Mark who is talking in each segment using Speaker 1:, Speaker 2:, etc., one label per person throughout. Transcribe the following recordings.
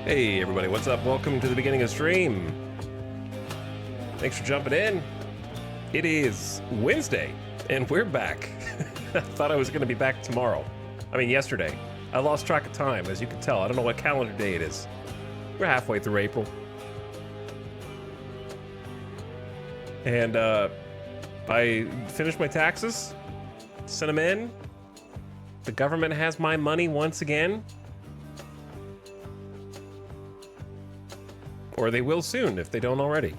Speaker 1: Hey everybody, what's up? Welcome to the beginning of stream. Thanks for jumping in. It is Wednesday, and we're back. I thought I was going to be back tomorrow. I mean, yesterday. I lost track of time, as you can tell. I don't know what calendar day it is. We're halfway through April. And I finished my taxes, sent them in. The government has my money once again. Or they will soon if they don't already.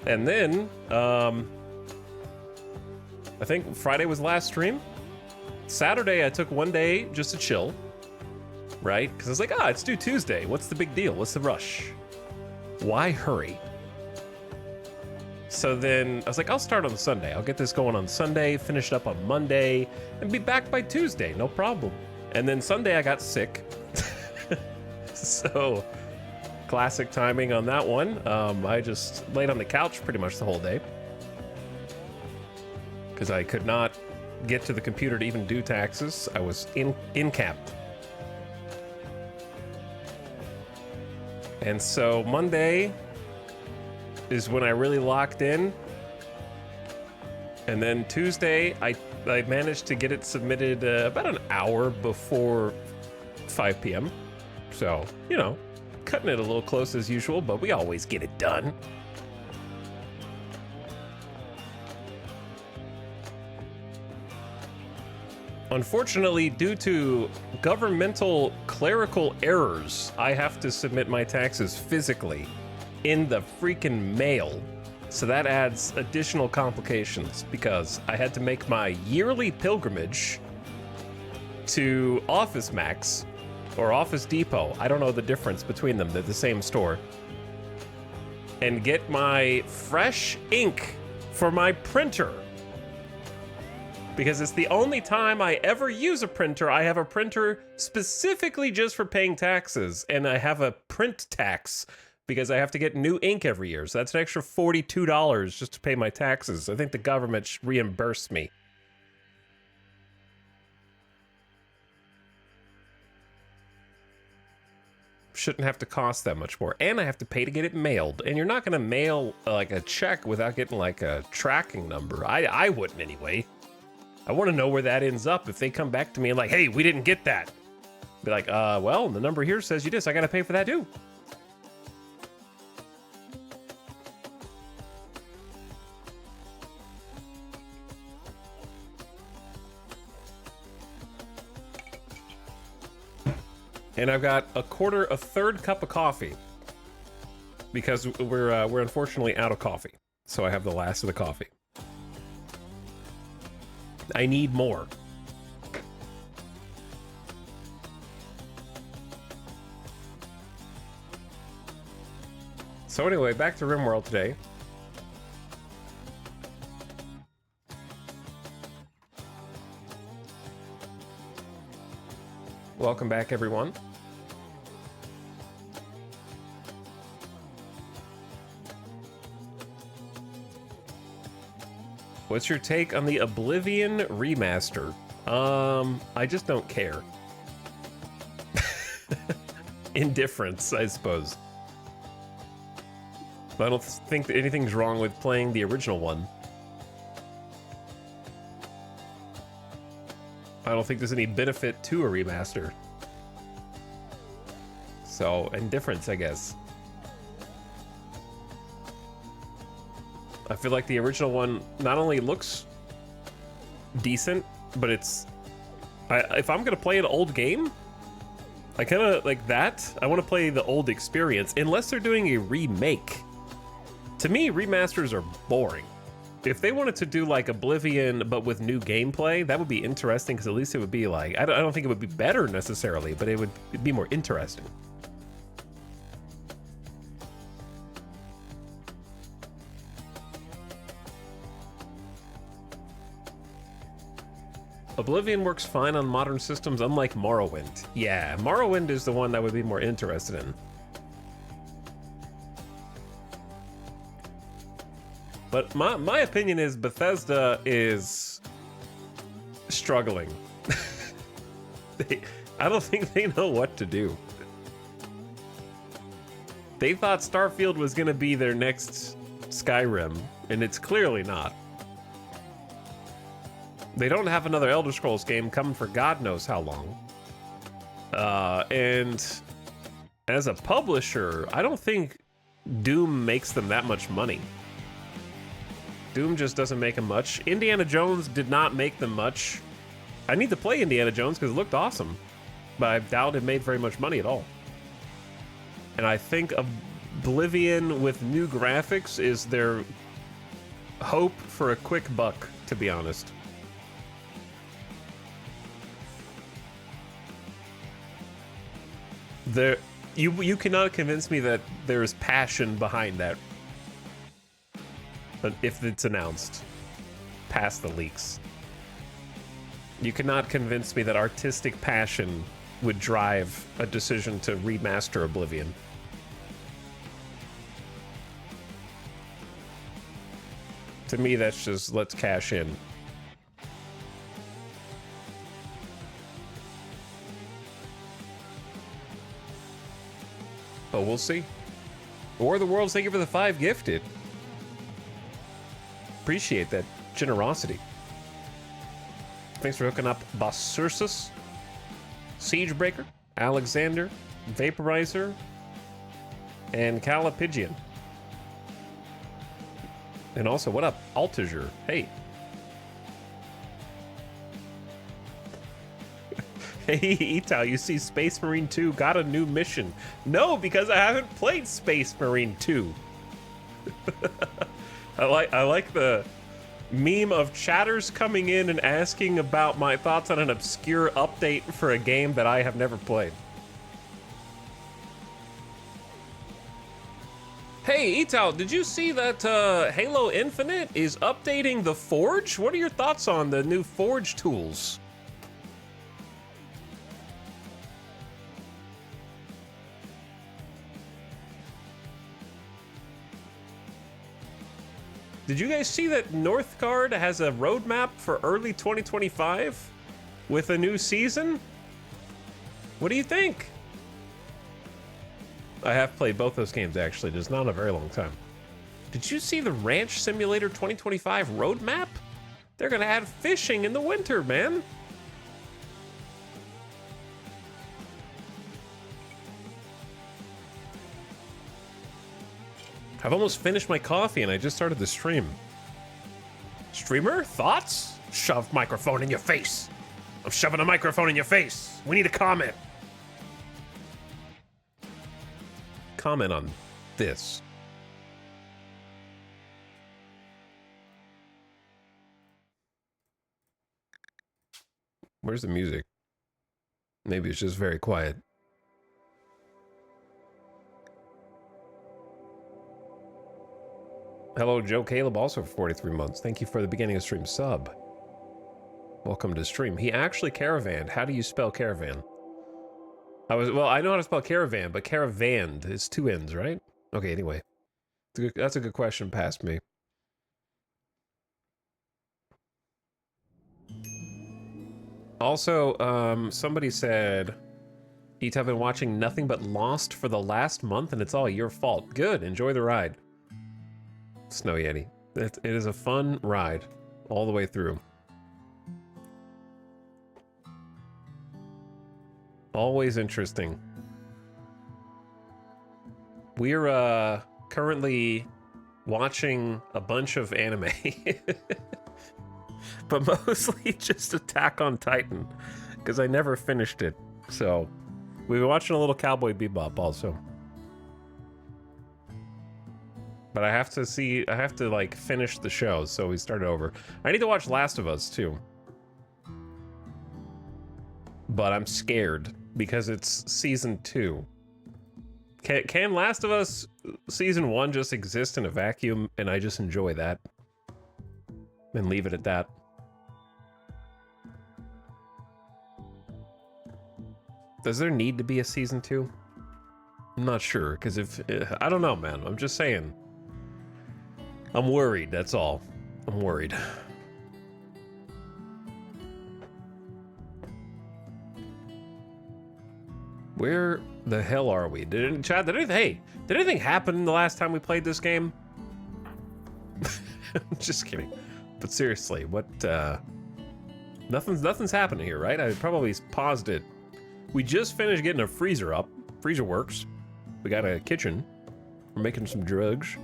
Speaker 1: And then, I think Friday was last stream. Saturday, I took one day just to chill, right? Because I was like, it's due Tuesday. What's the big deal? What's the rush? Why hurry? So then I was like, I'll start on Sunday. I'll get this going on Sunday, finish it up on Monday, and be back by Tuesday, no problem. And then Sunday I got sick. So classic timing on that one. I just laid on the couch pretty much the whole day because I could not get to the computer to even do taxes. I was in-capped. And so Monday is when I really locked in. And then Tuesday, I managed to get it submitted about an hour before 5 p.m. So, you know, cutting it a little close as usual, but we always get it done. Unfortunately, due to governmental clerical errors, I have to submit my taxes physically in the freaking mail. So that adds additional complications because I had to make my yearly pilgrimage to Office Max or Office Depot. I don't know the difference between them. They're the same store. And get my fresh ink for my printer. Because it's the only time I ever use a printer. I have a printer specifically just for paying taxes. And I have a print tax because I have to get new ink every year. So that's an extra $42 just to pay my taxes. I think the government should reimburse me. Shouldn't have to cost that much more. And I have to pay to get it mailed. And you're not going to mail like a check without getting like a tracking number. I wouldn't anyway. I want to know where that ends up. If they come back to me and like, hey, we didn't get that. Be like, well, the number here says you did, so I got to pay for that too. And I've got a third cup of coffee because we're unfortunately out of coffee. So I have the last of the coffee. I need more. So anyway, back to RimWorld today. Welcome back, everyone. What's your take on the Oblivion remaster? I just don't care. Indifference, I suppose. I don't think that anything's wrong with playing the original one. I don't think there's any benefit to a remaster. So, indifference, I guess. I feel like the original one not only looks decent, but it's... if I'm gonna play an old game, I kind of like that. I want to play the old experience, unless they're doing a remake. To me, remasters are boring. If they wanted to do like Oblivion, but with new gameplay, that would be interesting, because at least it would be like... I don't think it would be better necessarily, but it'd be more interesting. Oblivion works fine on modern systems, unlike Morrowind. Yeah, Morrowind is the one that would be more interested in. But my opinion is Bethesda is struggling. I don't think they know what to do. They thought Starfield was gonna be their next Skyrim, and it's clearly not. They don't have another Elder Scrolls game coming for God knows how long. And as a publisher, I don't think Doom makes them that much money. Doom just doesn't make them much. Indiana Jones did not make them much. I need to play Indiana Jones because it looked awesome, but I doubt it made very much money at all. And I think Oblivion with new graphics is their hope for a quick buck, to be honest. You cannot convince me that there's passion behind that. But if it's announced past the leaks, you cannot convince me that artistic passion would drive a decision to remaster Oblivion. To me, that's just let's cash in. Oh, we'll see. War of the Worlds, thank you for the 5 gifted. Appreciate that generosity. Thanks for hooking up Bossursus, Siegebreaker, Alexander, Vaporizer, and Calipigian. And also, what up, Altiger? Hey. Hey, Itao, you see Space Marine 2 got a new mission. No, because I haven't played Space Marine 2. I like the meme of chatters coming in and asking about my thoughts on an obscure update for a game that I have never played. Hey, Itao, did you see that Halo Infinite is updating the Forge? What are your thoughts on the new Forge tools? Did you guys see that Northgard has a roadmap for early 2025 with a new season? What do you think? I have played both those games, actually, just not in a very long time. Did you see the Ranch Simulator 2025 roadmap? They're gonna add fishing in the winter, man. I've almost finished my coffee and I just started the stream. Streamer, thoughts? Shove microphone in your face. I'm shoving a microphone in your face. We need a comment. Comment on this. Where's the music? Maybe it's just very quiet. Hello, Joe Caleb, also for 43 months. Thank you for the beginning of stream sub. Welcome to stream. He actually caravanned. How do you spell caravan? Well, I know how to spell caravan, but caravanned is 2 N's, right? Okay, anyway. That's a good question past me. Also, somebody said, I've been watching nothing but Lost for the last month, and it's all your fault. Good, enjoy the ride. Snow Yeti. It is a fun ride all the way through. Always interesting. We're currently watching a bunch of anime. But mostly just Attack on Titan, because I never finished it. So we've been watching a little Cowboy Bebop also. But I have to like finish the show, so we started over. I need to watch Last of Us too. But I'm scared because it's season 2. Can Last of Us season 1 just exist in a vacuum and I just enjoy that? And leave it at that? Does there need to be a season 2? I'm not sure, because if... I don't know, man. I'm just saying. I'm worried, that's all. I'm worried. Where the hell are we? Chad, did anything happen the last time we played this game? Just kidding. But seriously, what, nothing's happening here, right? I probably paused it. We just finished getting a freezer up. Freezer works. We got a kitchen. We're making some drugs.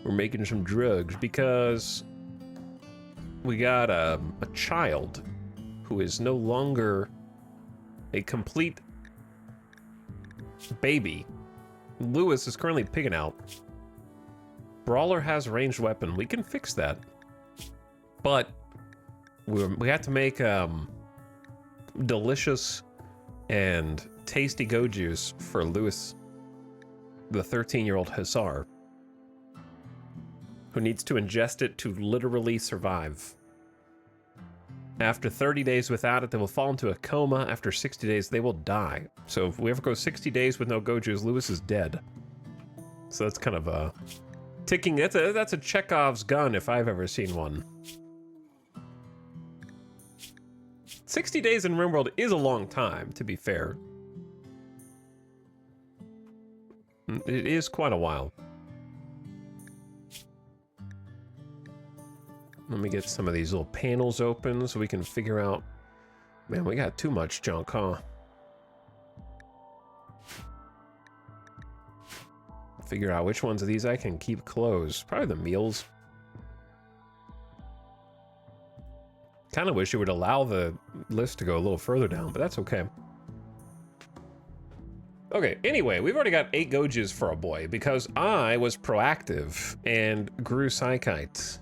Speaker 1: We're making some drugs because we got a child who is no longer a complete baby. Lewis is currently pigging out. Brawler has a ranged weapon. We can fix that. But we have to make delicious and tasty go juice for Lewis, the 13-year-old hussar, who needs to ingest it to literally survive. After 30 days without it, they will fall into a coma. After 60 days, they will die. So if we ever go 60 days with no go juice, Lewis is dead. So that's kind of a ticking. That's a Chekhov's gun if I've ever seen one. 60 days in RimWorld is a long time, to be fair. It is quite a while. Let me get some of these little panels open so we can figure out... Man, we got too much junk, huh? Figure out which ones of these I can keep closed. Probably the meals. Kind of wish it would allow the list to go a little further down, but that's okay. Okay, anyway, we've already got 8 Gojus for a boy because I was proactive and grew Psychite.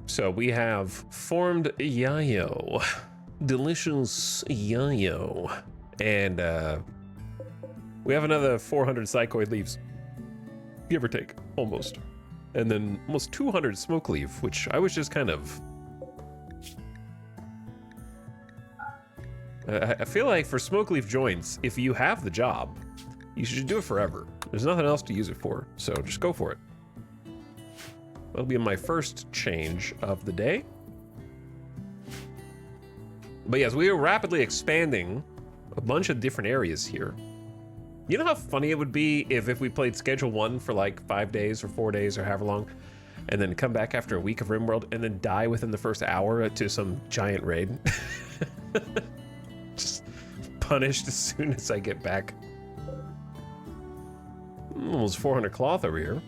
Speaker 1: So we have formed Yayo. Delicious Yayo. And we have another 400 Psychoid leaves. Give or take, almost. And then almost 200 Smoke Leaf, which I was just kind of... I feel like for Smoke Leaf joints, if you have the job, you should do it forever. There's nothing else to use it for, so just go for it. That'll be my first change of the day. But yes, we are rapidly expanding a bunch of different areas here. You know how funny it would be if we played Schedule 1 for like 5 days or 4 days or however long, and then come back after a week of RimWorld and then die within the first hour to some giant raid? Just punished as soon as I get back. Almost 400 cloth over here.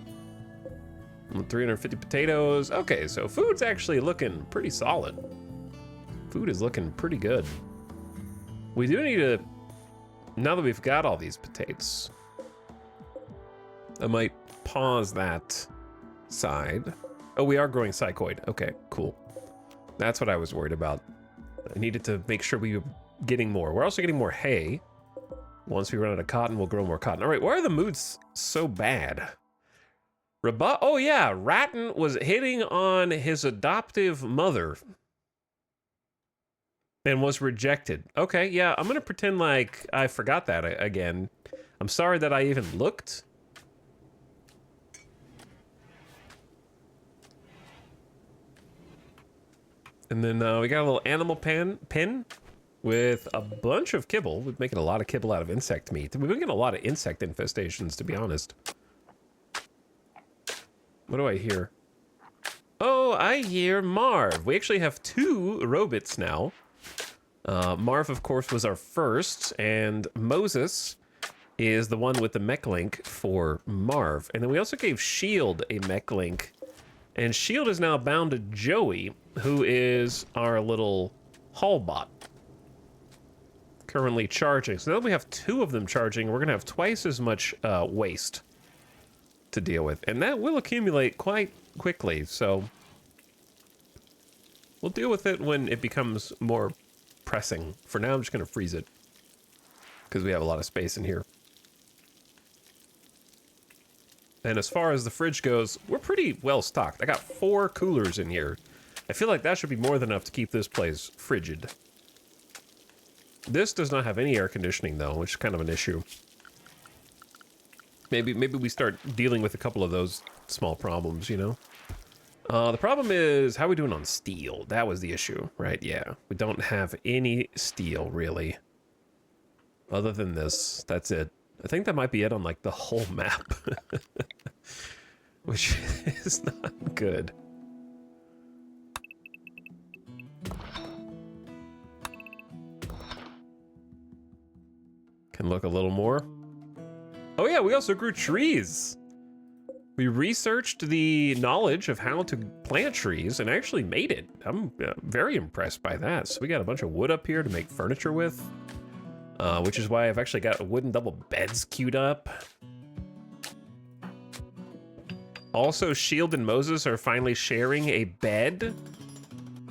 Speaker 1: 350 potatoes. Okay, so food's actually looking pretty solid. Food is looking pretty good. We do need to, now that we've got all these potatoes, I might pause that side. Oh, we are growing Psychoid. Okay, cool. That's what I was worried about. I needed to make sure we were getting more. We're also getting more hay. Once we run out of cotton, we'll grow more cotton. All right, why are the moods so bad? Oh yeah, Ratton was hitting on his adoptive mother and was rejected. Okay, yeah, I'm gonna pretend like I forgot that again. I'm sorry that I even looked. And then we got a little animal pen with a bunch of kibble. We're making a lot of kibble out of insect meat. We've been getting a lot of insect infestations, to be honest. What do I hear? Oh, I hear Marv. We actually have 2 robots now. Marv, of course, was our first, and Moses is the one with the mech link for Marv. And then we also gave Shield a mech link, and Shield is now bound to Joey, who is our little haul bot. Currently charging. So now that we have 2 of them charging, we're gonna have twice as much waste to deal with, and that will accumulate quite quickly, so we'll deal with it when it becomes more pressing. For now, I'm just gonna freeze it because we have a lot of space in here. And as far as the fridge goes, we're pretty well stocked. I got 4 coolers in here. I feel like that should be more than enough to keep this place frigid. This does not have any air conditioning though, which is kind of an issue. Maybe we start dealing with a couple of those small problems, you know? The problem is, how are we doing on steel? That was the issue, right? Yeah, we don't have any steel, really. Other than this, that's it. I think that might be it on like the whole map. Which is not good. Can look a little more. Oh yeah, we also grew trees. We researched the knowledge of how to plant trees and actually made it. I'm very impressed by that. So we got a bunch of wood up here to make furniture with, which is why I've actually got wooden double beds queued up. Also, Shield and Moses are finally sharing a bed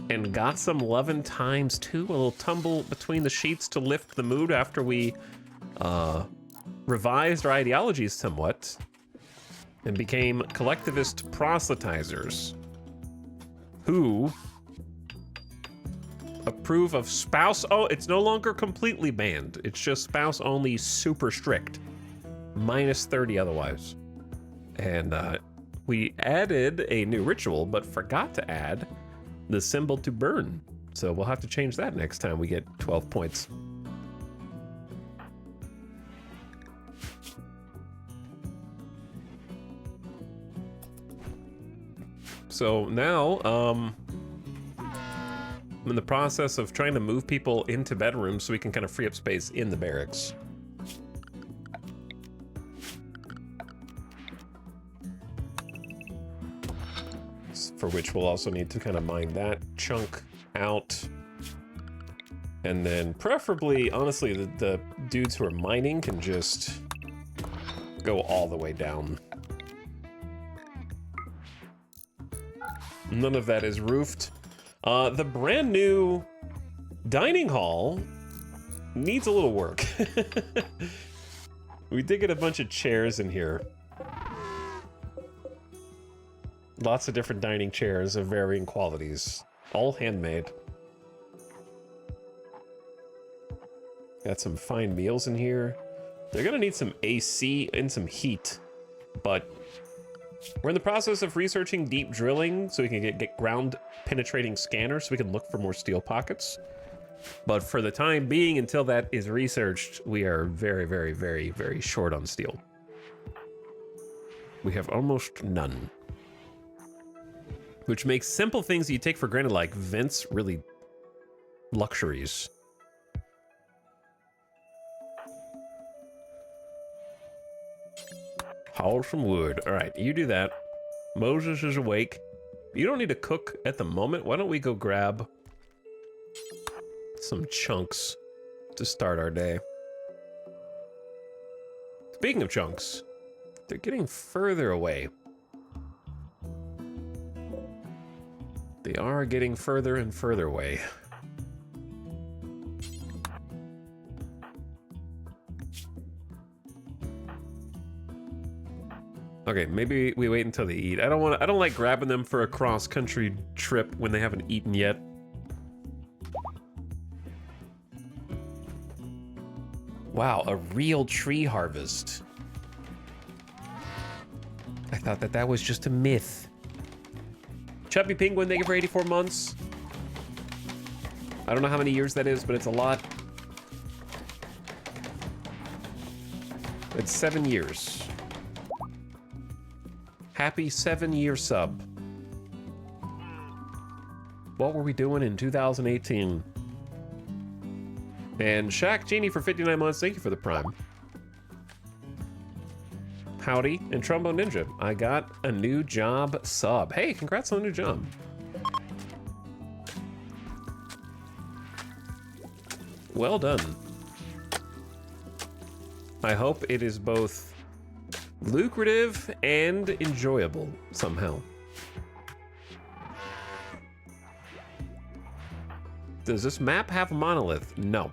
Speaker 1: and got some lovin' times too. A little tumble between the sheets to lift the mood after we revised our ideologies somewhat and became collectivist proselytizers who approve of spouse. Oh, it's no longer completely banned. It's just spouse only, super strict, -30 otherwise. And we added a new ritual, but forgot to add the symbol to burn. So we'll have to change that next time we get 12 points. So now, I'm in the process of trying to move people into bedrooms so we can kind of free up space in the barracks. For which we'll also need to kind of mine that chunk out. And then preferably, honestly, the dudes who are mining can just go all the way down. None of that is roofed. The brand new dining hall needs a little work. We did get a bunch of chairs in here. Lots of different dining chairs of varying qualities, all handmade. Got some fine meals in here. They're gonna need some AC and some heat, but we're in the process of researching deep drilling so we can get ground penetrating scanners so we can look for more steel pockets. But for the time being, until that is researched, we are very, very, very, very short on steel. We have almost none. Which makes simple things you take for granted, like vents, really luxuries. Haul some wood. All right, you do that. Moses is awake. You don't need to cook at the moment. Why don't we go grab some chunks to start our day? Speaking of chunks, they're getting further away. They are getting further and further away. Okay, maybe we wait until they eat. I don't like grabbing them for a cross-country trip when they haven't eaten yet. Wow, a real tree harvest. I thought that was just a myth. Chubby Penguin, thank you for 84 months. I don't know how many years that is, but it's a lot. It's 7 years. Happy 7-year sub. What were we doing in 2018? And Shaq Genie for 59 months, thank you for the prime. Howdy, and Trombone Ninja, I got a new job sub. Hey, congrats on the new job. Well done. I hope it is both lucrative and enjoyable somehow. Does this map have a monolith? No.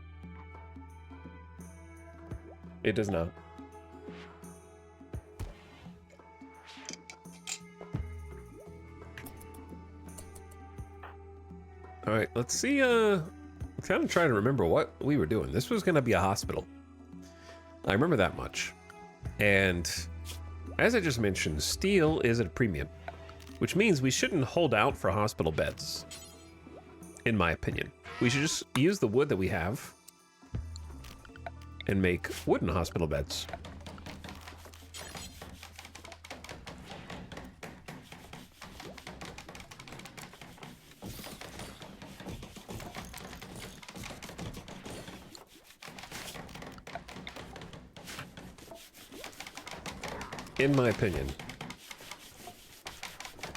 Speaker 1: It does not. All right, let's see, I'm kind of trying to remember what we were doing. This was gonna be a hospital. I remember that much. And as I just mentioned, steel is at a premium, which means we shouldn't hold out for hospital beds, in my opinion. We should just use the wood that we have and make wooden hospital beds. In my opinion.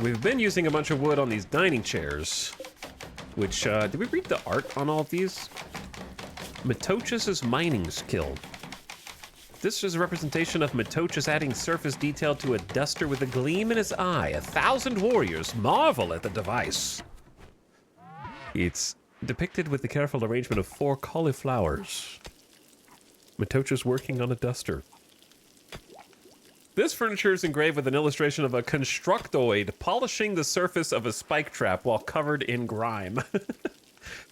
Speaker 1: We've been using a bunch of wood on these dining chairs, which, did we read the art on all of these? Metochus' mining skill. This is a representation of Metochus adding surface detail to a duster with a gleam in his eye. 1,000 warriors marvel at the device. It's depicted with the careful arrangement of 4 cauliflowers. Metochus working on a duster. This furniture is engraved with an illustration of a constructoid polishing the surface of a spike trap while covered in grime.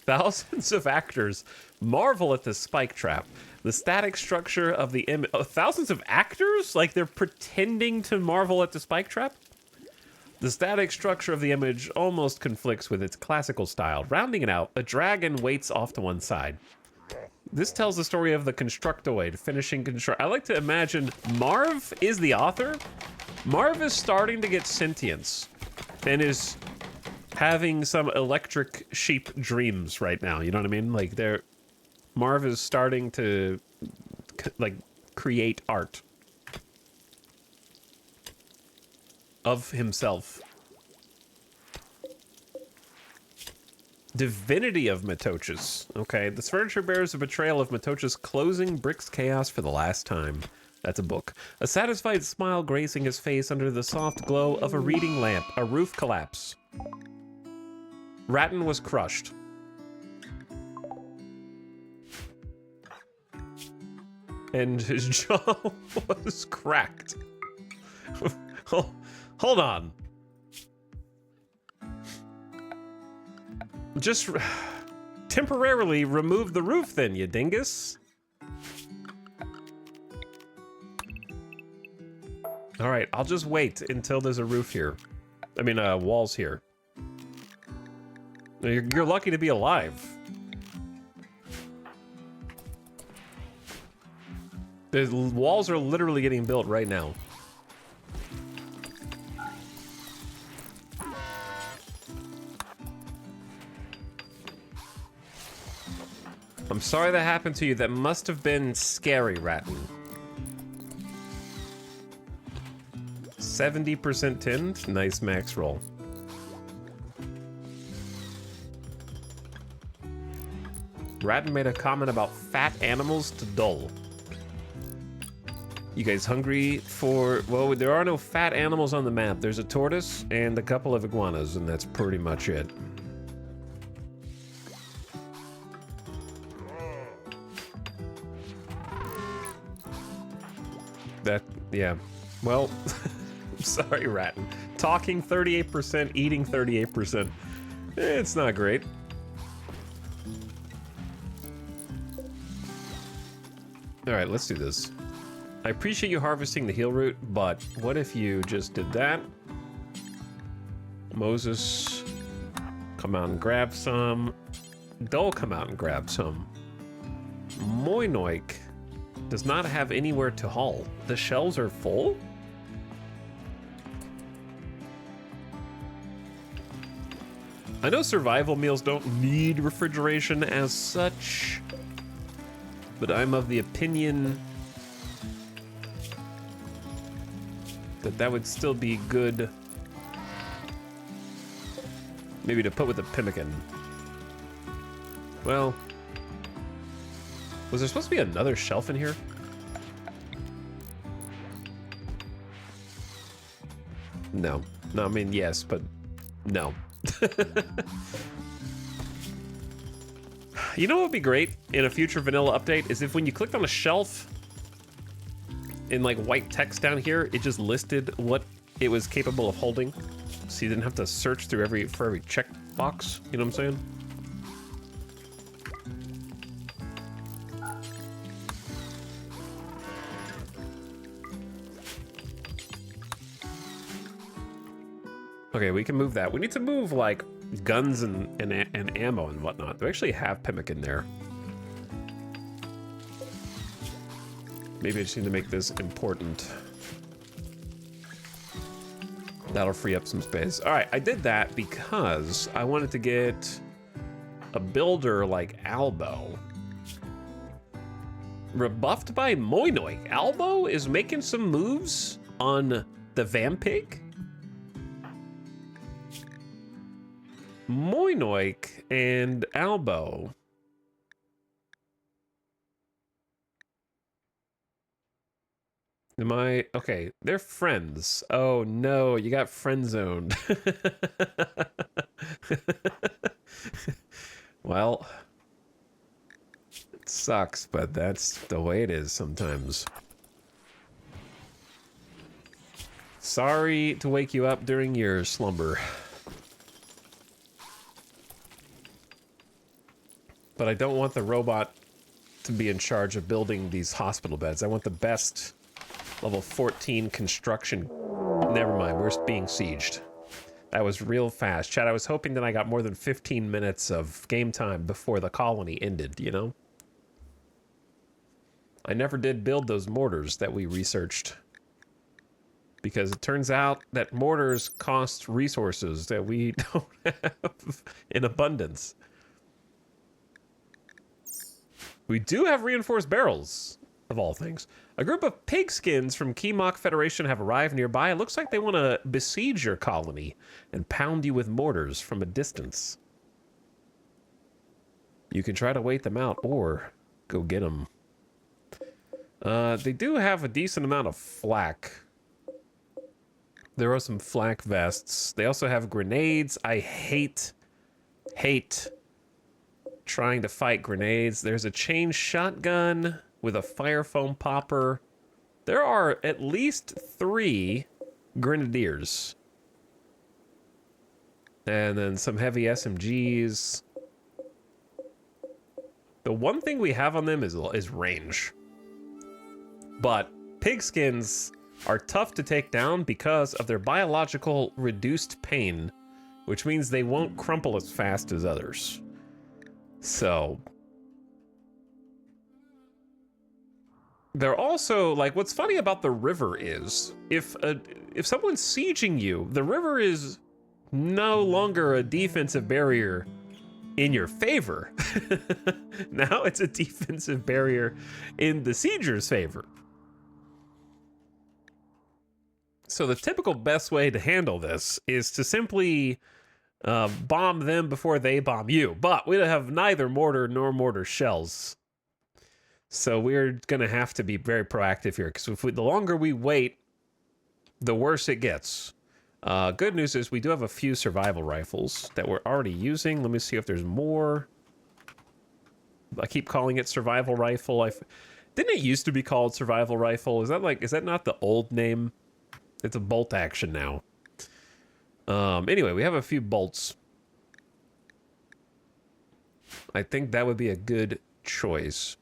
Speaker 1: Thousands of actors marvel at the spike trap. The static structure of the image... Oh, thousands of actors? Like they're pretending to marvel at the spike trap? The static structure of the image almost conflicts with its classical style. Rounding it out, a dragon waits off to one side. This tells the story of the constructoid finishing construct. I like to imagine Marv is the author. Marv is starting to get sentience and is having some electric sheep dreams right now. You know what I mean? Like Marv is starting to like create art of himself. Divinity of Metochus. Okay, this furniture bears a betrayal of Metochus closing Brick's chaos for the last time. That's a book. A satisfied smile gracing his face under the soft glow of a reading lamp. A roof collapse. Ratton was crushed. And his jaw was cracked. Hold on. Just temporarily remove the roof then, you dingus. All right, I'll just wait until there's a roof here. I mean, walls here. You're lucky to be alive. The walls are literally getting built right now. I'm sorry that happened to you. That must have been scary, Ratton. 70% tinned. Nice max roll. Ratton made a comment about fat animals to dull. You guys hungry for... Well, there are no fat animals on the map. There's a tortoise and a couple of iguanas, and that's pretty much it. Yeah. Well, I'm sorry, Ratton. Talking 38%, eating 38%. It's not great. All right, let's do this. I appreciate you harvesting the heal root, but what if you just did that? Moses, come out and grab some. Dole, come out and grab some. Moinoik does not have anywhere to haul. The shelves are full? I know survival meals don't need refrigeration as such, but I'm of the opinion that that would still be good maybe to put with a pemmican. Well, was there supposed to be another shelf in here? No. No, I mean, yes, but no. You know what would be great in a future vanilla update is if when you clicked on a shelf in like white text down here, it just listed what it was capable of holding. So you didn't have to search through for every check box. You know what I'm saying? Okay, we can move that. We need to move like guns and ammo and whatnot. Do I actually have pemmican there? Maybe I just need to make this important. That'll free up some space. All right, I did that because I wanted to get a builder like Albo. Rebuffed by Moinoik. Albo is making some moves on the Vampig. Moinoik and Albo. Am I okay? They're friends. Oh no, you got friend zoned. Well, it sucks, but that's the way it is sometimes. Sorry to wake you up during your slumber. But I don't want the robot to be in charge of building these hospital beds. I want the best level 14 construction. Never mind, we're being sieged. That was real fast. Chad, I was hoping that I got more than 15 minutes of game time before the colony ended, you know? I never did build those mortars that we researched. Because it turns out that mortars cost resources that we don't have in abundance. We do have reinforced barrels, of all things. A group of pigskins from Kemok Federation have arrived nearby. It looks like they want to besiege your colony and pound you with mortars from a distance. You can try to wait them out or go get them. They do have a decent amount of flak. There are some flak vests. They also have grenades. I hate trying to fight grenades. There's a chain shotgun with a fire foam popper. There are at least 3 grenadiers. And then some heavy SMGs. The one thing we have on them is range. But pigskins are tough to take down because of their biological reduced pain, which means they won't crumple as fast as others. So they're also like, what's funny about the river is if someone's sieging you, the river is no longer a defensive barrier in your favor. Now it's a defensive barrier in the sieger's favor. So the typical best way to handle this is to simply bomb them before they bomb you. But we have neither mortar nor mortar shells. So we're going to have to be very proactive here. Because the longer we wait, the worse it gets. Good news is we do have a few survival rifles that we're already using. Let me see if there's more. I keep calling it survival rifle. Didn't it used to be called survival rifle? Is that not the old name? It's a bolt action now. Anyway, we have a few bolts. I think that would be a good choice.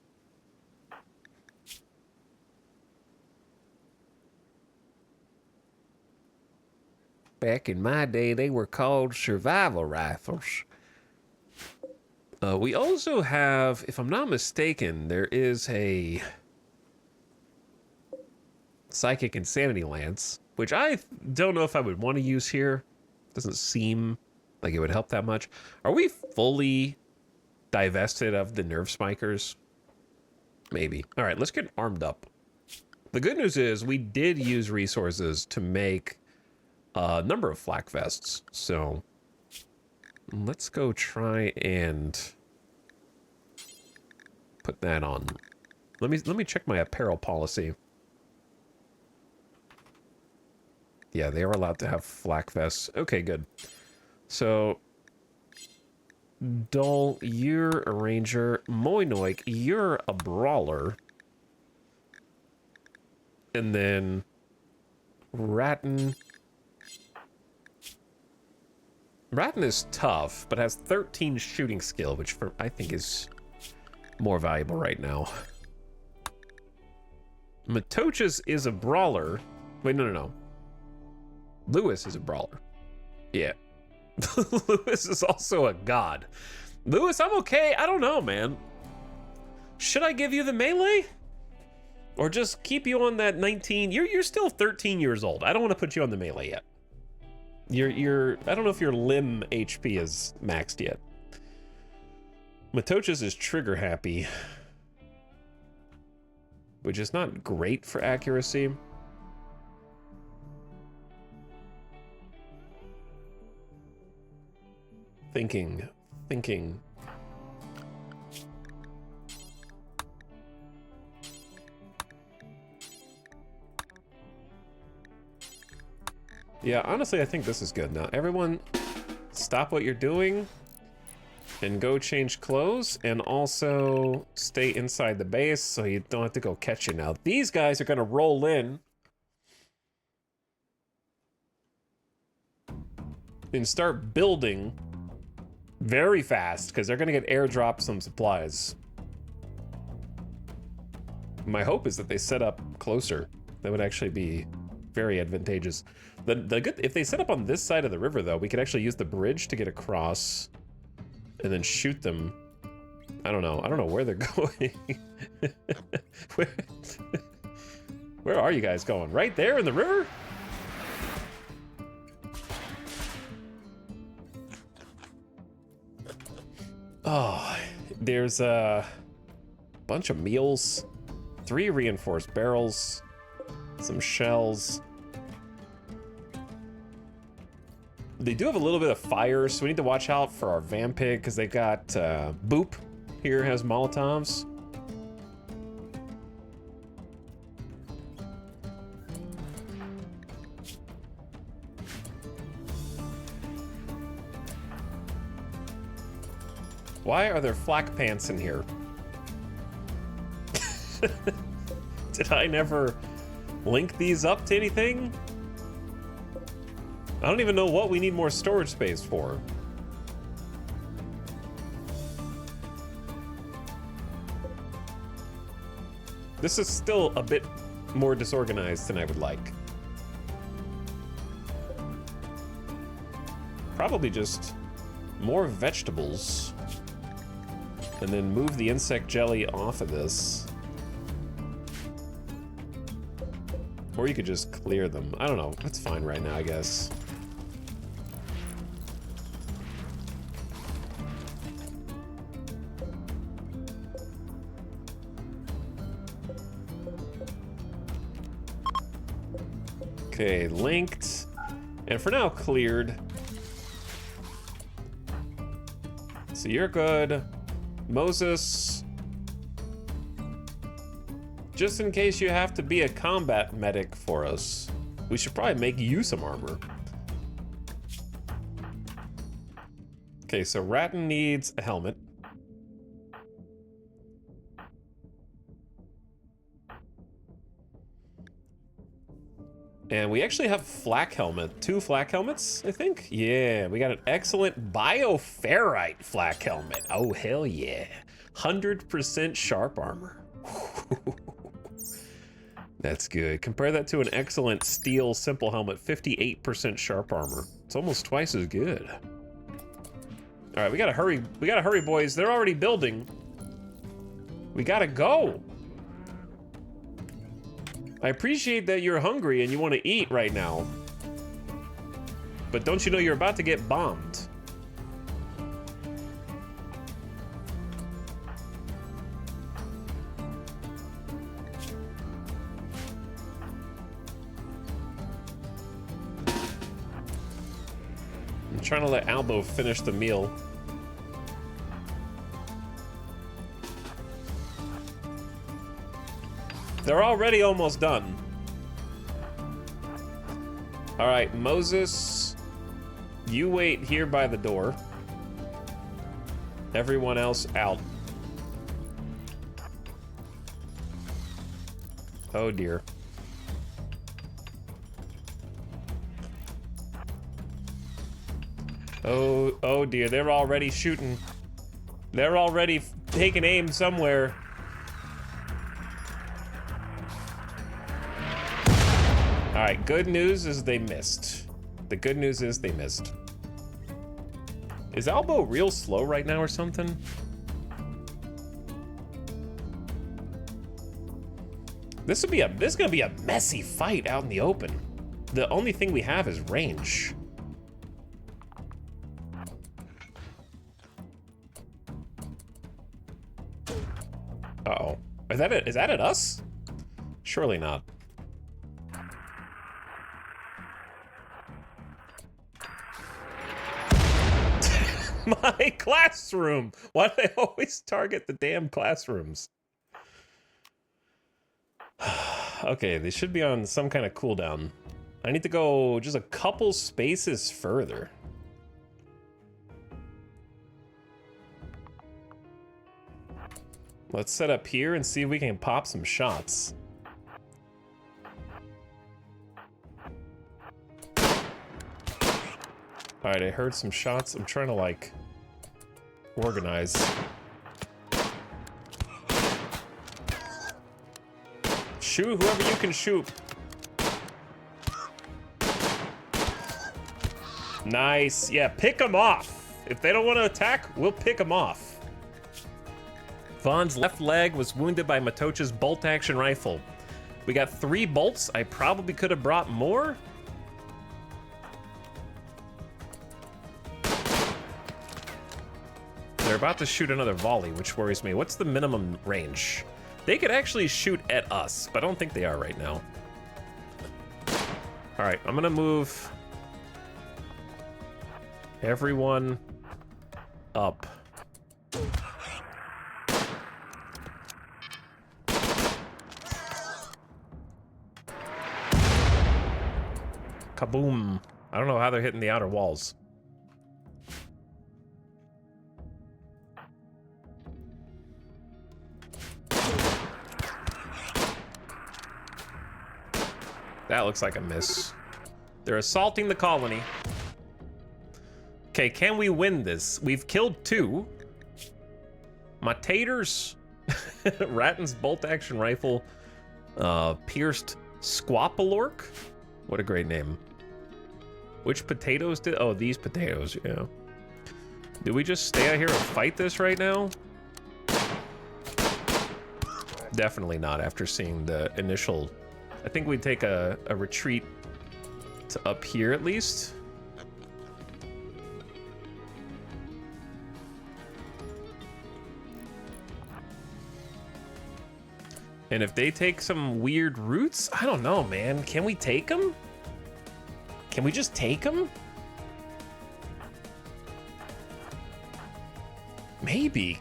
Speaker 1: Back in my day, they were called survival rifles. We also have, if I'm not mistaken, there is a Psychic Insanity Lance, which I don't know if I would want to use here. Doesn't seem like it would help that much. Are we fully divested of the nerve spikers? Maybe. All right, let's get armed up. The good news is we did use resources to make a number of flak vests. So let's go try and put that on. Let me check my apparel policy. Yeah, they are allowed to have flak vests. Okay, good. So, Dol, you're a ranger. Moinoik, you're a brawler. And then Ratton. Ratton is tough, but has 13 shooting skill, which I think is more valuable right now. Matochas is a brawler. Wait, no. Lewis is a brawler. Yeah. Lewis is also a god. Lewis, I'm okay. I don't know, man. Should I give you the melee? Or just keep you on that 19. You're still 13 years old. I don't want to put you on the melee yet. I don't know if your limb HP is maxed yet. Matochas is trigger happy, which is not great for accuracy. Thinking. Yeah, honestly, I think this is good. Now, everyone, stop what you're doing and go change clothes, and also stay inside the base so you don't have to go catch you now. These guys are going to roll in and start building very fast because they're going to get airdropped some supplies. My hope is that they set up closer. That would actually be very advantageous. The good, if they set up on this side of the river, though, we could actually use the bridge to get across and then shoot them. I don't know where they're going. Where are you guys going? Right there in the river? Oh, there's a bunch of meals, 3 reinforced barrels, some shells. They do have a little bit of fire, so we need to watch out for our Vampig, because they got Boop here has Molotovs. Why are there flak pants in here? Did I never link these up to anything? I don't even know what we need more storage space for. This is still a bit more disorganized than I would like. Probably just more vegetables. And then move the insect jelly off of this. Or you could just clear them. I don't know. That's fine right now, I guess. Okay, linked. And for now, cleared. So you're good. Moses. Just in case you have to be a combat medic for us, we should probably make you some armor. Okay, so Ratton needs a helmet. And we actually have flak helmet, 2 flak helmets, I think. Yeah, we got an excellent bioferrite flak helmet. Oh, hell yeah. 100% sharp armor. That's good. Compare that to an excellent steel simple helmet, 58% sharp armor. It's almost twice as good. All right, we gotta hurry. We gotta hurry, boys. They're already building. We gotta go. I appreciate that you're hungry and you want to eat right now. But don't you know you're about to get bombed? I'm trying to let Albo finish the meal. They're already almost done. All right, Moses, you wait here by the door. Everyone else out. Oh dear. Oh dear, they're already shooting. They're already taking aim somewhere. All right, good news is they missed. The good news is they missed. Is Albo real slow right now or something? This is gonna be a messy fight out in the open. The only thing we have is range. Uh-oh. Is that it? Is that at us? Surely not. My classroom! Why do they always target the damn classrooms? Okay, they should be on some kind of cooldown. I need to go just a couple spaces further. Let's set up here and see if we can pop some shots. Alright, I heard some shots. I'm trying to, like, organize. Shoot whoever you can shoot. Nice. Yeah, pick them off. If they don't want to attack, we'll pick them off. Vaughn's left leg was wounded by Matocha's bolt-action rifle. We got 3 bolts. I probably could have brought more. They're about to shoot another volley, which worries me. What's the minimum range? They could actually shoot at us, but I don't think they are right now. All right, I'm gonna move everyone up. Kaboom. I don't know how they're hitting the outer walls. That looks like a miss. They're assaulting the colony. Okay, can we win this? We've killed 2. My taters. Ratton's bolt-action rifle. Pierced Squapalork. What a great name. Which potatoes did... Oh, these potatoes, yeah. Do we just stay out here and fight this right now? Definitely not after seeing the initial... I think we'd take a retreat to up here at least. And if they take some weird routes, I don't know, man. Can we take them? Can we just take them? Maybe.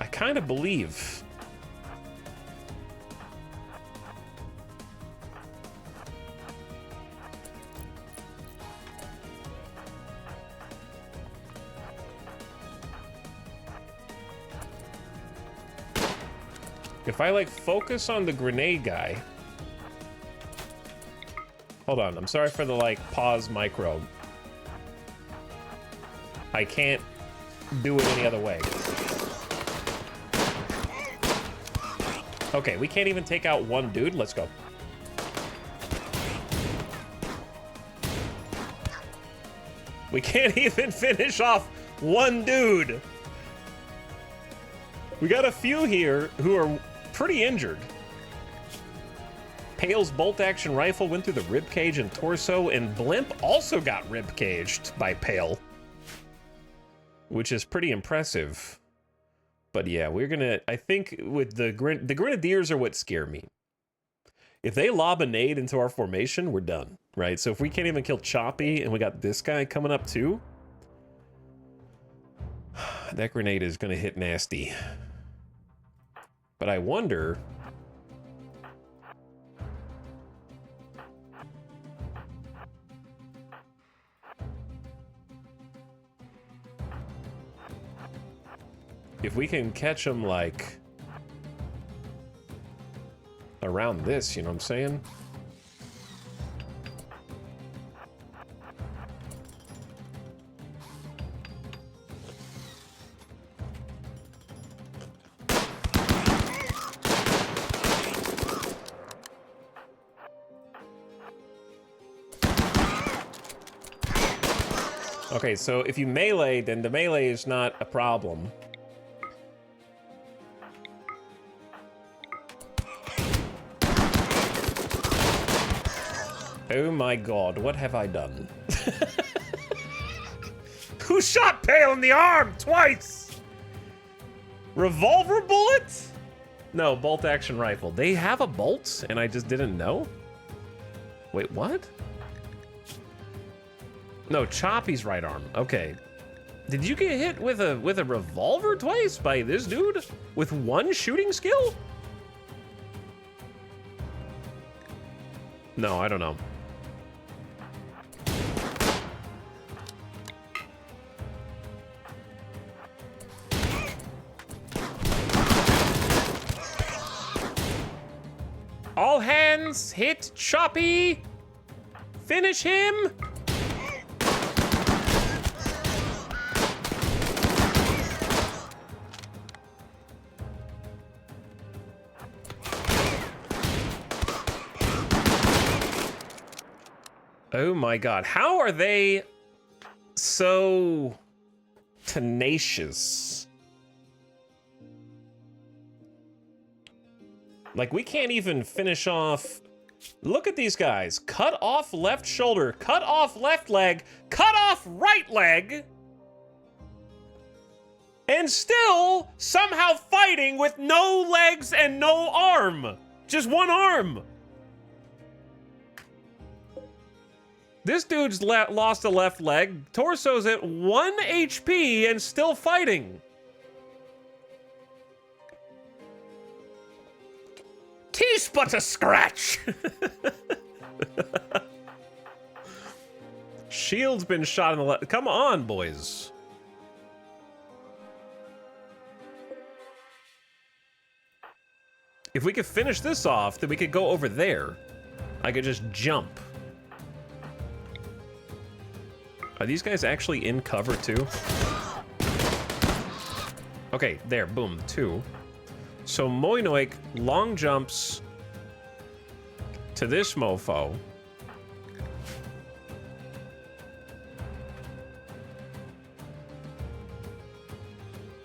Speaker 1: I kind of believe. If I, like, focus on the grenade guy... Hold on, I'm sorry for the, like, pause micro. I can't do it any other way. Okay, we can't even take out one dude. Let's go. We can't even finish off one dude. We got a few here who are pretty injured. Pale's bolt-action rifle went through the ribcage and torso, and Blimp also got rib-caged by Pale, which is pretty impressive. But yeah, we're gonna... I think with the Grenadiers are what scare me. If they lob a nade into our formation, we're done, right? So if we can't even kill Choppy, and we got this guy coming up too, that grenade is gonna hit nasty. But I wonder... if we can catch them, like, around this, you know what I'm saying? Okay, so if you melee, then the melee is not a problem. Oh my god, what have I done? Who shot Pale in the arm twice? Revolver bullet? No, bolt action rifle. They have a bolt and I just didn't know? Wait, what? No, Choppy's right arm. Okay. Did you get hit with a revolver twice by this dude? With one shooting skill? No, I don't know. All hands, hit Choppy! Finish him! Oh my god, how are they so tenacious? Like, we can't even finish off. Look at these guys. Cut off left shoulder, cut off left leg, cut off right leg, and still somehow fighting with no legs and no arm. Just one arm. This dude's lost a left leg, torso's at 1 HP and still fighting. Tis but a scratch. Shield's been shot in the left. Come on, boys. If we could finish this off, then we could go over there. I could just jump. Are these guys actually in cover too? Okay, there, boom, 2. So Moinoik long jumps to this mofo.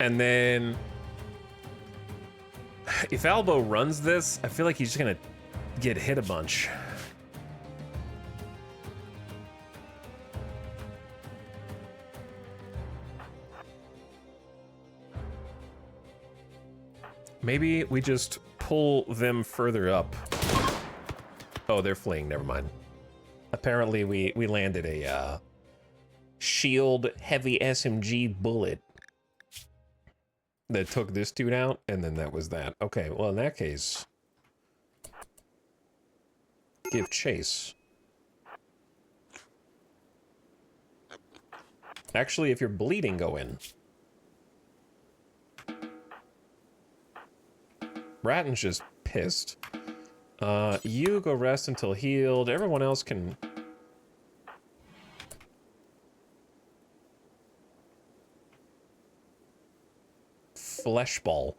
Speaker 1: And then if Albo runs this, I feel like he's just gonna get hit a bunch. Maybe we just pull them further up. Oh, they're fleeing, never mind. Apparently we landed a shield heavy SMG bullet that took this dude out, and then that was that. Okay, well in that case, give chase. Actually, if you're bleeding, go in. Ratton's just pissed. You go rest until healed. Everyone else can... Flesh ball.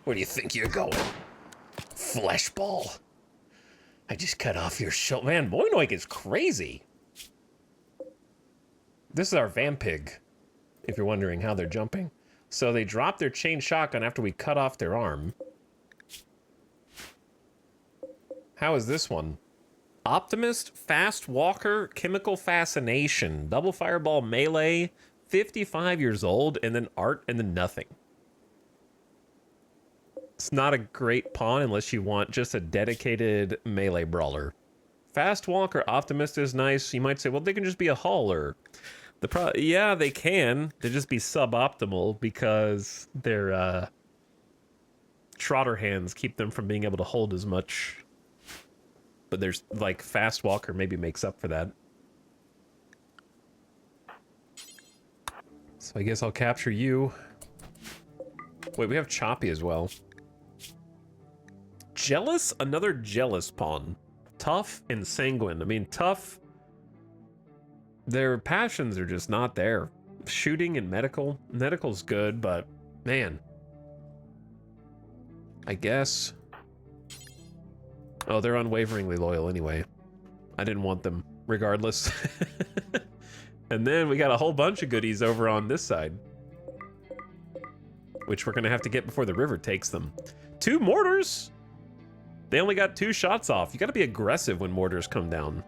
Speaker 1: Where do you think you're going? Flesh ball. I just cut off your shoulder. Man, Moinoik is crazy. This is our Vampig, if you're wondering how they're jumping. So they drop their chain shotgun after we cut off their arm. How is this one? Optimist, Fast Walker, Chemical Fascination, Double Fireball Melee, 55 years old, and then Art, and then nothing. It's not a great pawn unless you want just a dedicated melee brawler. Fast Walker Optimist is nice. You might say, well, they can just be a hauler. Yeah, they can. They just be suboptimal because their trotter hands keep them from being able to hold as much. But there's, like, Fast Walker maybe makes up for that. So I guess I'll capture you. Wait, we have Choppy as well. Jealous? Another jealous pawn. Tough and sanguine. I mean, tough... Their passions are just not there. Shooting and medical. Medical's good, but... Man. I guess... Oh, they're unwaveringly loyal anyway. I didn't want them, regardless. And then we got a whole bunch of goodies over on this side, which we're gonna have to get before the river takes them. 2 mortars! They only got 2 shots off. You gotta be aggressive when mortars come down.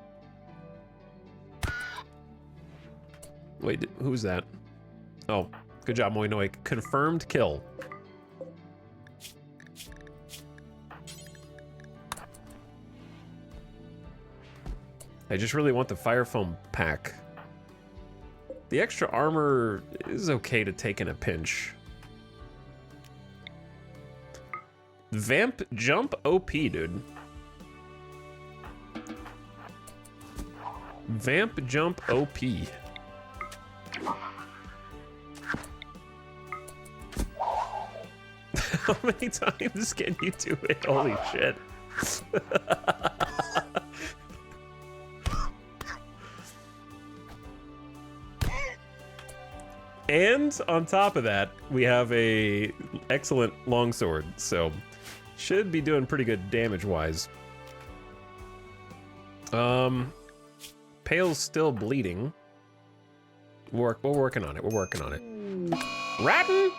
Speaker 1: Wait, who's that? Oh, good job, Moinoik. Confirmed kill. I just really want the fire foam pack. The extra armor is okay to take in a pinch. Vamp jump OP, dude. Vamp jump OP. How many times can you do it? Holy shit. And on top of that, we have a excellent longsword, so should be doing pretty good damage-wise. Pale's still bleeding. We're working on it. We're working on it. Ratton,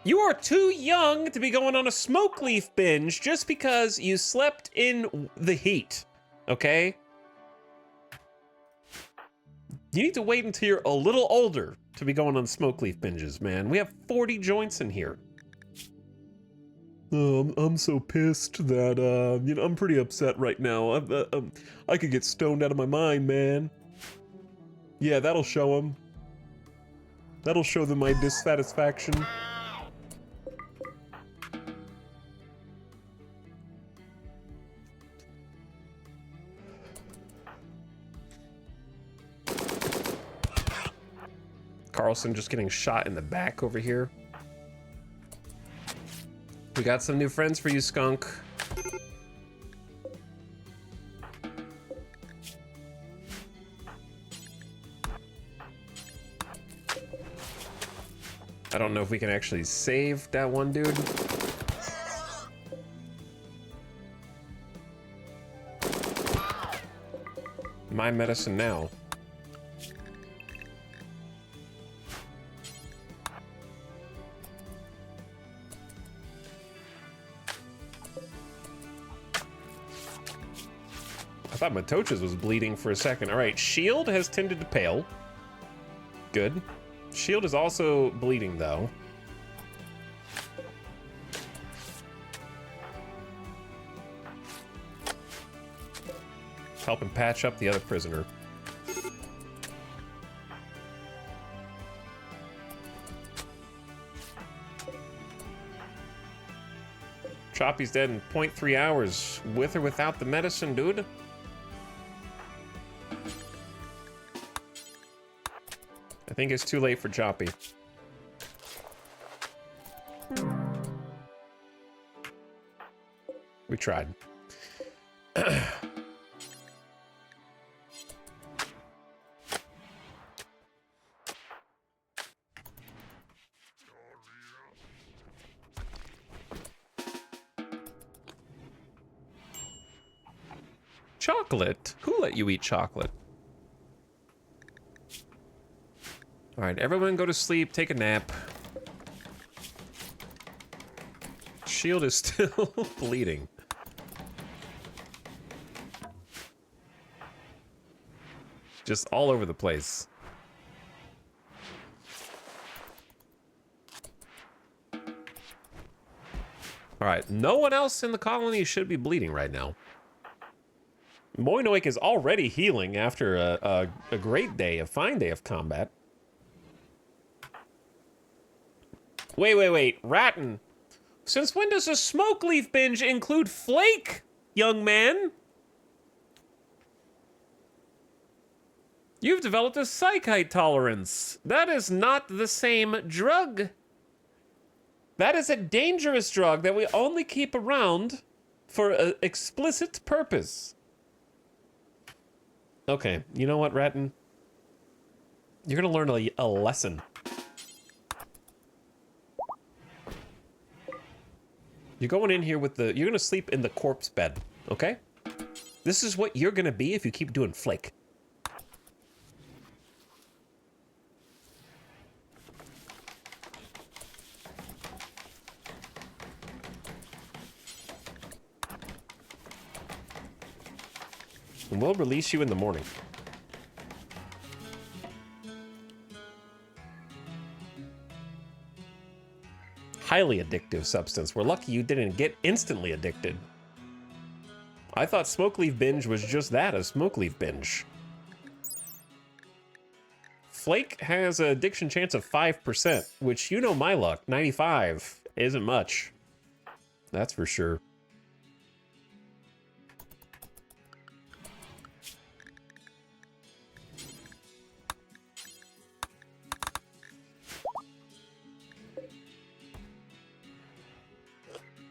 Speaker 1: you are too young to be going on a smoke leaf binge just because you slept in the heat, okay? You need to wait until you're a little older to be going on smoke leaf binges, man. We have 40 joints in here. I'm so pissed that, you know, I'm pretty upset right now. I could get stoned out of my mind, man. Yeah, that'll show them. That'll show them my dissatisfaction. Carlson just getting shot in the back over here. We got some new friends for you, Skunk. I don't know if we can actually save that one dude. My medicine now. I thought Matochas was bleeding for a second. All right, shield has tended to pale. Good. Shield is also bleeding, though. Helping patch up the other prisoner. Choppy's dead in 0.3 hours, with or without the medicine, dude. I think it's too late for Choppy. We tried. Chocolate? Who let you eat chocolate? All right, everyone go to sleep, take a nap. Shield is still bleeding. Just all over the place. All right, no one else in the colony should be bleeding right now. Moinoik is already healing after a great day, a fine day of combat. Wait. Ratton. Since when does a smoke leaf binge include flake, young man? You've developed a psychite tolerance. That is not the same drug. That is a dangerous drug that we only keep around for an explicit purpose. Okay, you know what, Ratton? You're gonna learn a lesson. You're going in here with the... You're gonna sleep in the corpse bed, okay? This is what you're gonna be if you keep doing flake. And we'll release you in the morning. Highly addictive substance. We're lucky you didn't get instantly addicted. I thought smoke leaf binge was just that, a smoke leaf binge. Flake has an addiction chance of 5%, which, you know my luck, 95 isn't much. That's for sure.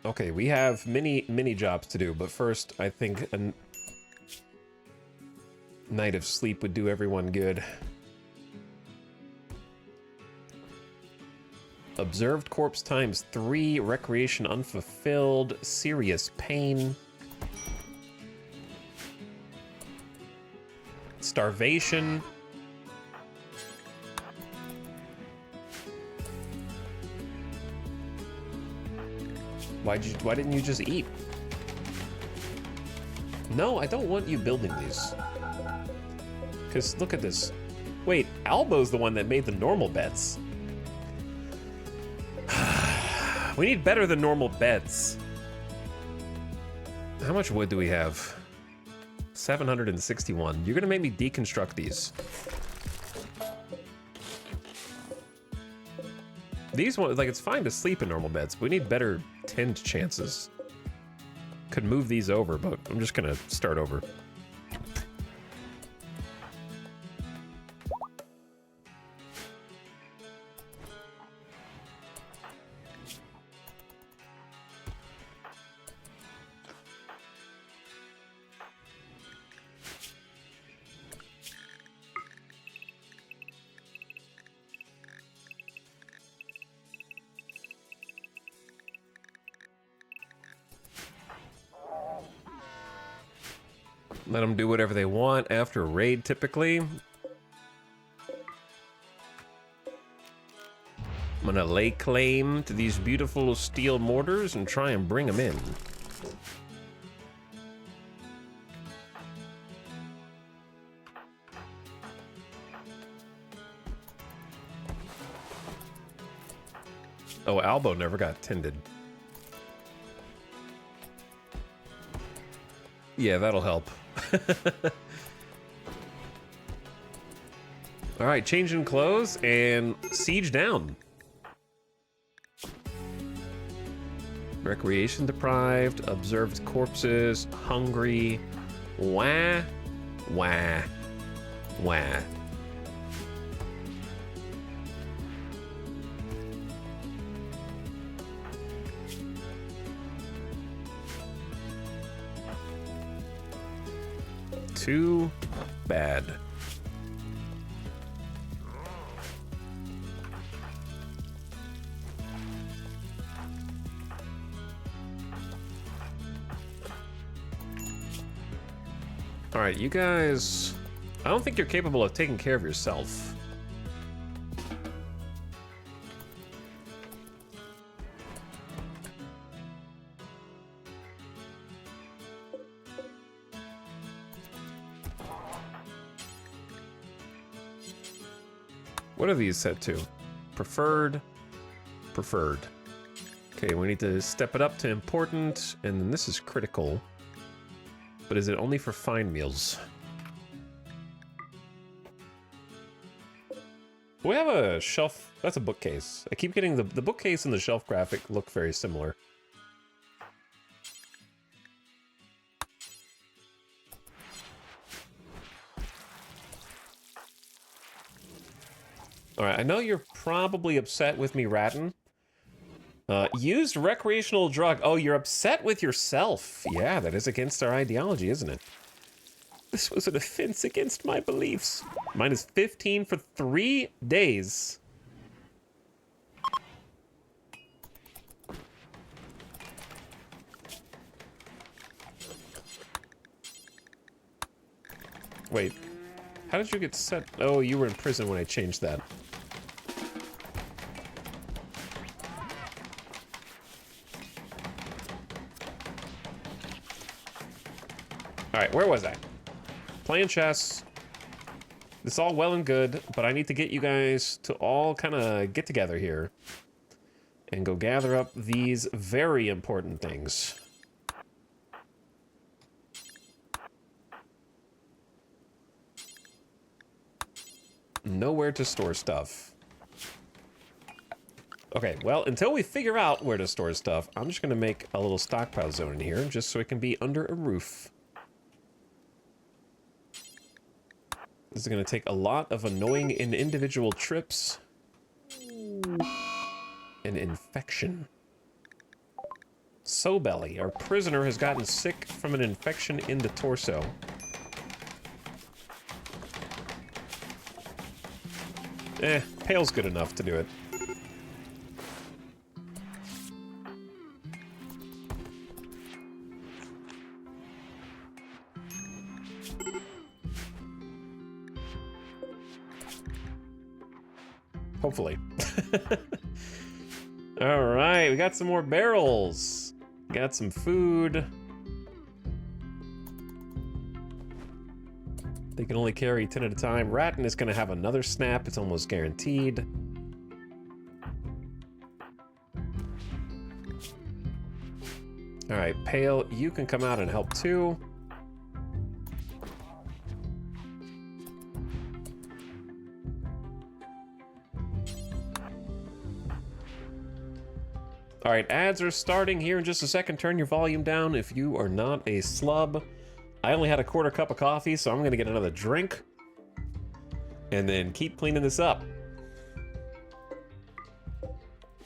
Speaker 1: Okay, we have many jobs to do, but first, I think a night of sleep would do everyone good. Observed corpse times 3, recreation unfulfilled, serious pain. Starvation. Why didn't you just eat? No, I don't want you building these. Because look at this. Wait, Albo's the one that made the normal beds. We need better than normal beds. How much wood do we have? 761. You're gonna make me deconstruct these. These ones, like, it's fine to sleep in normal beds, but we need better tinned chances. Could move these over, but I'm just gonna start over. Let them do whatever they want after a raid, typically. I'm gonna lay claim to these beautiful steel mortars and try and bring them in. Oh, Albo never got tended. Yeah, that'll help. All right, changing clothes and siege down. Recreation deprived, observed corpses, hungry. Wah, wah, wah. Too bad. All right, you guys, I don't think you're capable of taking care of yourself. What are these set to? Preferred, preferred. Okay, we need to step it up to important, and then this is critical. But is it only for fine meals? We have a shelf, that's a bookcase. I keep getting the bookcase and the shelf graphic look very similar. All right, I know you're probably upset with me ratting. Used recreational drug. Oh, you're upset with yourself. Yeah, that is against our ideology, isn't it? This was an offense against my beliefs. Mine is 15 for 3 days. Wait. How did you get set? Oh, you were in prison when I changed that. Alright, where was I? Playing chess. It's all well and good, but I need to get you guys to all kind of get together here and go gather up these very important things. Nowhere to store stuff. Okay, well, until we figure out where to store stuff, I'm just going to make a little stockpile zone in here just so it can be under a roof. This is going to take a lot of annoying and individual trips. And infection. So Belly, our prisoner, has gotten sick from an infection in the torso. Pail's good enough to do it. Hopefully. Alright, we got some more barrels. Got some food. They can only carry 10 at a time. Ratton is going to have another snap. It's almost guaranteed. Alright, Pale, you can come out and help too. Alright, ads are starting here in just a second. Turn your volume down if you are not a slub. I only had a quarter cup of coffee, so I'm going to get another drink. And then keep cleaning this up.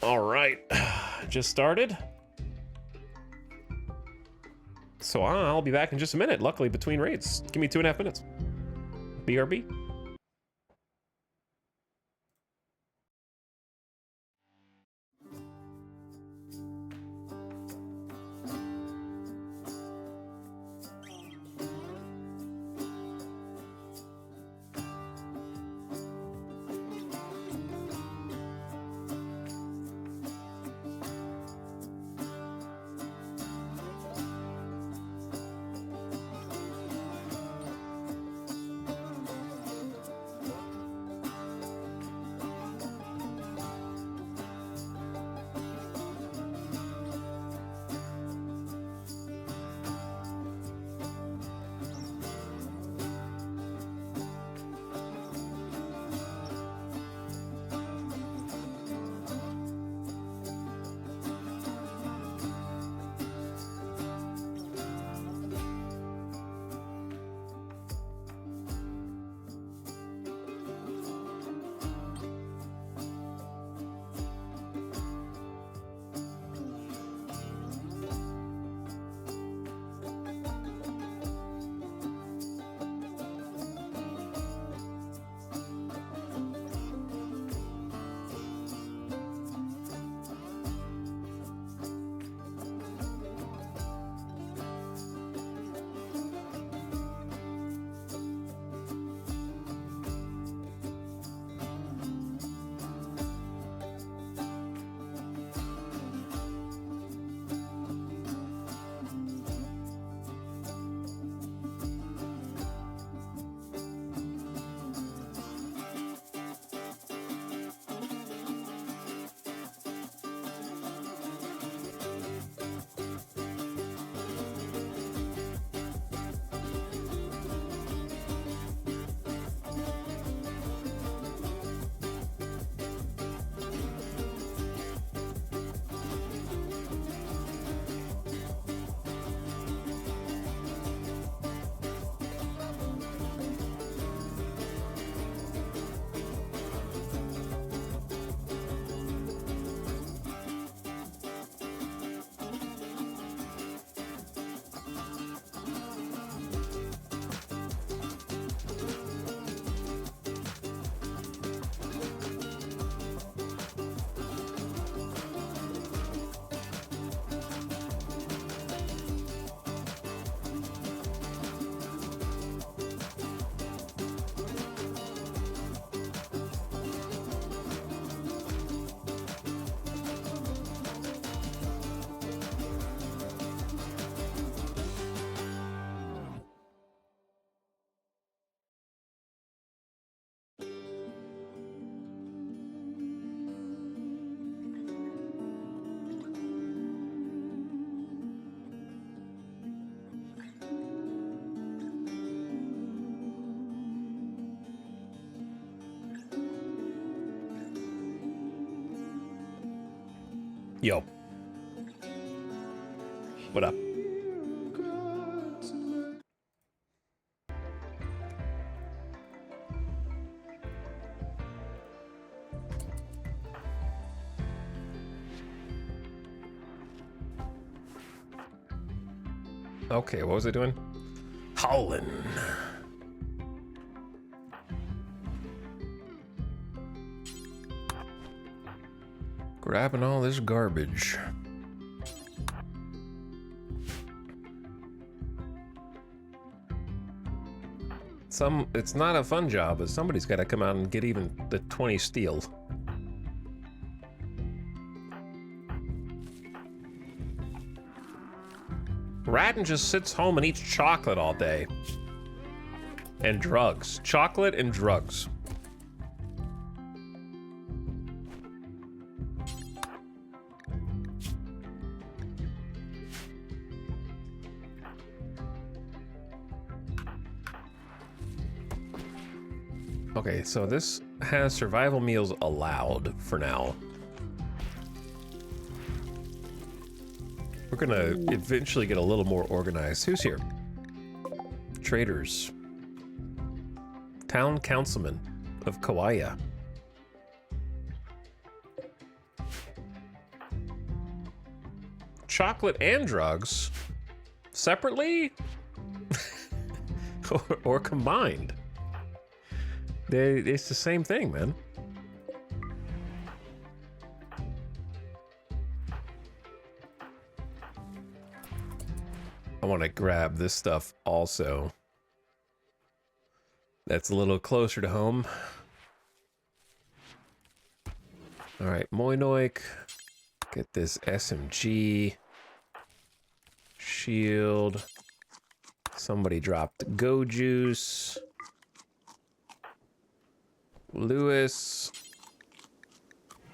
Speaker 1: Alright, just started. So I'll be back in just a minute, luckily between raids. Give me 2.5 minutes. BRB. Yo. What up? Okay, what was I doing? Howlin'. Grabbing all this garbage. It's not a fun job, but somebody's got to come out and get even the 20 steel. Ratton just sits home and eats chocolate all day. And drugs. Chocolate and drugs. Okay, so this has survival meals allowed for now. We're gonna eventually get a little more organized. Who's here? Traders. Town councilman of Kauai. Chocolate and drugs? Separately? or combined? It's the same thing, man. I want to grab this stuff also. That's a little closer to home. All right, Moinoik. Get this SMG. Shield. Somebody dropped Go Juice. Lewis.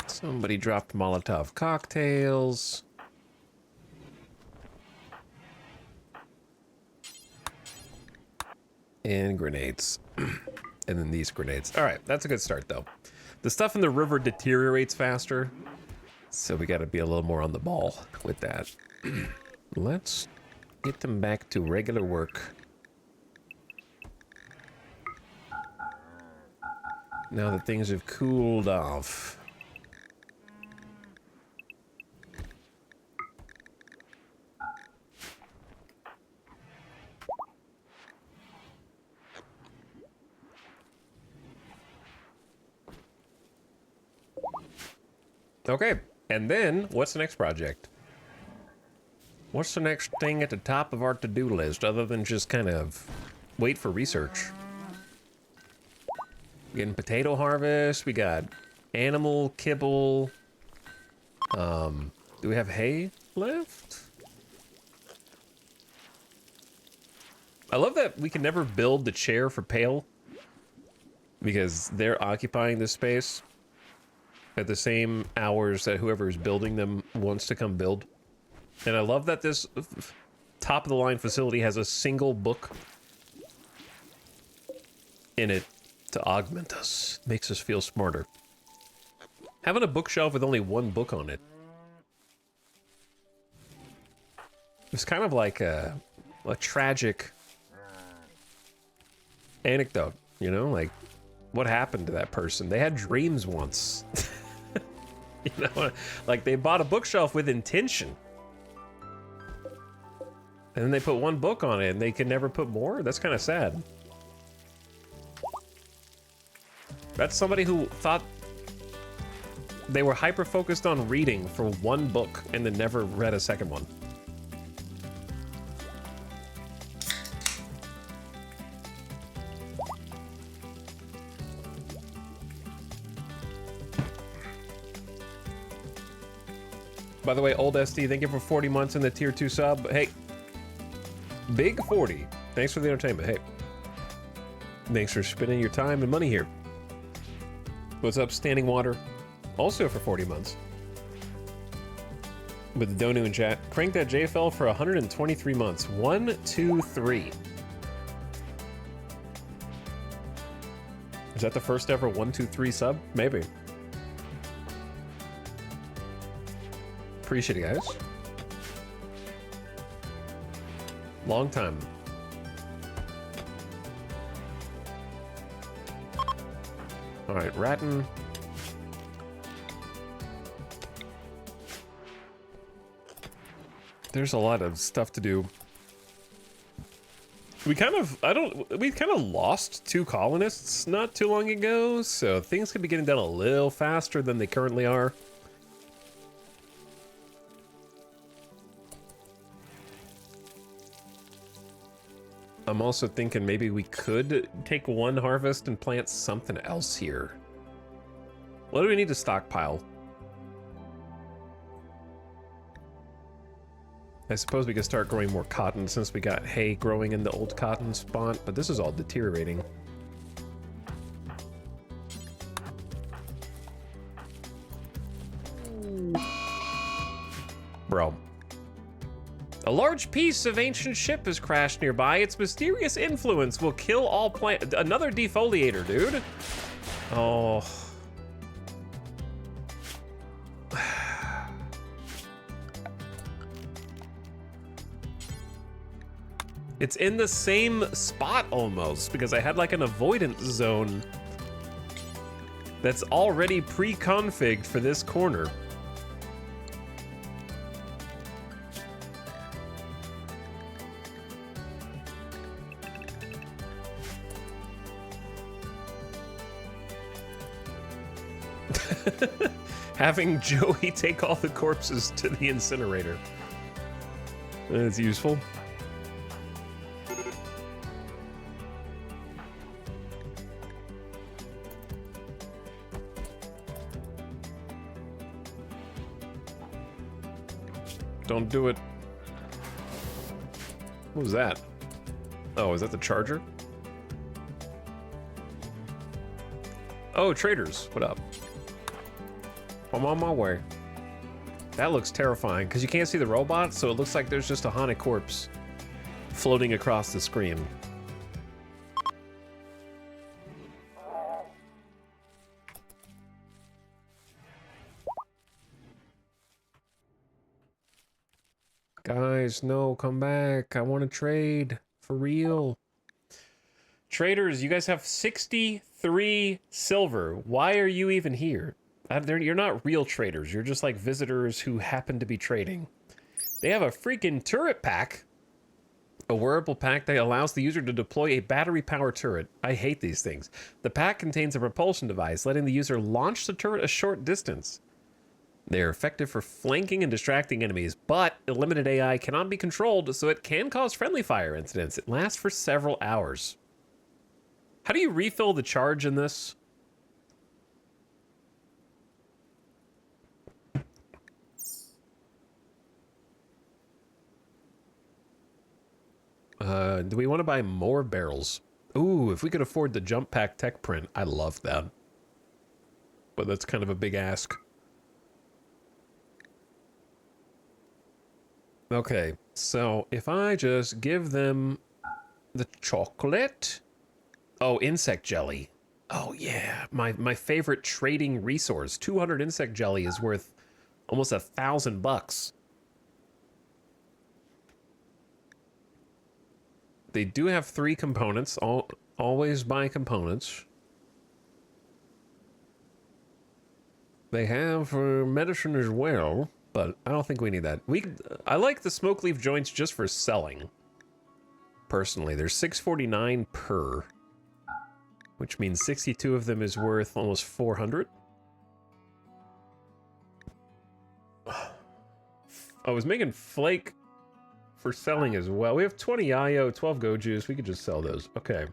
Speaker 1: Somebody dropped Molotov cocktails. And grenades. And then these grenades. All right, that's a good start, though. The stuff in the river deteriorates faster, so we got to be a little more on the ball with that. Let's get them back to regular work. Now that things have cooled off. Okay, and then what's the next project? What's the next thing at the top of our to-do list other than just kind of wait for research? Getting potato harvest, we got animal kibble. Do we have hay left? I love that we can never build the chair for Pale because they're occupying this space at the same hours that whoever is building them wants to come build. And I love that this top of the line facility has a single book in it to augment us. Makes us feel smarter. Having a bookshelf with only one book on it. It's kind of like a tragic anecdote, you know? Like, what happened to that person? They had dreams once. You know, like they bought a bookshelf with intention. And then they put one book on it and they can never put more? That's kind of sad. That's somebody who thought they were hyper-focused on reading for one book and then never read a second one. By the way, Old SD, thank you for 40 months in the tier 2 sub. Hey, Big 40, thanks for the entertainment. Hey, thanks for spending your time and money here. What's up, Standing Water? Also for 40 months. With the Donu in chat. Crank that JFL for 123 months. 1, 2, 3. Is that the first ever 1, 2, 3 sub? Maybe. Appreciate it, guys. Long time. All right, ratting. There's a lot of stuff to do. We kind of, we kind of lost 2 colonists not too long ago, so things could be getting done a little faster than they currently are. I'm also thinking maybe we could take 1 harvest and plant something else here. What do we need to stockpile? I suppose we could start growing more cotton since we got hay growing in the old cotton spot, but this is all deteriorating. Bro. A large piece of ancient ship has crashed nearby. Its mysterious influence will kill all plant. Another defoliator, dude. Oh. It's in the same spot almost, because I had like an avoidance zone that's already pre-configured for this corner. Having Joey take all the corpses to the incinerator. That's useful. Don't do it. What was that? Oh, is that the charger? Oh, traders, what up? I'm on my way. That looks terrifying, because you can't see the robot, so it looks like there's just a haunted corpse floating across the screen. Guys, no, come back. I want to trade. For real. Traders, you guys have 63 silver. Why are you even here? You're not real traders. You're just like visitors who happen to be trading. They have a freaking turret pack. A wearable pack that allows the user to deploy a battery-powered turret. I hate these things. The pack contains a propulsion device, letting the user launch the turret a short distance. They are effective for flanking and distracting enemies, but a limited AI cannot be controlled, so it can cause friendly fire incidents. It lasts for several hours. How do you refill the charge in this? Do we want to buy more barrels? Ooh, if we could afford the jump pack tech print, I love that. But that's kind of a big ask. Okay, so if I just give them the chocolate... Oh, insect jelly. Oh yeah, my favorite trading resource. 200 insect jelly is worth almost $1,000. They do have 3 components. Always buy components. They have medicine as well, but I don't think we need that. I like the smoke leaf joints just for selling. Personally, there's 649 per, which means 62 of them is worth almost 400. I was making flake for selling as well. We have 20 IO, 12 go juice. We could just sell those. Okay.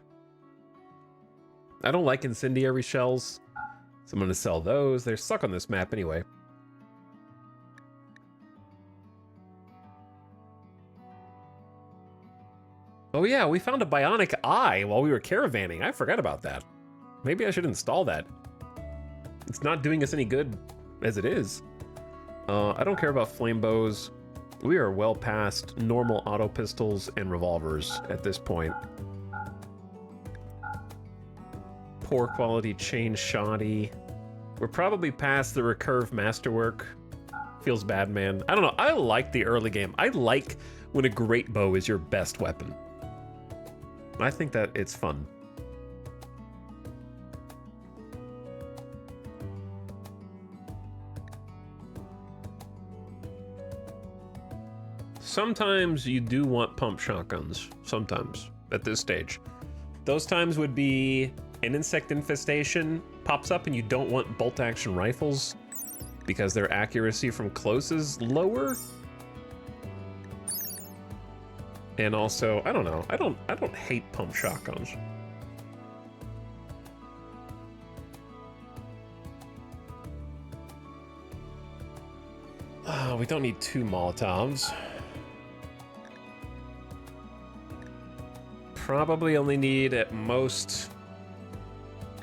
Speaker 1: I don't like incendiary shells, so I'm going to sell those. They're stuck on this map anyway. Oh yeah, we found a bionic eye while we were caravanning. I forgot about that. Maybe I should install that. It's not doing us any good as it is. I don't care about flame bows. We are well past normal auto pistols and revolvers at this point. Poor quality chain shoddy. We're probably past the recurve masterwork. Feels bad, man. I don't know. I like the early game. I like when a great bow is your best weapon. I think that it's fun. Sometimes you do want pump shotguns. Sometimes, at this stage. Those times would be an insect infestation pops up and you don't want bolt action rifles because their accuracy from close is lower. And also, I don't know, I don't hate pump shotguns. Oh, we don't need 2 Molotovs. Probably only need at most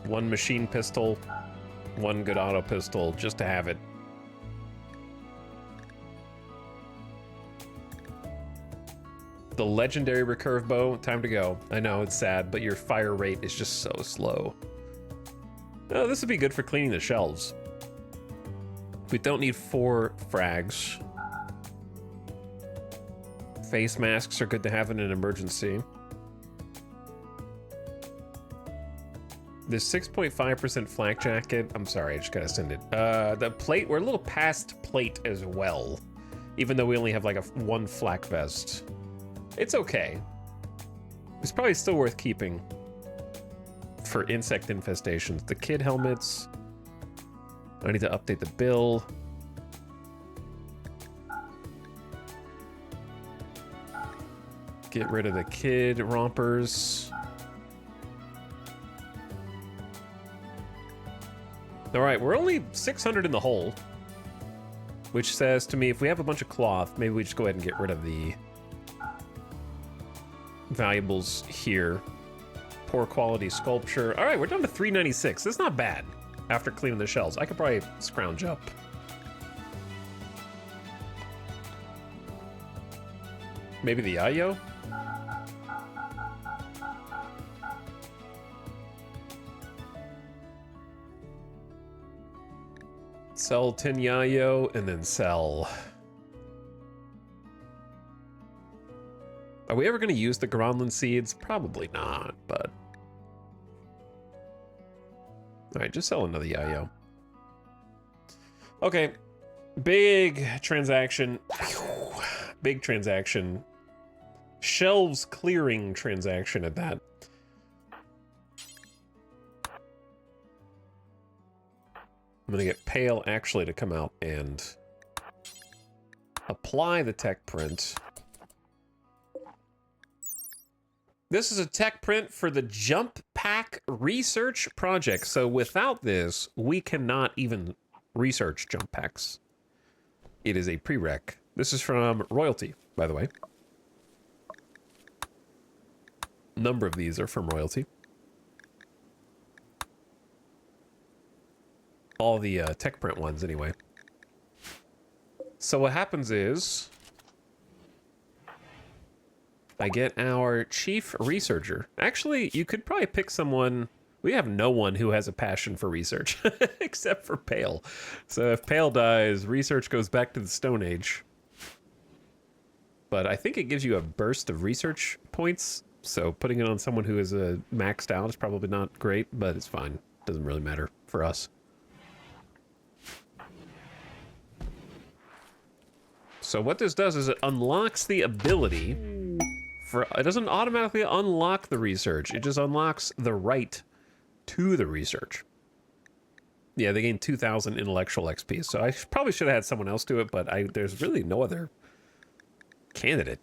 Speaker 1: 1 machine pistol, 1 good auto pistol, just to have it. The legendary recurve bow, time to go. I know, it's sad, but your fire rate is just so slow. Oh, this would be good for cleaning the shelves. We don't need 4 frags. Face masks are good to have in an emergency. The 6.5% flak jacket, I'm sorry, I just gotta send it. The plate, we're a little past plate as well, even though we only have like 1 flak vest. It's okay. It's probably still worth keeping for insect infestations. The kid helmets, I need to update the bill. Get rid of the kid rompers. All right, we're only 600 in the hole, which says to me if we have a bunch of cloth, maybe we just go ahead and get rid of the valuables here. Poor quality sculpture. All right, we're down to 396. That's not bad after cleaning the shells. I could probably scrounge up. Maybe the Yayo? Sell 10 Yayo and then sell. Are we ever going to use the Gronlin seeds? Probably not, but... Alright, just sell another Yayo. Okay. Big transaction. Big transaction. Shelves clearing transaction at that. I'm gonna get Pale actually to come out and apply the tech print. This is a tech print for the Jump Pack research project. So without this, we cannot even research jump packs. It is a prereq. This is from Royalty, by the way. A number of these are from Royalty. All the tech print ones, anyway. So what happens is I get our chief researcher. Actually, you could probably pick someone. We have no one who has a passion for research except for Pale. So if Pale dies, research goes back to the Stone Age. But I think it gives you a burst of research points. So putting it on someone who is maxed out is probably not great, but it's fine. Doesn't really matter for us. So what this does is it unlocks the ability for, it doesn't automatically unlock the research, it just unlocks the right to the research. Yeah, they gain 2,000 intellectual XP, so I probably should have had someone else do it, but there's really no other candidate.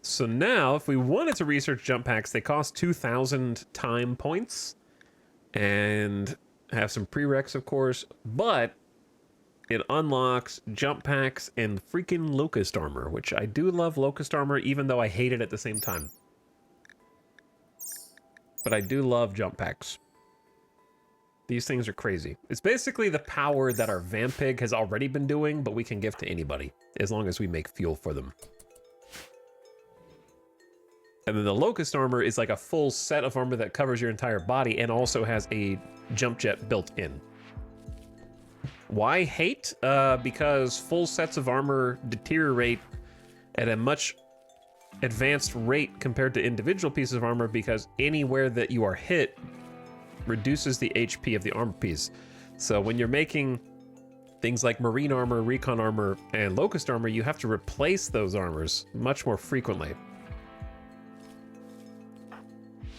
Speaker 1: So now, if we wanted to research jump packs, they cost 2,000 time points, and have some prereqs, of course, but it unlocks jump packs and freaking Locust Armor, which I do love Locust Armor, even though I hate it at the same time. But I do love jump packs. These things are crazy. It's basically the power that our Vampig has already been doing, but we can give to anybody, as long as we make fuel for them. And then the Locust Armor is like a full set of armor that covers your entire body and also has a jump jet built in. Why hate? Because full sets of armor deteriorate at a much advanced rate compared to individual pieces of armor, because anywhere that you are hit reduces the HP of the armor piece. So when you're making things like marine armor, recon armor, and locust armor, you have to replace those armors much more frequently.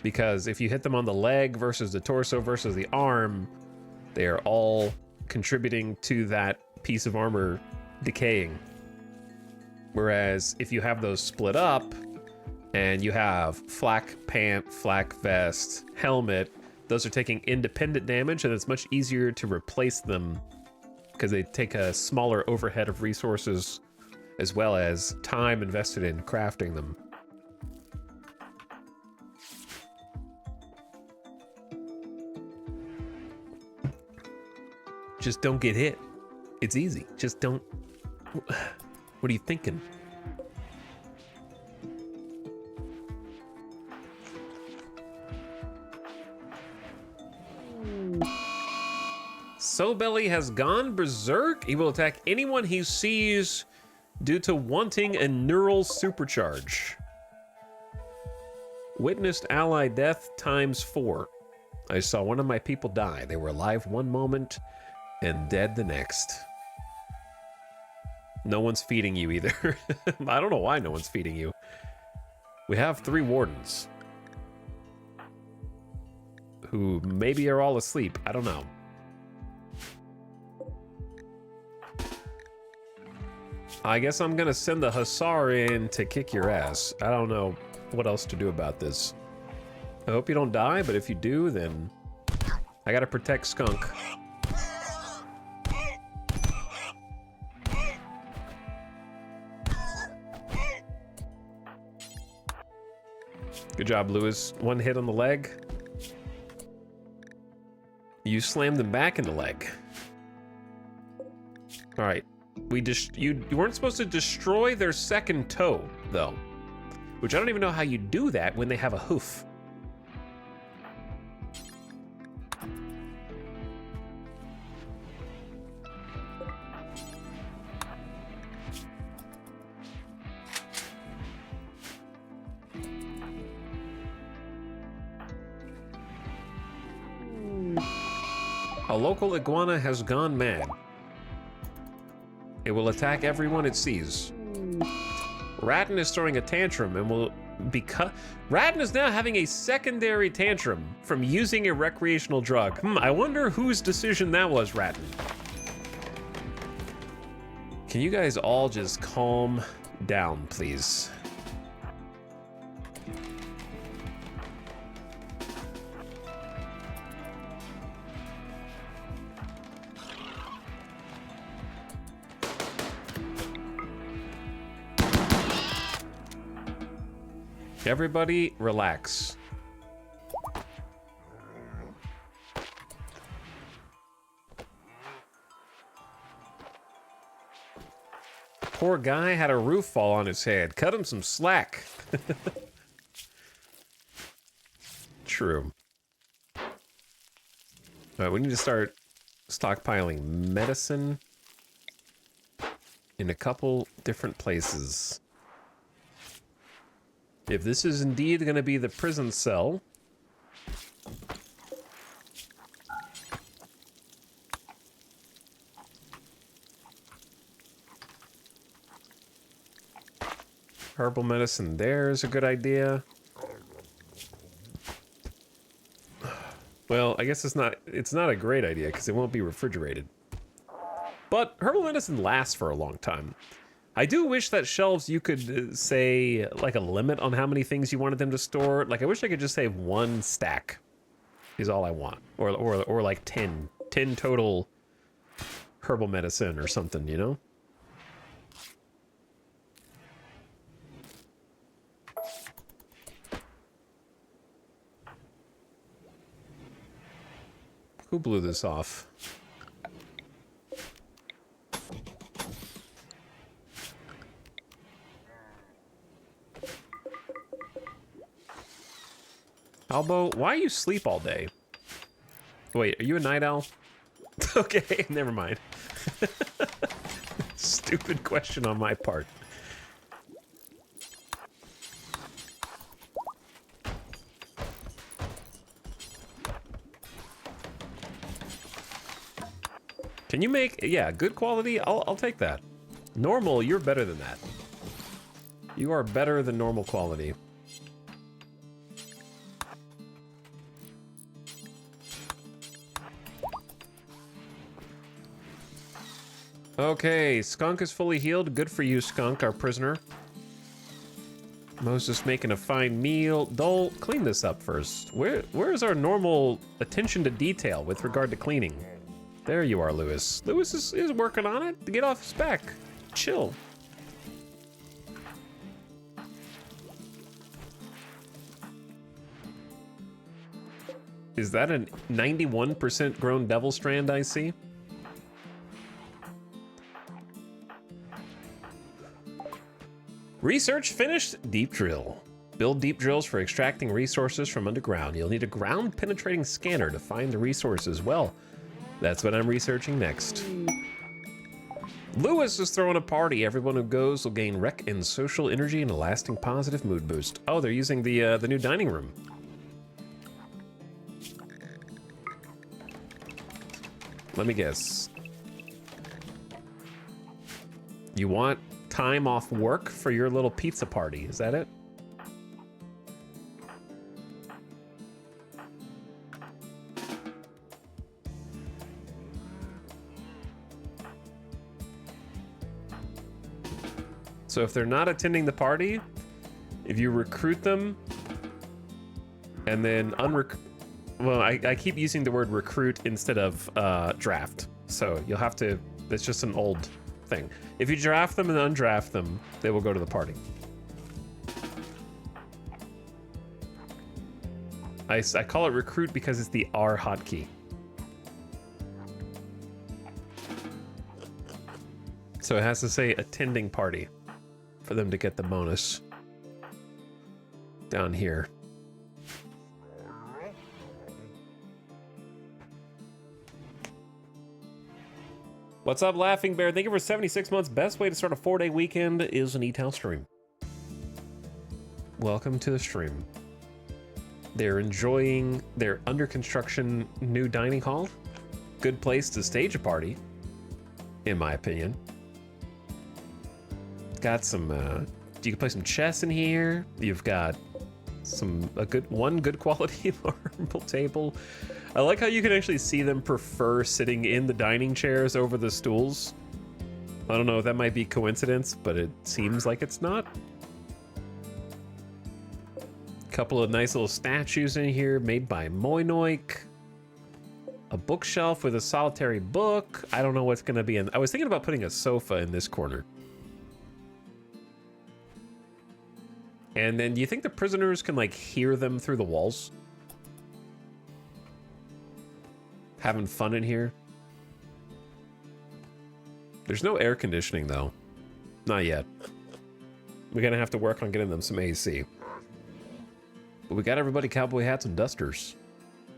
Speaker 1: Because if you hit them on the leg versus the torso versus the arm, they are all contributing to that piece of armor decaying. Whereas if you have those split up and you have flak pant, flak vest, helmet, those are taking independent damage, and it's much easier to replace them because they take a smaller overhead of resources as well as time invested in crafting them. Just don't get hit. It's easy. Just don't. What are you thinking? Sobelly has gone berserk. He will attack anyone he sees due to wanting a neural supercharge. Witnessed ally death ×4. I saw one of my people die. They were alive one moment and dead the next. No one's feeding you either. I don't know why no one's feeding you. We have 3 wardens who maybe are all asleep. I don't know. I guess I'm gonna send the Hussar in to kick your ass. I don't know what else to do about this. I hope you don't die, but if you do, then I gotta protect Skunk. Good job, Lewis. 1 hit on the leg. You slammed them back in the leg. All right. You weren't supposed to destroy their second toe, though. Which I don't even know how you do that when they have a hoof. A local iguana has gone mad. It will attack everyone it sees. Ratton is throwing a tantrum and will Ratton is now having a secondary tantrum from using a recreational drug. I wonder whose decision that was, Ratton. Can you guys all just calm down, please? Everybody relax. Poor guy had a roof fall on his head. Cut him some slack. True. All right, we need to start stockpiling medicine in a couple different places. If this is indeed going to be the prison cell, herbal medicine there is a good idea. Well, I guess it's not a great idea because it won't be refrigerated. But herbal medicine lasts for a long time. I do wish that shelves you could say like a limit on how many things you wanted them to store. Like I wish I could just say 1 stack is all I want, or like 10 total herbal medicine or something, you know? Who blew this off? Albo, why you sleep all day? Wait, are you a night owl? Okay, never mind. Stupid question on my part. Can you make, yeah, good quality? I'll take that. Normal, you're better than that. You are better than normal quality. Okay, Skunk is fully healed. Good for you, Skunk, our prisoner. Moses making a fine meal. Dole, clean this up first. Where is our normal attention to detail with regard to cleaning? There you are, Lewis. Lewis is working on it to get off his back. Chill. Is that a 91% grown devil strand I see? Research finished. Deep drill. Build deep drills for extracting resources from underground. You'll need a ground penetrating scanner to find the resources. Well, that's what I'm researching next. Lewis is throwing a party. Everyone who goes will gain rec and social energy and a lasting positive mood boost. Oh, they're using the new dining room. Let me guess. You want time off work for your little pizza party, is that it? So if they're not attending the party, if you recruit them and then well, I keep using the word recruit instead of draft. So you'll have to, it's just an old thing. If you draft them and undraft them, they will go to the party. I call it recruit because it's the R hotkey. So it has to say attending party for them to get the bonus down here. What's up, Laughing Bear? Thank you for 76 months. Best way to start a 4-day weekend is an E-Town stream. Welcome to the stream. They're enjoying their under construction new dining hall. Good place to stage a party, in my opinion. Got some, you can play some chess in here. You've got one good quality marble table. I like how you can actually see them prefer sitting in the dining chairs over the stools. I don't know if that might be coincidence, but it seems like it's not. Couple of nice little statues in here made by Moinoik. A bookshelf with a solitary book. I don't know what's gonna be in. I was thinking about putting a sofa in this corner. And then do you think the prisoners can like hear them through the walls? Having fun in here. There's no air conditioning though. Not yet. We're gonna have to work on getting them some AC. But we got everybody cowboy hats and dusters.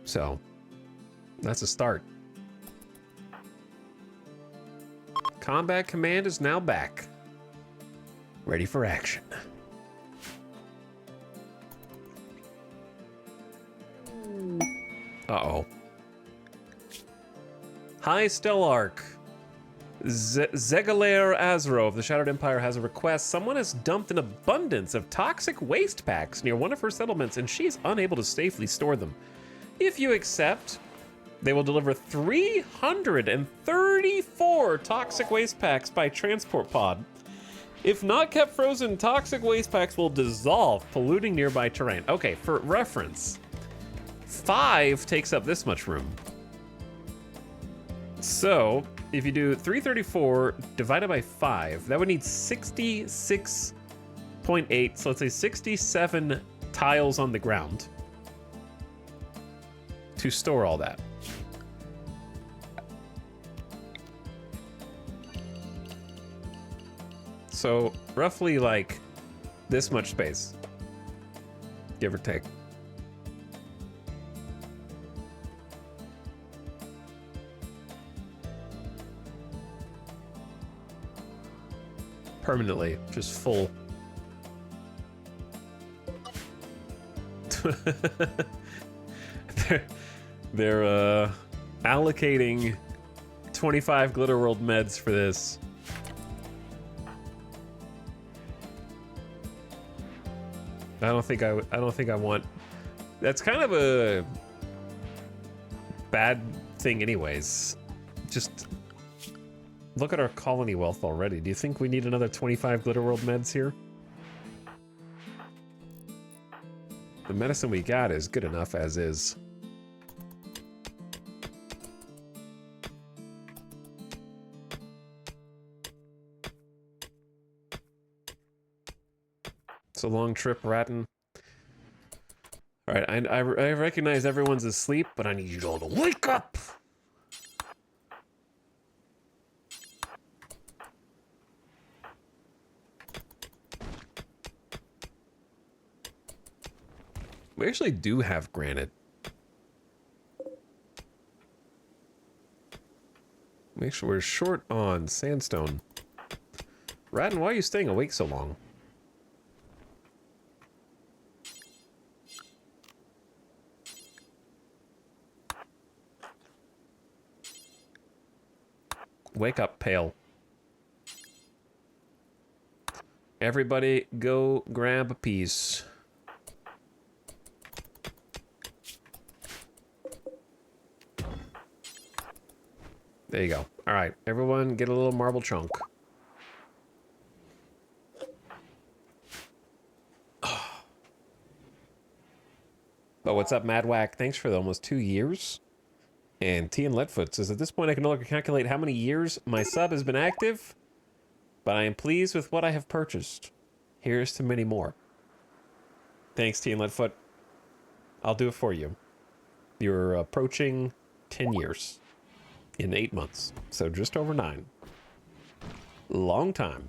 Speaker 1: So that's a start. Combat Command is now back. Ready for action. Uh-oh. Hi, Stellark. Zegalair Azro of the Shattered Empire has a request. Someone has dumped an abundance of toxic waste packs near one of her settlements, and she's unable to safely store them. If you accept, they will deliver 334 toxic waste packs by transport pod. If not kept frozen, toxic waste packs will dissolve, polluting nearby terrain. Okay, for reference, 5 takes up this much room. So if you do 334 divided by 5, that would need 66.8. So let's say 67 tiles on the ground to store all that. So roughly like this much space, give or take. permanently, just full. they're allocating 25 Glitter World meds for this. I don't think I want. That's kind of a bad thing, anyways. Just look at our colony wealth already. Do you think we need another 25 Glitter World meds here? The medicine we got is good enough as is. It's a long trip, Ratton. Alright, I recognize everyone's asleep, but I need you all to wake up! We actually do have granite. Make sure we're short on sandstone. Ratton, why are you staying awake so long? Wake up, Pale. Everybody go grab a piece. There you go. All right, everyone get a little marble chunk. But what's up, Madwack? Thanks for the almost 2 years. And T and Leadfoot says, at this point I can no longer calculate how many years my sub has been active, but I am pleased with what I have purchased. Here's to many more. Thanks, T and Leadfoot. I'll do it for you. You're approaching 10 years in 8 months, so just over 9. Long time.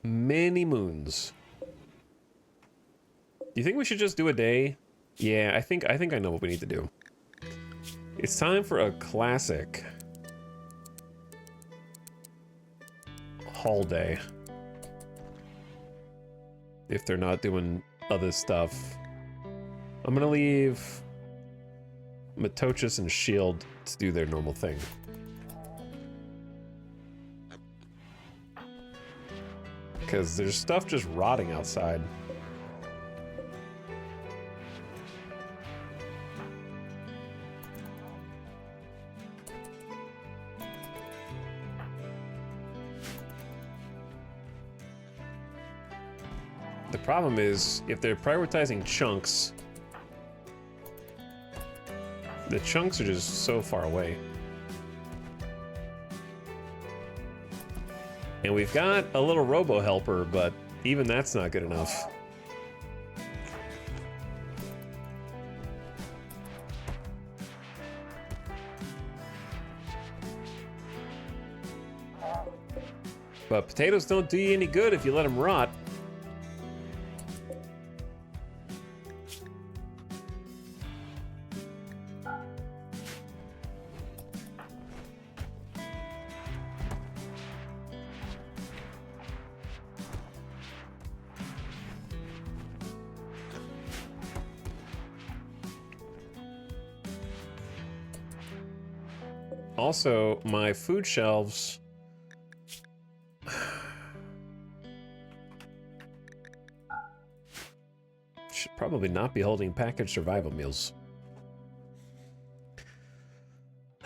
Speaker 1: Many moons. Do you think we should just do a day? Yeah, I think I know what we need to do. It's time for a classic haul day. If they're not doing other stuff. I'm gonna leave Matochus and Shield to do their normal thing. Because there's stuff just rotting outside. The problem is, if they're prioritizing chunks, the chunks are just so far away. And we've got a little robo-helper, but even that's not good enough. But potatoes don't do you any good if you let them rot. Also, my food shelves should probably not be holding packaged survival meals.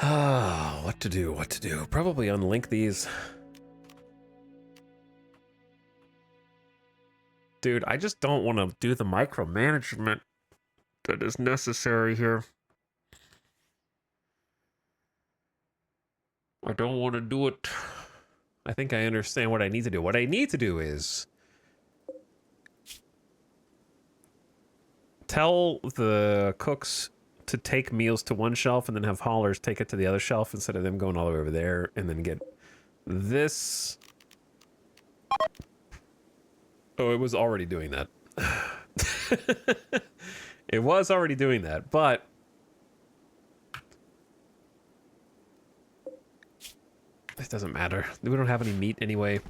Speaker 1: Ah, what to do, what to do. Probably unlink these. Dude, I just don't want to do the micromanagement that is necessary here. I don't want to do it. I think I understand what I need to do. What I need to do is tell the cooks to take meals to one shelf and then have haulers take it to the other shelf instead of them going all the way over there, and then get this. Oh, it was already doing that. It was already doing that, but It doesn't matter. We don't have any meat anyway.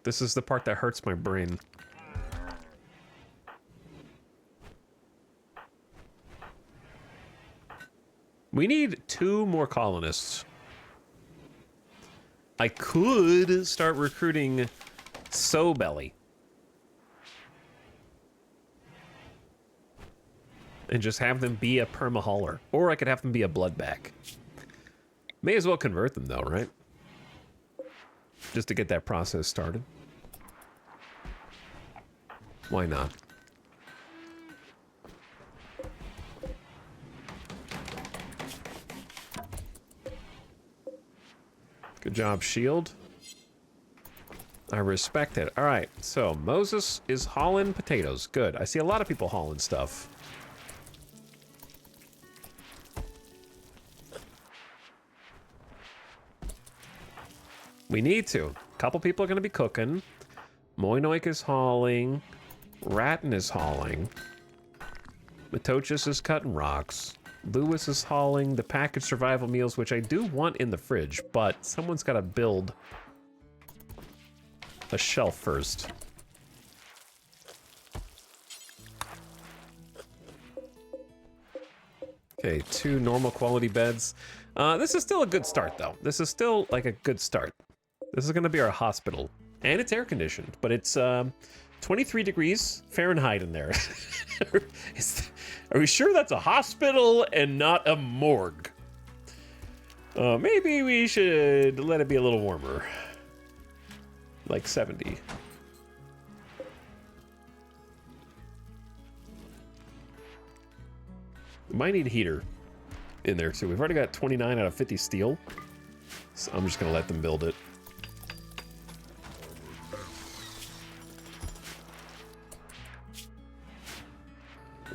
Speaker 1: This is the part that hurts my brain. We need 2 more colonists. I could start recruiting Belly. And just have them be a perma-hauler. Or I could have them be a bloodback. May as well convert them though, right? Just to get that process started. Why not? Good job, Shield. I respect it. All right, so Moses is hauling potatoes. Good. I see a lot of people hauling stuff. We need to. A couple people are going to be cooking. Moinoik is hauling. Ratton is hauling. Matochus is cutting rocks. Lewis is hauling the packaged survival meals, which I do want in the fridge, but someone's got to build a shelf first. Okay, 2 normal quality beds. This is still a good start, though. This is still, like, a good start. This is going to be our hospital. And it's air-conditioned, but it's 23 degrees Fahrenheit in there. Are we sure that's a hospital and not a morgue? Maybe we should let it be a little warmer. Like 70. We might need a heater in there too. We've already got 29 out of 50 steel. So I'm just gonna let them build it.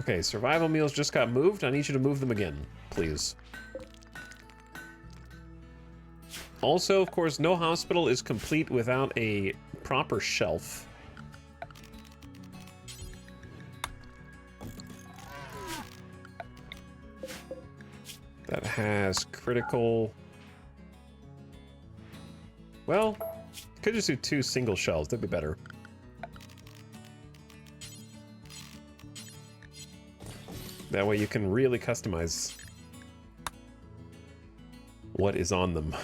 Speaker 1: Okay, survival meals just got moved. I need you to move them again, please. Also, of course, no hospital is complete without a proper shelf. That has critical... Well, could just do 2 single shelves. That'd be better. That way you can really customize what is on them.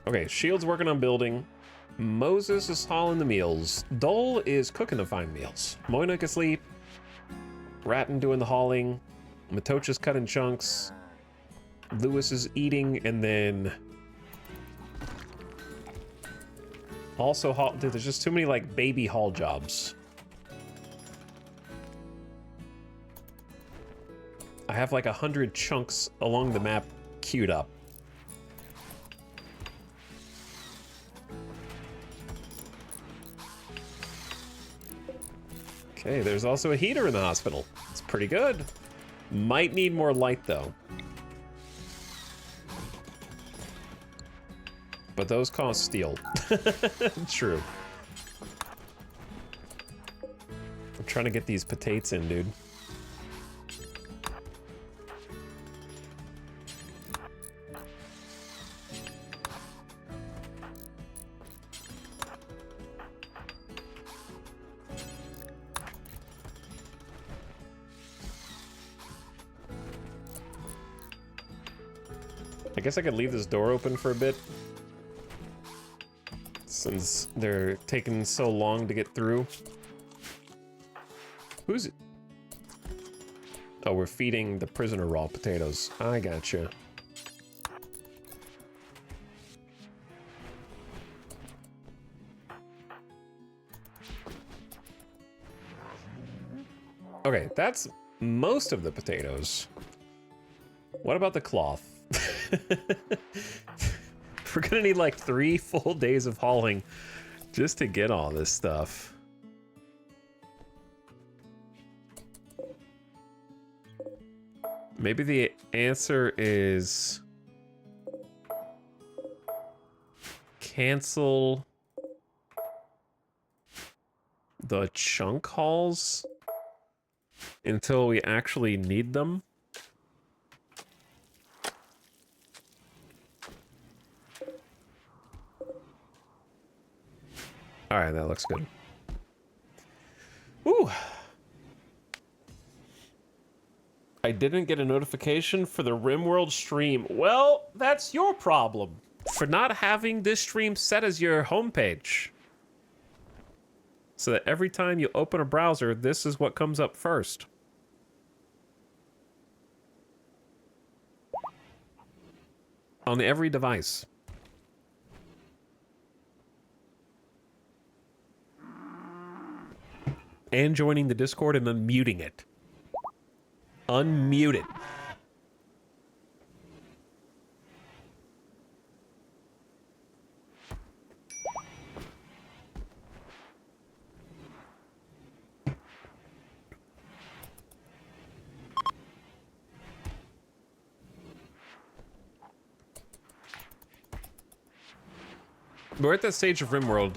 Speaker 1: Okay, Shield's working on building. Moses is hauling the meals. Dole is cooking the fine meals. Moinoik asleep. Ratton doing the hauling. Matocha's cutting chunks. Lewis is eating, and then... Also, there's just too many, like, baby haul jobs. I have, like, 100 chunks along the map queued up. Okay, there's also a heater in the hospital. It's pretty good. Might need more light, though. But those cost steel. True. I'm trying to get these potatoes in, dude. I guess I could leave this door open for a bit, since they're taking so long to get through. Who's it? Oh, we're feeding the prisoner raw potatoes. I gotcha. Okay, that's most of the potatoes. What about the cloth? We're gonna need like 3 full days of hauling just to get all this stuff. Maybe the answer is cancel the chunk hauls until we actually need them. All right, that looks good. Ooh. I didn't get a notification for the RimWorld stream. Well, that's your problem for not having this stream set as your homepage. So that every time you open a browser, this is what comes up first. On every device. And joining the Discord and unmuting it. Unmute it. We're at that stage of RimWorld.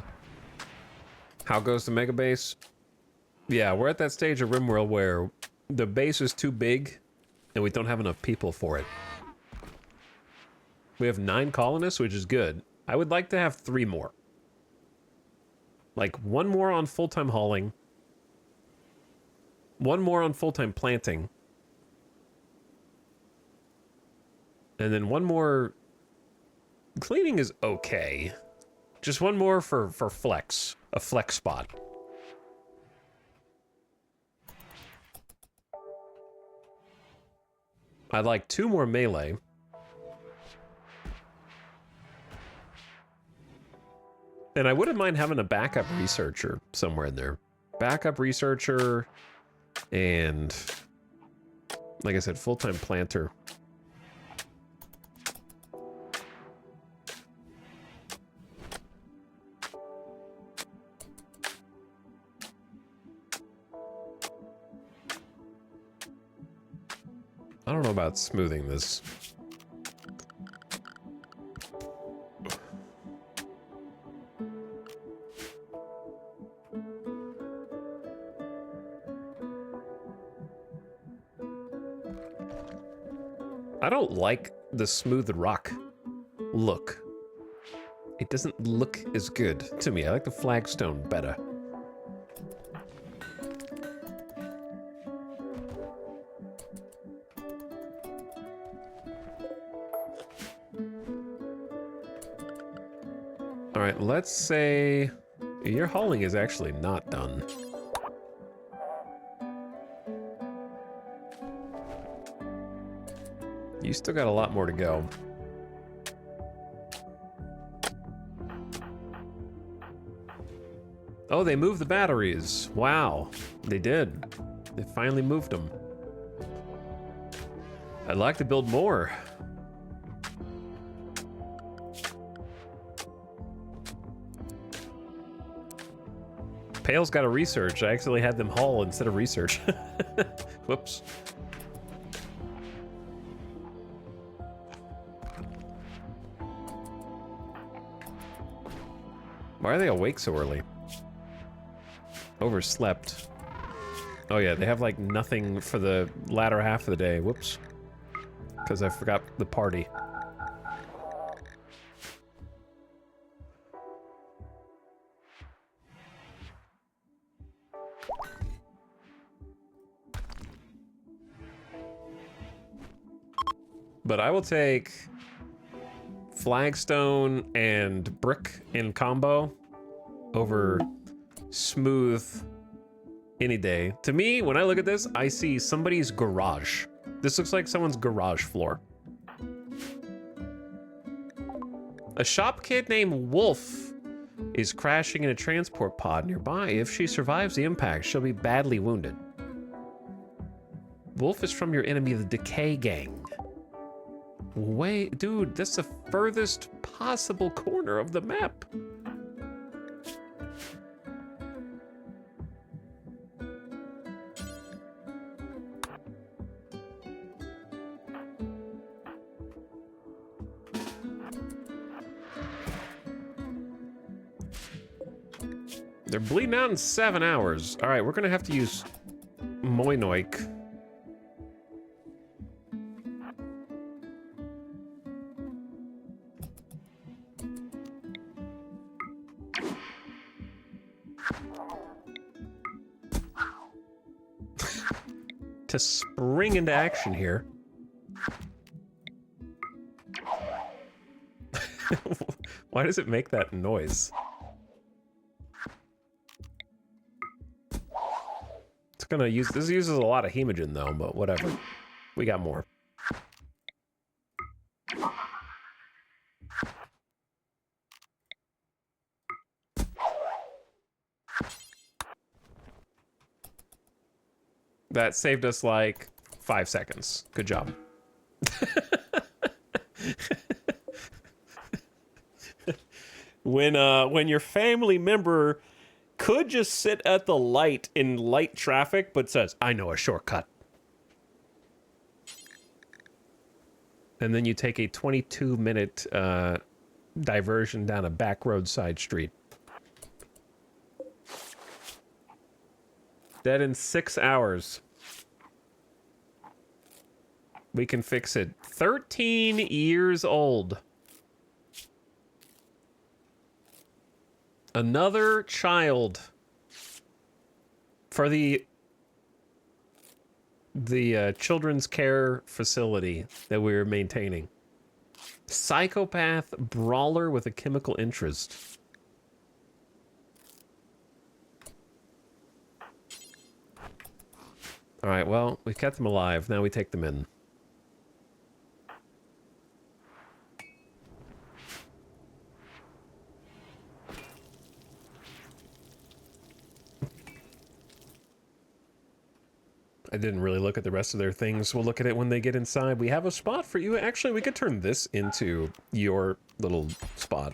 Speaker 1: How goes the mega base? Yeah, we're at that stage of RimWorld where the base is too big and we don't have enough people for it. We have 9 colonists, which is good. I would like to have 3 more. Like 1 more on full-time hauling, 1 more on full-time planting, and then 1 more... Cleaning is okay. Just 1 more for flex. A flex spot. I'd like 2 more melee. And I wouldn't mind having a backup researcher somewhere in there. Backup researcher and, like I said, full-time planter. I don't know about smoothing this. I don't like the smooth rock look. It doesn't look as good to me. I like the flagstone better. All right, let's say your hauling is actually not done. You still got a lot more to go. Oh, they moved the batteries. Wow, they did. They finally moved them. I'd like to build more. Pale's got a research. I actually had them haul instead of research. Whoops. Why are they awake so early? Overslept. Oh yeah, they have like nothing for the latter half of the day. Whoops. Because I forgot the party. But I will take flagstone and brick in combo over smooth any day. To me, when I look at this, I see somebody's garage. This looks like someone's garage floor. A shop kid named Wolf is crashing in a transport pod nearby. If she survives the impact, she'll be badly wounded. Wolf is from your enemy, the Decay Gang. Wait, dude, that's the furthest possible corner of the map. They're bleeding out in 7 hours. All right, we're gonna have to use Moinoik. To spring into action here. Why does it make that noise? It's gonna use, this uses a lot of hemogen though, but whatever. We got more. That saved us like 5 seconds. Good job. When your family member could just sit at the light in light traffic, but says, I know a shortcut. And then you take a 22-minute diversion down a back roadside street. Dead in 6 hours. We can fix it. 13 years old. Another child for the children's care facility that we were maintaining. Psychopath brawler with a chemical interest. All right, well, we kept them alive. Now we take them in. I didn't really look at the rest of their things. We'll look at it when they get inside. We have a spot for you. Actually, we could turn this into your little spot.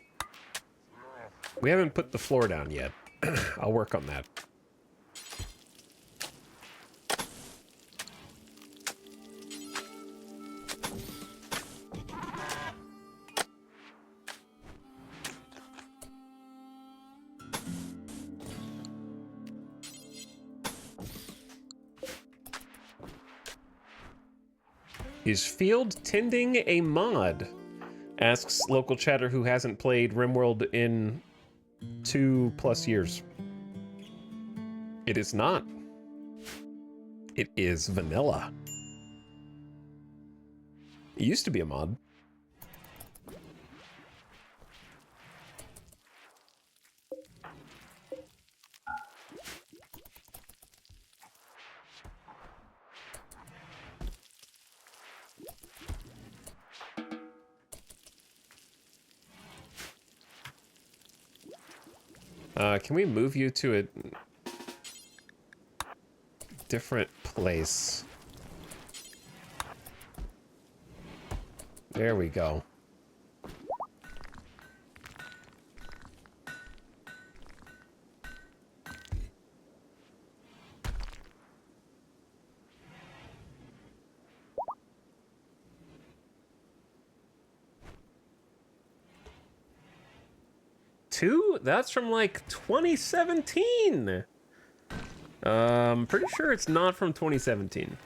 Speaker 1: We haven't put the floor down yet. I'll work on that. Is field tending a mod? Asks local chatter who hasn't played RimWorld in 2+ years. It is not. It is vanilla. It used to be a mod. Can we move you to a different place? There we go. That's from like 2017. Pretty sure it's not from 2017.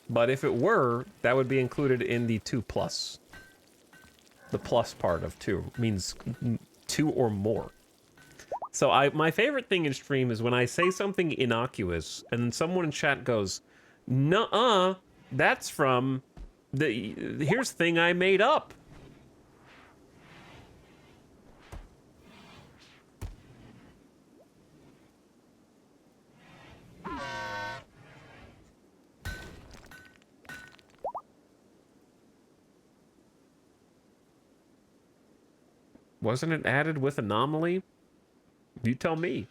Speaker 1: But if it were, that would be included in the 2+. The plus part of 2 means 2 or more. So my favorite thing in stream is when I say something innocuous and someone in chat goes, "Nuh-uh, that's from here's the thing I made up." Wasn't it added with anomaly? You tell me.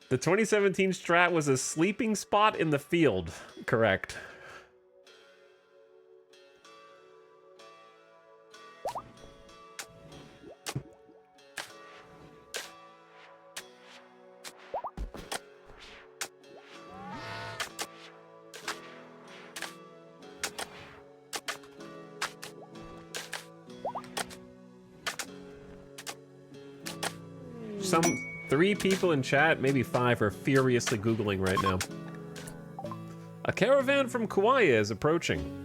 Speaker 1: The 2017 strat was a sleeping spot in the field. Correct. three people in chat, maybe 5, are furiously Googling right now. A caravan from Kauai is approaching.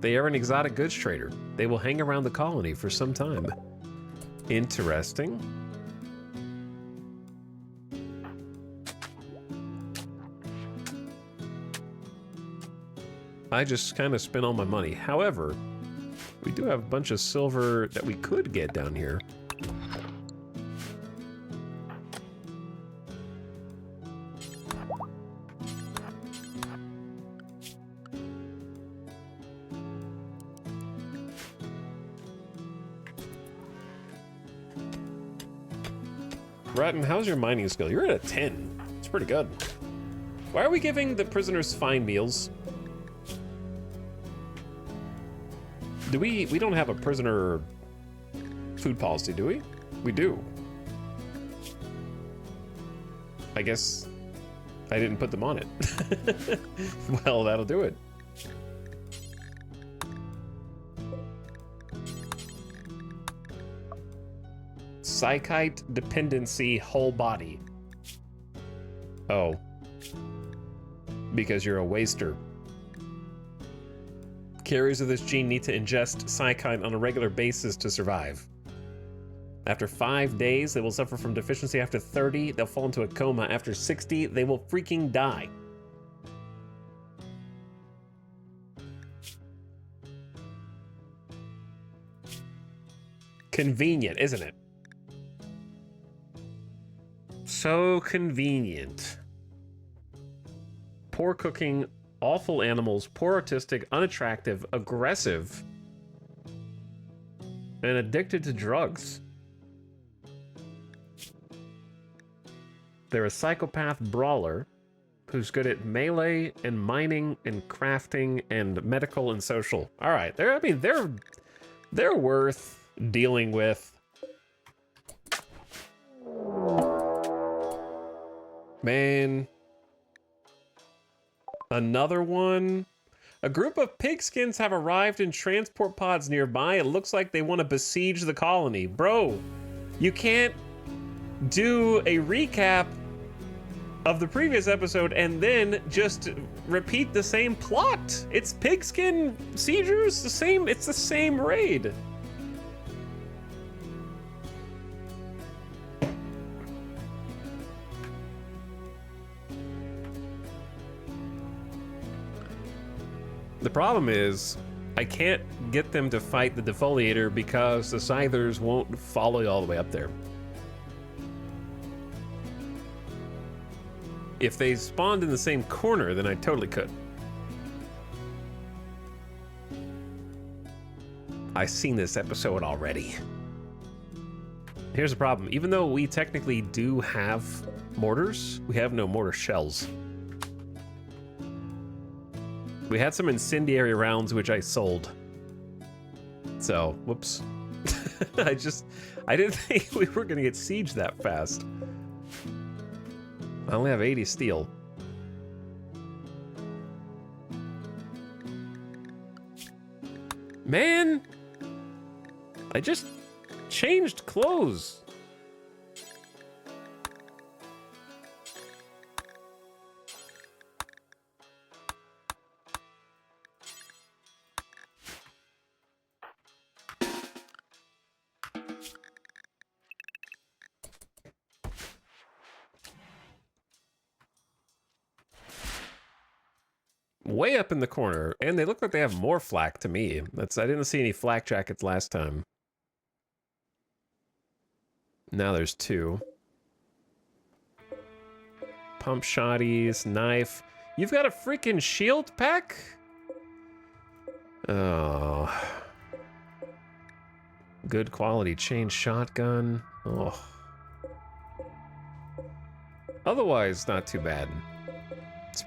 Speaker 1: They are an exotic goods trader. They will hang around the colony for some time. Interesting. I just kind of spent all my money. However, we do have a bunch of silver that we could get down here. Ratton, how's your mining skill? You're at a 10. It's pretty good. Why are we giving the prisoners fine meals? We don't have a prisoner food policy, do we? We do. I guess I didn't put them on it. Well, that'll do it. Psychite dependency whole body. Oh. Because you're a waster. Carriers of this gene need to ingest psychite on a regular basis to survive. After 5 days, they will suffer from deficiency. After 30, they'll fall into a coma. After 60, they will freaking die. Convenient, isn't it? So convenient. Poor cooking, awful animals, poor artistic, unattractive, aggressive, and addicted to drugs. They're a psychopath brawler who's good at melee and mining and crafting and medical and social. All right, they're worth dealing with. Man. Another one. A group of pigskins have arrived in transport pods nearby. It looks like they want to besiege the colony. Bro, you can't do a recap of the previous episode and then just repeat the same plot. It's pigskin siegers, it's the same raid. The problem is, I can't get them to fight the defoliator because the scythers won't follow you all the way up there. If they spawned in the same corner, then I totally could. I've seen this episode already. Here's the problem. Even though we technically do have mortars, we have no mortar shells. We had some incendiary rounds, which I sold. So, whoops. I didn't think we were gonna get sieged that fast. I only have 80 steel. Man! I just changed clothes. Way up in the corner, and they look like they have more flak to me. I didn't see any flak jackets last time. Now there's 2. Pump shotties, knife. You've got a freaking shield pack? Oh. Good quality chain shotgun. Oh. Otherwise, not too bad. It's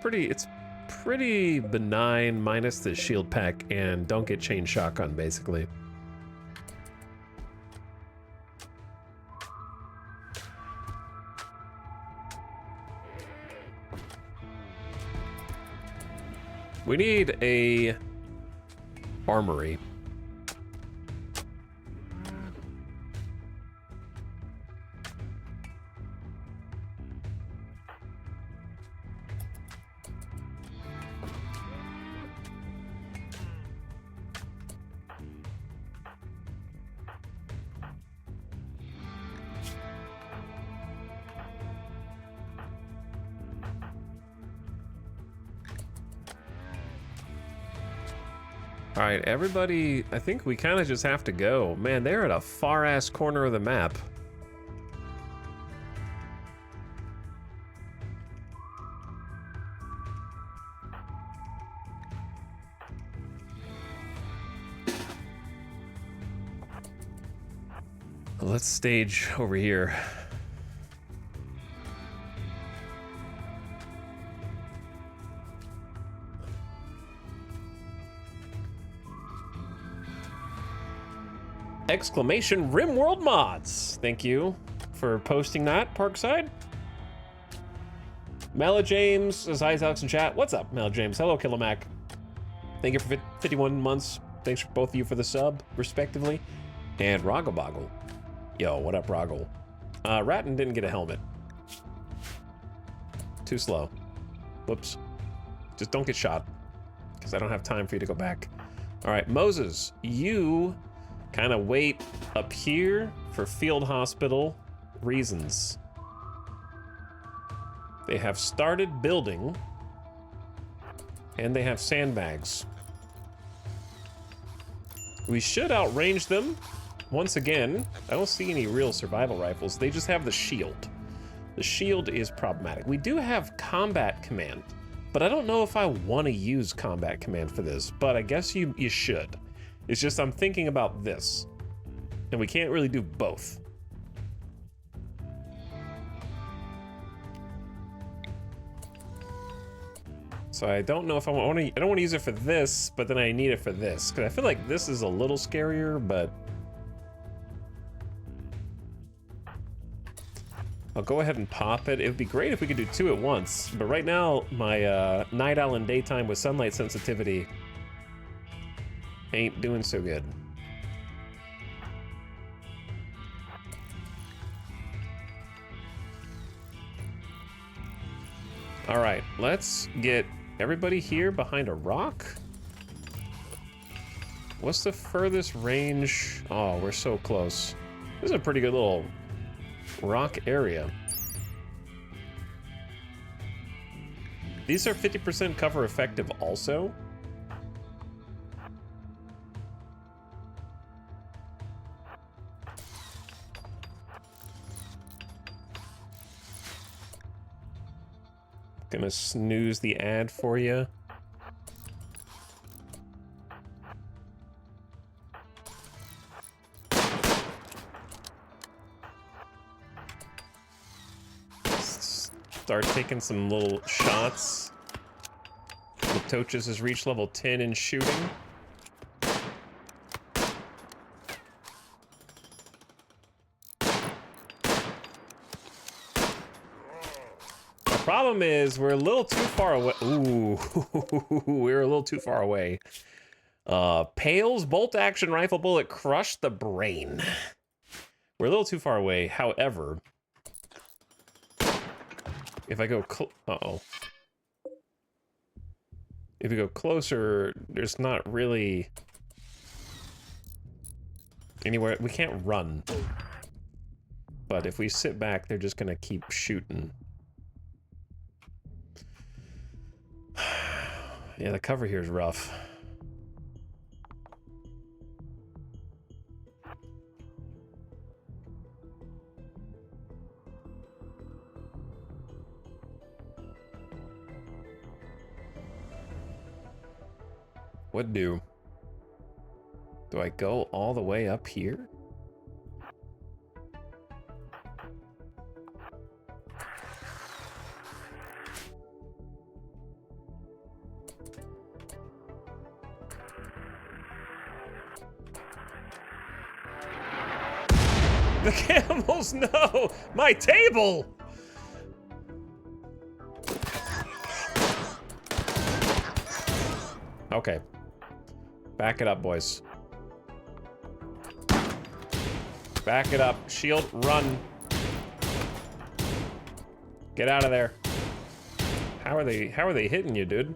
Speaker 1: pretty benign, minus the shield pack and don't get chain shotgun, basically. We need a armory. All right, everybody, I think we kind of just have to go. Man, they're at a far-ass corner of the map. Let's stage over here. Exclamation RimWorld mods. Thank you for posting that, Parkside. Mela James says hi, Alex in chat. What's up, Mela James? Hello, Kilomac. Thank you for 51 months. Thanks for both of you for the sub, respectively. And Roggleboggle. Yo, what up, Roggle? Ratton didn't get a helmet. Too slow. Whoops. Just don't get shot, because I don't have time for you to go back. All right, Moses, you kind of wait up here for field hospital reasons. They have started building, and they have sandbags. We should outrange them. Once again, I don't see any real survival rifles. They just have the shield. The shield is problematic. We do have combat command, but I don't know if I want to use combat command for this, but I guess you should. It's just I'm thinking about this, and we can't really do both. So I don't know if I want to, I don't want to use it for this, but then I need it for this, because I feel like this is a little scarier, but I'll go ahead and pop it. It would be great if we could do two at once, but right now my night owl and daytime with sunlight sensitivity ain't doing so good. All right, let's get everybody here behind a rock. What's the furthest range? Oh, we're so close. This is a pretty good little rock area. These are 50% cover effective also. Gonna snooze the ad for you. Start taking some little shots. The Tochus has reached level 10 in shooting. Problem is, we're a little too far away. Ooh, we're a little too far away. Pale's bolt action rifle bullet crushed the brain. We're a little too far away. However, if I go if we go closer, there's not really anywhere. We can't run. But if we sit back, they're just gonna keep shooting. Yeah, the cover here is rough. What do? Do I go all the way up here? The camels, no! My table! Okay. Back it up, boys. Back it up. Shield, run. Get out of there. How are they hitting you, dude?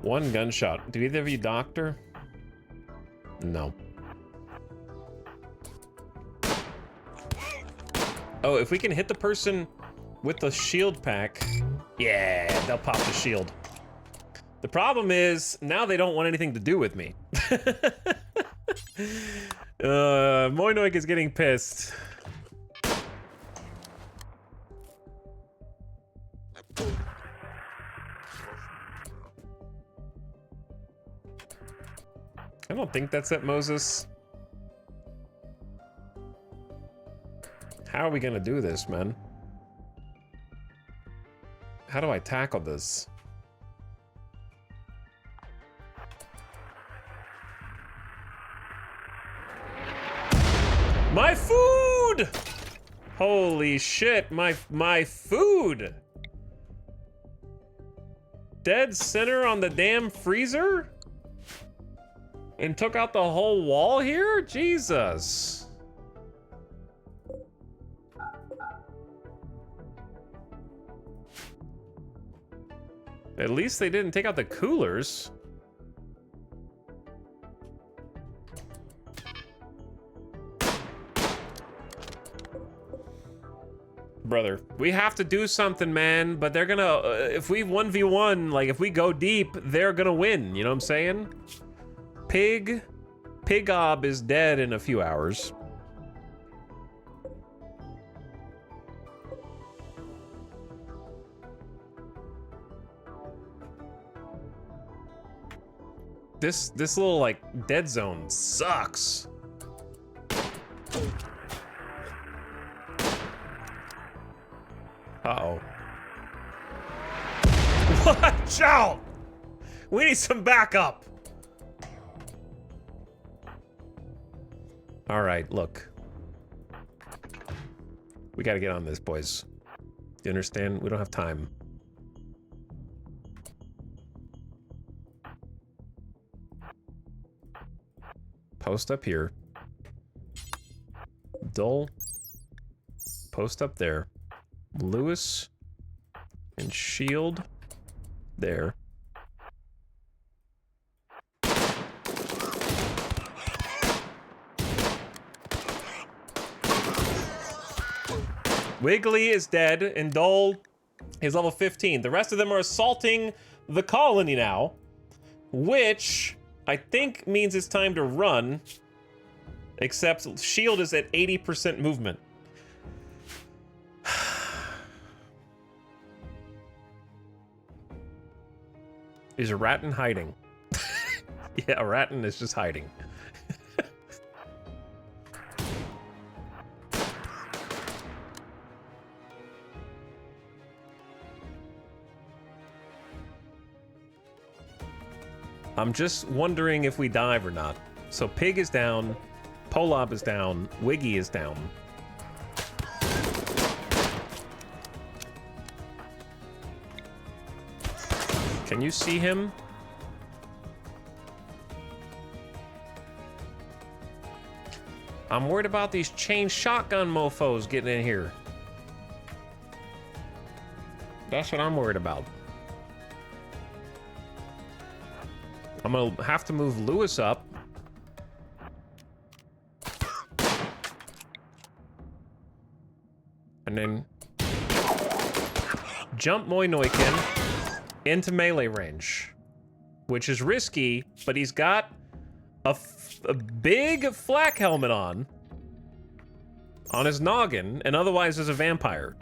Speaker 1: One gunshot. Do either of you doctor? No. Oh, if we can hit the person with the shield pack, yeah, they'll pop the shield. The problem is, now they don't want anything to do with me. Moinoik is getting pissed. I don't think that's it, Moses. How are we gonna do this, man? How do I tackle this? My food! Holy shit, my food! Dead center on the damn freezer? And took out the whole wall here? Jesus. At least they didn't take out the coolers. Brother, we have to do something, man, but they're gonna, if we 1v1, like if we go deep, they're gonna win, you know what I'm saying? Pigob is dead in a few hours. This little, like, dead zone sucks. Uh-oh. Watch out! We need some backup! Alright, look. We gotta get on this, boys. You understand? We don't have time. Post up here. Dull. Post up there. Lewis. And shield. There. Wiggly is dead, and Dole is level 15. The rest of them are assaulting the colony now, which I think means it's time to run, except shield is at 80% movement. Is Ratton hiding? Yeah, Ratton is just hiding. I'm just wondering if we dive or not. So Pig is down, Polob is down, Wiggy is down. Can you see him? I'm worried about these chain shotgun mofos getting in here. That's what I'm worried about. I'm gonna have to move Lewis up. And then jump Moinoikin into melee range, which is risky, but he's got a big flak helmet on his noggin, and otherwise is a vampire.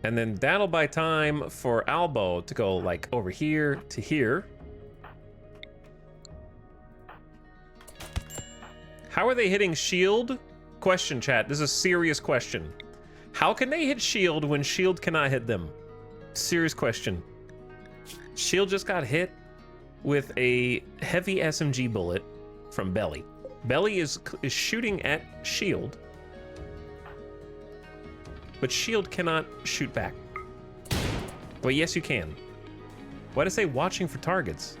Speaker 1: And then that'll buy time for Albo to go like over here to here. How are they hitting shield? Question, chat. This is a serious question. How can they hit shield when shield cannot hit them? Serious question. Shield just got hit with a heavy SMG bullet from Belly. Belly is shooting at shield, but shield cannot shoot back. Well, yes, you can. Why did it say watching for targets?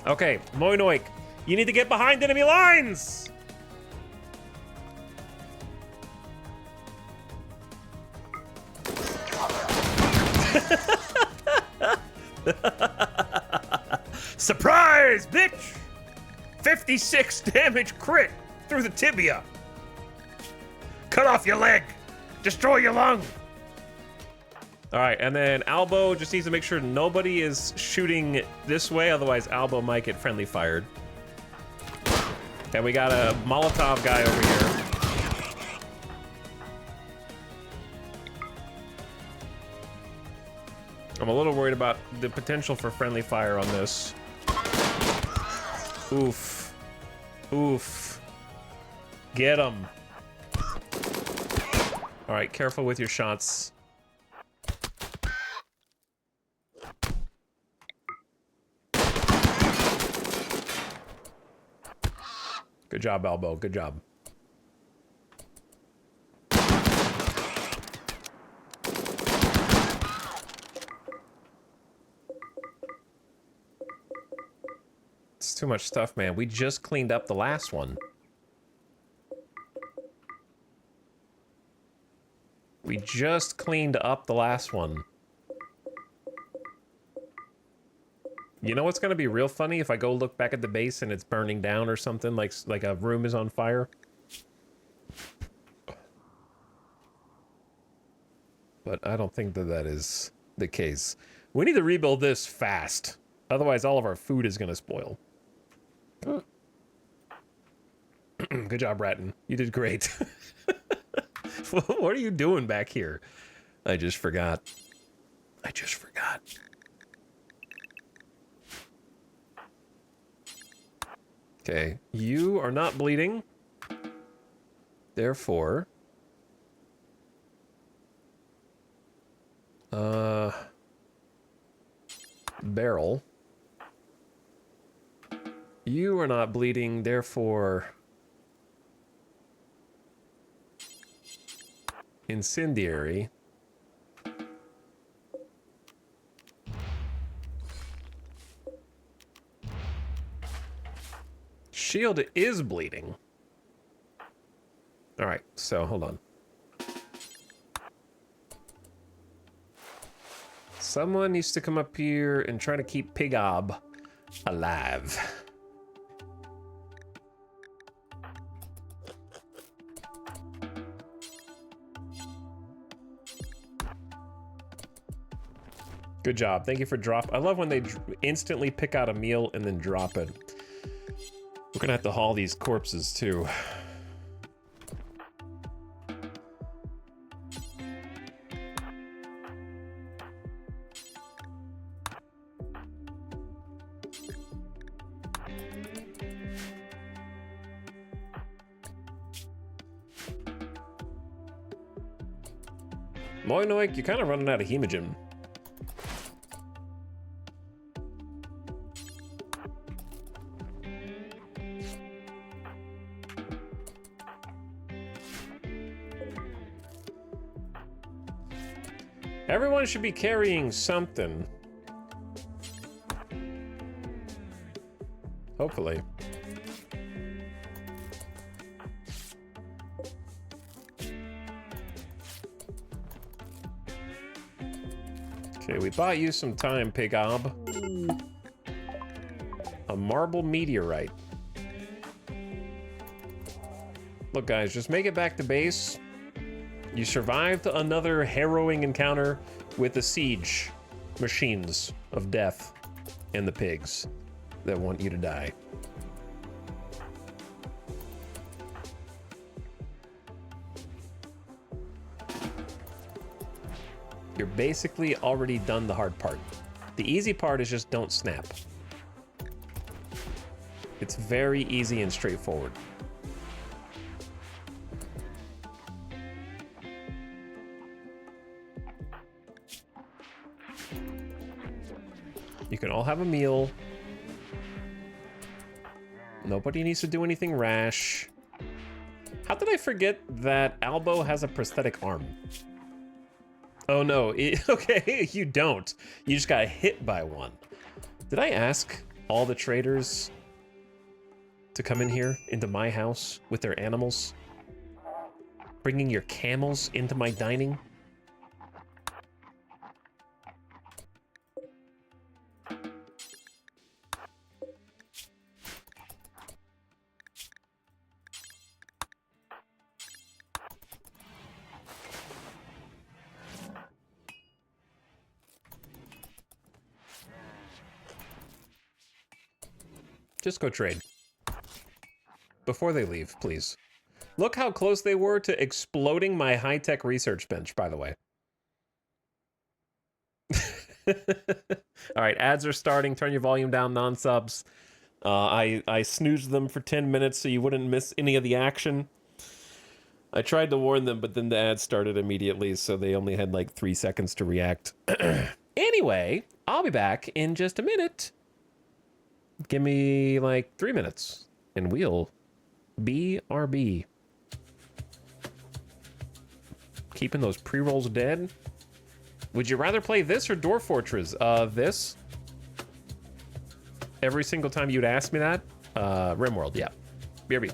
Speaker 1: Okay, Moinoik, you need to get behind enemy lines! Surprise, bitch! 56 damage crit through the tibia. Cut off your leg. Destroy your lung. All right, and then Albo just needs to make sure nobody is shooting this way, otherwise Albo might get friendly fired. And we got a Molotov guy over here. I'm a little worried about the potential for friendly fire on this. Oof. Oof. Get him. All right, careful with your shots. Good job, Albo. Good job. It's too much stuff, man. We just cleaned up the last one. We just cleaned up the last one. You know what's gonna be real funny if I go look back at the base and it's burning down or something, like a room is on fire? But I don't think that that is the case. We need to rebuild this fast. Otherwise, all of our food is gonna spoil. Good job, Bratton. You did great. What are you doing back here? I just forgot. I just forgot. Okay, you are not bleeding. Therefore... barrel. You are not bleeding, therefore... incendiary. Shield is bleeding. All right, so hold on. Someone needs to come up here and try to keep Pigob alive. Good job. Thank you for drop. I love when they instantly pick out a meal and then drop it. We're gonna have to haul these corpses too. Moinoik, you're kind of running out of hemogen. Everyone should be carrying something. Hopefully. Okay, we bought you some time, Pigob. A marble meteorite. Look, guys, just make it back to base. You survived another harrowing encounter with the siege machines of death and the pigs that want you to die. You're basically already done the hard part. The easy part is just don't snap. It's very easy and straightforward. You can all have a meal. Nobody needs to do anything rash. How did I forget that Albo has a prosthetic arm? Oh no, okay, you don't. You just got hit by one. Did I ask all the traders to come in here, into my house, with their animals? Bringing your camels into my dining? Just go trade. Before they leave, please. Look how close they were to exploding my high-tech research bench, by the way. All right, ads are starting. Turn your volume down, non-subs. I snoozed them for 10 minutes so you wouldn't miss any of the action. I tried to warn them, but then the ads started immediately, so they only had like 3 seconds to react. Anyway, I'll be back in just a minute. Give me like 3 minutes, and we'll BRB. Keeping those pre-rolls dead. Would you rather play this or Dwarf Fortress? This. Every single time you'd ask me that. RimWorld, yeah. BRB.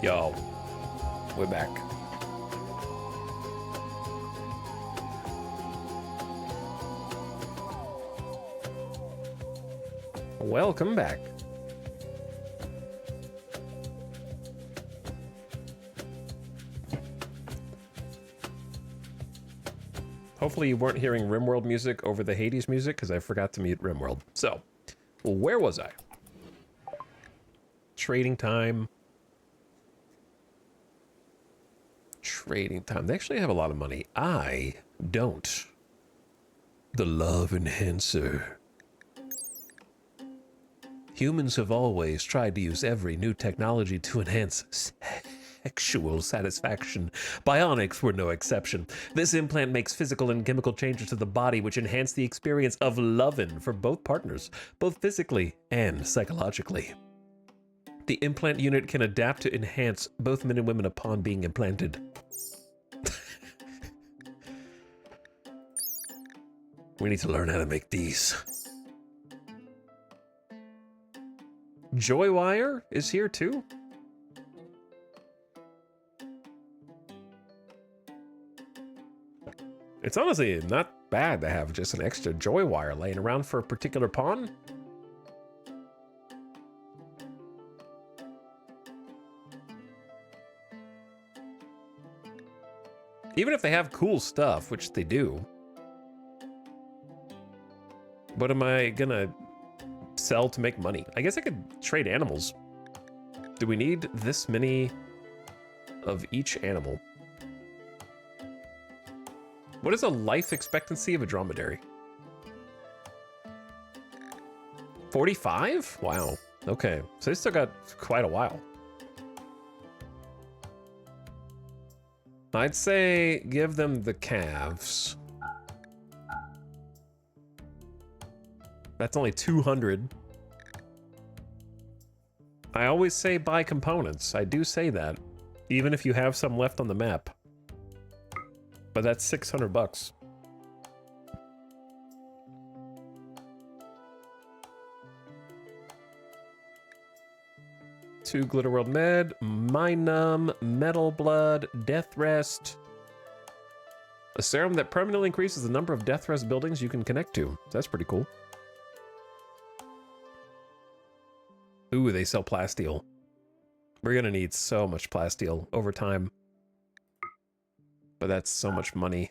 Speaker 1: Yo, we're back. Welcome back. Hopefully you weren't hearing RimWorld music over the Hades music, because I forgot to mute RimWorld. So, where was I? Trading time. Trading time. They actually have a lot of money. I don't. The love enhancer. Humans have always tried to use every new technology to enhance sexual satisfaction. Bionics were no exception. This implant makes physical and chemical changes to the body which enhance the experience of lovin' for both partners, both physically and psychologically. The implant unit can adapt to enhance both men and women upon being implanted. We need to learn how to make these. Joywire is here too. It's honestly not bad to have just an extra joy wire laying around for a particular pawn. Even if they have cool stuff, which they do. What am I gonna sell to make money? I guess I could trade animals. Do we need this many of each animal? What is a life expectancy of a dromedary? 45? Wow. Okay, so they still got quite a while. I'd say give them the calves. That's only 200. I always say buy components. I do say that, even if you have some left on the map. But that's 600 bucks. Two Glitter World Med, Mind Numb, Metal Blood, Death Rest. A serum that permanently increases the number of Death Rest buildings you can connect to. That's pretty cool. Ooh, they sell plasteel. We're gonna need so much plasteel over time. But that's so much money.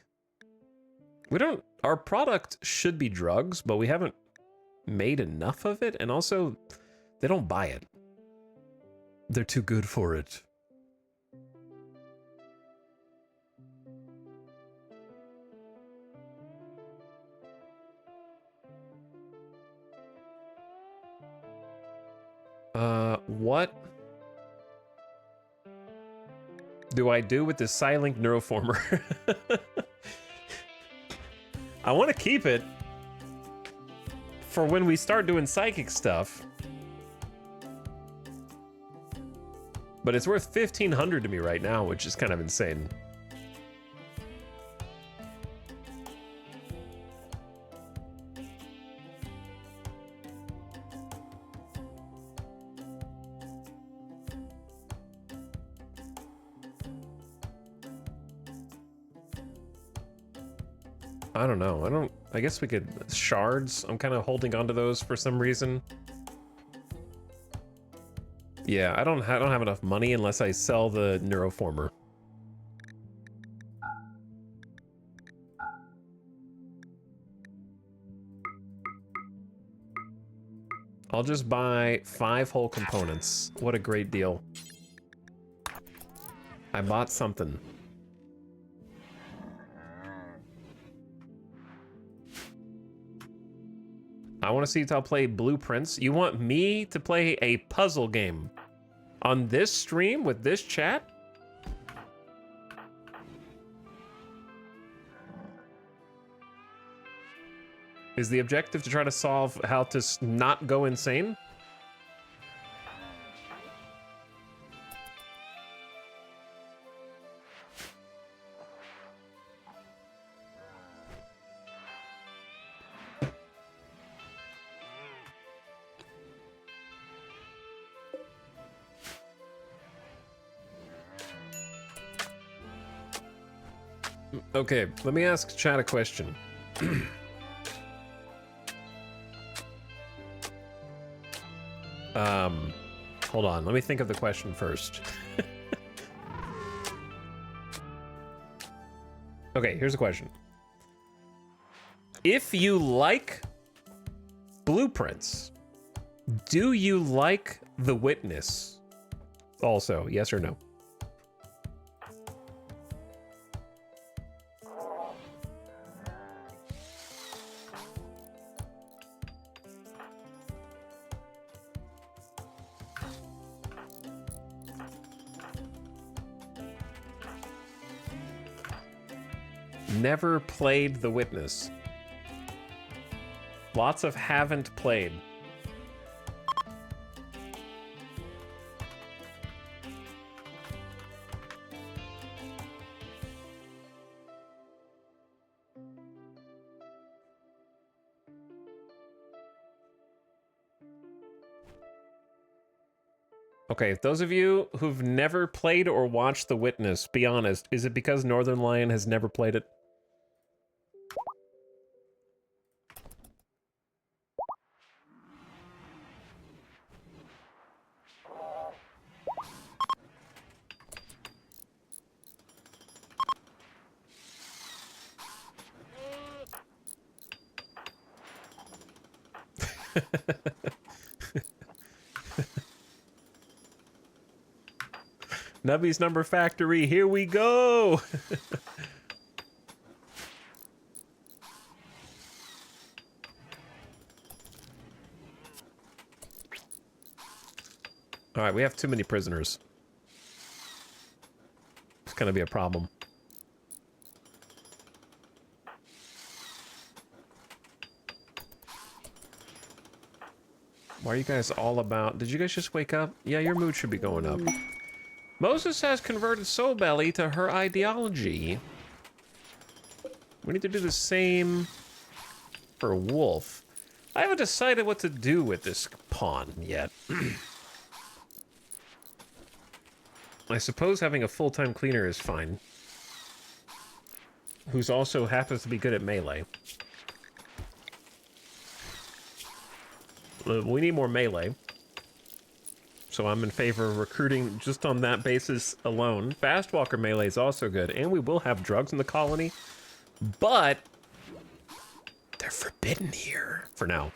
Speaker 1: We don't... Our product should be drugs, but we haven't made enough of it, and also, they don't buy it. They're too good for it. What do I do with this Psylink Neuroformer? I want to keep it for when we start doing psychic stuff. But it's worth 1,500 to me right now, which is kind of insane. I don't know. I guess we could shards. I'm kind of holding on to those for some reason. Yeah, I don't have enough money unless I sell the Neuroformer. I'll just buy 5 whole components. What a great deal. I bought something. I want to see Tal play Blueprints. You want me to play a puzzle game on this stream with this chat? Is the objective to try to solve how to not go insane? Okay, let me ask chat a question. Hold on, let me think of the question first. Okay, here's a question. If you like Blueprints, do you like The Witness? Also, yes or no? Never played The Witness. Lots of haven't played. Okay, if those of you who've never played or watched The Witness, be honest, is it because Northern Lion has never played it? Nubby's Number Factory, here we go! Alright, we have too many prisoners. It's gonna be a problem. Why are you guys all about... Did you guys just wake up? Yeah, your mood should be going up. Moses has converted Soul Belly to her ideology. We need to do the same for Wolf. I haven't decided what to do with this pawn yet. I suppose having a full-time cleaner is fine. Who's also happens to be good at melee. We need more melee. So I'm in favor of recruiting just on that basis alone. Fastwalker melee is also good, and we will have drugs in the colony, but they're forbidden here for now.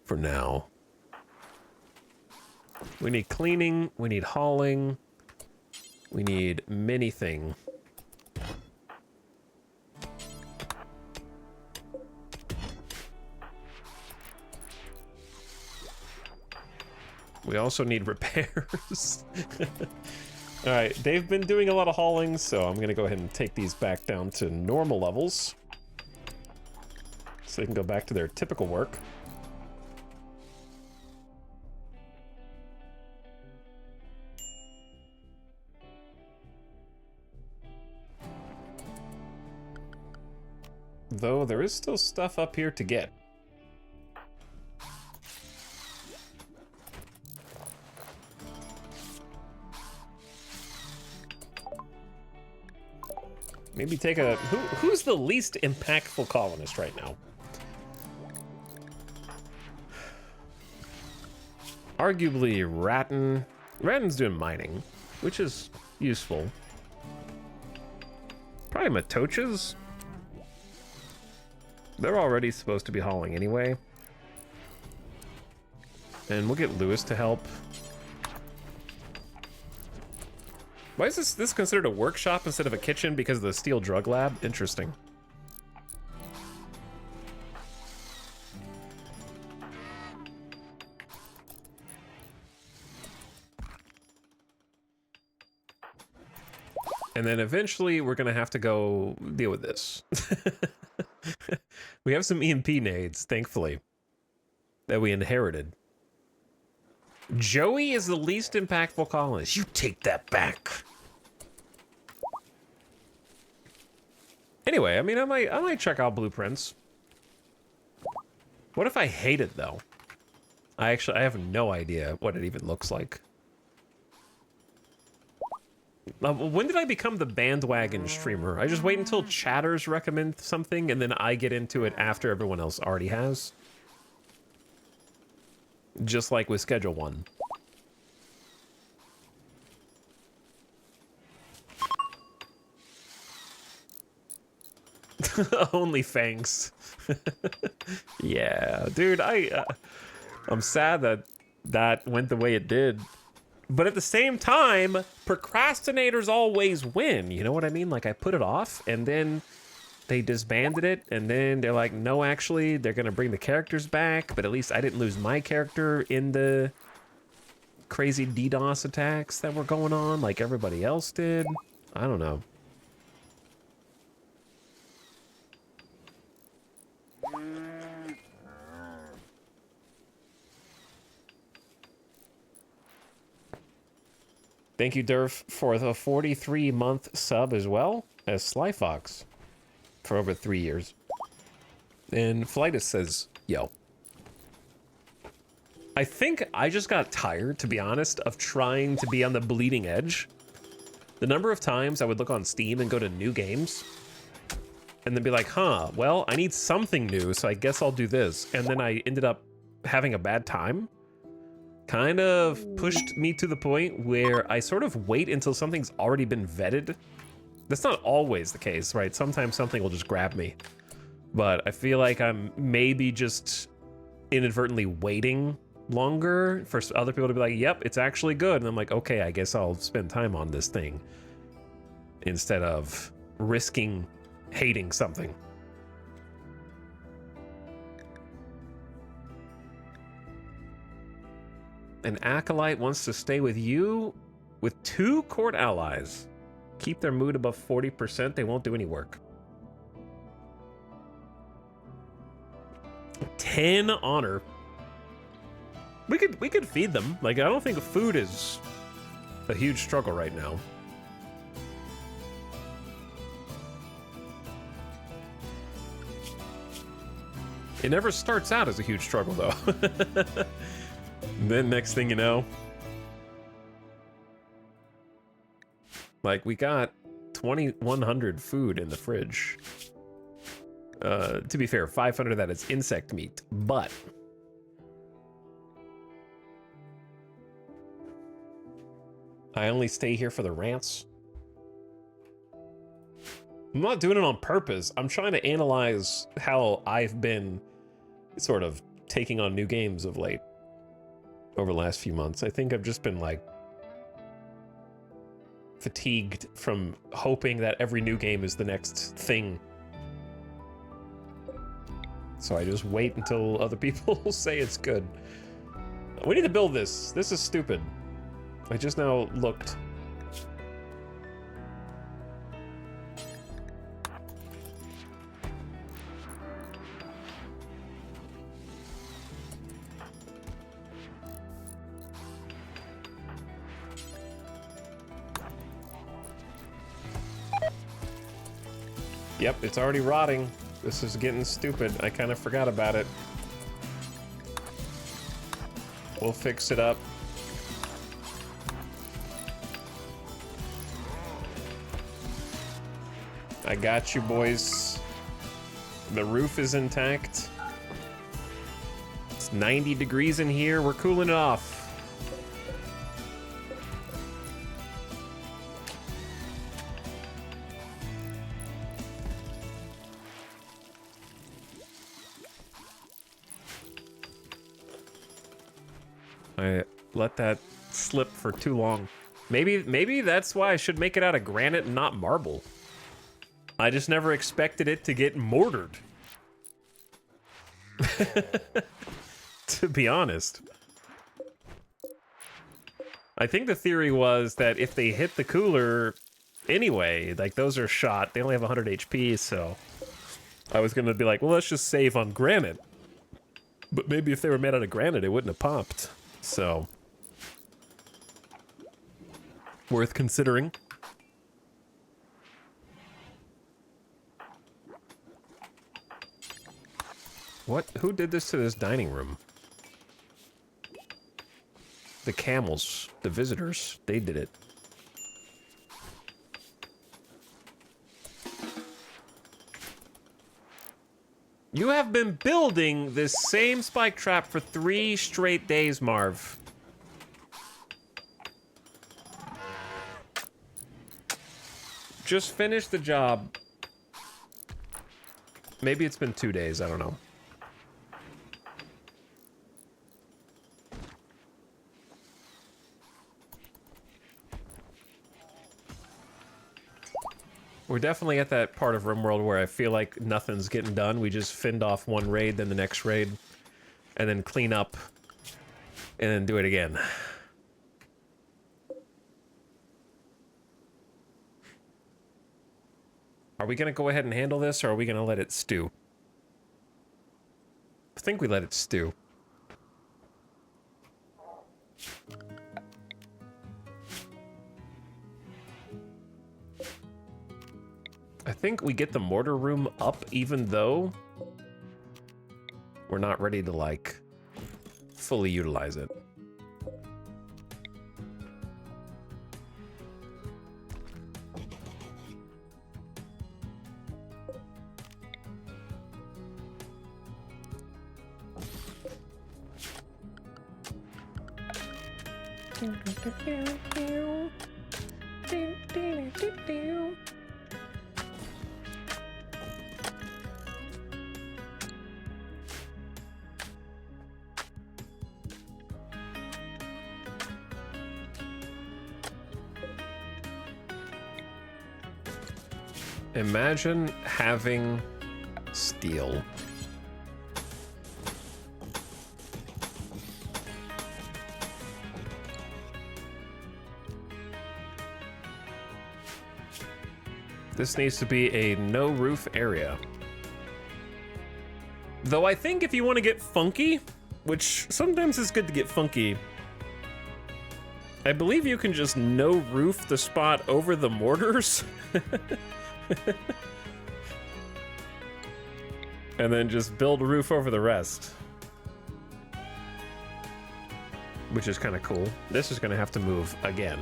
Speaker 1: For now. We need cleaning, we need hauling, we need many-thing. We also need repairs. Alright, they've been doing a lot of hauling, so I'm gonna go ahead and take these back down to normal levels. So they can go back to their typical work. Though there is still stuff up here to get. Maybe take a... Who's the least impactful colonist right now? Arguably Ratton. Ratton's doing mining, which is useful. Probably Matochas. They're already supposed to be hauling anyway. And we'll get Lewis to help. Why is this considered a workshop instead of a kitchen? Because of the steel drug lab? Interesting. And then eventually we're gonna have to go deal with this. We have some EMP nades, thankfully, that we inherited. Joey is the least impactful colonist. You take that back. Anyway, I mean, I might check out blueprints. What if I hate it though? I have no idea what it even looks like. When did I become the bandwagon streamer? I just wait until chatters recommend something and then I get into it after everyone else already has. Just like with Schedule 1. Only Fangs. Yeah, dude, I'm sad that that went the way it did. But at the same time, procrastinators always win. You know what I mean? Like, I put it off, and then they disbanded it, and then they're like, no, actually, they're going to bring the characters back, but at least I didn't lose my character in the crazy DDoS attacks that were going on like everybody else did. I don't know. Thank you, Durf, for the 43-month sub as well as Slyfox for over 3 years. And Flightus says, yo. I think I just got tired, to be honest, of trying to be on the bleeding edge. The number of times I would look on Steam and go to new games and then be like, huh, well, I need something new, so I guess I'll do this. And then I ended up having a bad time. Kind of pushed me to the point where I sort of wait until something's already been vetted That's not always the case, right? Sometimes something will just grab me. But I feel like I'm maybe just inadvertently waiting longer for other people to be like, yep, it's actually good. And I'm like, okay, I guess I'll spend time on this thing instead of risking hating something. An acolyte wants to stay with you with 2 court allies. Keep their mood above 40%. They won't do any work. 10 honor. We could feed them. Like, I don't think food is a huge struggle right now. It never starts out as a huge struggle, though. Then next thing you know, like, we got 2,100 food in the fridge. To be fair, 500 of that is insect meat, but I only stay here for the rants. I'm not doing it on purpose. I'm trying to analyze how I've been sort of taking on new games of late over the last few months. I think I've just been like fatigued from hoping that every new game is the next thing. So I just wait until other people say it's good. We need to build this. This is stupid. I just now looked. Yep, it's already rotting. This is getting stupid. I kind of forgot about it. We'll fix it up. I got you, boys. The roof is intact. It's 90 degrees in here. We're cooling it off. I let that slip for too long. Maybe that's why I should make it out of granite and not marble. I just never expected it to get mortared. To be honest. I think the theory was that if they hit the cooler anyway, like those are shot, they only have 100 HP, so I was gonna be like, well, let's just save on granite. But maybe if they were made out of granite, it wouldn't have popped. So, worth considering. What? Who did this to this dining room? The camels, the visitors, they did it. You have been building this same spike trap for 3 straight days, Marv. Just finish the job. Maybe it's been 2 days, I don't know. We're definitely at that part of RimWorld where I feel like nothing's getting done. We just fend off one raid, then the next raid, and then clean up, and then do it again. Are we gonna go ahead and handle this, or are we gonna let it stew? I think we let it stew. I think we get the mortar room up even though we're not ready to, like, fully utilize it. Imagine having steel. This needs to be a no roof area. Though I think if you want to get funky, which sometimes it's good to get funky, I believe you can just no roof the spot over the mortars. And then just build a roof over the rest. Which is kind of cool. This is gonna have to move again.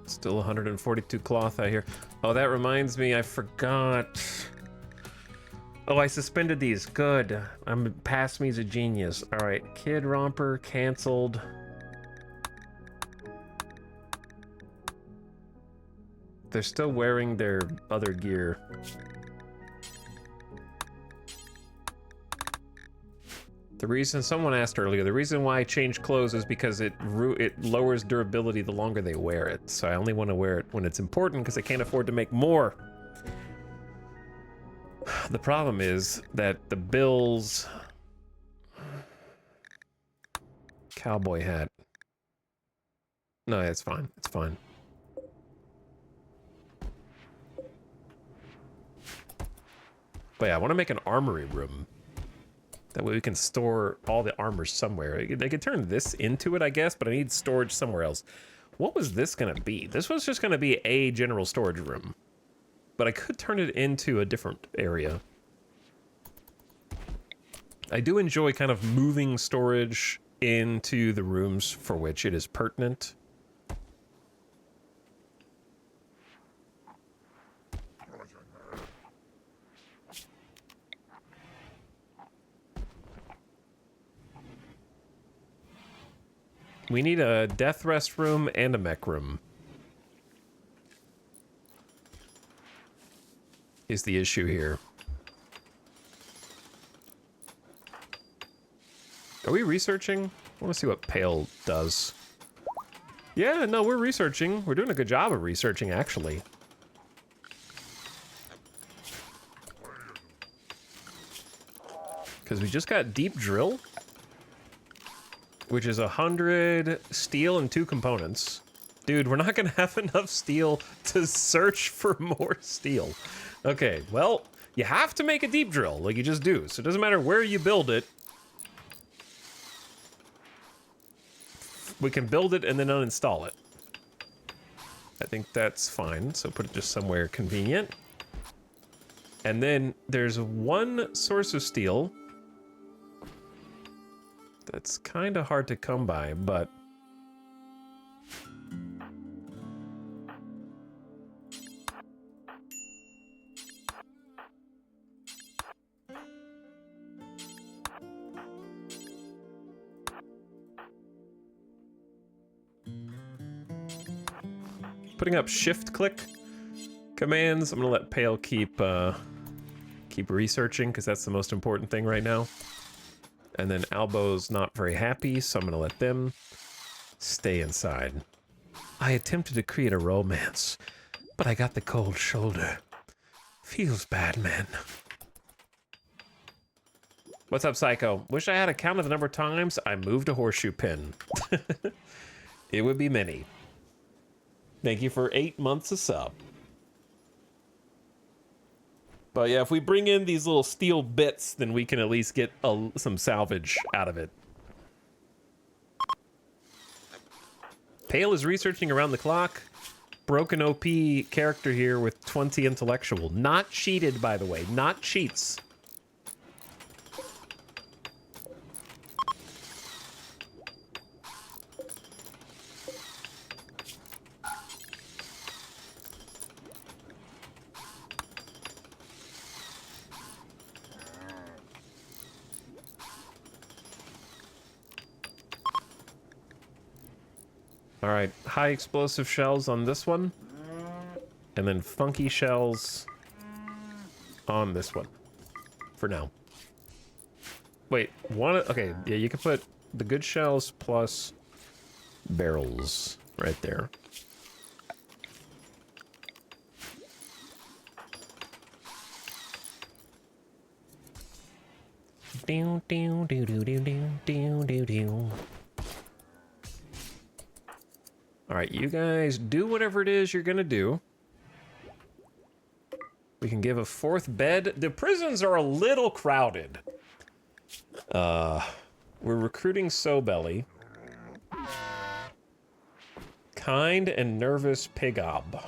Speaker 1: Still 142 cloth out here. Oh, that reminds me, I forgot. Oh, I suspended these. Good. I'm past me's a genius. All right, Kid Romper canceled. They're still wearing their other gear. The reason, someone asked earlier, the reason why I change clothes is because it lowers durability the longer they wear it. So I only want to wear it when it's important because I can't afford to make more. The problem is that the Bills... Cowboy hat. No, it's fine. It's fine. But yeah, I want to make an armory room. That way we can store all the armor somewhere. They could turn this into it, I guess, but I need storage somewhere else. What was this gonna be? This was just gonna be a general storage room. But I could turn it into a different area. I do enjoy kind of moving storage into the rooms for which it is pertinent. We need a death rest room and a mech room. Is the issue here. Are we researching? I want to see what Pale does. Yeah, no, we're researching. We're doing a good job of researching, actually. Because we just got deep drill. Which is 100 steel and 2 components. Dude, we're not gonna have enough steel to search for more steel. Okay, well, you have to make a deep drill, like you just do. So it doesn't matter where you build it. We can build it and then uninstall it. I think that's fine, so put it just somewhere convenient. And then there's one source of steel that's kind of hard to come by, but... Putting up shift-click commands. I'm gonna let Pale keep researching, because that's the most important thing right now. And then Albo's not very happy, so I'm gonna let them stay inside. I attempted to create a romance, but I got the cold shoulder. Feels bad, man. What's up, Psycho? Wish I had a count of the number of times I moved a horseshoe pin. It would be many. Thank you for 8 months of sub. But yeah, if we bring in these little steel bits, then we can at least get some salvage out of it. Pale is researching around the clock. Broken OP character here with 20 intellectual. Not cheated, by the way. Not cheats. All right, high explosive shells on this one. And then funky shells on this one. For now. Wait, one... Okay, yeah, you can put the good shells plus barrels right there. Do, do, do, do, do, do, do, do. All right, you guys do whatever it is you're gonna do. We can give a fourth bed. The prisons are a little crowded. We're recruiting Sobelly. Kind and nervous Pigob.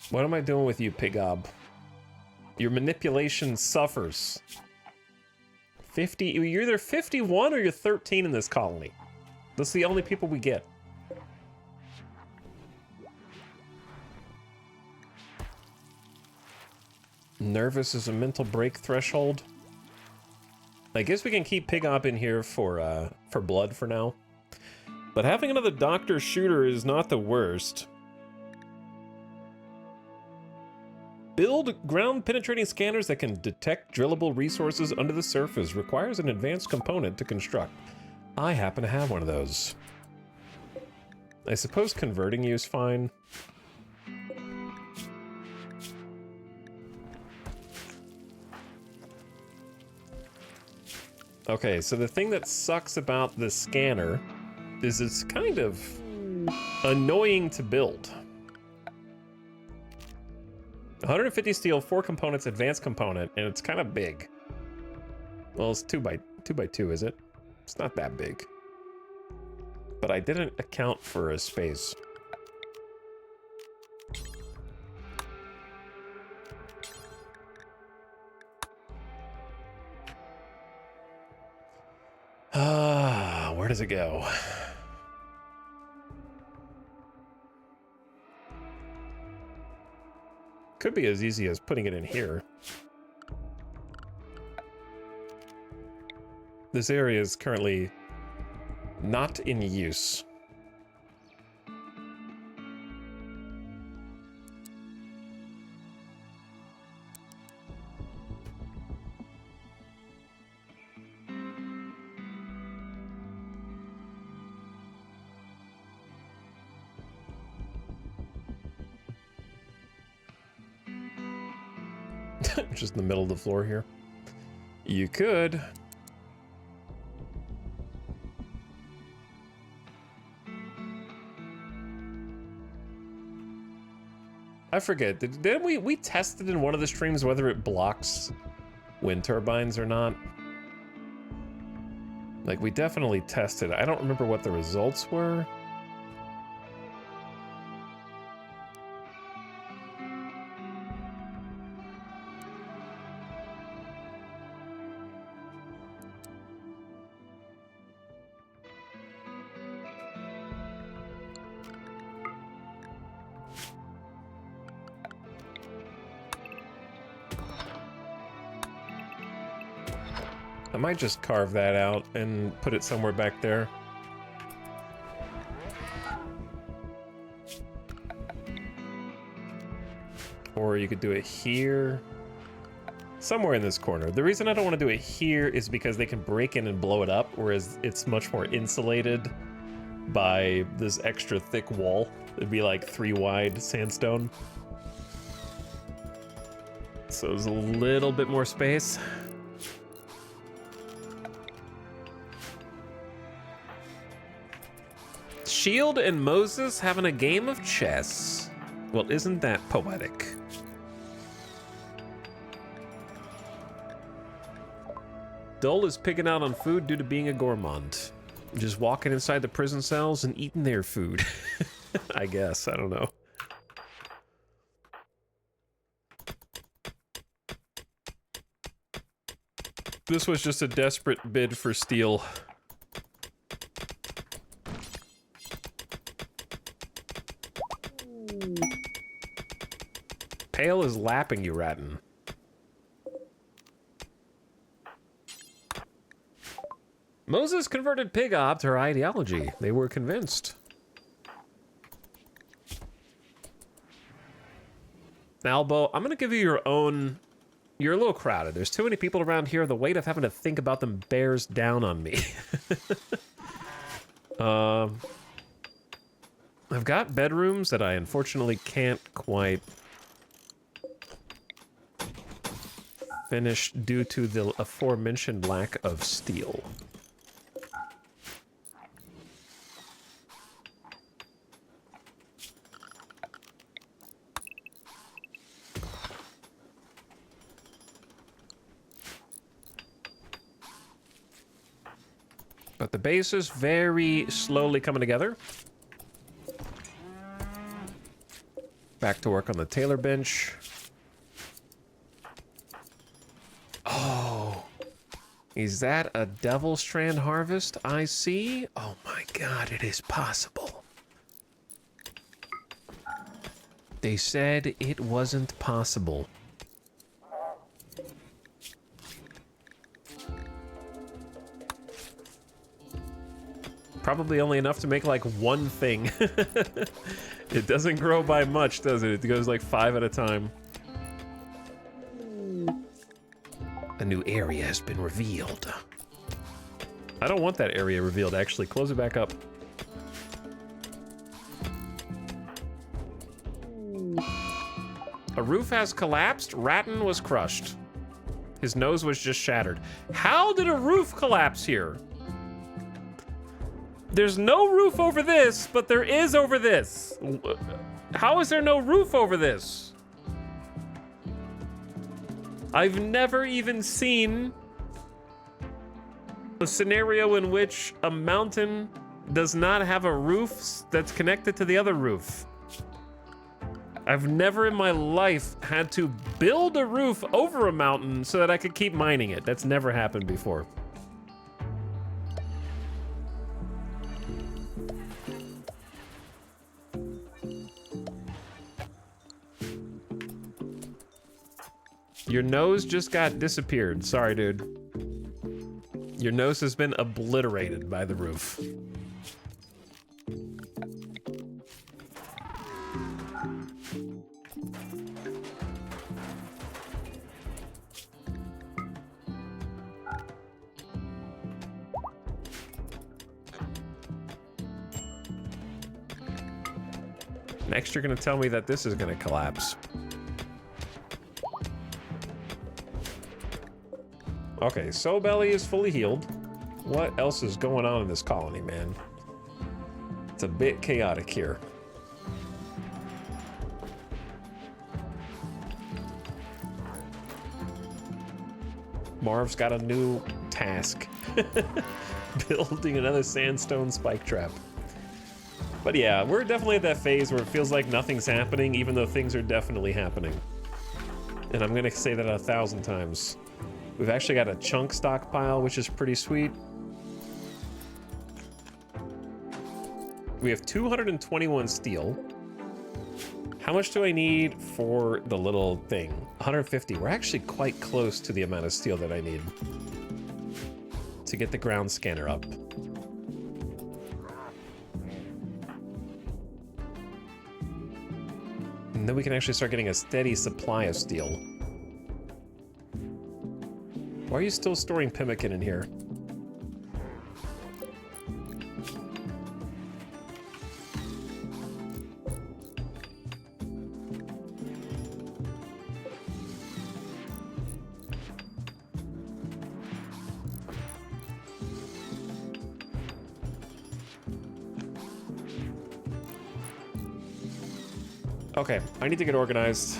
Speaker 1: What am I doing with you, Pigob? Your manipulation suffers. 50, you're either 51 or you're 13 in this colony. That's the only people we get. Nervous is a mental break threshold. I guess we can keep Pigop in here for blood for now. But having another doctor shooter is not the worst. Build ground-penetrating scanners that can detect drillable resources under the surface. Requires an advanced component to construct. I happen to have one of those. I suppose converting you is fine. Okay, so the thing that sucks about the scanner is it's kind of annoying to build. 150 steel, 4 components, advanced component, and it's kind of big. Well, it's 2 by 2, is it? It's not that big. But I didn't account for a space. Where does it go? Could be as easy as putting it in here. This area is currently not in use. Just in the middle of the floor here. You could. I forget. Did we tested in one of the streams whether it blocks wind turbines or not? Like, we definitely tested. I don't remember what the results were. I might just carve that out and put it somewhere back there. Or you could do it here. Somewhere in this corner. The reason I don't want to do it here is because they can break in and blow it up, whereas it's much more insulated by this extra thick wall. It'd be like 3 wide sandstone. So there's a little bit more space. Shield and Moses having a game of chess. Well, isn't that poetic? Dole is picking out on food due to being a gourmand. Just walking inside the prison cells and eating their food. I guess, I don't know. This was just a desperate bid for steel. Pale is lapping you, Ratton. Moses converted Pig-Ob to her ideology. They were convinced. Albo, I'm gonna give you your own... You're a little crowded. There's too many people around here. The weight of having to think about them bears down on me. I've got bedrooms that I unfortunately can't quite finish due to the aforementioned lack of steel. But the base is very slowly coming together. Back to work on the tailor bench. Oh, is that a devil strand harvest I see? Oh my god, it is possible. They said it wasn't possible. Probably only enough to make like one thing. It doesn't grow by much, does it? It goes like 5 at a time. A new area has been revealed. I don't want that area revealed, actually. Close it back up. A roof has collapsed. Ratton was crushed. His nose was just shattered. How did a roof collapse here? There's no roof over this, but there is over this. How is there no roof over this? I've never even seen a scenario in which a mountain does not have a roof that's connected to the other roof. I've never in my life had to build a roof over a mountain so that I could keep mining it. That's never happened before. Your nose just got disappeared. Sorry, dude. Your nose has been obliterated by the roof. Next, you're gonna tell me that this is gonna collapse. Okay, so Belly is fully healed. What else is going on in this colony, man? It's a bit chaotic here. Marv's got a new task. Building another sandstone spike trap. But yeah, we're definitely at that phase where it feels like nothing's happening, even though things are definitely happening. And I'm gonna say that 1,000 times. We've actually got a chunk stockpile, which is pretty sweet. We have 221 steel. How much do I need for the little thing? 150. We're actually quite close to the amount of steel that I need to get the ground scanner up. And then we can actually start getting a steady supply of steel. Why are you still storing pemmican in here? Okay, I need to get organized.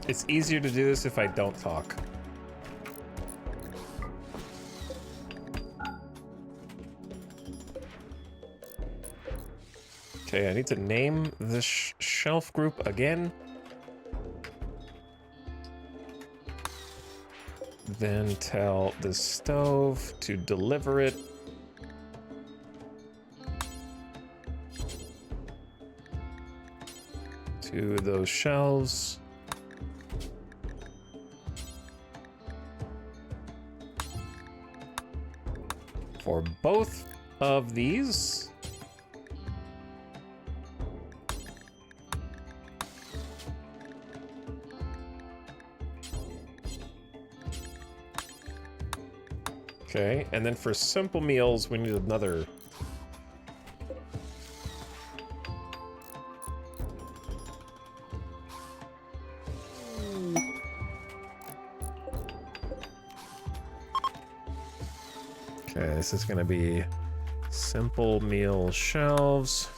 Speaker 1: It's easier to do this if I don't talk. Okay, I need to name this shelf group again. Then tell the stove to deliver it. To those shelves. For both of these. Okay, and then for simple meals, we need another. Okay, this is gonna be simple meal shelves.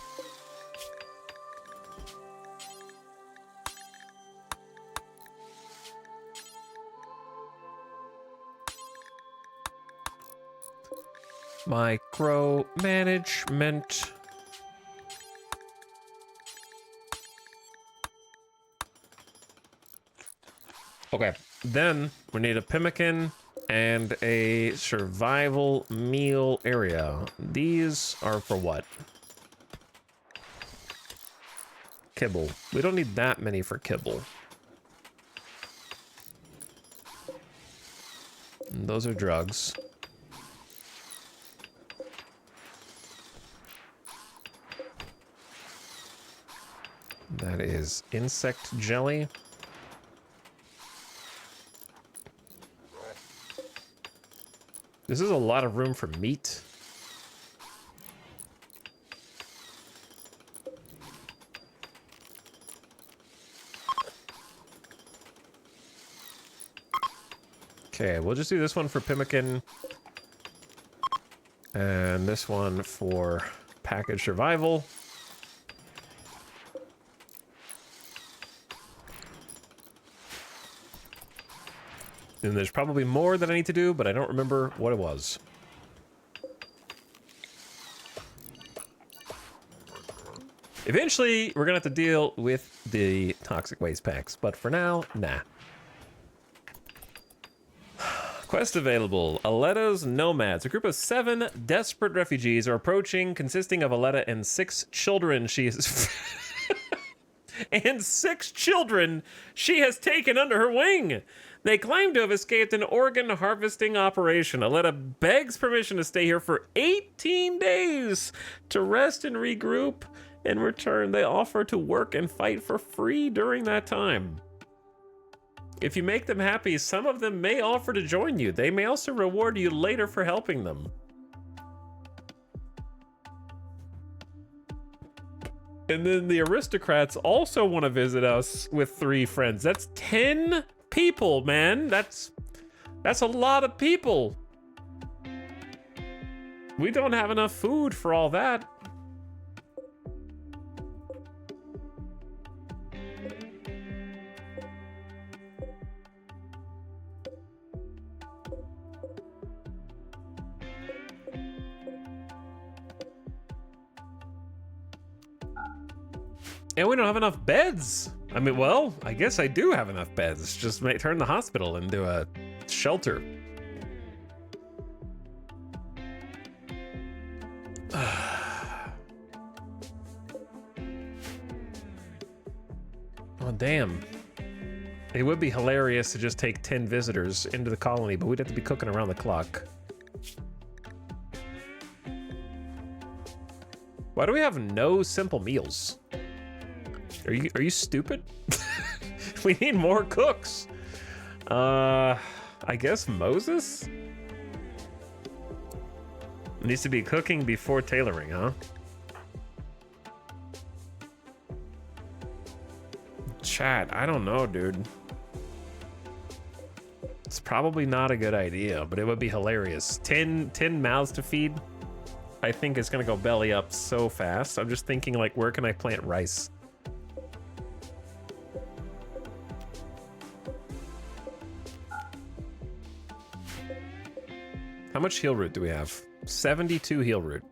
Speaker 1: Micro management. Okay, then we need a pemmican and a survival meal area. These are for what? Kibble. We don't need that many for kibble. And those are drugs. That is insect jelly. This is a lot of room for meat. Okay, we'll just do this one for pemmican. And this one for package survival. And there's probably more that I need to do, but I don't remember what it was. Eventually, we're gonna have to deal with the toxic waste packs, but for now, nah. Quest available. Aletta's Nomads. A group of 7 desperate refugees are approaching, consisting of Aletta and 6 children. She is... and 6 children she has taken under her wing. They claim to have escaped an organ harvesting operation. Aletta begs permission to stay here for 18 days to rest and regroup. In return, they offer to work and fight for free during that time. If you make them happy, some of them may offer to join you. They may also reward you later for helping them. And then the aristocrats also want to visit us with 3 friends. That's 10 people, man. That's a lot of people. We don't have enough food for all that. And we don't have enough beds. I mean, well, I guess I do have enough beds. Just turn the hospital into a shelter. Oh, damn. It would be hilarious to just take 10 visitors into the colony, but we'd have to be cooking around the clock. Why do we have no simple meals? Are you stupid? We need more cooks. I guess Moses needs to be cooking before tailoring, huh? Chat, I don't know, dude. It's probably not a good idea, but it would be hilarious. 10 mouths to feed. I think it's gonna go belly up so fast. I'm just thinking, like, where can I plant rice? much heal root do we have? 72 heal root.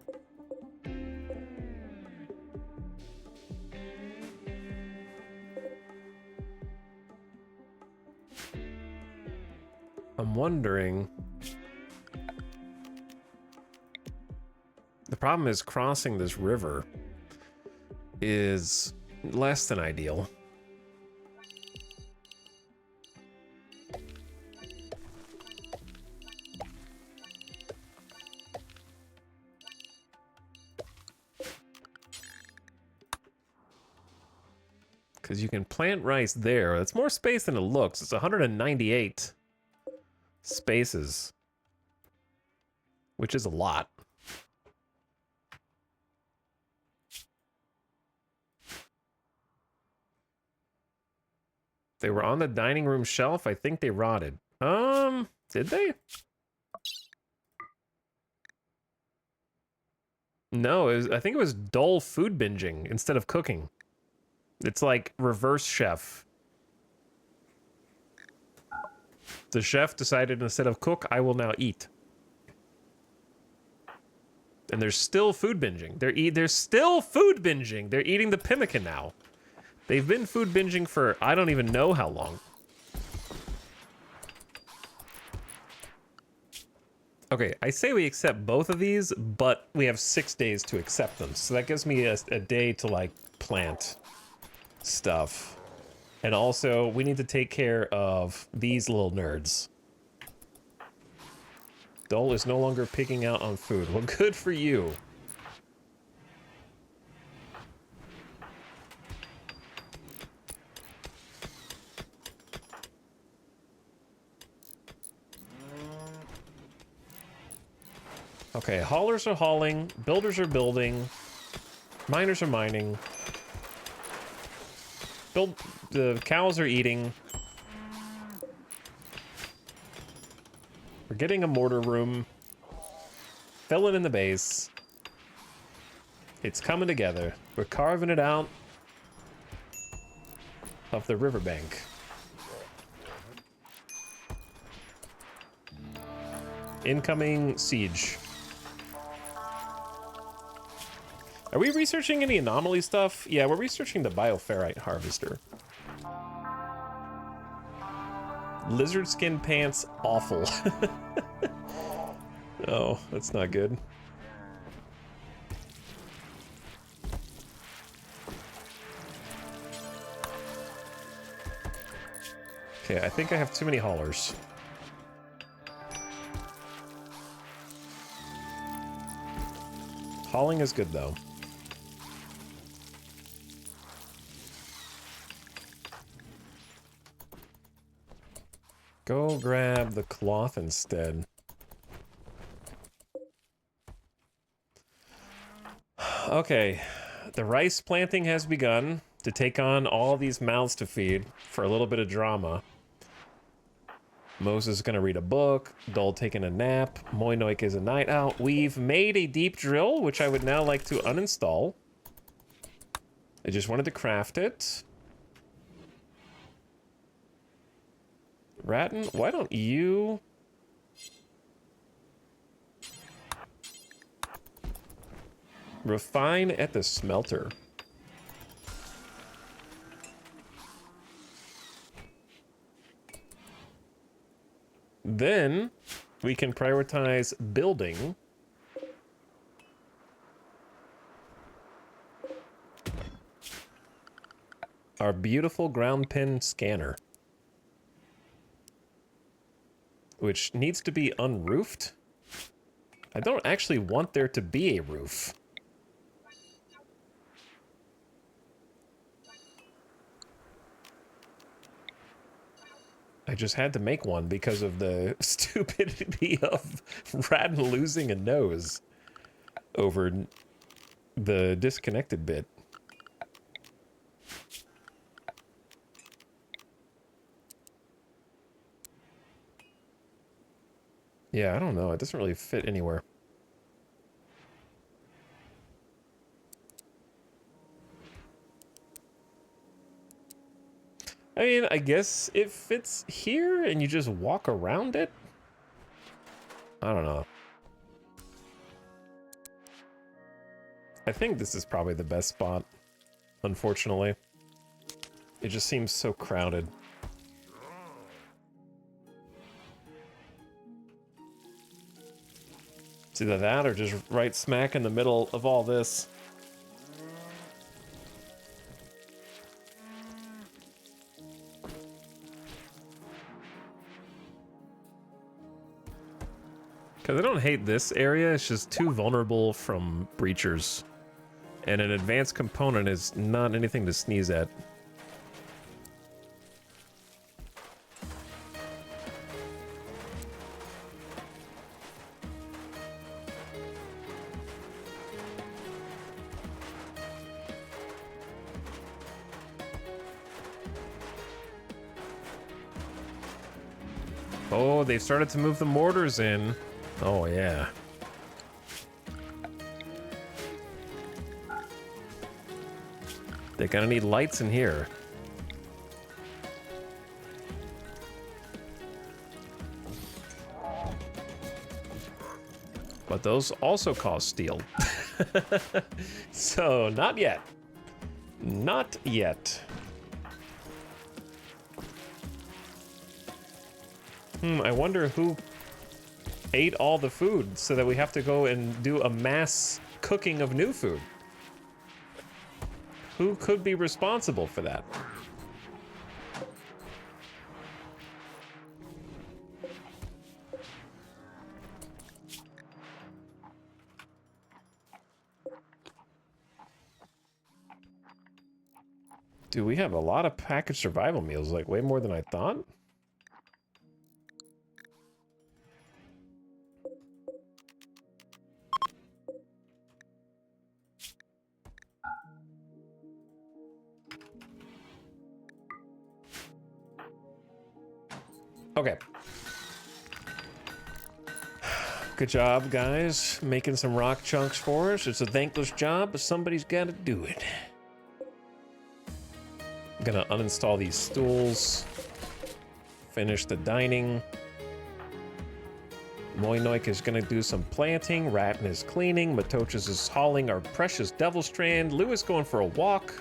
Speaker 1: I'm wondering... The problem is crossing this river is less than ideal. Because you can plant rice there. That's more space than it looks. It's 198 spaces, which is a lot. They were on the dining room shelf. I think they rotted. Did they? No, I think it was dull food binging instead of cooking. It's like reverse chef. The chef decided instead of cook, I will now eat. And there's still food binging. They're still food binging. They're eating the pemmican now. They've been food binging for I don't even know how long. Okay, I say we accept both of these, but we have 6 days to accept them. So that gives me a day to like plant stuff. And also, we need to take care of these little nerds. Dole is no longer picking out on food. Well, good for you. Okay, haulers are hauling, builders are building, miners are mining. The cows are eating. We're getting a mortar room. Filling in the base. It's coming together. We're carving it out of the riverbank. Incoming siege. Are we researching any anomaly stuff? Yeah, we're researching the bioferrite harvester. Lizard skin pants, awful. Oh, that's not good. Okay, I think I have too many haulers. Hauling is good, though. Go grab the cloth instead. Okay, the rice planting has begun to take on all these mouths to feed for a little bit of drama. Moses is going to read a book, Dole taking a nap, Moinoik is a night out. We've made a deep drill, which I would now like to uninstall. I just wanted to craft it. Ratton, why don't you... refine at the smelter? Then we can prioritize building our beautiful ground pin scanner, which needs to be unroofed. I don't actually want there to be a roof. I just had to make one because of the stupidity of Radin losing a nose over the disconnected bit. Yeah, I don't know. It doesn't really fit anywhere. I mean, I guess it fits here and you just walk around it. I don't know. I think this is probably the best spot, unfortunately. It just seems so crowded. It's either that or just right smack in the middle of all this. Because I don't hate this area, it's just too vulnerable from breachers. And an advanced component is not anything to sneeze at. Oh, they've started to move the mortars in. Oh, yeah. They're gonna need lights in here. But those also cost steel. So, not yet. Not yet. I wonder who ate all the food so that we have to go and do a mass cooking of new food. Who could be responsible for that? Dude, we have a lot of packaged survival meals, like way more than I thought. Okay. Good job, guys. Making some rock chunks for us. It's a thankless job, but somebody's got to do it. I'm gonna uninstall these stools. Finish the dining. Moinoik is gonna do some planting. Ratton is cleaning. Matochas is hauling our precious devil strand. Lewis going for a walk.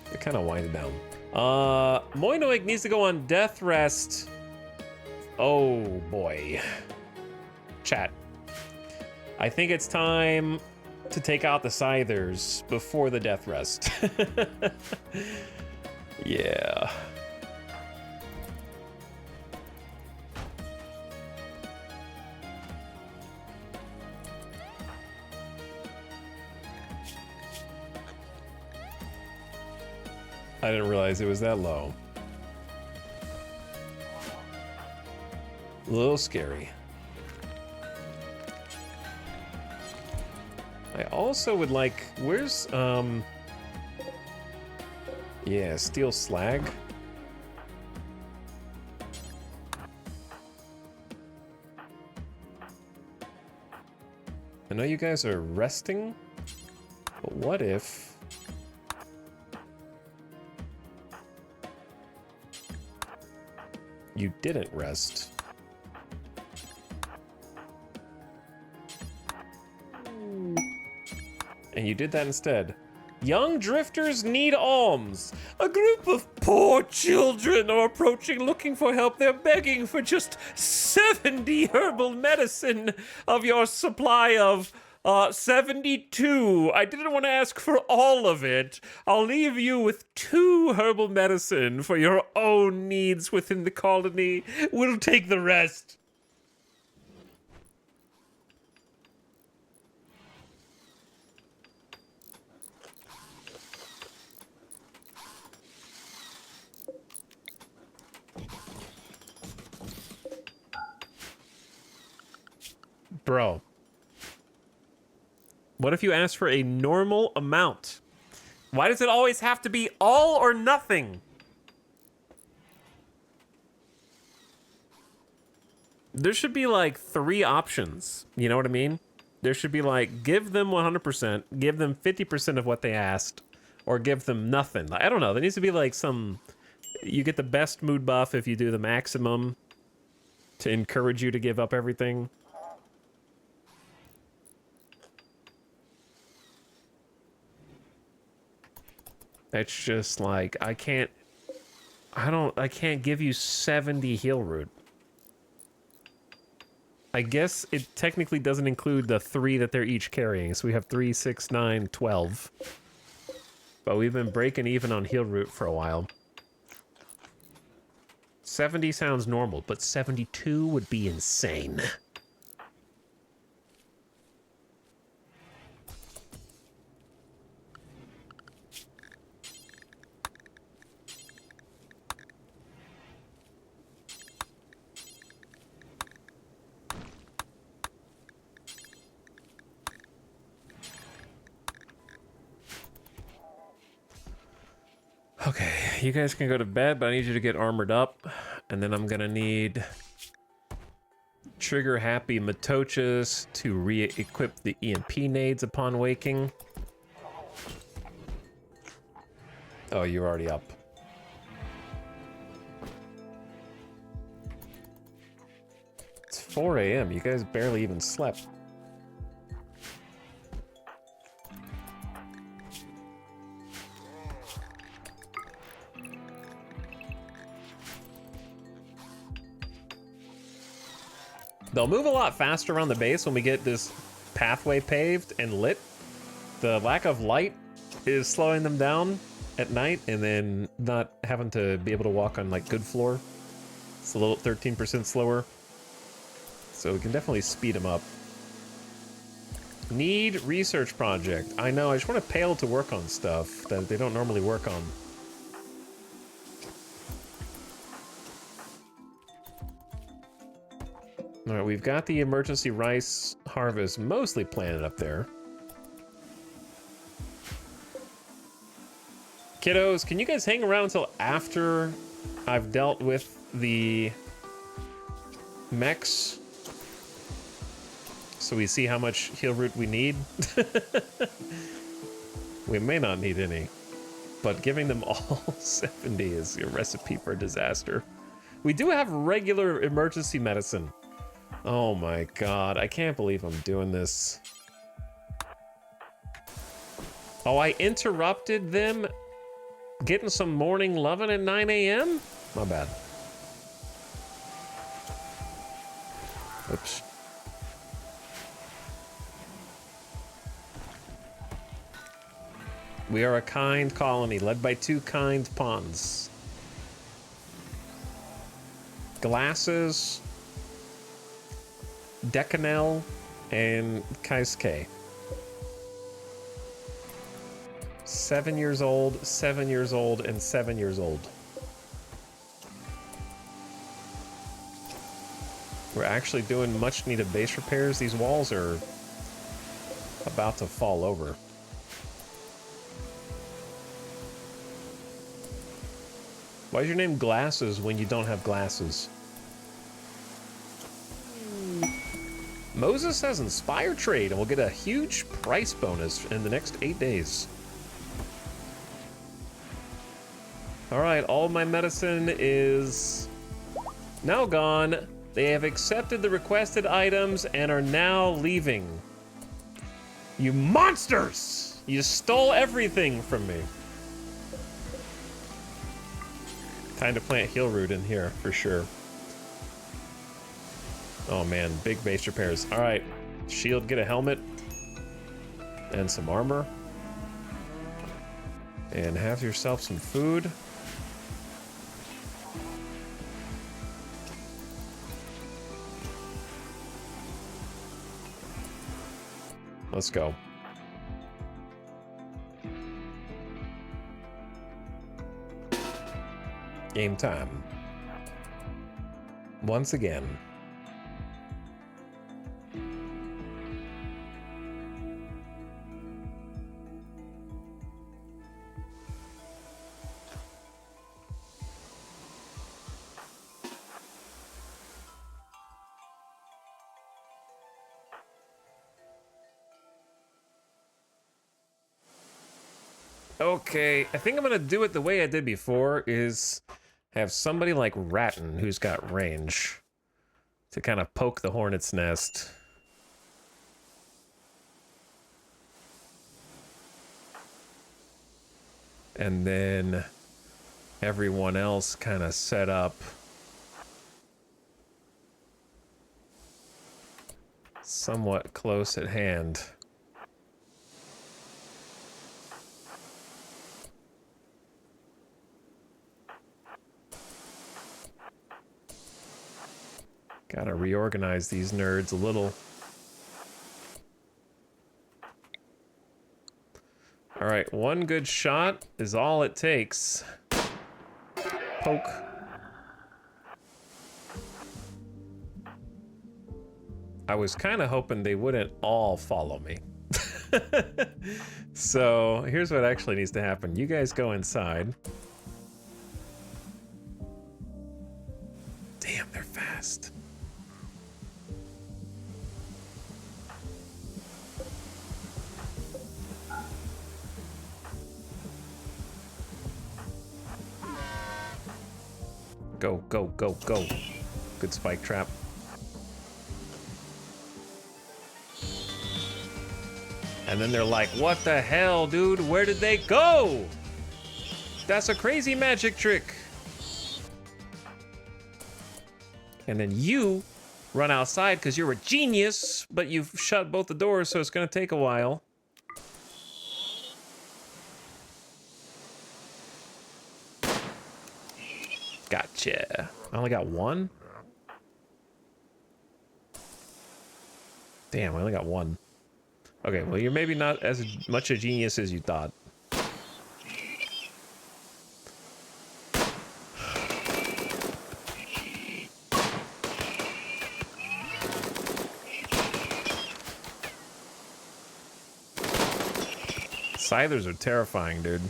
Speaker 1: They're kind of winding down. Moinoik needs to go on death rest. Oh boy. Chat. I think it's time to take out the Scythers before the death rest. Yeah. I didn't realize it was that low. A little scary. I also would like, where's, yeah, steel slag. I know you guys are resting, but what if you didn't rest? And you did that instead. Young drifters need alms. A group of poor children are approaching looking for help. They're begging for just 70 herbal medicine of your supply of 72. I didn't want to ask for all of it. I'll leave you with 2 herbal medicine for your own needs within the colony. We'll take the rest. Bro. What if you ask for a normal amount? Why does it always have to be all or nothing? There should be like 3 options. You know what I mean? There should be like, give them 100%, give them 50% of what they asked, or give them nothing. I don't know. There needs to be like some, you get the best mood buff if you do the maximum to encourage you to give up everything. It's just like, I can't give you 70 heal root. I guess it technically doesn't include the 3 that they're each carrying. So we have 3, 6, 9, 12. But we've been breaking even on heal root for a while. 70 sounds normal, but 72 would be insane. Okay, you guys can go to bed, but I need you to get armored up. And then I'm gonna need trigger-happy Matochas to re-equip the EMP nades upon waking. Oh, you're already up. It's 4 a.m. You guys barely even slept. They'll move a lot faster around the base when we get this pathway paved and lit. The lack of light is slowing them down at night, and then not having to be able to walk on like good floor. It's a little 13% slower. So we can definitely speed them up. Need research project. I know, I just want to pay to work on stuff that they don't normally work on. All right, we've got the emergency rice harvest mostly planted up there. Kiddos, can you guys hang around until after I've dealt with the mechs? So we see how much heal root we need. We may not need any, but giving them all 70 is a recipe for disaster. We do have regular emergency medicine. Oh my god, I can't believe I'm doing this. Oh, I interrupted them getting some morning loving at 9 a.m.? My bad. Oops. We are a kind colony led by 2 kind pawns. Glasses, Decanel, and Kaisuke. 7 years old, 7 years old, and 7 years old. We're actually doing much needed base repairs. These walls are about to fall over. Why is your name Glasses when you don't have glasses? Moses has Inspire Trade and will get a huge price bonus in the next 8 days. Alright, all my medicine is now gone. They have accepted the requested items and are now leaving. You monsters! You stole everything from me. Time to plant heal root in here, for sure. Oh man, big base repairs. All right, shield, get a helmet and some armor. And have yourself some food. Let's go. Game time. Once again. Okay, I think I'm gonna do it the way I did before, is have somebody like Ratton, who's got range, to kind of poke the hornet's nest. And then everyone else kind of set up somewhat close at hand. Gotta reorganize these nerds a little. All right, one good shot is all it takes. Poke. I was kind of hoping they wouldn't all follow me. So here's what actually needs to happen. You guys go inside. Damn, they're fast. Go, go, go, go. Good spike trap. And then they're like, what the hell, dude? Where did they go? That's a crazy magic trick. And then you run outside because you're a genius, but you've shut both the doors, so it's gonna take a while. Gotcha. I only got one? Damn, I only got one. Okay, well, you're maybe not as much a genius as you thought. Scythers are terrifying, dude.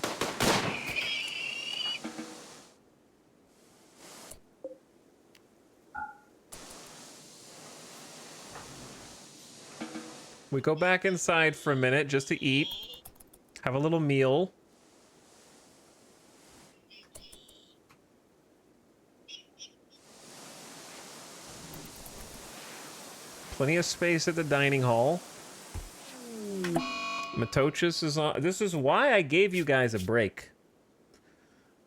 Speaker 1: We go back inside for a minute just to eat. Have a little meal. Plenty of space at the dining hall. Matochus is on. This is why I gave you guys a break.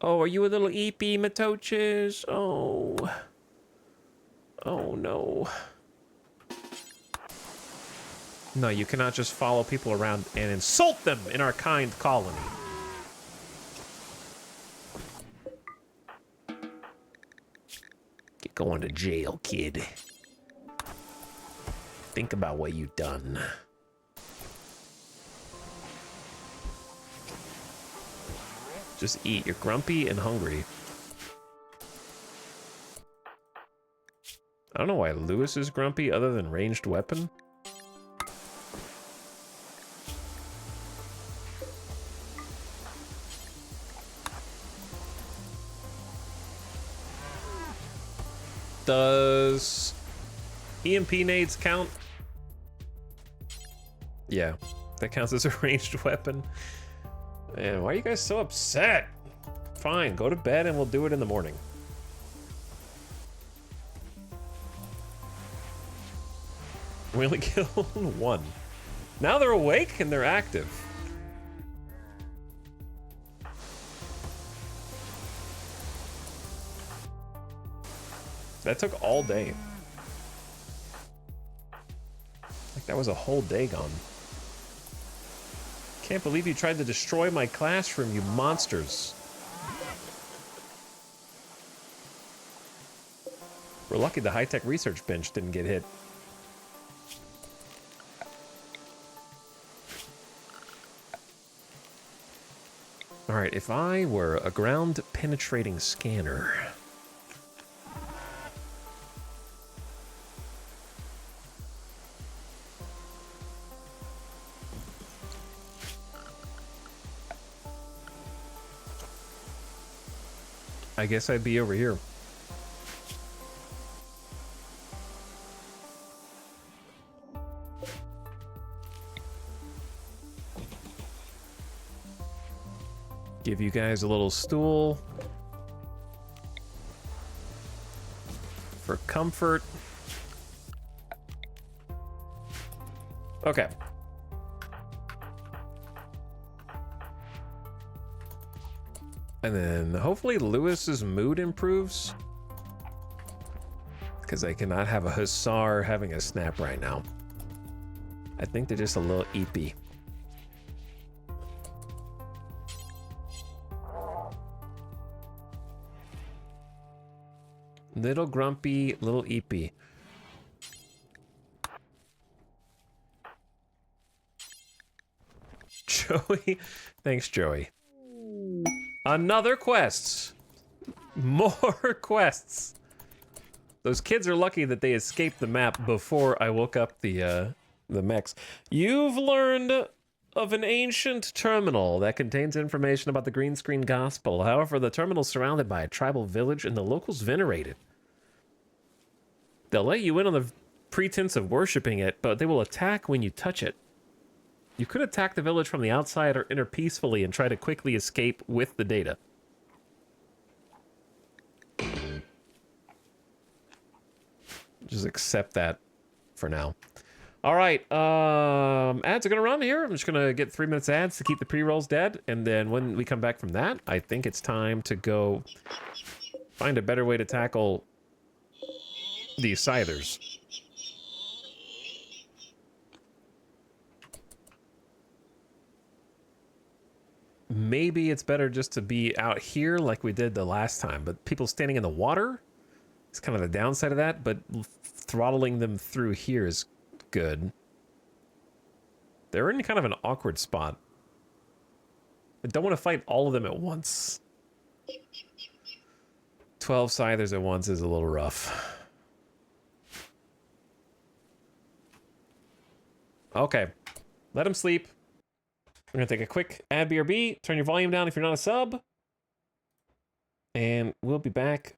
Speaker 1: Oh, are you a little eepy, Matochus? Oh. Oh, no. No, you cannot just follow people around and insult them in our kind colony. Get going to jail, kid. Think about what you've done. Just eat. You're grumpy and hungry. I don't know why Lewis is grumpy other than ranged weapon. Does EMP nades count? Yeah, that counts as a ranged weapon. Man, why are you guys so upset? Fine, go to bed and we'll do it in the morning. We only killed one. Now they're awake and they're active. That took all day. Like that was a whole day gone. Can't believe you tried to destroy my classroom, you monsters. We're lucky the high-tech research bench didn't get hit. All right, if I were a ground-penetrating scanner... I guess I'd be over here. Give you guys a little stool for comfort. Okay. And then hopefully Lewis's mood improves. Because I cannot have a hussar having a snap right now. I think they're just a little eepy. Little grumpy, little eepy. Joey, thanks, Joey. Another quest. More quests. Those kids are lucky that they escaped the map before I woke up the mechs. You've learned of an ancient terminal that contains information about the green screen gospel. However, the terminal is surrounded by a tribal village and the locals venerate it. They'll let you in on the pretense of worshiping it, but they will attack when you touch it. You could attack the village from the outside or enter peacefully and try to quickly escape with the data. Just accept that for now. All right, ads are gonna run here. I'm just gonna get 3 minutes ads to keep the pre-rolls dead, and then when we come back from that, I think it's time to go find a better way to tackle these scythers. Maybe it's better just to be out here like we did the last time, but people standing in the water is kind of the downside of that, but throttling them through here is good. They're in kind of an awkward spot. I don't want to fight all of them at once. 12 scythers at once is a little rough. Okay, let them sleep. We're gonna take a quick ad BRB. Turn your volume down if you're not a sub. And we'll be back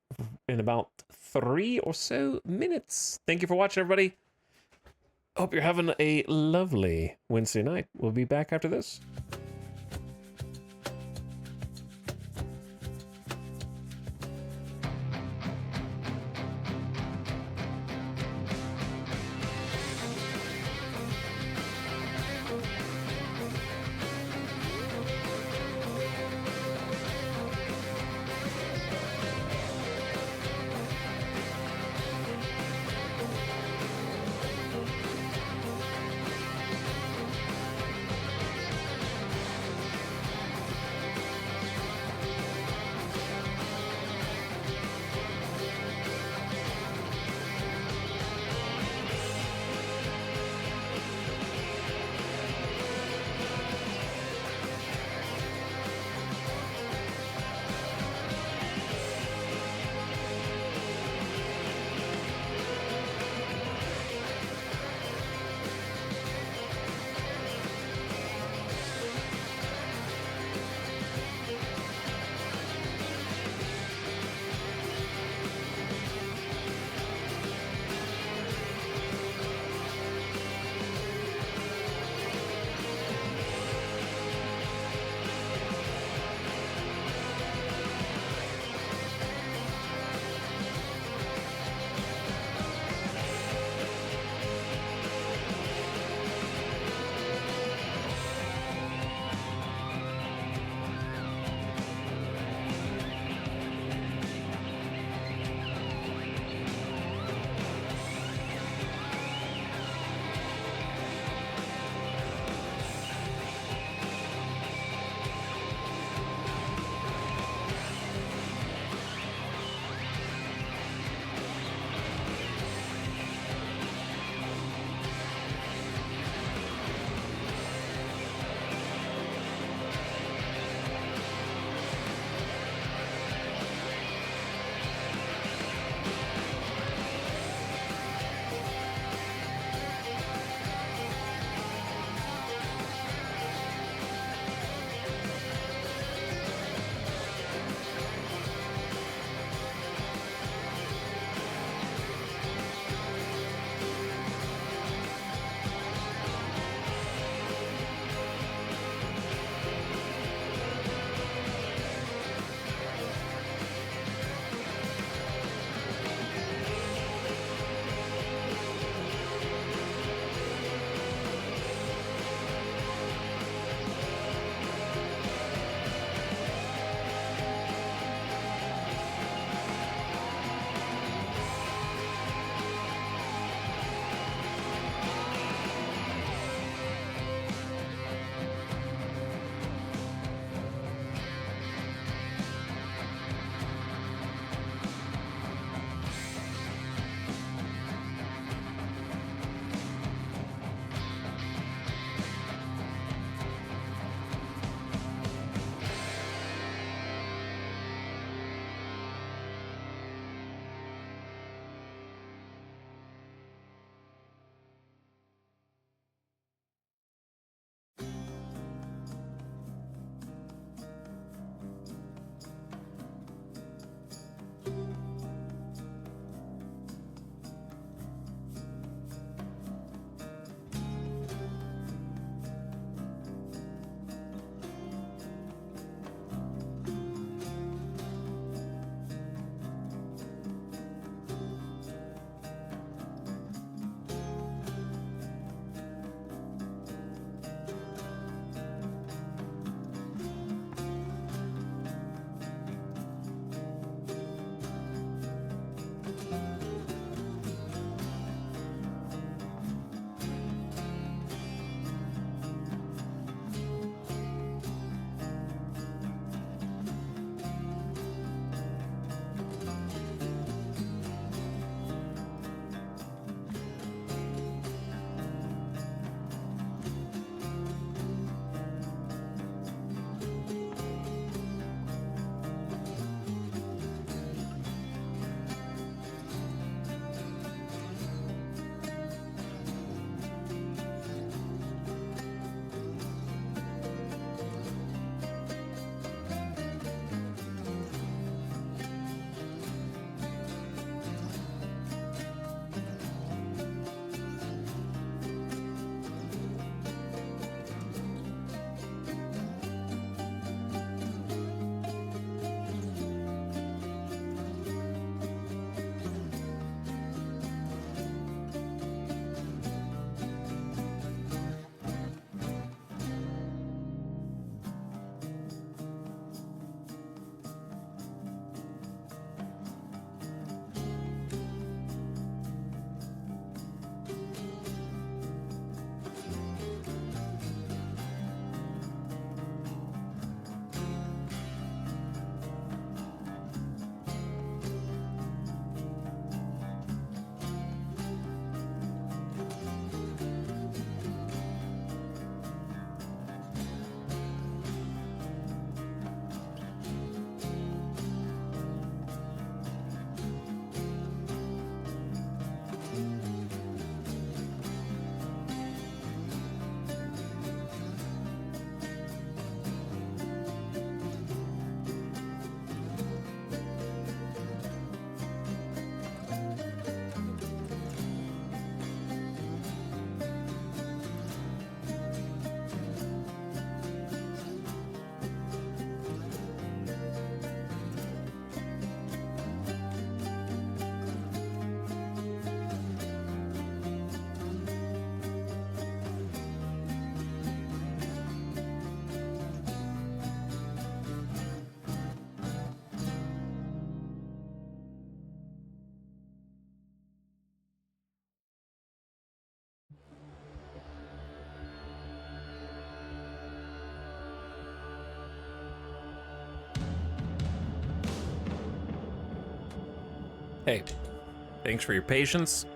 Speaker 1: in about 3 or so minutes. Thank you for watching, everybody. Hope you're having a lovely Wednesday night. We'll be back after this. Hey, thanks for your patience.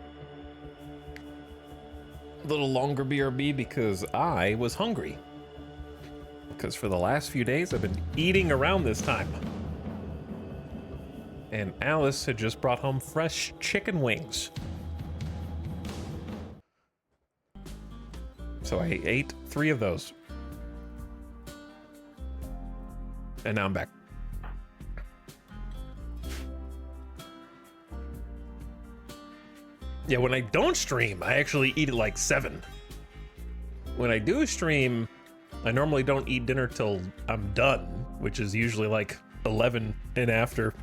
Speaker 1: A little longer BRB because I was hungry. Because for the last few days I've been eating around this time. And Alice had just brought home fresh chicken wings. So I ate 3 of those. And now I'm back. Yeah, when I don't stream, I actually eat at like 7. When I do stream, I normally don't eat dinner till I'm done, which is usually like 11 and after.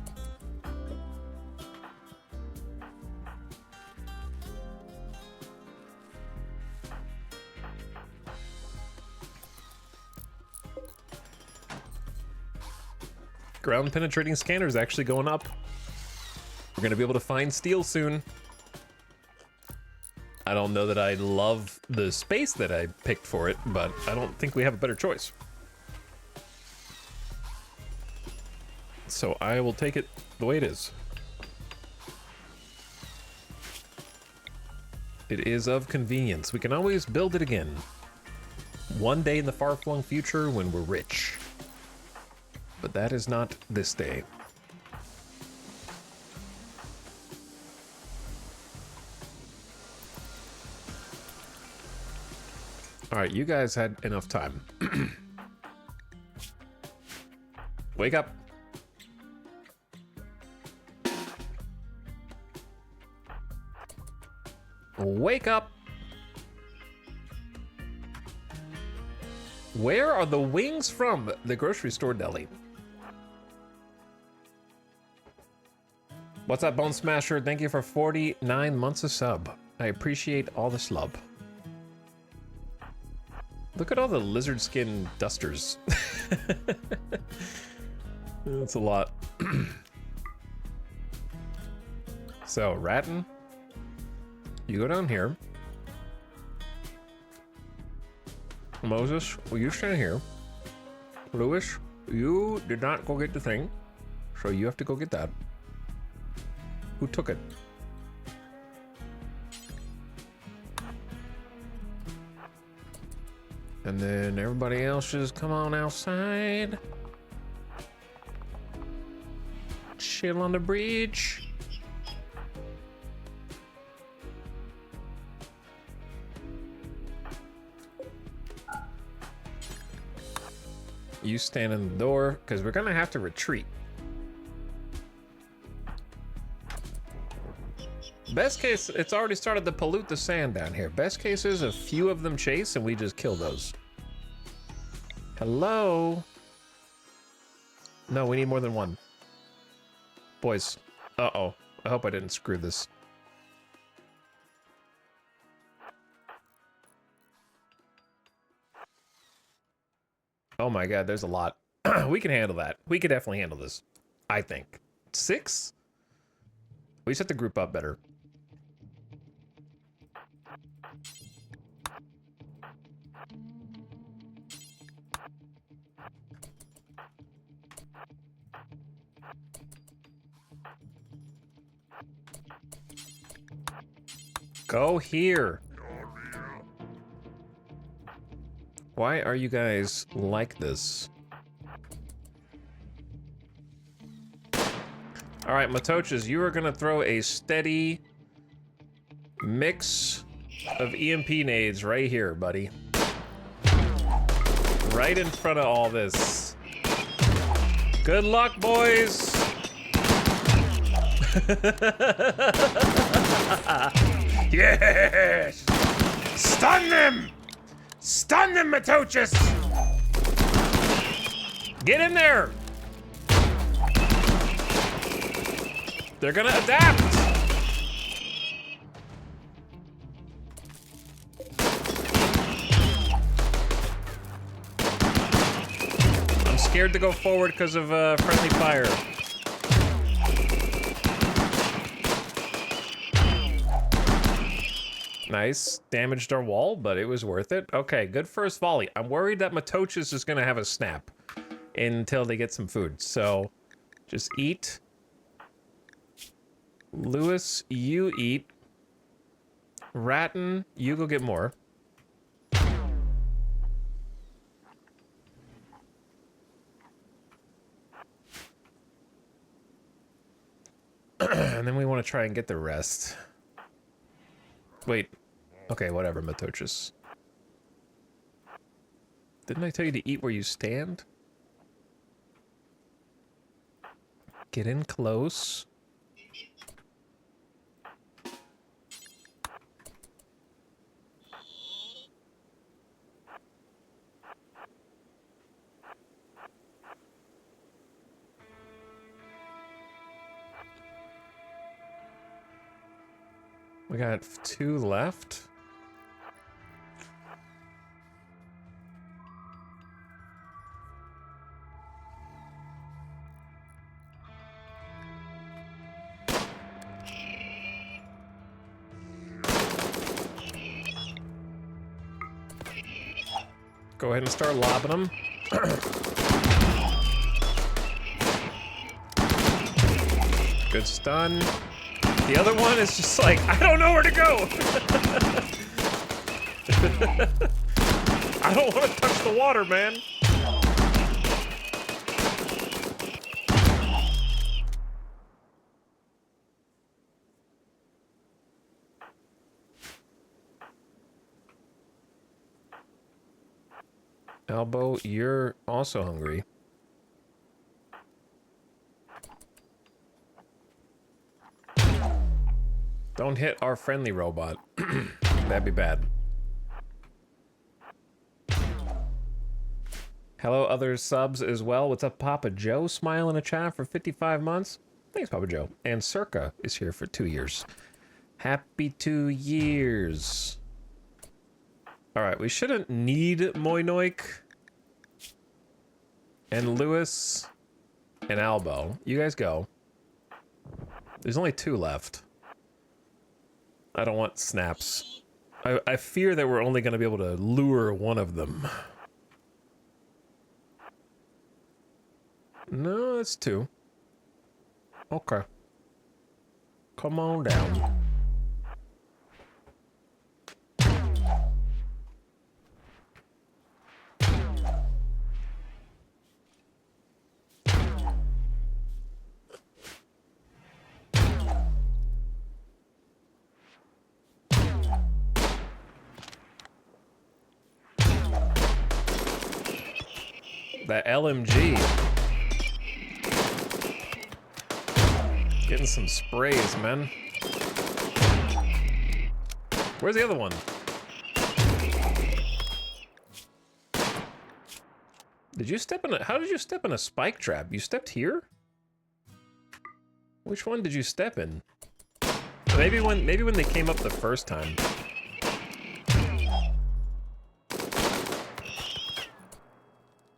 Speaker 1: Ground penetrating scanner is actually going up. We're gonna be able to find steel soon. I don't know that I love the space that I picked for it, but I don't think we have a better choice. So I will take it the way it is. It is of convenience. We can always build it again. One day in the far-flung future when we're rich. But that is not this day. All right, you guys had enough time. Wake up. Wake up. Where are the wings from? The grocery store deli. What's up, Bone Smasher? Thank you for 49 months of sub. I appreciate all the slub. Look at all the lizard skin dusters. That's a lot. So, Ratton, you go down here. Moses, will you stand here? Lewis, you did not go get the thing, so you have to go get that. Who took it? And then everybody else just come on outside. Chill on the bridge. You stand in the door, because we're gonna have to retreat. Best case, it's already started to pollute the sand down here. Best case is a few of them chase and we just kill those. Hello? No, we need more than one. Boys. Uh-oh. I hope I didn't screw this. Oh my god, there's a lot. We can handle that. We could definitely handle this. I think. 6? We just have to group up better. Go here. Why are you guys like this? All right, Matochas, you are gonna throw a steady mix of EMP nades right here, buddy. Right in front of all this. Good luck, boys. Yes! Stun them! Stun them, Matochas! Get in there! They're gonna adapt! I'm scared to go forward because of friendly fire. Nice. Damaged our wall, but it was worth it. Okay, good first volley. I'm worried that Matochas is gonna have a snap until they get some food. So, just eat. Lewis, you eat. Ratton, you go get more. And then we want to try and get the rest. Wait. Okay, whatever, Matochus. Didn't I tell you to eat where you stand? Get in close. We got 2 left. Go ahead and start lobbing them. Good stun. The other one is just like, I don't know where to go. I don't want to touch the water, man. Elbow, you're also hungry. Don't hit our friendly robot. That'd be bad. Hello, other subs as well. What's up, Papa Joe? Smile in a chat for 55 months. Thanks, Papa Joe. And Circa is here for 2 years. Happy 2 years. All right, we shouldn't need Moinoik and Lewis and Albo. You guys go. There's only 2 left. I don't want snaps. I fear that we're only going to be able to lure one of them. No, it's 2. Okay. Come on down. That LMG. Getting some sprays, man. Where's the other one? Did you step in a... How did you step in a spike trap? You stepped here? Which one did you step in? Maybe when they came up the first time.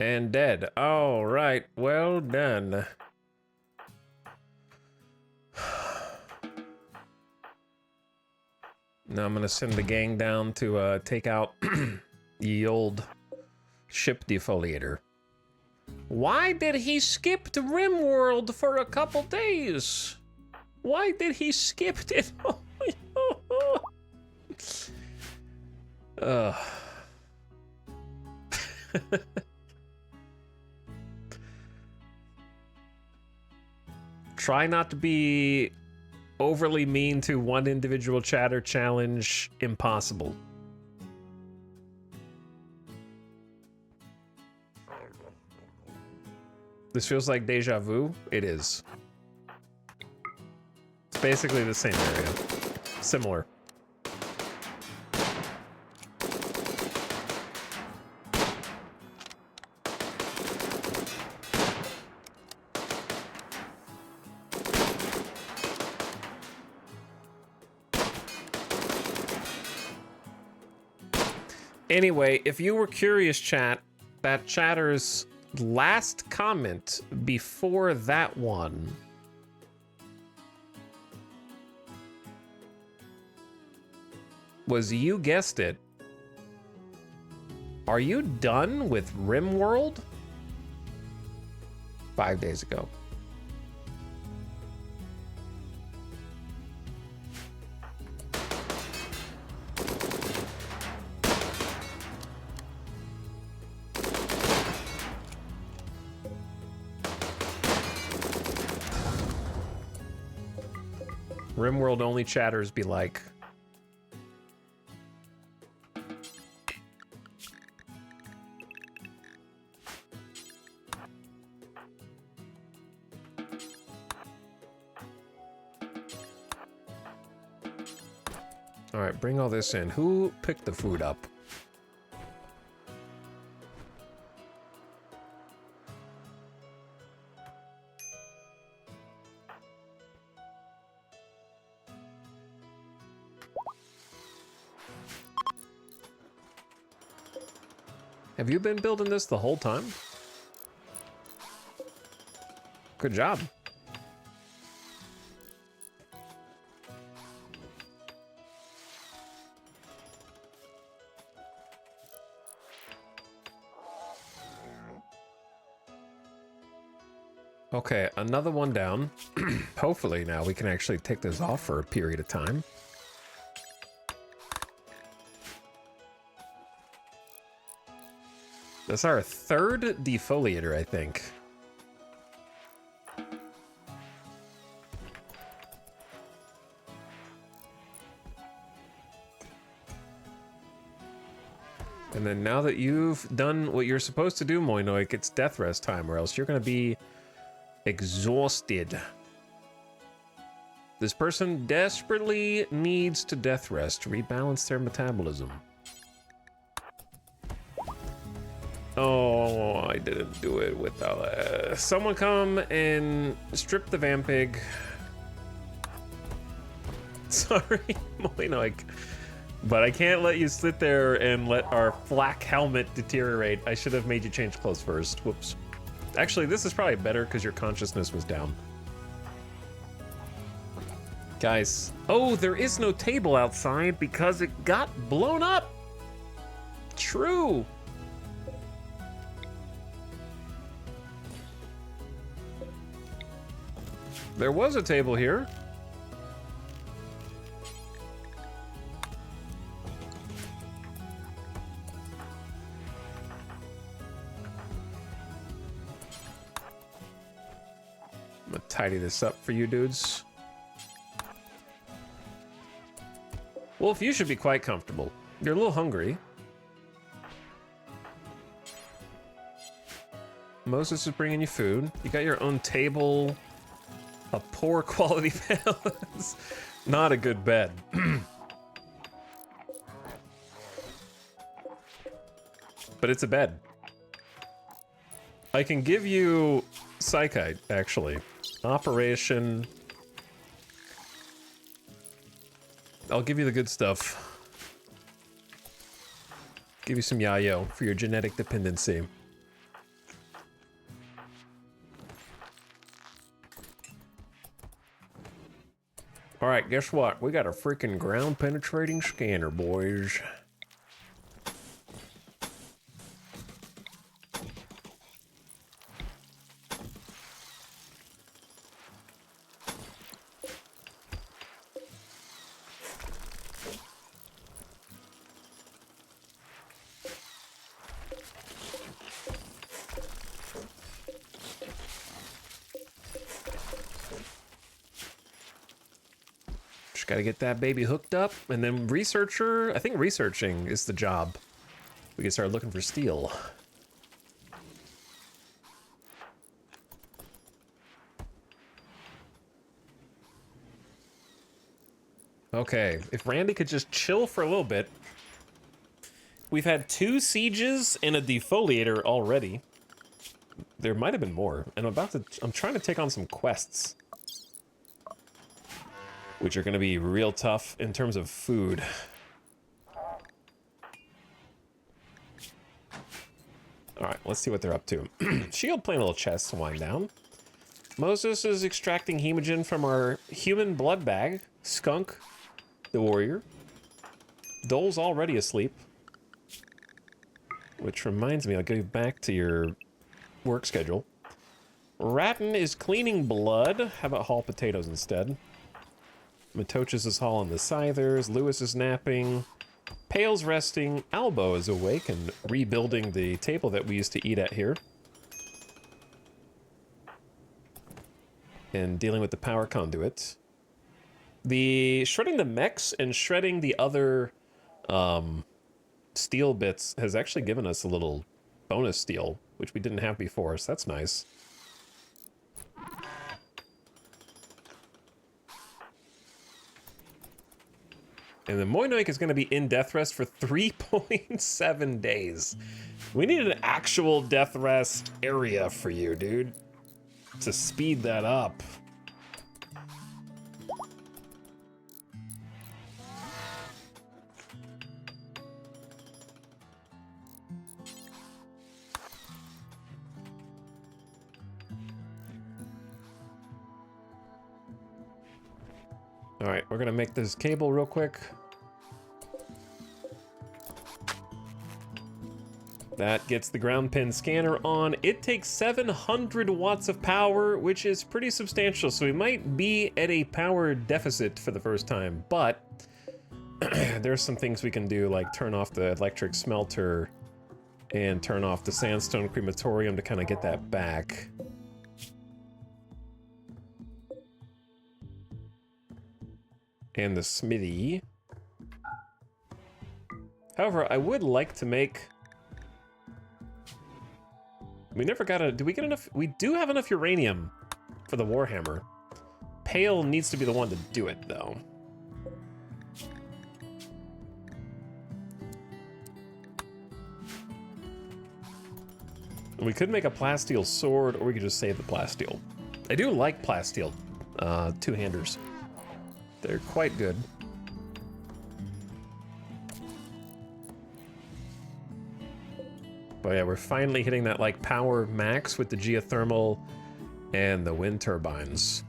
Speaker 1: And dead. All right, well done. Now I'm gonna send the gang down to take out the old ship defoliator. Why did he skip to RimWorld for a couple days? Why did he skip it? Try not to be overly mean to one individual chatter. Challenge impossible. This feels like deja vu. It is. It's basically the same area. Similar. Anyway, if you were curious, chat, that chatter's last comment before that one was, you guessed it, are you done with RimWorld? 5 days ago. RimWorld only chatters be like. All right, bring all this in. Who picked the food up? Have you been building this the whole time? Good job. Okay, another one down. Hopefully now we can actually take this off for a period of time. That's our third defoliator, I think. And then now that you've done what you're supposed to do, Moinoik, it's death rest time, or else you're going to be exhausted. This person desperately needs to death rest to rebalance their metabolism. Oh, I didn't do it without... someone come and strip the vampig. Sorry, Moinoik. But I can't let you sit there and let our flak helmet deteriorate. I should have made you change clothes first. Whoops. Actually, this is probably better because your consciousness was down. Guys. Oh, there is no table outside because it got blown up. True. There was a table here. I'm gonna tidy this up for you dudes. Wolf, you should be quite comfortable. You're a little hungry. Moses is bringing you food. You got your own table. A poor quality balance. Not a good bed. But it's a bed. I can give you Psychite, actually. Operation. I'll give you the good stuff. Give you some yayo for your genetic dependency. Alright, guess what? We got a freaking ground penetrating scanner, boys. Gotta get that baby hooked up, and then researcher, I think researching is the job. We can start looking for steel. Okay, if Randy could just chill for a little bit. We've had 2 sieges and a defoliator already. There might have been more, and I'm trying to take on some quests, which are going to be real tough in terms of food. Alright, let's see what they're up to. Shield playing a little chess to wind down. Moses is extracting hemogen from our human blood bag. Skunk, the warrior. Dole's already asleep. Which reminds me, I'll get you back to your work schedule. Ratton is cleaning blood. How about haul potatoes instead? Matochus is hauling the scythers. Lewis is napping. Pale's resting. Albo is awake and rebuilding the table that we used to eat at here. And dealing with the power conduit. The shredding the mechs and shredding the other steel bits has actually given us a little bonus steel, which we didn't have before, so that's nice. And the Moinoik is going to be in death rest for 3.7 days. We need an actual death rest area for you, dude, to speed that up. All right, we're gonna make this cable real quick. That gets the ground pin scanner on. It takes 700 watts of power, which is pretty substantial. So we might be at a power deficit for the first time, but there's some things we can do, like turn off the electric smelter and turn off the sandstone crematorium to kind of get that back. And the smithy. However, I would like to make... We never got a... Do we get enough? We do have enough uranium for the Warhammer. Pale needs to be the one to do it, though. We could make a plasteel sword, or we could just save the plasteel. I do like plasteel two-handers. They're quite good. But yeah, we're finally hitting that like power max with the geothermal and the wind turbines.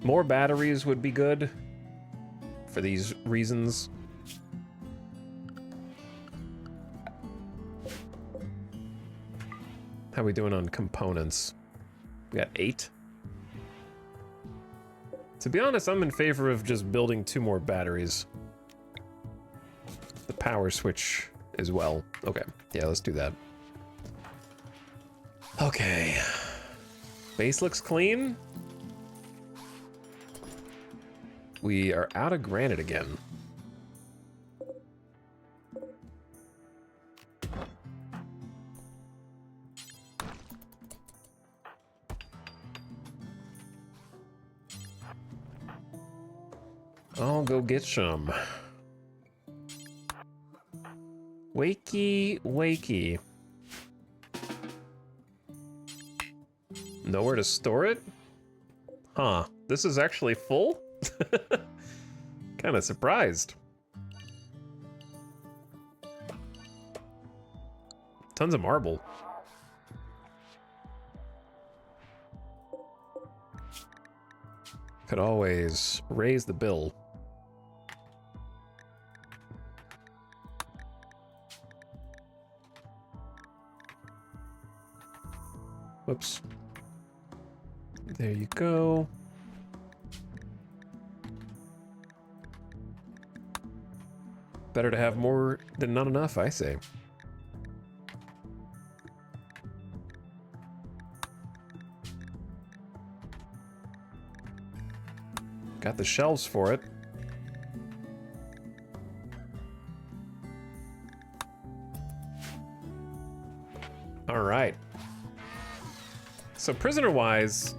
Speaker 1: More batteries would be good for these reasons. How are we doing on components? We got 8. To be honest, I'm in favor of just building 2 more batteries. The power switch as well. Okay, yeah, let's do that. Okay. Base looks clean. We are out of granite again. I'll go get some. Wakey, wakey. Nowhere to store it? Huh, this is actually full? Kind of surprised. Tons of marble. Could always raise the bill. Whoops. There you go. Better to have more than not enough, I say. Got the shelves for it. All right. So prisoner-wise,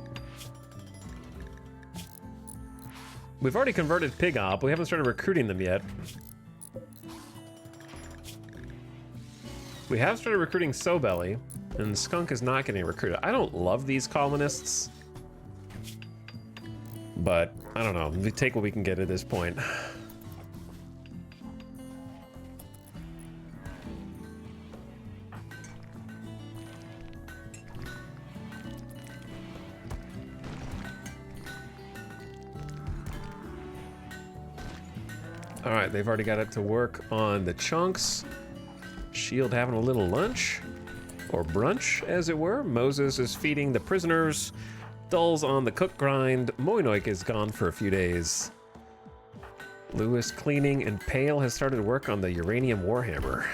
Speaker 1: we've already converted Pig Op. We haven't started recruiting them yet. We have started recruiting Sobelly, and Skunk is not getting recruited. I don't love these colonists, but I don't know. We take what we can get at this point. All right, they've already got it to work on the chunks. Shield having a little lunch, or brunch, as it were. Moses is feeding the prisoners. Dull's on the cook grind. Moinoik is gone for a few days. Lewis cleaning, and Pale has started work on the uranium warhammer.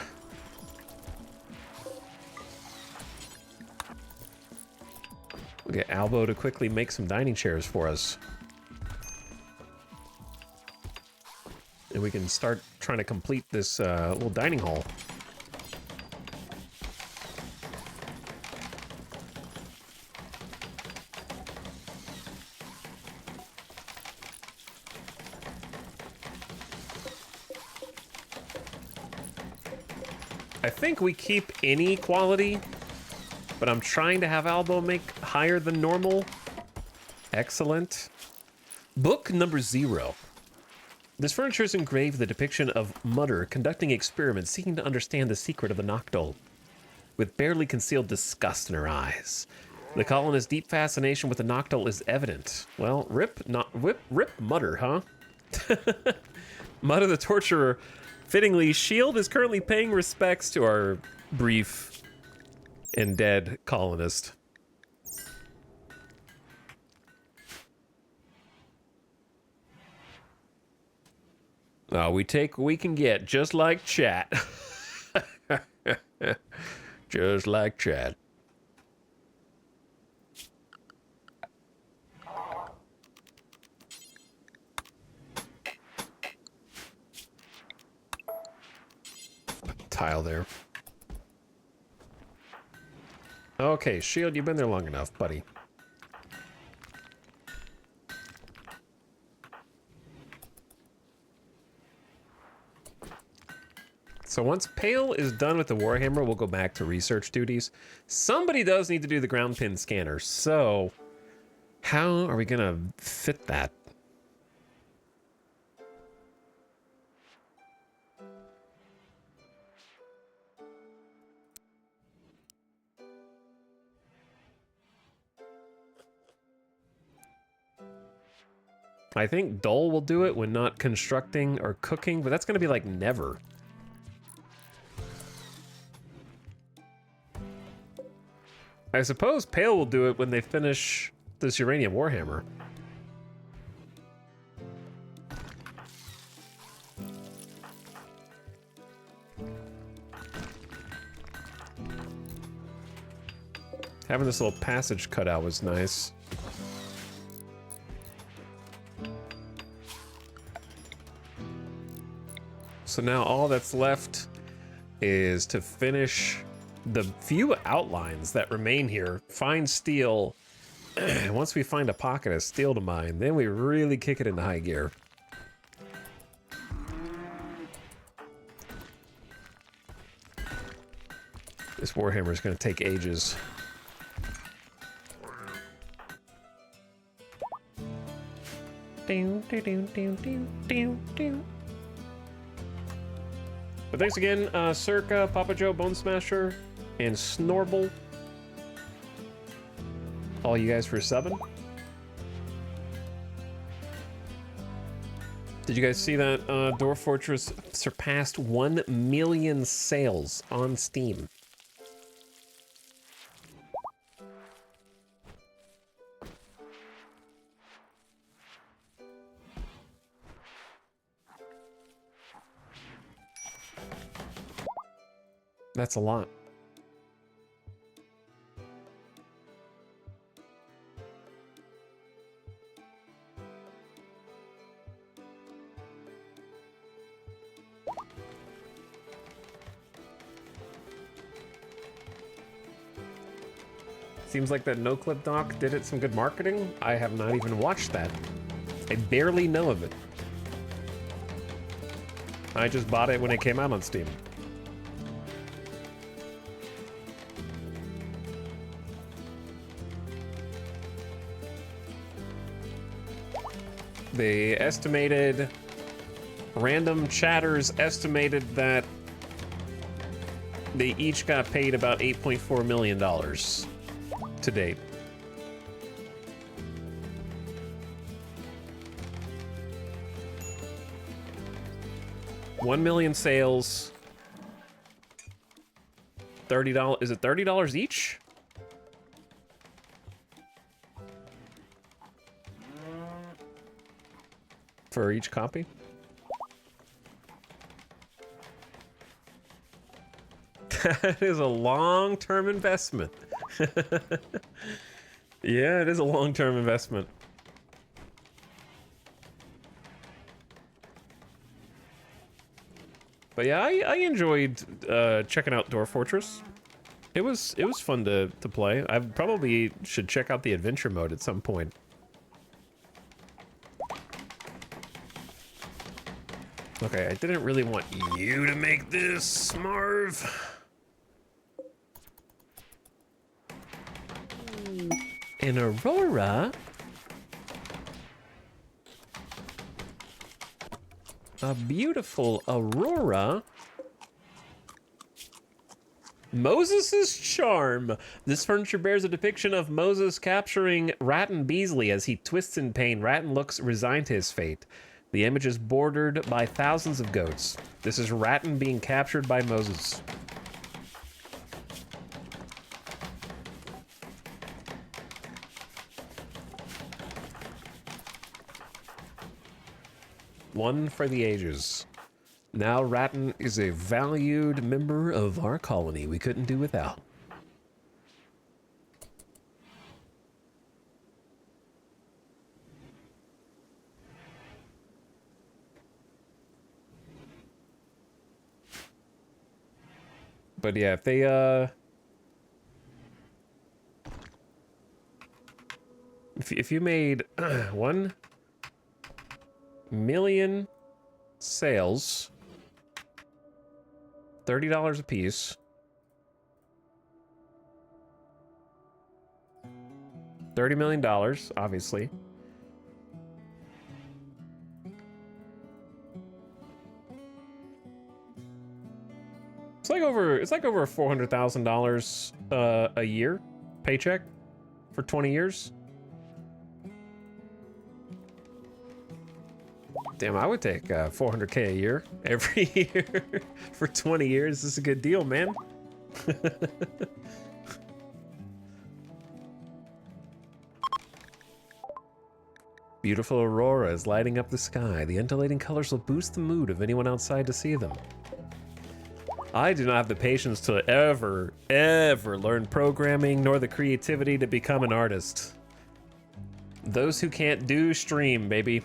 Speaker 1: We'll get Albo to quickly make some dining chairs for us. and we can start trying to complete this little dining hall. I think we keep any quality, but I'm trying to have Albo make higher than normal. Excellent. Book number 0. This furniture is engraved with the depiction of Mutter conducting experiments seeking to understand the secret of the Noctole. With barely concealed disgust in her eyes. The colonist's deep fascination with the Noctole is evident. Well, rip Mutter, huh? Mutter the torturer. Fittingly, S.H.I.E.L.D. is currently paying respects to our brief and dead colonist. We take what we can get, just like chat. Just like chat. Tile there. Okay, S.H.I.E.L.D., you've been there long enough, buddy. So once Pale is done with the Warhammer, we'll go back to research duties. Somebody does need to do the ground pin scanner, so how are we gonna fit that? I think Dole will do it when not constructing or cooking, but that's gonna be like never. I suppose Pale will do it when they finish this Uranium Warhammer. Having this little passage cut out was nice. So now all that's left is to finish the few outlines that remain here. Find steel. And once we find a pocket of steel to mine, then we really kick it into high gear. This Warhammer is going to take ages. But thanks again, Circa, Papa Joe, Bone Smasher, and Snorble. All you guys for subbing. Did you guys see that Dwarf Fortress surpassed 1 million sales on Steam? That's a lot. Seems like that no-clip doc did it some good marketing. I have not even watched that. I barely know of it. I just bought it when it came out on Steam. They estimated, random chatters estimated that they each got paid about $8.4 million to date. $1 million sales. $30, is it $30 each? For each copy? That is a long-term investment. Yeah, it is a long-term investment. But yeah, I enjoyed checking out Dwarf Fortress. It was fun to play. I probably should check out the adventure mode at some point. Okay, I didn't really want you to make this, Marv. An Aurora? A beautiful Aurora? Moses' charm. This furniture bears a depiction of Moses capturing Rattan Beasley as he twists in pain. Rattan looks resigned to his fate. The image is bordered by thousands of goats. This is Rattan being captured by Moses. One for the ages. Now Rattan is a valued member of our colony we couldn't do without. But yeah, if they, if you made 1 million sales, $30 a piece, $30 million, obviously. It's like over $400,000 a year paycheck for 20 years. Damn, I would take 400K a year every year for 20 years. This is a good deal, man. Beautiful aurora is lighting up the sky. The undulating colors will boost the mood of anyone outside to see them. I do not have the patience to ever learn programming, nor the creativity to become an artist. Those who can't do, stream, baby.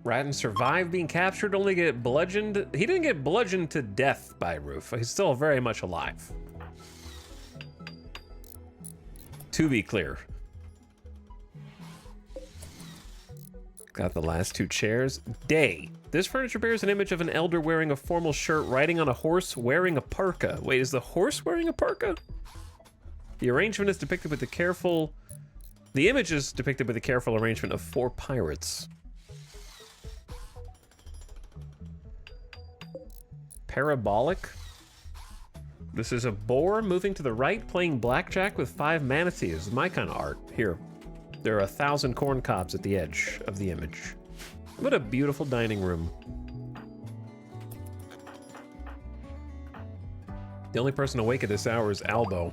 Speaker 1: Rattan survived being captured, only get bludgeoned. He didn't get bludgeoned to death by Roof. He's still very much alive. To be clear. Got the last 2 chairs. Day. This furniture bears an image of an elder wearing a formal shirt, riding on a horse, wearing a parka. Wait, is the horse wearing a parka? The arrangement is depicted with the careful... The image is depicted with a careful arrangement of 4 pirates. Parabolic. This is a boar moving to the right, playing blackjack with 5 manatees. My kind of art. Here. There are 1,000 corn cobs at the edge of the image. What a beautiful dining room. The only person awake at this hour is Albo.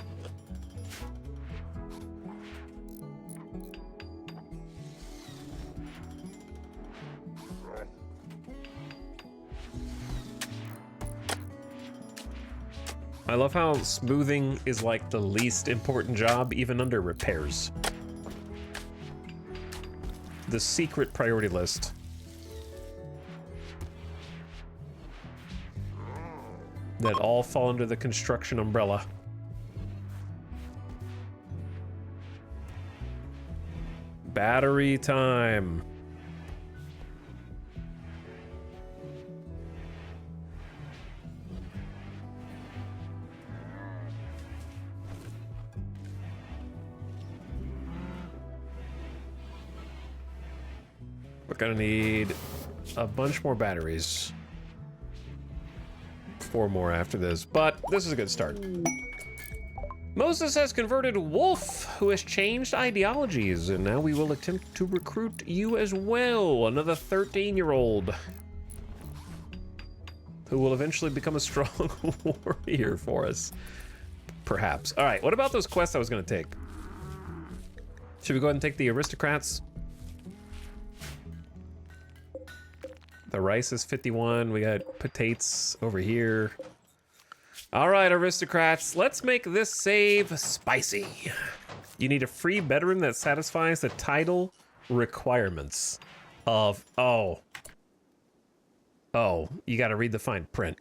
Speaker 1: I love how smoothing is like the least important job, even under repairs. The secret priority list. That all fall under the construction umbrella. Battery time. We're gonna need a bunch more batteries. 4 more after this, but this is a good start. Moses has converted Wolf, who has changed ideologies, and now we will attempt to recruit you as well. Another 13-year-old who will eventually become a strong warrior for us. Perhaps. All right, what about those quests I was gonna take? Should we go ahead and take the aristocrats? The rice is 51. We got potatoes over here. All right, aristocrats, let's make this save spicy. You need a free bedroom that satisfies the title requirements of, oh, you gotta read the fine print.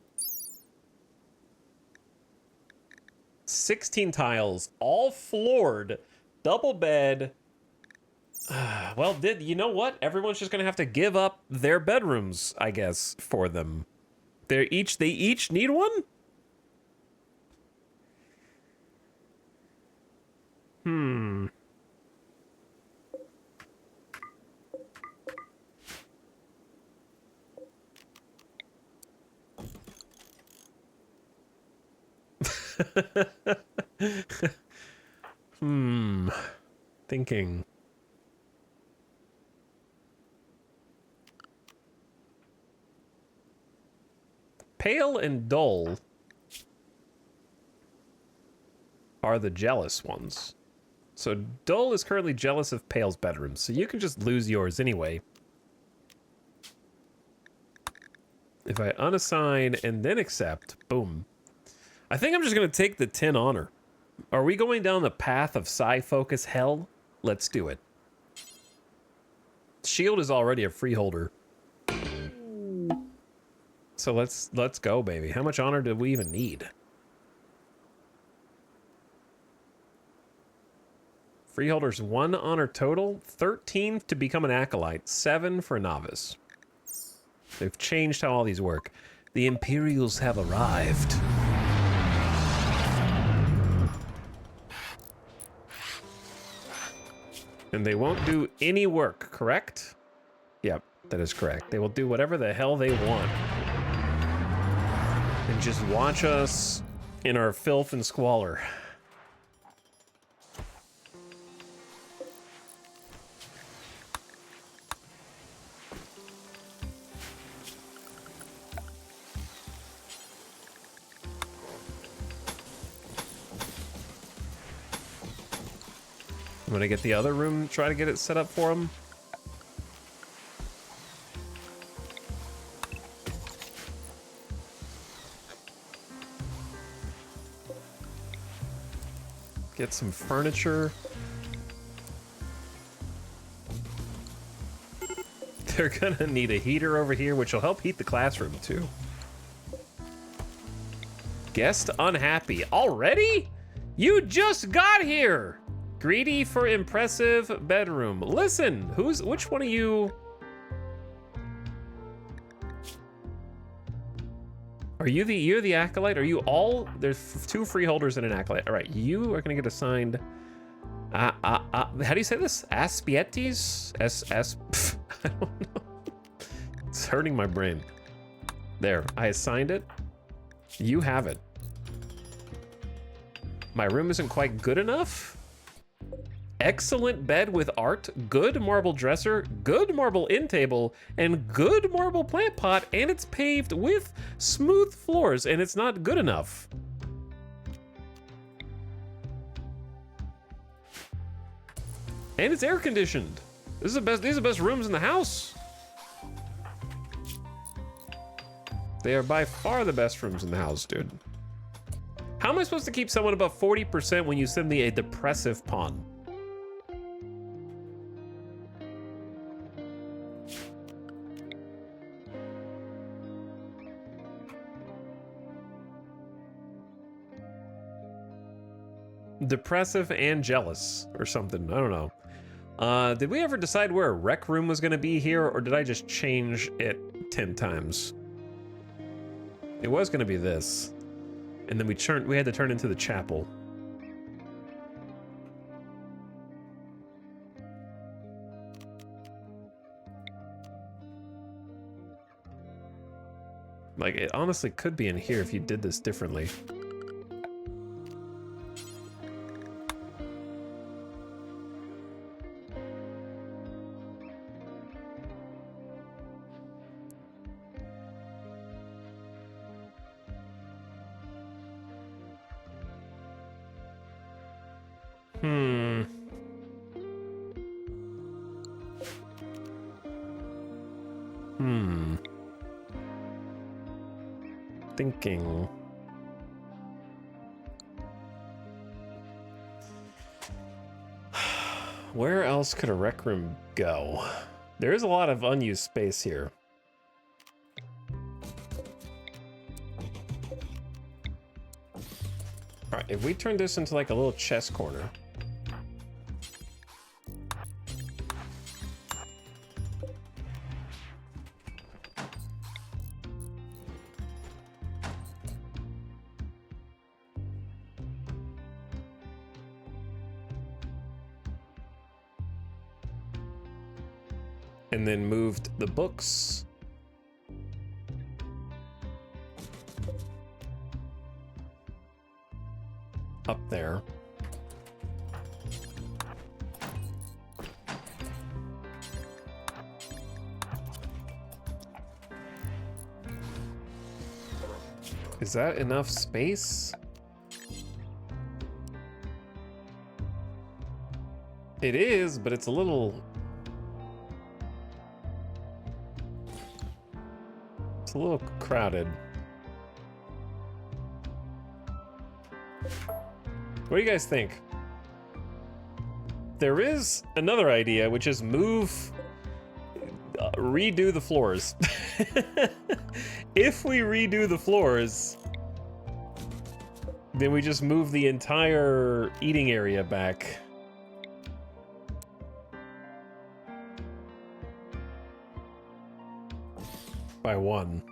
Speaker 1: 16 tiles, all floored, double bed. Well, you know what? Everyone's just gonna have to give up their bedrooms, I guess, for them. They each need one? Thinking. Pale and dull are the jealous ones. So dull is currently jealous of Pale's bedroom, so you can just lose yours anyway. If I unassign and then accept, boom. I think I'm just gonna take the 10 honor. Are we going down the path of psi focus hell? Let's do it. Shield is already a freeholder. So let's go, baby. How much honor do we even need? Freeholders 1 honor total, 13 to become an acolyte, 7 for a novice. They've changed how all these work. The Imperials have arrived. And they won't do any work, correct? Yep, that is correct. They will do whatever the hell they want. And just watch us in our filth and squalor. I'm gonna get the other room, try to get it set up for him. Get some furniture. They're gonna need a heater over here, which will help heat the classroom too. Guest unhappy. Already? You just got here! Greedy for impressive bedroom. Listen, which one of you? You're the acolyte? Are you all, there's 2 freeholders and an acolyte. All right, you are gonna get assigned, how do you say this? Aspietes? I don't know. It's hurting my brain. There, I assigned it. You have it. My room isn't quite good enough? Excellent bed with art, good marble dresser, good marble end table, and good marble plant pot, and it's paved with smooth floors, and it's not good enough. And it's air conditioned. These are the best rooms in the house. They are by far the best rooms in the house, dude. How am I supposed to keep someone above 40% when you send me a depressive pawn? Depressive and jealous or something. I don't know. Did we ever decide where a rec room was going to be here, or did I just change it 10 times? It was going to be this. And then we had to turn into the chapel. Like, it honestly could be in here if you did this differently. Thinking. Where else could a rec room go? There is a lot of unused space here. All right, if we turn this into like a little chess corner. And then moved the books. Up there. Is that enough space? It is, but it's a little... It's a little crowded. What do you guys think? There is another idea, which is redo the floors. If we redo the floors, then we just move the entire eating area back. By one.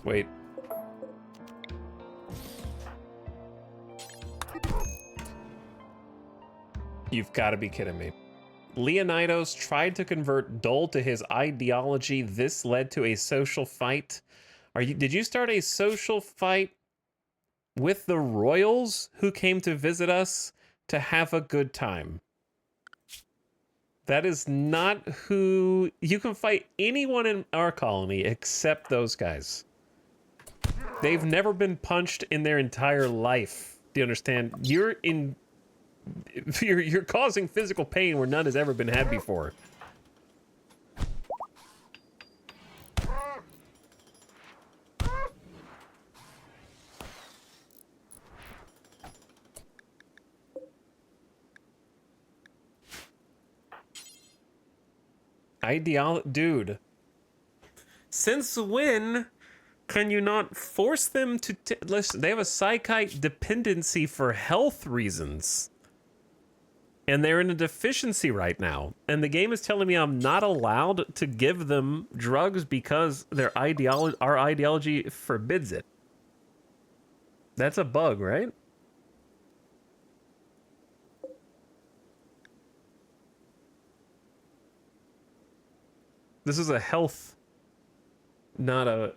Speaker 1: Wait. You've got to be kidding me. Leonidas tried to convert Dole to his ideology. This led to a social fight. Did you start a social fight with the royals who came to visit us to have a good time? That is not who... You can fight anyone in our colony except those guys. They've never been punched in their entire life. Do you understand? You're causing physical pain where none has ever been had before. Dude. Since when can you not force them to... Listen, they have a psychite dependency for health reasons. And they're in a deficiency right now. And the game is telling me I'm not allowed to give them drugs because our ideology forbids it. That's a bug, right? This is a health... Not a...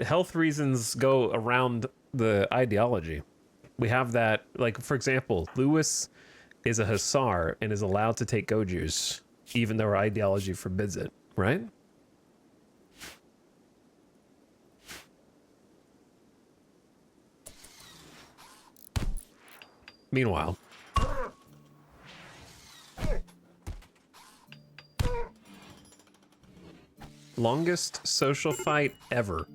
Speaker 1: health reasons go around the ideology. We have that, like, for example, Lewis is a hussar and is allowed to take go juice, even though our ideology forbids it, right? Meanwhile, longest social fight ever.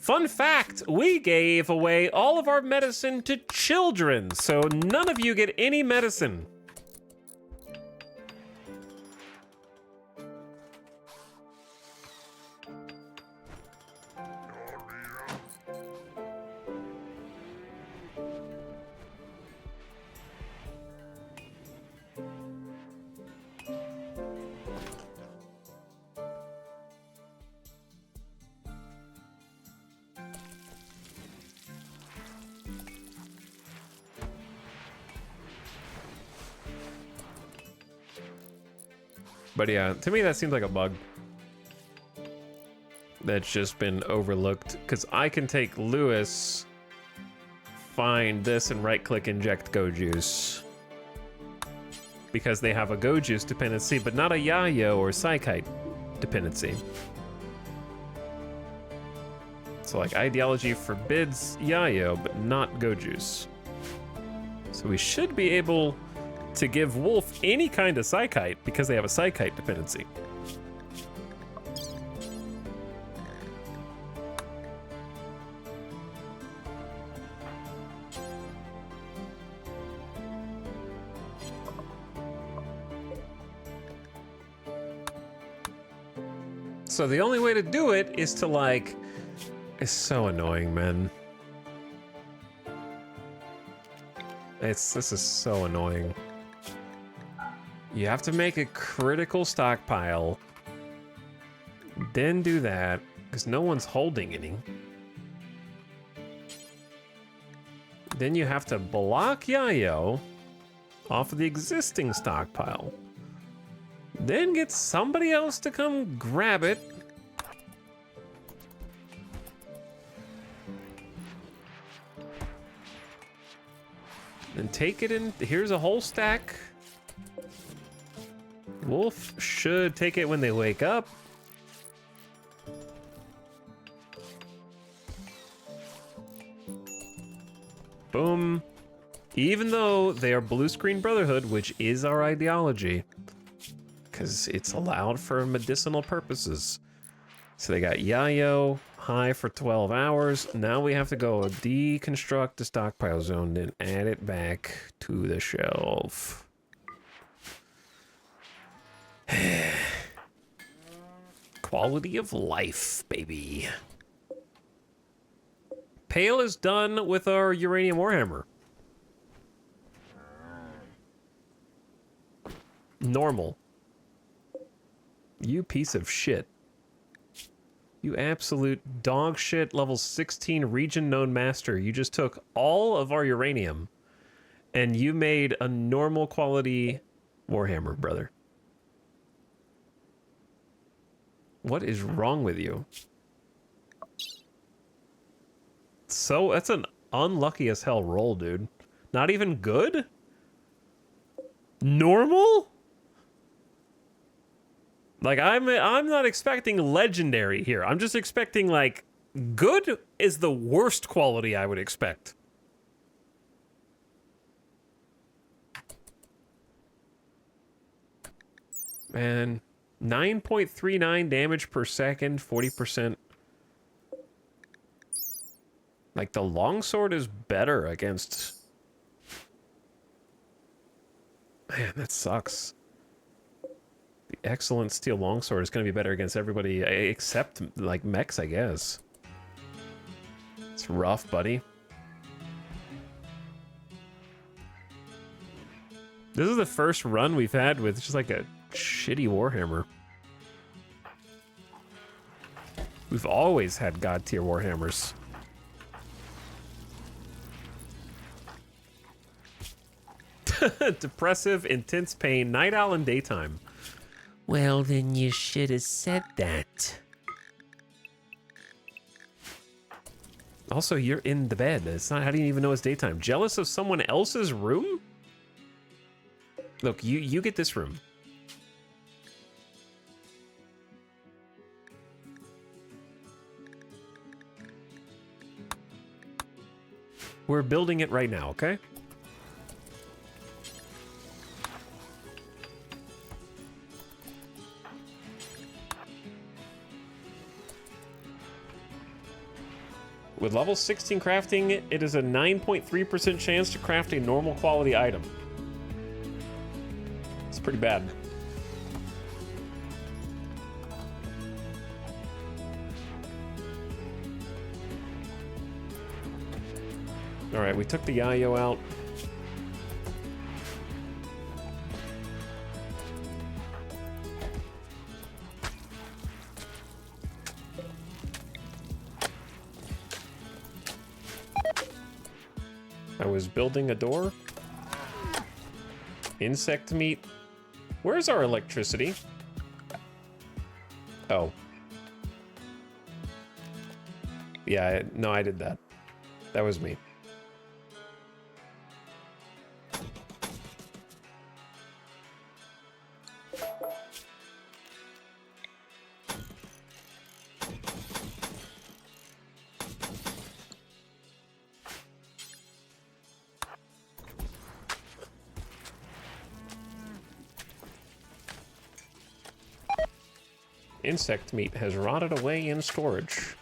Speaker 1: Fun fact, we gave away all of our medicine to children, so none of you get any medicine. But yeah, to me that seems like a bug that's just been overlooked, because I can take Lewis, find this, and right-click inject Go Juice. Because they have a Go Juice dependency, but not a Yayo or Psykite. dependency. So like ideology forbids Yayo, but not Go Juice. So we should be able to give Wolf any kind of Psykite because they have a Psykite dependency. So the only way to do it is to like, it's so annoying, man. This is so annoying. You have to make a critical stockpile, then do that, because no one's holding any. Then you have to block Yayo off of the existing stockpile. Then get somebody else to come grab it. And take it in. Here's a whole stack. Wolf should take it when they wake up. Boom. Even though they are Blue Screen Brotherhood, which is our ideology, because it's allowed for medicinal purposes. So they got Yayo high for 12 hours. Now we have to go deconstruct the stockpile zone and add it back to the shelf. Quality of life, baby. Pale is done with our uranium warhammer. Normal. You piece of shit. You absolute dog shit level 16 region known master. You just took all of our uranium and you made a normal quality warhammer, brother. What is wrong with you? So that's an unlucky as hell roll, dude. Not even good? Normal? Like, I'm not expecting legendary here. I'm just expecting, like, good is the worst quality I would expect. Man, 9.39 damage per second, 40%. Like, the longsword is better against... Man, that sucks. The excellent steel longsword is going to be better against everybody except, like, mechs, I guess. It's rough, buddy. This is the first run we've had with just, like, a shitty warhammer. We've always had god-tier warhammers. Depressive, intense pain, night owl and daytime. Well, then you should have said that. Also, you're in the bed. It's not, how do you even know it's daytime? Jealous of someone else's room? Look, you get this room. We're building it right now, okay? With level 16 crafting, it is a 9.3% chance to craft a normal quality item. It's pretty bad. All right, we took the Yayo out. I was building a door. Insect meat. Where's our electricity? Oh. Yeah, no, I did that. That was me. insect meat has rotted away in storage.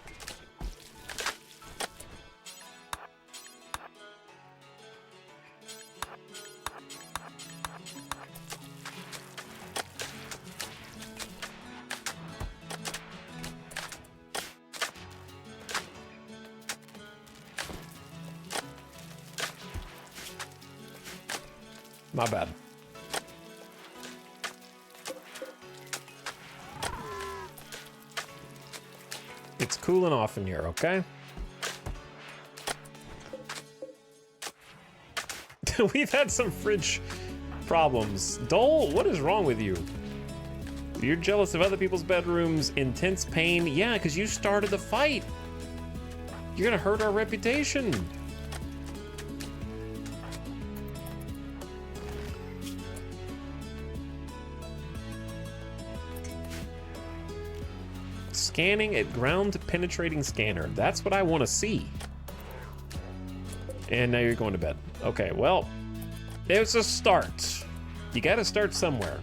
Speaker 1: My bad. It's cooling off in here, okay? We've had some fridge problems. Dole, what is wrong with you? You're jealous of other people's bedrooms, intense pain. Yeah, because you started the fight. You're gonna hurt our reputation. Scanning at ground penetrating scanner. That's what I want to see. And now you're going to bed. Okay, well, there's a start. You got to start somewhere.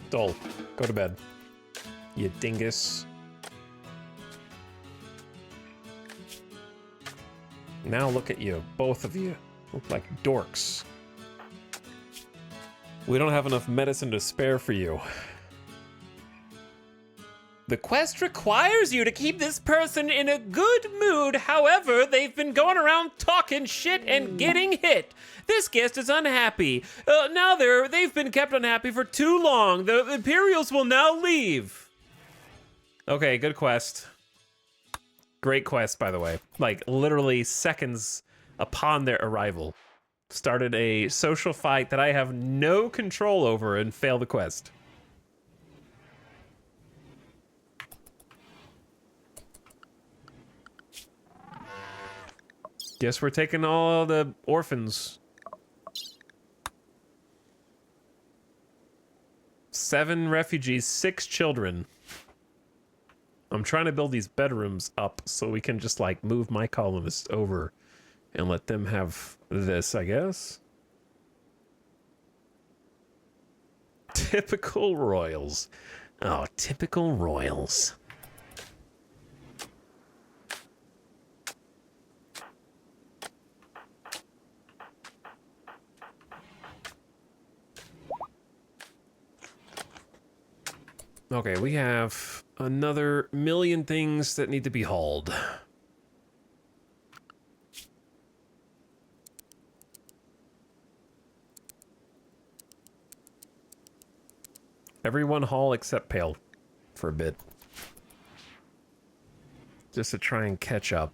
Speaker 1: Dole, go to bed. You dingus. Now look at you, both of you. Look like dorks. We don't have enough medicine to spare for you. The quest requires you to keep this person in a good mood. However, they've been going around talking shit and getting hit. This guest is unhappy. Now they've been kept unhappy for too long. The Imperials will now leave. Okay, good quest. Great quest, by the way. Like, literally seconds upon their arrival. Started a social fight that I have no control over and failed the quest. Guess we're taking all the orphans. 7 refugees, 6 children. I'm trying to build these bedrooms up so we can just, like, move my colonists over and let them have this, I guess. Typical royals. Oh, typical royals. Okay, we have another million things that need to be hauled. Everyone haul except Pale for a bit. Just to try and catch up.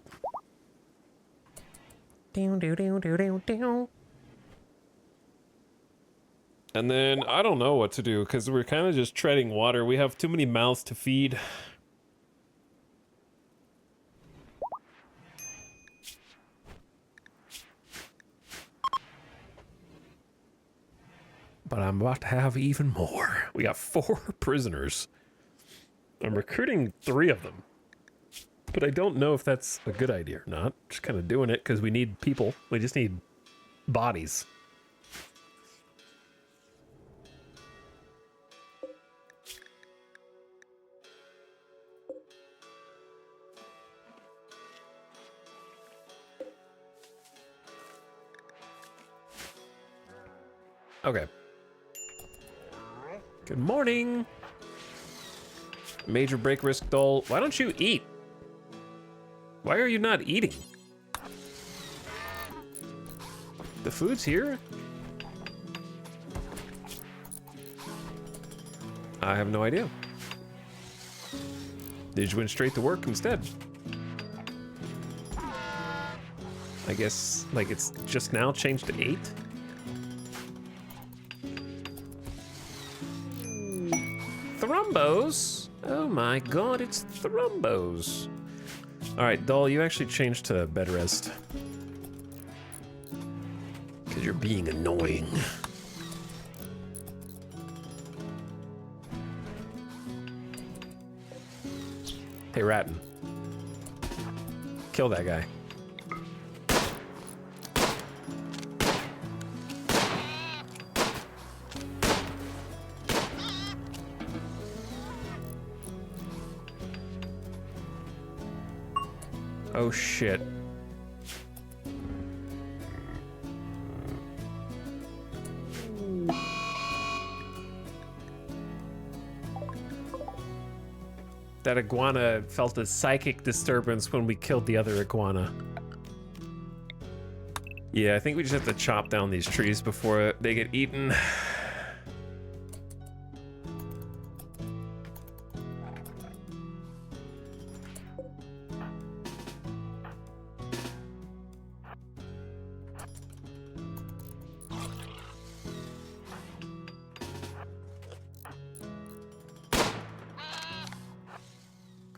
Speaker 1: And then, I don't know what to do, because we're kind of just treading water. We have too many mouths to feed. But I'm about to have even more. We got 4 prisoners. I'm recruiting 3 of them. But I don't know if that's a good idea or not. Just kind of doing it because we need people. We just need bodies. Okay. Good morning. Major break risk dull. Why don't you eat? Why are you not eating? The food's here? I have no idea. Did you went straight to work instead? I guess, like, it's just now changed to 8? Thrumbos? Oh my god, it's Thrumbos. Alright, Doll, you actually changed to bed rest. Because you're being annoying. Hey, Ratton. Kill that guy. Oh, shit. That iguana felt a psychic disturbance when we killed the other iguana. Yeah, I think we just have to chop down these trees before they get eaten.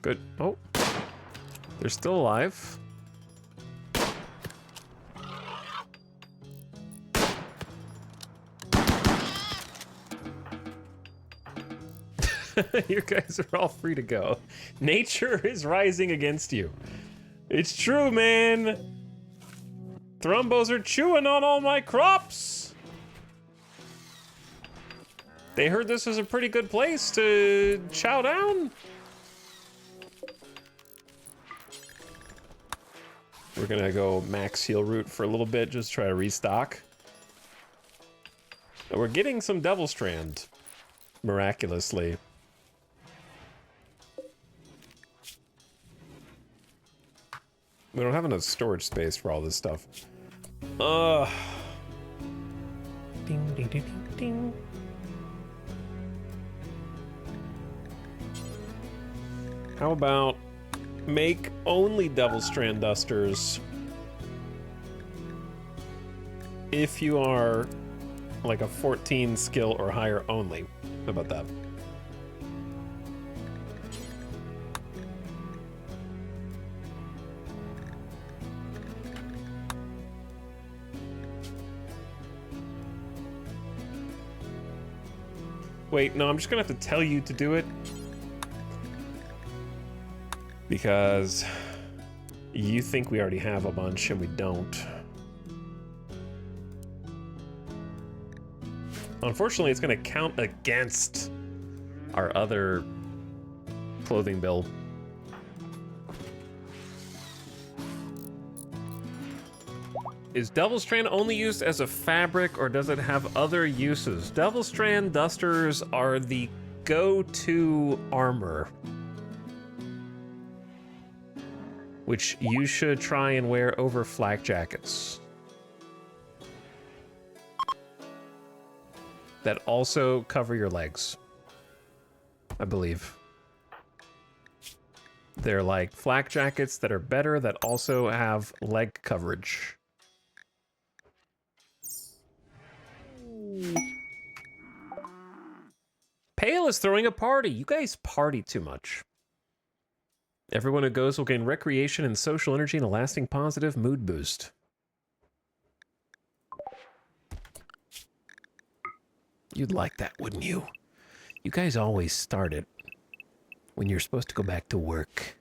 Speaker 1: Good. Oh, they're still alive. You guys are all free to go. Nature is rising against you. It's true, man. Thrumbos are chewing on all my crops. They heard this was a pretty good place to chow down. We're gonna go max heal root for a little bit, just try to restock. We're getting some Devil Strand, miraculously. We don't have enough storage space for all this stuff. Ding, ding, ding, ding, ding. How about make only Devil Strand Dusters if you are like a 14 skill or higher only. How about that? Wait, no, I'm just gonna have to tell you to do it. Because you think we already have a bunch and we don't. Unfortunately, it's gonna count against our other clothing bill. Is Devil Strand only used as a fabric or does it have other uses? Devil Strand Dusters are the go-to armor, which you should try and wear over flak jackets. That also cover your legs, I believe. They're like flak jackets that are better that also have leg coverage. Pale is throwing a party. You guys party too much. Everyone who goes will gain recreation and social energy and a lasting positive mood boost. You'd like that, wouldn't you? You guys always start it when you're supposed to go back to work.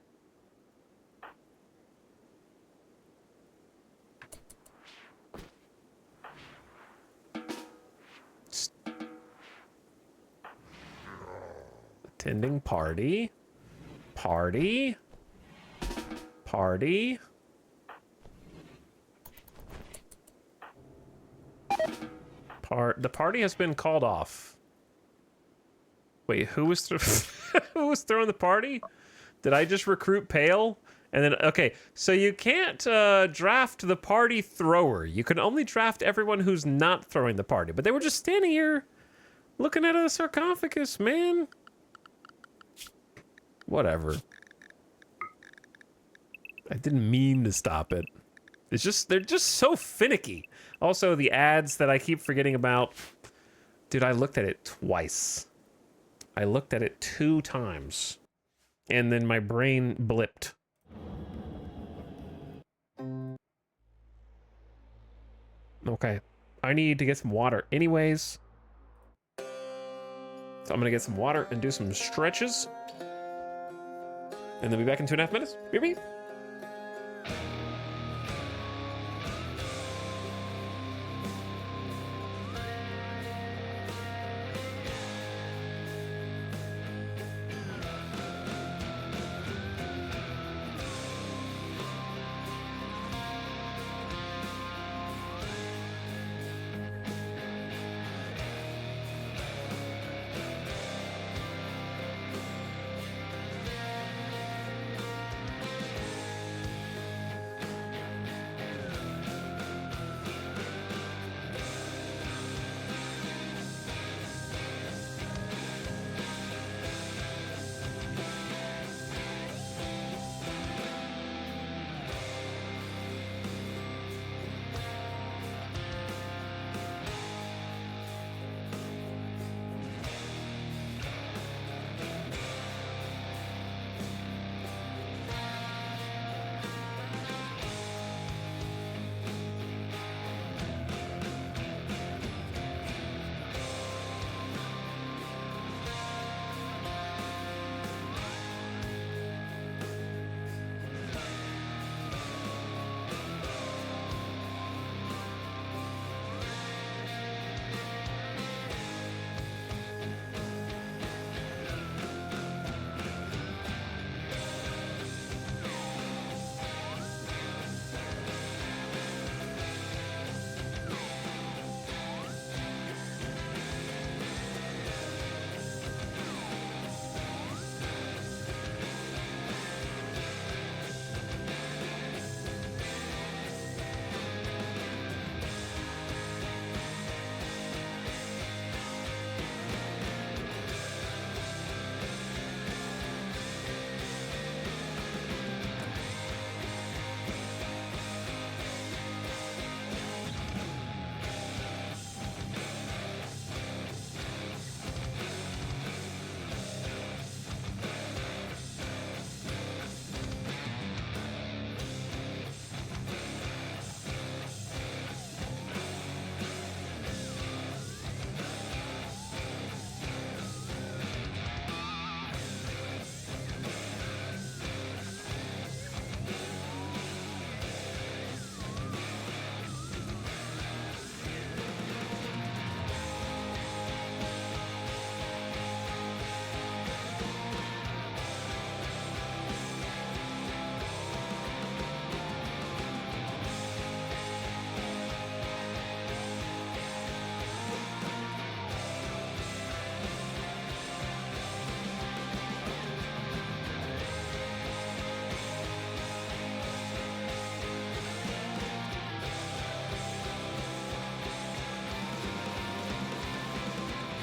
Speaker 1: Attending party. Party. Party. The party has been called off. Wait, who was who was throwing the party? Did I just recruit Pale? And then, okay, so you can't draft the party thrower. You can only draft everyone who's not throwing the party. But they were just standing here looking at a sarcophagus, man. Whatever. I didn't mean to stop it. It's just, they're just so finicky. Also, the ads that I keep forgetting about. Dude, I looked at it twice. I looked at it 2 times. And then my brain blipped. Okay. I need to get some water anyways. So I'm gonna get some water and do some stretches. And then be back in 2.5 minutes. Beep, beep.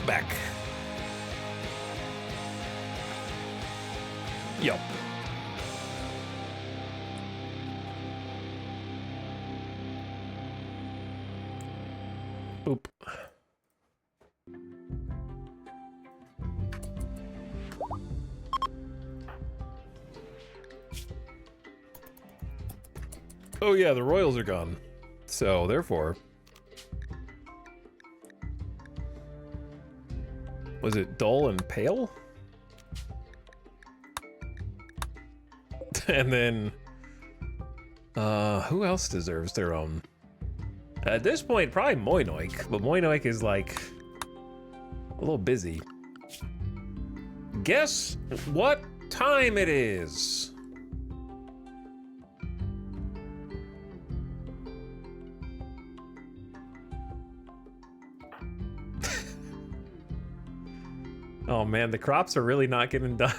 Speaker 1: Back. Yo. Boop. Oh yeah, the royals are gone. So, therefore... Was it dull and pale? And then... who else deserves their own? At this point, probably Moinoik, but Moinoik is, like, a little busy. Guess what time it is? Oh man, the crops are really not getting done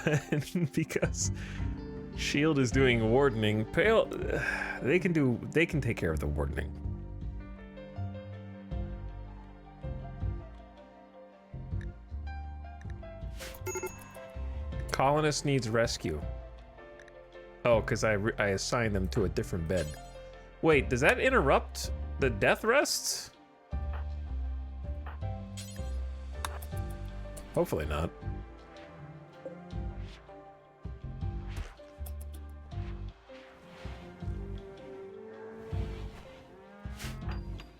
Speaker 1: because Shield is doing wardening. Pale, they can take care of the wardening. Colonist needs rescue. Oh, because I assigned them to a different bed. Wait, does that interrupt the death rests? Hopefully not.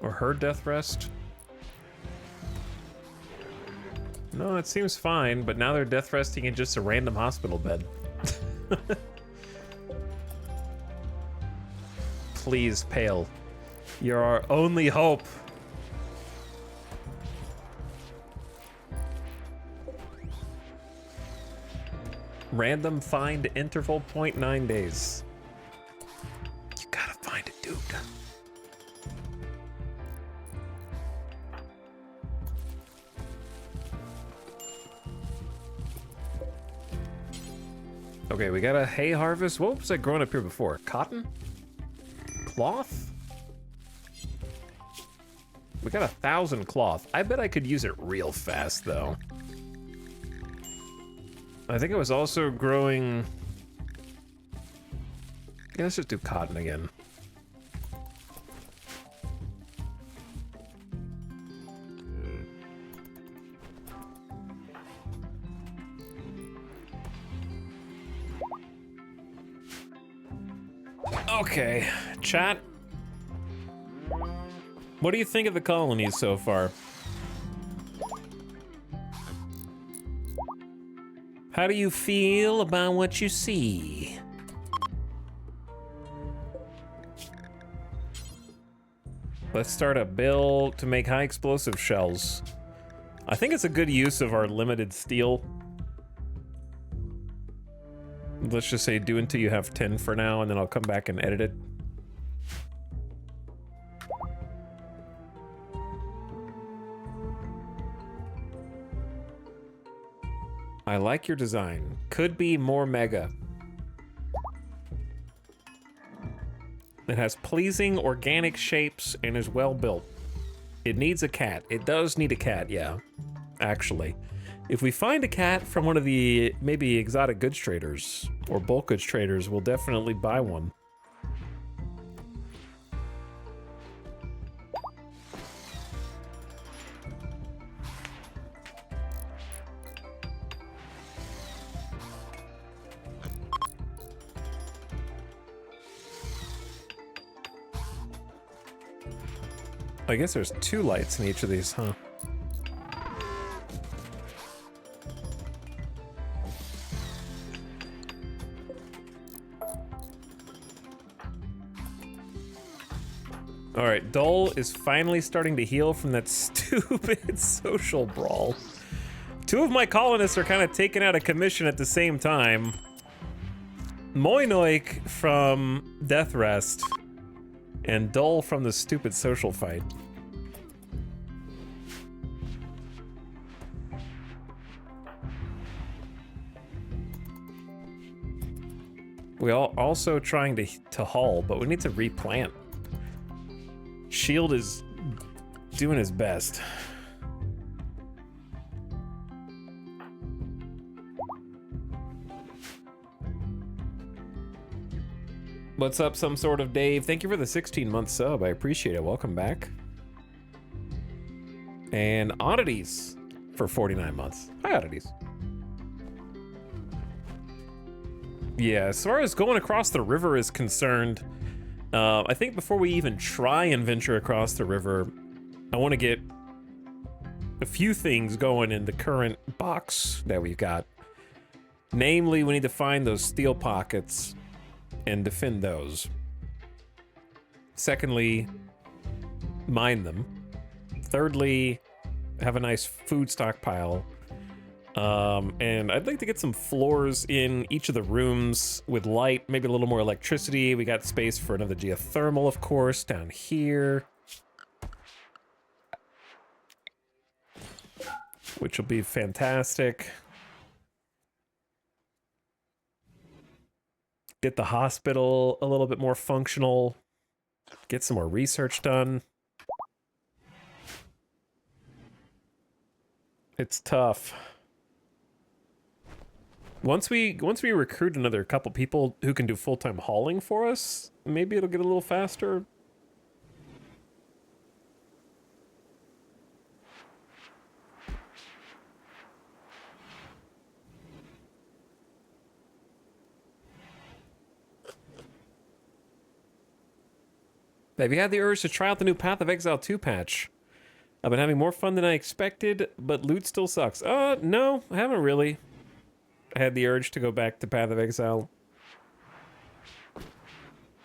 Speaker 1: Or her death rest? No, it seems fine, but now they're death resting in just a random hospital bed. please, Pale. You're our only hope. Random find interval 0.9 days. You gotta find it, dude. Okay, we got a hay harvest. What was that growing up here before? Cotton? Cloth? We got 1,000 cloth. I bet I could use it real fast, though. I think it was also growing... Yeah, let's just do cotton again. Okay, chat. What do you think of the colonies so far? How do you feel about what you see? Let's start a build to make high explosive shells. I think it's a good use of our limited steel. Let's just say do until you have 10 for now, and then I'll come back and edit it. I like your design. Could be more mega. It has pleasing organic shapes and is well built. It needs a cat. It does need a cat, yeah. Actually. If we find a cat from one of the maybe exotic goods traders or bulk goods traders, we'll definitely buy one. I guess there's 2 lights in each of these, huh? All right, Dole is finally starting to heal from that stupid social brawl. 2 of my colonists are kind of taken out of commission at the same time. Moinoik from Death Rest and Dole from the stupid social fight. We are also trying to haul, but we need to replant. Shield is doing his best. What's up, some sort of Dave? Thank you for the 16-month sub. I appreciate it. Welcome back. And Oddities for 49 months. Hi, Oddities. Yeah, as far as going across the river is concerned, I think before we even try and venture across the river, I want to get a few things going in the current box that we've got. Namely, we need to find those steel pockets and defend those. Secondly, mine them. Thirdly, have a nice food stockpile. And I'd like to get some floors in each of the rooms with light, maybe a little more electricity. We got space for another geothermal, of course, down here. Which will be fantastic. Get the hospital a little bit more functional. Get some more research done. It's tough. Once we recruit another couple people who can do full-time hauling for us, maybe it'll get a little faster. Have you had the urge to try out the new Path of Exile 2 patch? I've been having more fun than I expected, but loot still sucks. No, I haven't really. I had the urge to go back to Path of Exile.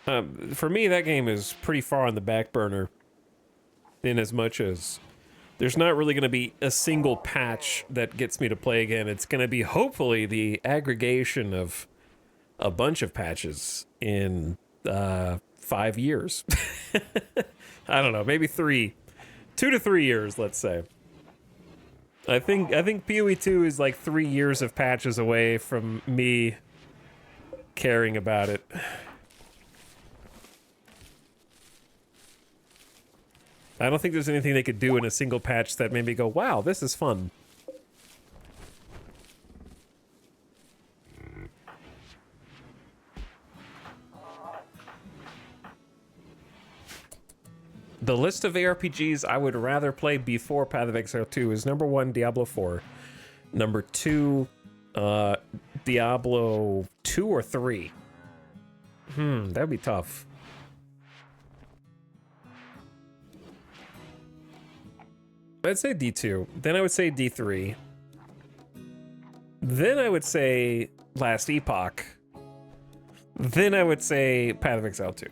Speaker 1: For me, that game is pretty far on the back burner, in as much as there's not really going to be a single patch that gets me to play again. It's going to be hopefully the aggregation of a bunch of patches in 5 years. I don't know, maybe 2 to 3 years, let's say. I think Pt.8 2 is like 3 years of patches away from me caring about it. I don't think there's anything they could do in a single patch that made me go, wow, this is fun. The list of ARPGs I would rather play before Path of Exile 2 is number 1, Diablo 4. Number 2, Diablo 2 or 3. That'd be tough. I'd say D2. Then I would say D3. Then I would say Last Epoch. Then I would say Path of Exile 2.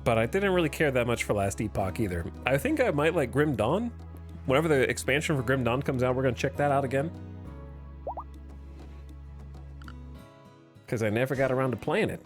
Speaker 1: But I didn't really care that much for Last Epoch either. I think I might like Grim Dawn. Whenever the expansion for Grim Dawn comes out, we're gonna check that out again. Because I never got around to playing it.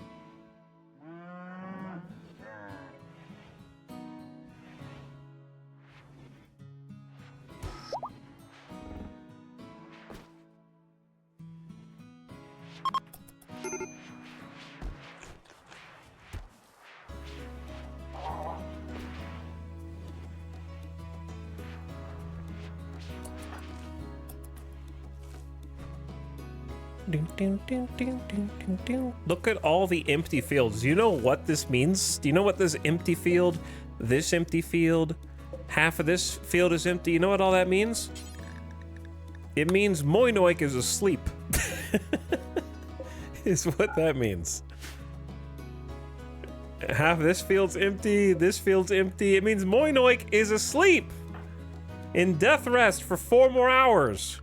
Speaker 1: Look at all the empty fields. You know what this means? Do you know what this empty field, half of this field is empty? You know what all that means? It means Moinoik is asleep. Is what that means. Half of this field's empty, this field's empty. It means Moinoik is asleep in death rest for 4 more hours.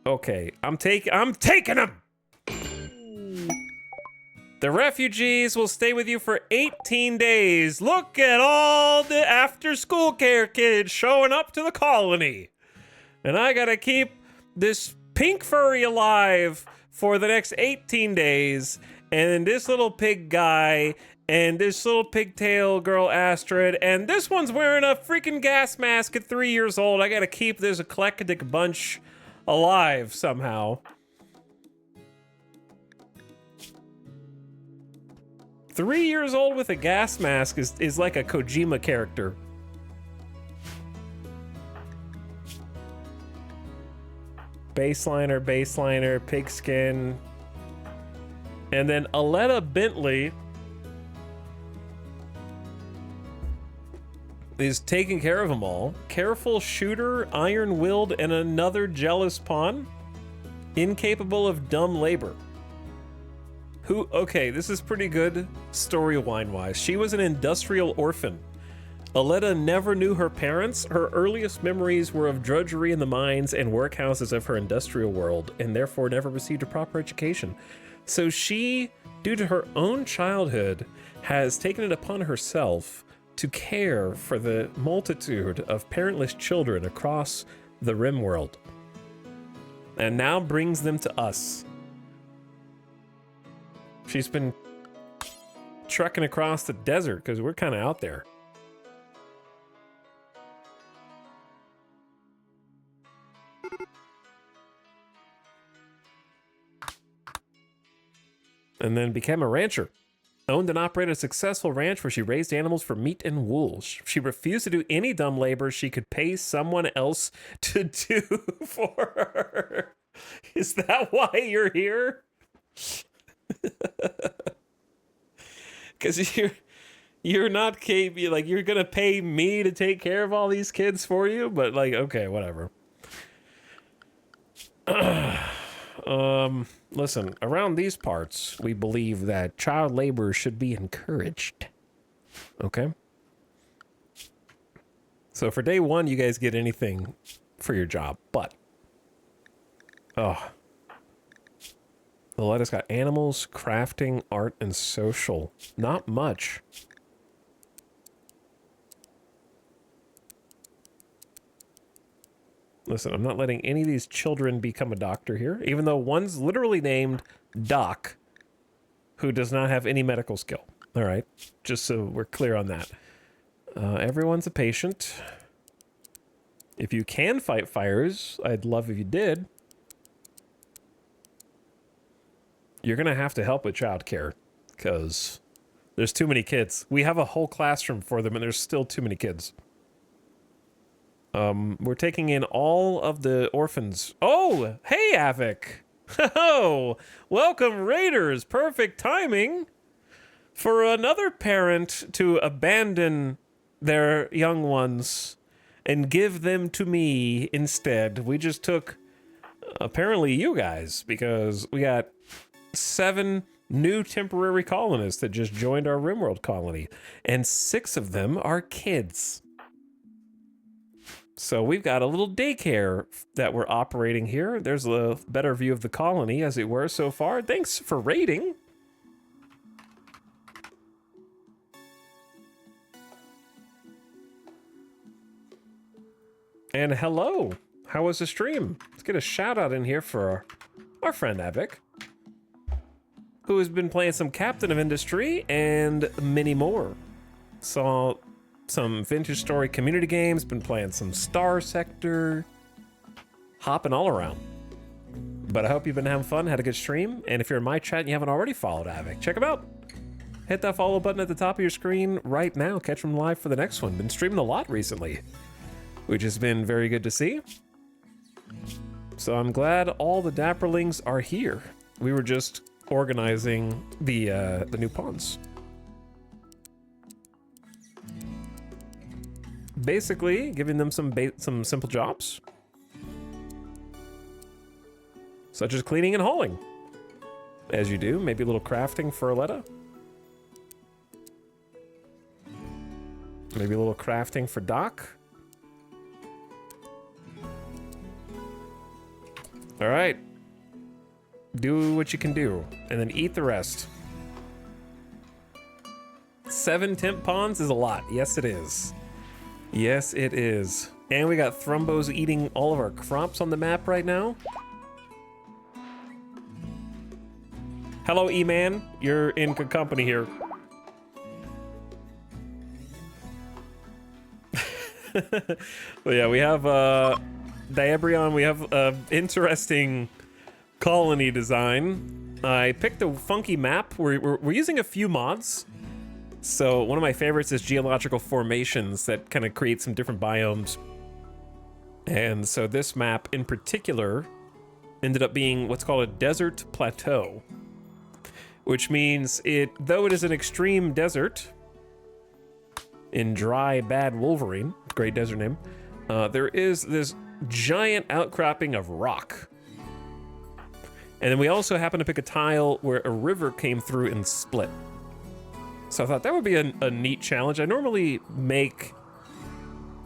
Speaker 1: Okay, I'm taking him! The refugees will stay with you for 18 days. Look at all the after-school care kids showing up to the colony. And I gotta keep this pink furry alive for the next 18 days. And then this little pig guy, and this little pigtail girl Astrid, and this one's wearing a freaking gas mask at 3 years old. I gotta keep this eclectic bunch alive somehow. 3 years old with a gas mask is like a Kojima character. Baseliner, pigskin. And then Aletta Bentley is taking care of them all. Careful shooter, iron-willed, and another jealous pawn. Incapable of dumb labor. Okay, this is pretty good storyline-wise. She was an industrial orphan. Aletta never knew her parents. Her earliest memories were of drudgery in the mines and workhouses of her industrial world, and therefore never received a proper education. So she, due to her own childhood, has taken it upon herself to care for the multitude of parentless children across the RimWorld, and now brings them to us. She's been trekking across the desert because we're kind of out there. And then became a rancher. Owned and operated a successful ranch where she raised animals for meat and wool. She refused to do any dumb labor she could pay someone else to do for her. Is that why you're here? Because you're not capable, like, you're gonna pay me to take care of all these kids for you? But, like, okay, whatever. Listen, around these parts, we believe that child labor should be encouraged. Okay? So for day one, you guys get anything for your job, but... Oh. The lettuce got animals, crafting, art, and social. Not much. Listen, I'm not letting any of these children become a doctor here, even though one's literally named Doc, who does not have any medical skill. All right, just so we're clear on that. Everyone's a patient. If you can fight fires, I'd love if you did. You're going to have to help with childcare because there's too many kids. We have a whole classroom for them and there's still too many kids. We're taking in all of the orphans. Oh, hey, Avik. Oh, welcome, Raiders. Perfect timing for another parent to abandon their young ones and give them to me instead. We just took, apparently, you guys, because we got 7 new temporary colonists that just joined our RimWorld colony, and 6 of them are kids. So we've got a little daycare that we're operating here. There's a better view of the colony, as it were, so far. Thanks for raiding. And hello. How was the stream? Let's get a shout out in here for our friend Avik, who has been playing some Captain of Industry and many more. Saw some Vintage Story community games, been playing some Star Sector, hopping all around. But I hope you've been having fun, had a good stream, and if you're in my chat and you haven't already followed Avik, check him out. Hit that follow button at the top of your screen right now. Catch him live for the next one. Been streaming a lot recently, which has been very good to see. So I'm glad all the Dapperlings are here. We were just organizing the new pawns. Basically, giving them some simple jobs, such as cleaning and hauling, as you do. Maybe a little crafting for Aletta. Maybe a little crafting for Doc. All right. Do what you can do, and then eat the rest. 7 temp pawns is a lot. Yes, it is. Yes, it is. And we got Thrumbos eating all of our crops on the map right now. Hello, E-Man. You're in good company here. Well, yeah, we have Diabrion. We have interesting colony design. I picked a funky map. We're using a few mods. So one of my favorites is geological formations that kind of create some different biomes. And so this map in particular ended up being what's called a desert plateau, which means though it is an extreme desert in dry, bad Wolverine, great desert name, there is this giant outcropping of rock. And then we also happen to pick a tile where a river came through and split. So I thought that would be a neat challenge. I normally make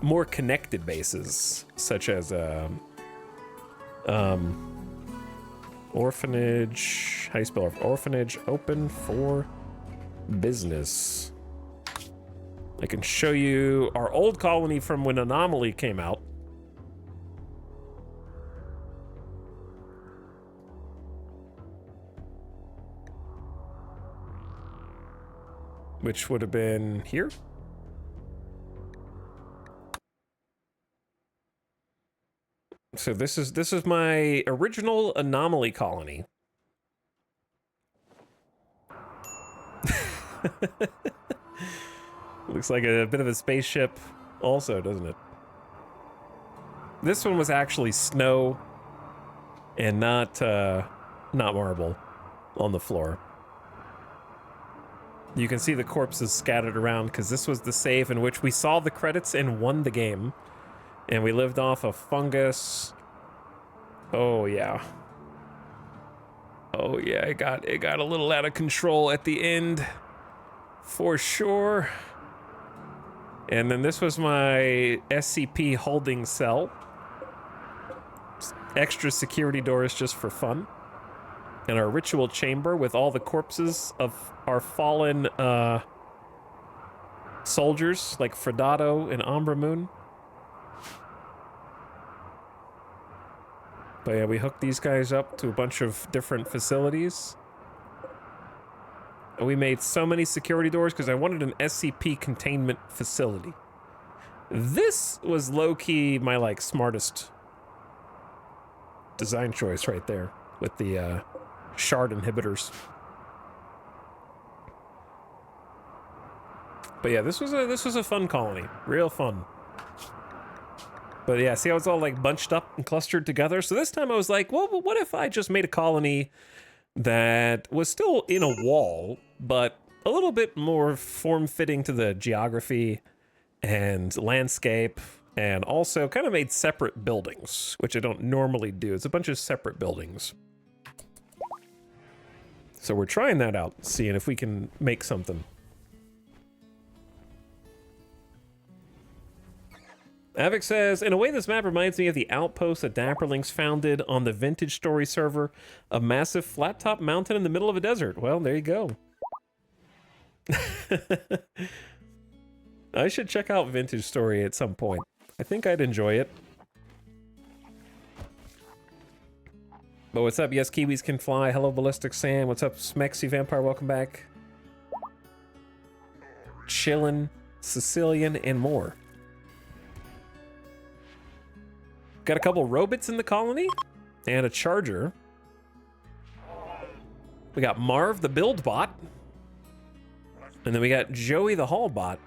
Speaker 1: more connected bases, such as orphanage. How do you spell orphanage? Open for business. I can show you our old colony from when Anomaly came out. Which would have been here. So this is my original Anomaly colony. Looks like a bit of a spaceship also, doesn't it? This one was actually snow and not marble on the floor. You can see the corpses scattered around because this was the save in which we saw the credits and won the game. And we lived off of fungus. Oh, yeah. Oh yeah, it got a little out of control at the end, for sure. And then this was my SCP holding cell. Extra security doors just for fun. And our ritual chamber with all the corpses of our fallen soldiers, like Fredato and Ambra Moon. But yeah, we hooked these guys up to a bunch of different facilities. And we made so many security doors because I wanted an SCP containment facility. This was low-key my, like, smartest design choice right there with the shard inhibitors. But yeah, this was a fun colony. Real fun. But yeah, see how it's all like bunched up and clustered together? So this time I was like, well, what if I just made a colony that was still in a wall, but a little bit more form-fitting to the geography and landscape, and also kind of made separate buildings, which I don't normally do. It's a bunch of separate buildings. So we're trying that out, seeing if we can make something. Avic says, in a way, this map reminds me of the outpost that Dapperlings founded on the Vintage Story server, a massive flat-top mountain in the middle of a desert. Well, there you go. I should check out Vintage Story at some point. I think I'd enjoy it. But what's up? Yes, Kiwis can fly. Hello, Ballistic Sam. What's up, Smexy Vampire? Welcome back. Chillin', Sicilian, and more. Got a couple robots in the colony and a charger. We got Marv the build bot, and then we got Joey the haul bot.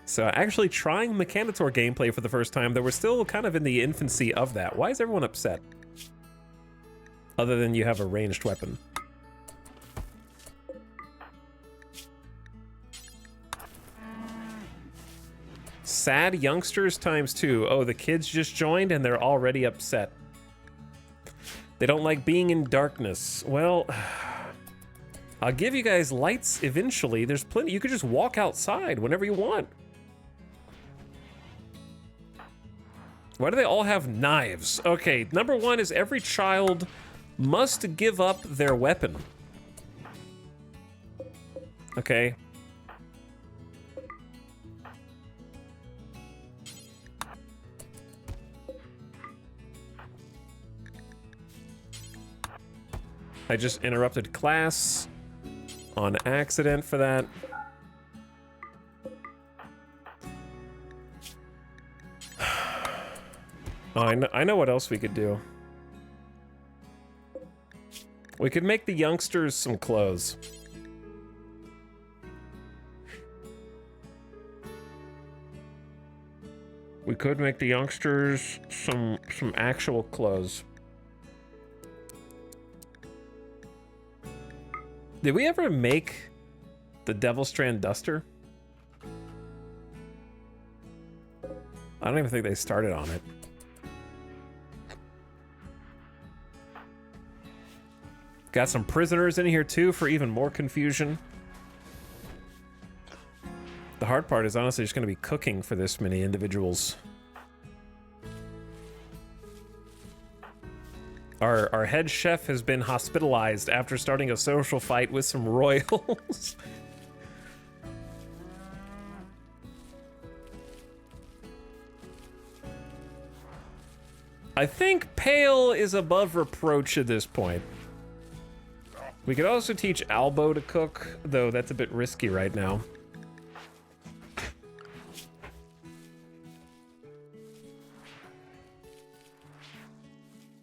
Speaker 1: So actually trying Mechanitor gameplay for the first time, though we're still kind of in the infancy of that. Why is everyone upset? Other than you have a ranged weapon. Sad youngsters ×2. Oh, the kids just joined and they're already upset. They don't like being in darkness. Well, I'll give you guys lights eventually. There's plenty. You could just walk outside whenever you want. Why do they all have knives? Okay, number one is every child must give up their weapon. Okay. I just interrupted class on accident for that. Oh, I know what else we could do. We could make the youngsters some clothes. We could make the youngsters some actual clothes. Did we ever make the Devil Strand Duster? I don't even think they started on it. Got some prisoners in here too for even more confusion. The hard part is honestly just going to be cooking for this many individuals. Our head chef has been hospitalized after starting a social fight with some royals. I think Pale is above reproach at this point. We could also teach Albo to cook, though that's a bit risky right now.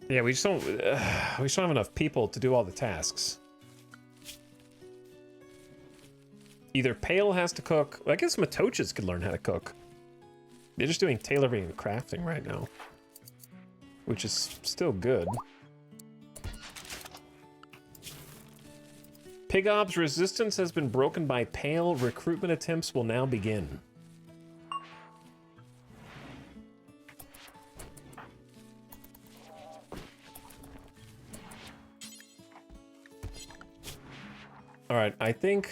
Speaker 1: Yeah, we just don't have enough people to do all the tasks. Either Pale has to cook. Well, I guess Matochas could learn how to cook. They're just doing tailoring and crafting right now, which is still good. Pigob's resistance has been broken by Pale. Recruitment attempts will now begin. All right, I think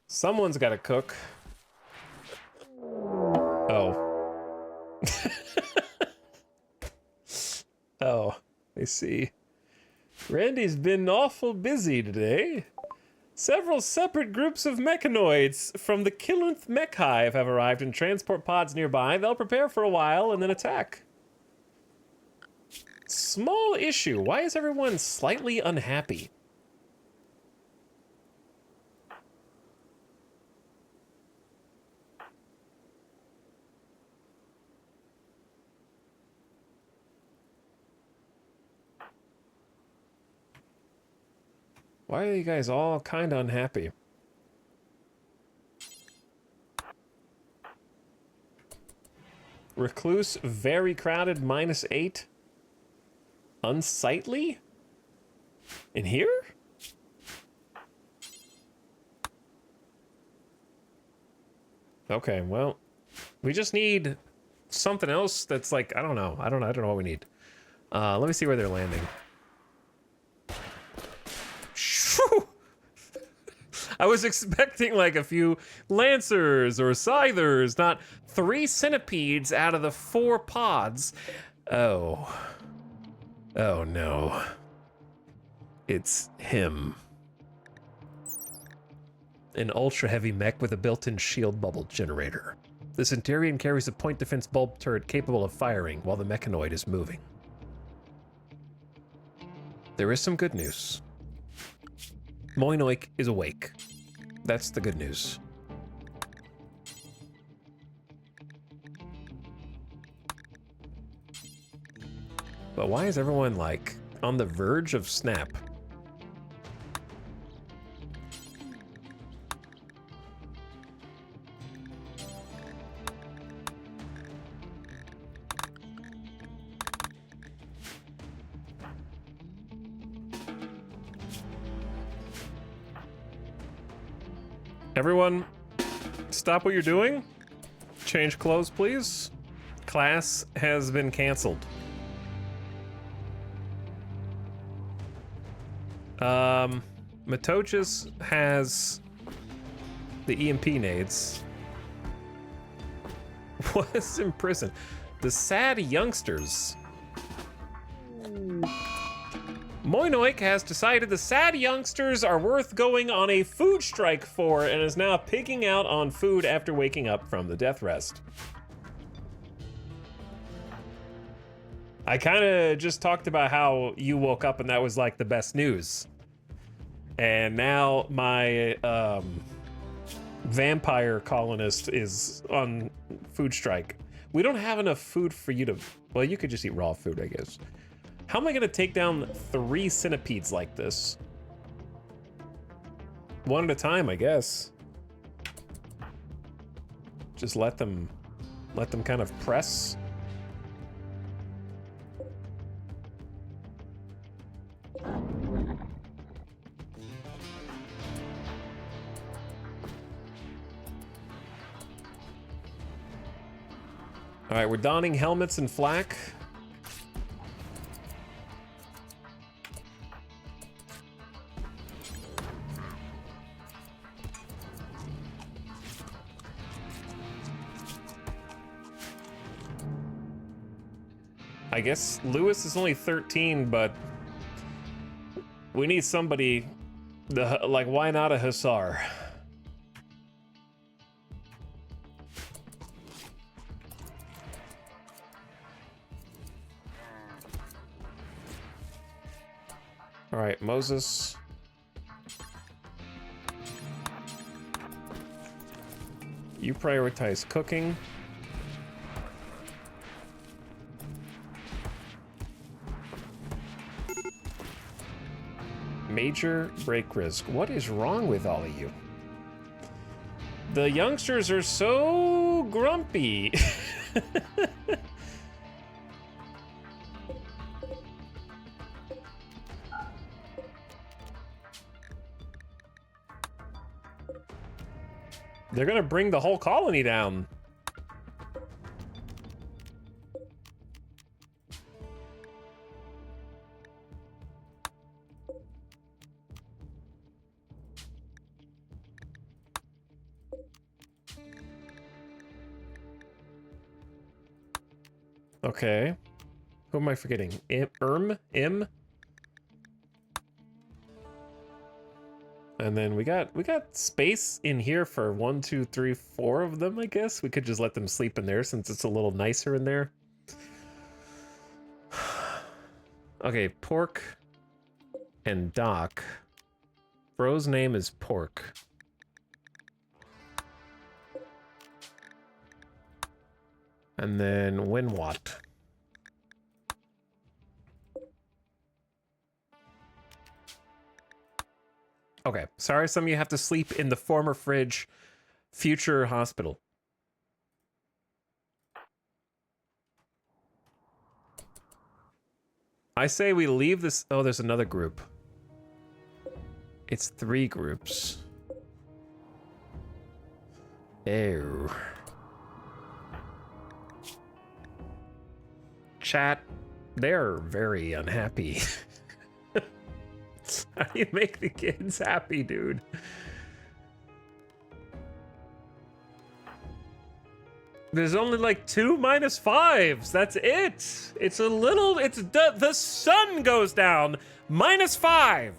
Speaker 1: someone's got to cook. Oh. Oh, I see. Randy's been awful busy today. Several separate groups of mechanoids from the Kilunth Mech Hive have arrived in transport pods nearby. They'll prepare for a while and then attack. Small issue. Why is everyone slightly unhappy? Why are you guys all kind of unhappy? Recluse, very crowded, -8. Unsightly? In here? Okay, well, we just need something else that's like, I don't know what we need. Let me see where they're landing. Shoo! I was expecting like a few lancers or scythers, not 3 centipedes out of the 4 pods. Oh. Oh no. It's him. An ultra-heavy mech with a built-in shield bubble generator. The Centurion carries a point defense bulb turret capable of firing while the mechanoid is moving. There is some good news. Moinoik is awake. That's the good news. But why is everyone, like, on the verge of snap? Everyone, stop what you're doing. Change clothes, please. Class has been canceled. Matochis has the EMP nades. Was in prison. The sad youngsters. Moinoik has decided the sad youngsters are worth going on a food strike for and is now pigging out on food after waking up from the death rest. I kind of just talked about how you woke up and that was like the best news. And now my vampire colonist is on food strike. We don't have enough food for you to... Well, you could just eat raw food, I guess. How am I gonna take down 3 centipedes like this? One at a time, I guess. Just let them kind of press. All right, we're donning helmets and flak. I guess Lewis is only 13, but we need somebody, like, why not a hussar? All right, Moses. You prioritize cooking. Major break risk. What is wrong with all of you? The youngsters are so grumpy. They're gonna bring the whole colony down. Okay. Who am I forgetting? Im? And then we got space in here for 1, 2, 3, 4 of them, I guess. We could just let them sleep in there since it's a little nicer in there. Okay, Pork and Doc. Bro's name is Pork. And then Winwat. Okay, sorry some of you have to sleep in the former fridge, future hospital. I say we leave this... Oh, there's another group. It's 3 groups. Ew. Chat, they're very unhappy. How do you make the kids happy, dude? There's only like 2 -5s. That's it. It's a little... It's the sun goes down. -5.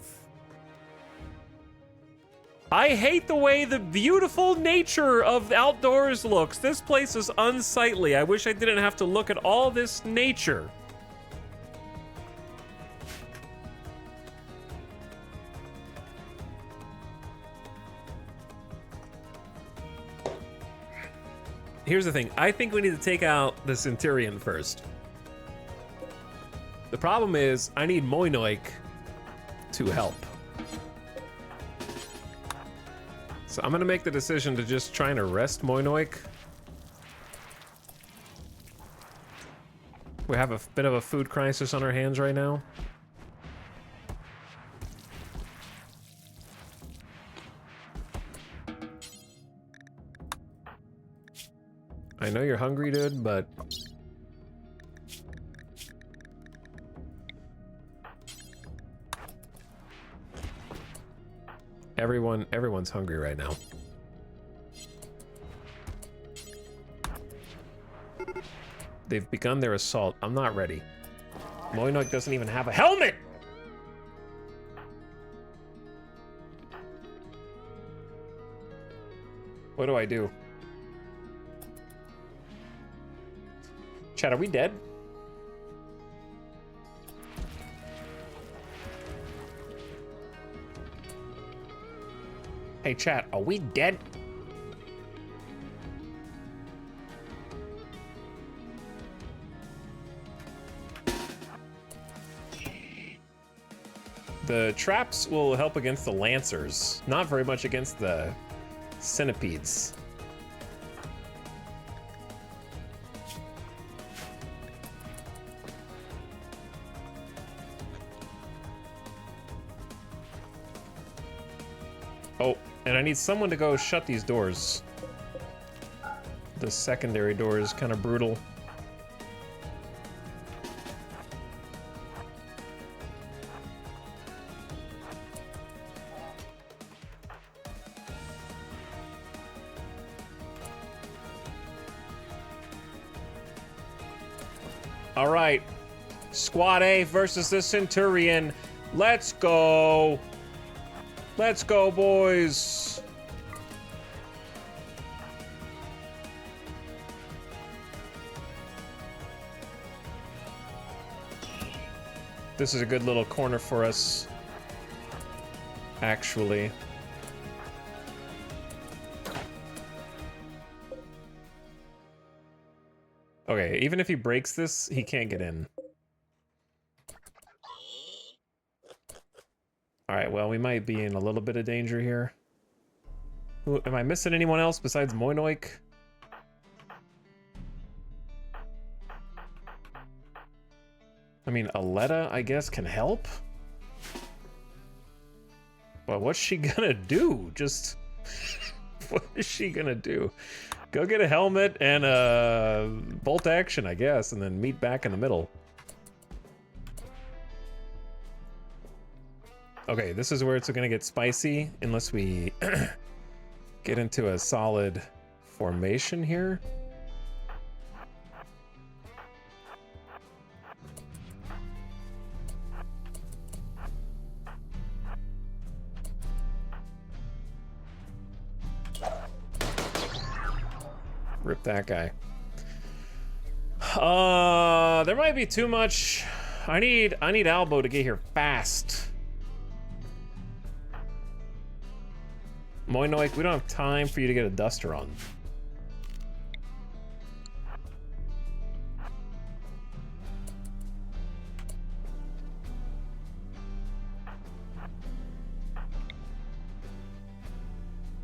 Speaker 1: I hate the way the beautiful nature of outdoors looks. This place is unsightly. I wish I didn't have to look at all this nature. Here's the thing. I think we need to take out the Centurion first. The problem is, I need Moinoik to help. So I'm gonna make the decision to just try and arrest Moinoik. We have a bit of a food crisis on our hands right now. I know you're hungry, dude, but... Everyone's hungry right now. They've begun their assault. I'm not ready. Moinoik doesn't even have a helmet! What do I do? Chat, are we dead? Hey, chat, are we dead? The traps will help against the Lancers, not very much against the Centipedes. Oh, and I need someone to go shut these doors. The secondary door is kind of brutal. All right, Squad A versus the Centurion. Let's go. Let's go, boys. This is a good little corner for us, actually. Okay, even if he breaks this, he can't get in. Alright, well, we might be in a little bit of danger here. Am I missing anyone else besides Moinoik? I mean, Aletta, I guess, can help? But what's she gonna do? Just... what is she gonna do? Go get a helmet and a bolt action, I guess, and then meet back in the middle. Okay, this is where it's gonna get spicy, unless we get into a solid formation here. Rip that guy. There might be too much. I need Albo to get here fast. Moinoik, we don't have time for you to get a duster on.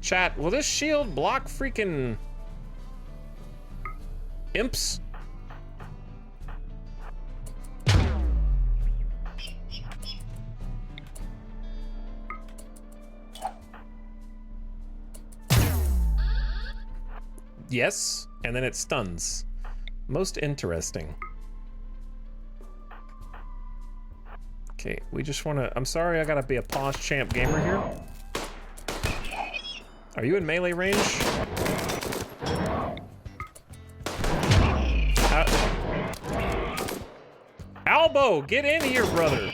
Speaker 1: Chat, will this shield block freaking imps? Yes, and then it stuns. Most interesting. Okay, we just wanna, I'm sorry I gotta be a posh champ gamer here. Are you in melee range? Albo, get in here, brother.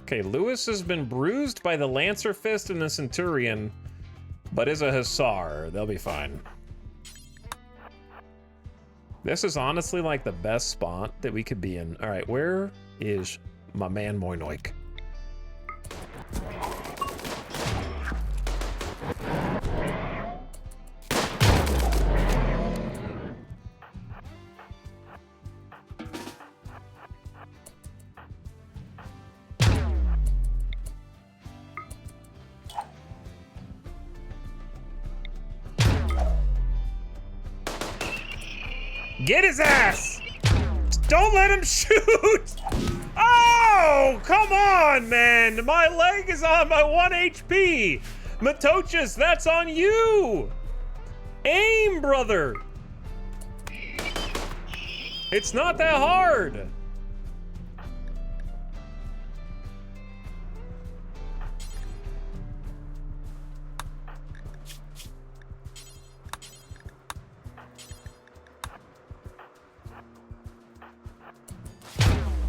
Speaker 1: Okay, Lewis has been bruised by the Lancer Fist and the Centurion, but is a Hussar. They'll be fine. This is honestly like the best spot that we could be in. All right, where is my man Moinoik? Get his ass! Don't let him shoot! Oh, come on, man! My leg is on my 1 HP! Matochis, that's on you! Aim, brother! It's not that hard!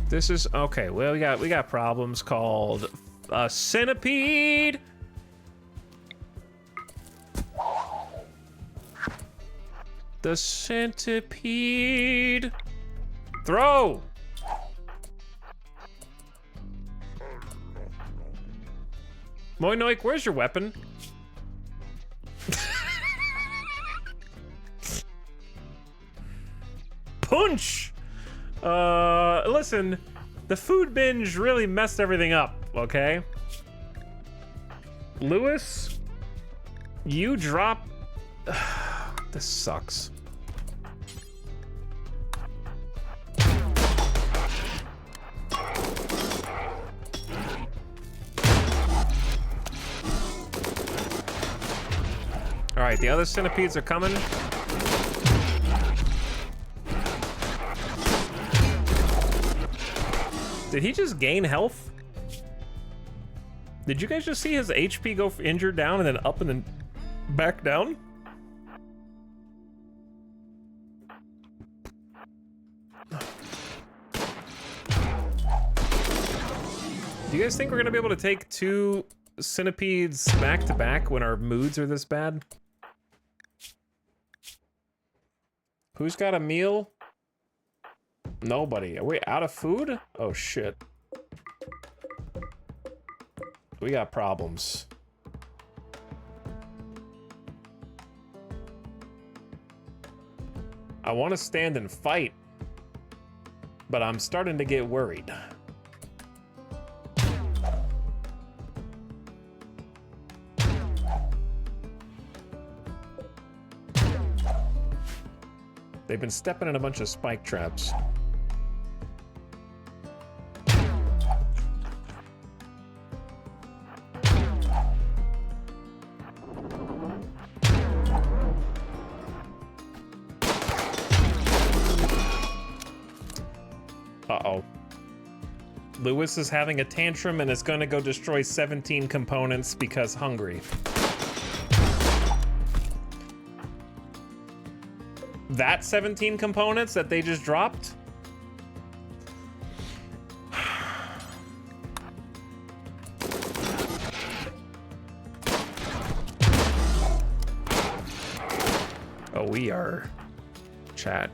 Speaker 1: This is okay. Well, we got problems called a centipede. The centipede. Throw. Moinoik, where's your weapon? Punch. Listen, the food binge really messed everything up, okay? Lewis, you drop... This sucks. All right, the other centipedes are coming. Did he just gain health? Did you guys just see his HP go injured down and then up and then back down? Do you guys think we're gonna be able to take 2 centipedes back to back when our moods are this bad? Who's got a meal? Nobody. Are we out of food? Oh shit. We got problems. I want to stand and fight, but I'm starting to get worried. They've been stepping in a bunch of spike traps. Uh-oh. Lewis is having a tantrum and is going to go destroy 17 components because hungry. That 17 components that they just dropped? chat.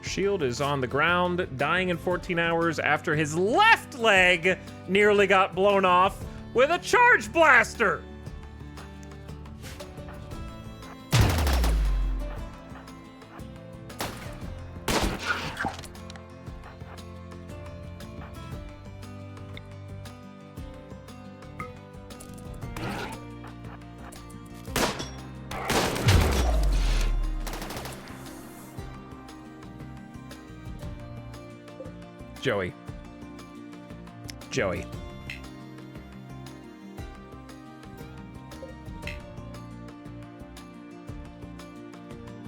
Speaker 1: Shield is on the ground, dying in 14 hours after his left leg nearly got blown off with a charge blaster. Joey. Joey.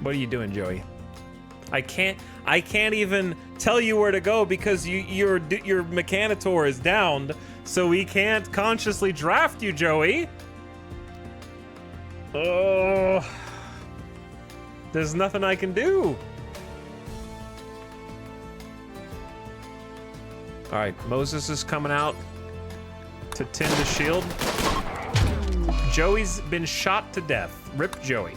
Speaker 1: What are you doing, Joey? I can't even tell you where to go because your Mechanitor is downed, so we can't consciously draft you, Joey. Oh. There's nothing I can do. All right, Moses is coming out to tend the shield. Joey's been shot to death. Rip Joey.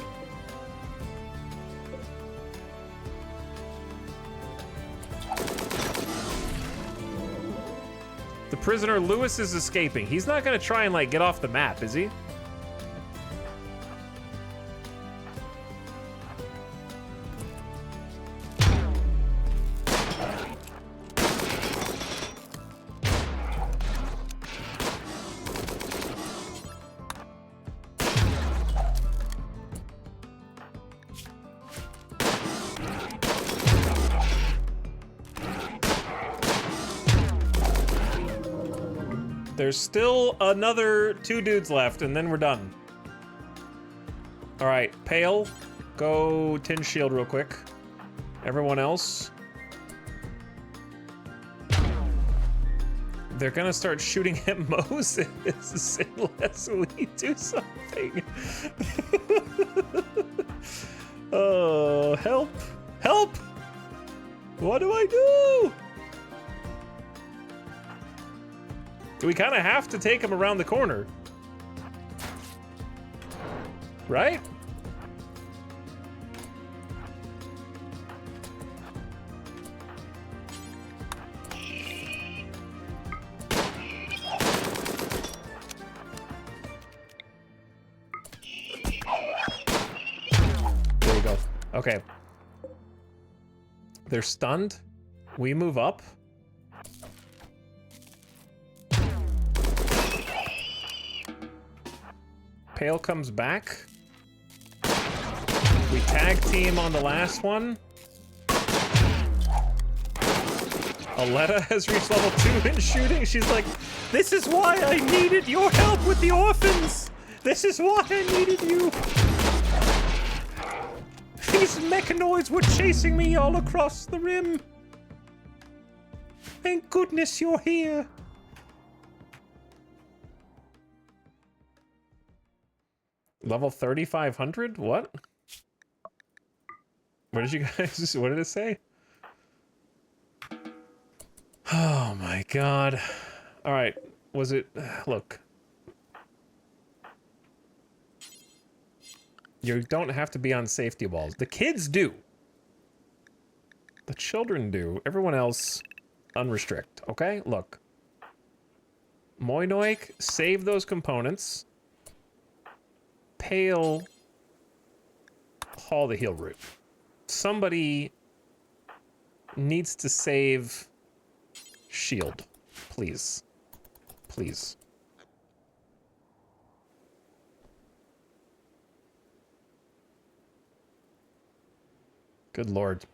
Speaker 1: The prisoner Lewis is escaping. He's not gonna try and like get off the map, is he? There's still another 2 dudes left, and then we're done. All right, Pale, go tin shield real quick. Everyone else. They're gonna start shooting at Moses unless we do something. Oh, help! Help! What do I do? We kind of have to take him around the corner. Right? There you go. Okay. They're stunned. We move up. Pale comes back. We tag team on the last one. Aletta has reached level 2 in shooting. She's like, this is why I needed your help with the orphans. This is why I needed you. These mechanoids were chasing me all across the rim. Thank goodness you're here. Level 3,500? What? What did you guys, what did it say? Oh my god. All right, was it, look. You don't have to be on safety walls. The kids do. The children do. Everyone else, unrestrict, okay? Look. Moinoik, save those components. Pale, haul the heal route. Somebody needs to save shield, please. Please. Good lord.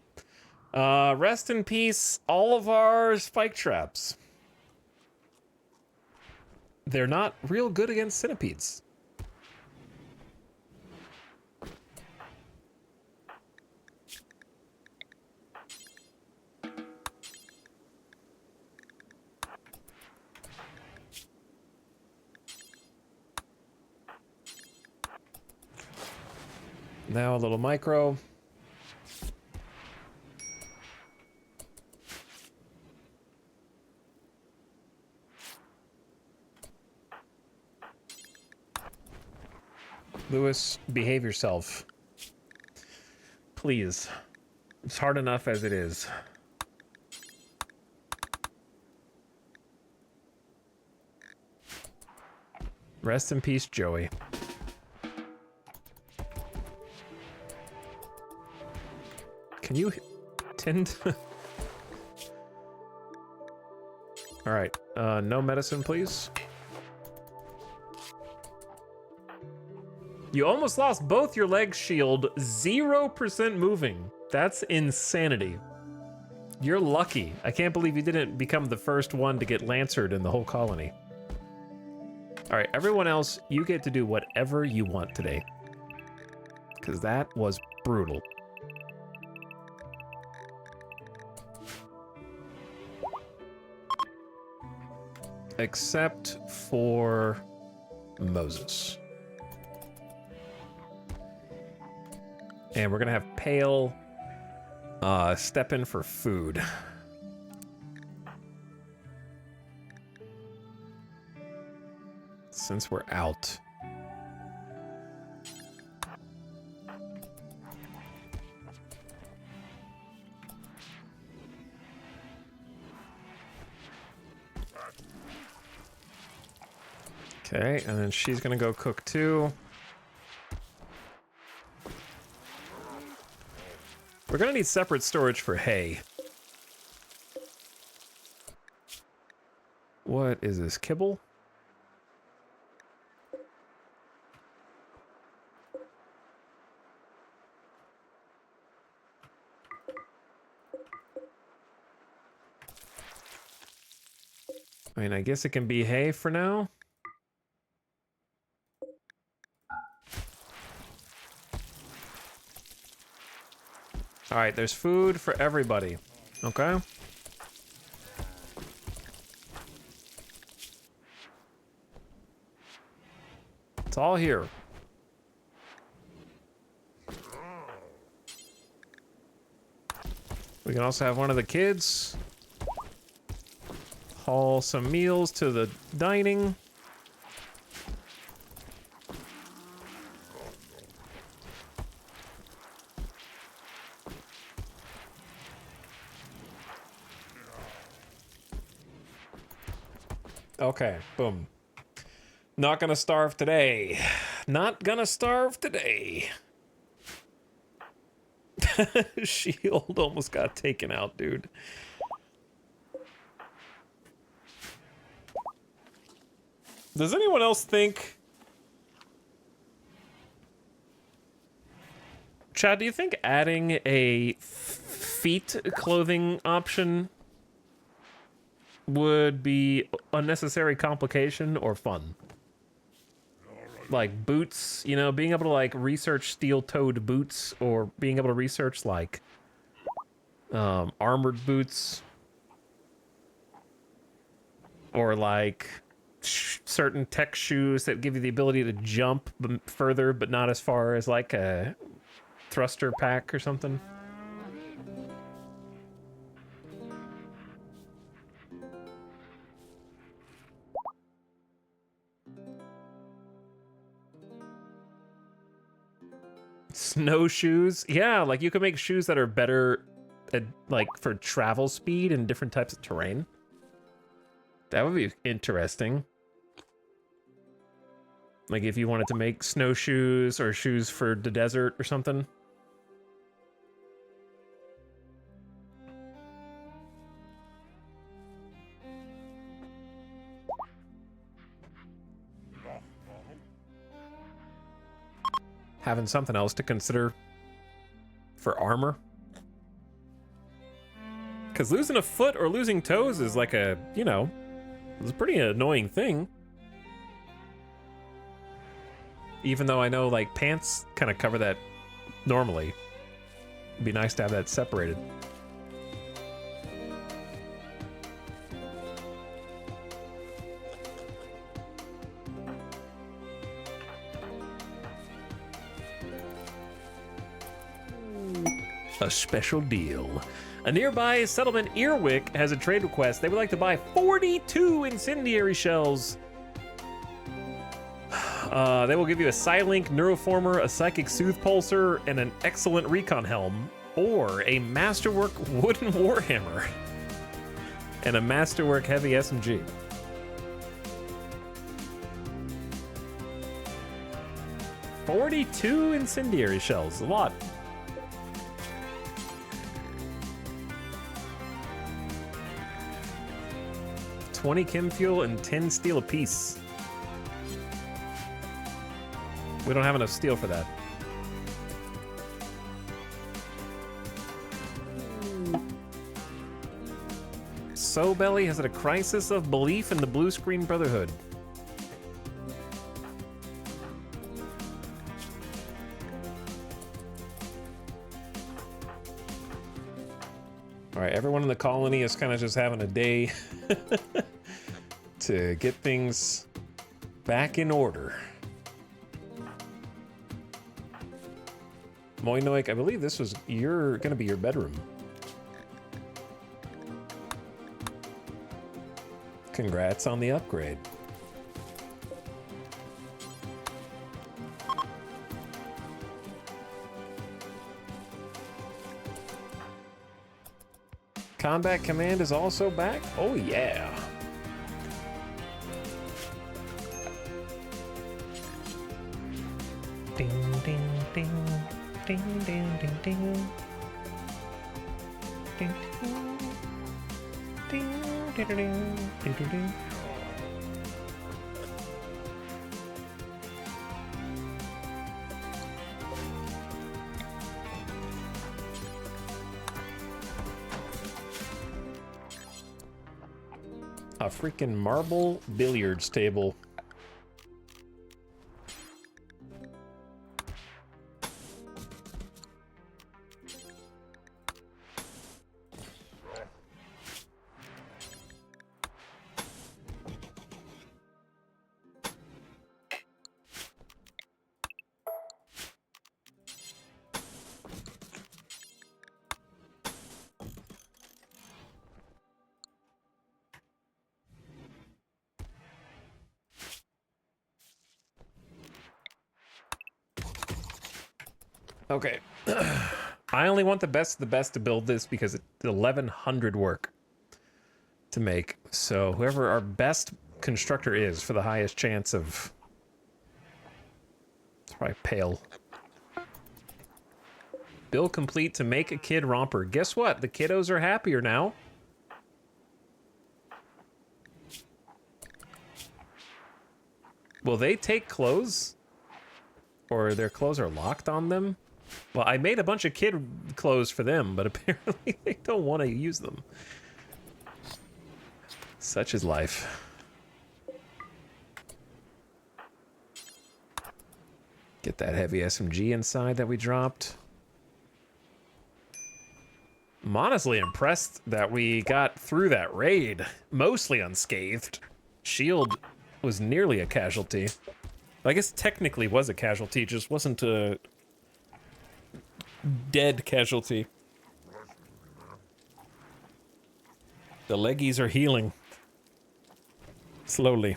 Speaker 1: Rest in peace, all of our spike traps. They're not real good against centipedes. Now a little micro. Lewis, behave yourself. Please. It's hard enough as it is. Rest in peace, Joey. Can you tend? All right, no medicine, please. You almost lost both your legs, Shield. 0% moving. That's insanity. You're lucky. I can't believe you didn't become the first one to get lancered in the whole colony. All right, everyone else, you get to do whatever you want today. Because that was brutal. Except for Moses. And we're gonna have Pale step in for food. Since we're out. Okay, and then she's gonna go cook too. We're gonna need separate storage for hay. What is this, kibble? I mean, I guess it can be hay for now. All right, there's food for everybody. Okay. It's all here. We can also have one of the kids haul some meals to the dining. Okay, boom. Not gonna starve today. Not gonna starve today. Shield almost got taken out, dude. Does anyone else think... Chad, do you think adding a feet clothing option would be unnecessary complication or fun? Like boots, you know, being able to like research steel-toed boots, or being able to research like armored boots, or like certain tech shoes that give you the ability to jump further but not as far as like a thruster pack or something. Snowshoes, yeah, like you could make shoes that are better at, like, for travel speed and different types of terrain. That would be interesting. Like if you wanted to make snowshoes or shoes for the desert or something. Having something else to consider for armor. Because losing a foot or losing toes is like a, you know, it's a pretty annoying thing. Even though I know, like, pants kind of cover that normally. It'd be nice to have that separated. A special deal. A nearby settlement, Earwick, has a trade request. They would like to buy 42 incendiary shells. They will give you a Psylink, Neuroformer, a Psychic Soothe Pulsar, and an excellent Recon Helm, or a Masterwork Wooden Warhammer, and a Masterwork Heavy SMG. $42 incendiary shells, a lot. $20 chem fuel and 10 steel apiece. We don't have enough steel for that. So Belly has had a crisis of belief in the Blue Screen Brotherhood. All right, everyone in the colony is kind of just having a day to get things back in order. Moinoik, I believe this was gonna be your bedroom. Congrats on the upgrade. Combat Command is also back? Oh yeah. Ding ding ding ding ding ding ding. Ding ding ding ding ding ding ding. A freaking marble billiards table. Okay. I only want the best of the best to build this because it's 1,100 work to make. So whoever our best constructor is for the highest chance of... It's probably Pale. Build complete to make a kid romper. Guess what? The kiddos are happier now. Will they take clothes? Or their clothes are locked on them? Well, I made a bunch of kid clothes for them, but apparently they don't want to use them. Such is life. Get that heavy SMG inside that we dropped. I'm honestly impressed that we got through that raid, mostly unscathed. Shield was nearly a casualty. I guess technically was a casualty, just wasn't a dead casualty. The leggies are healing. Slowly.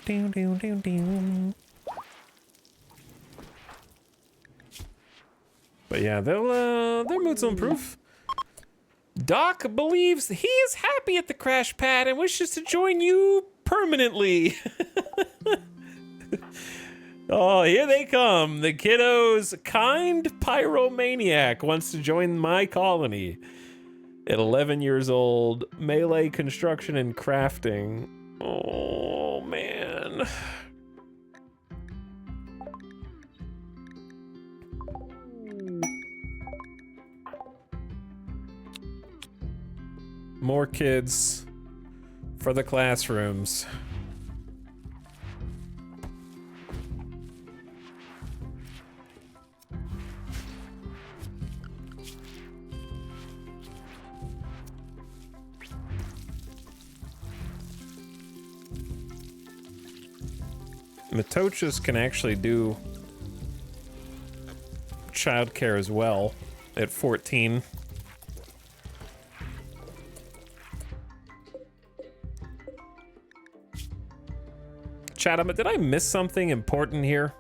Speaker 1: Down, down, down, down. But yeah, their moods will improve. Doc believes he is happy at the crash pad and wishes to join you permanently. Oh, here they come. The kiddo's kind pyromaniac wants to join my colony. At 11 years old, melee construction and crafting. Oh, man. More kids for the classrooms. Matochas can actually do childcare as well at 14. Chat, did I miss something important here?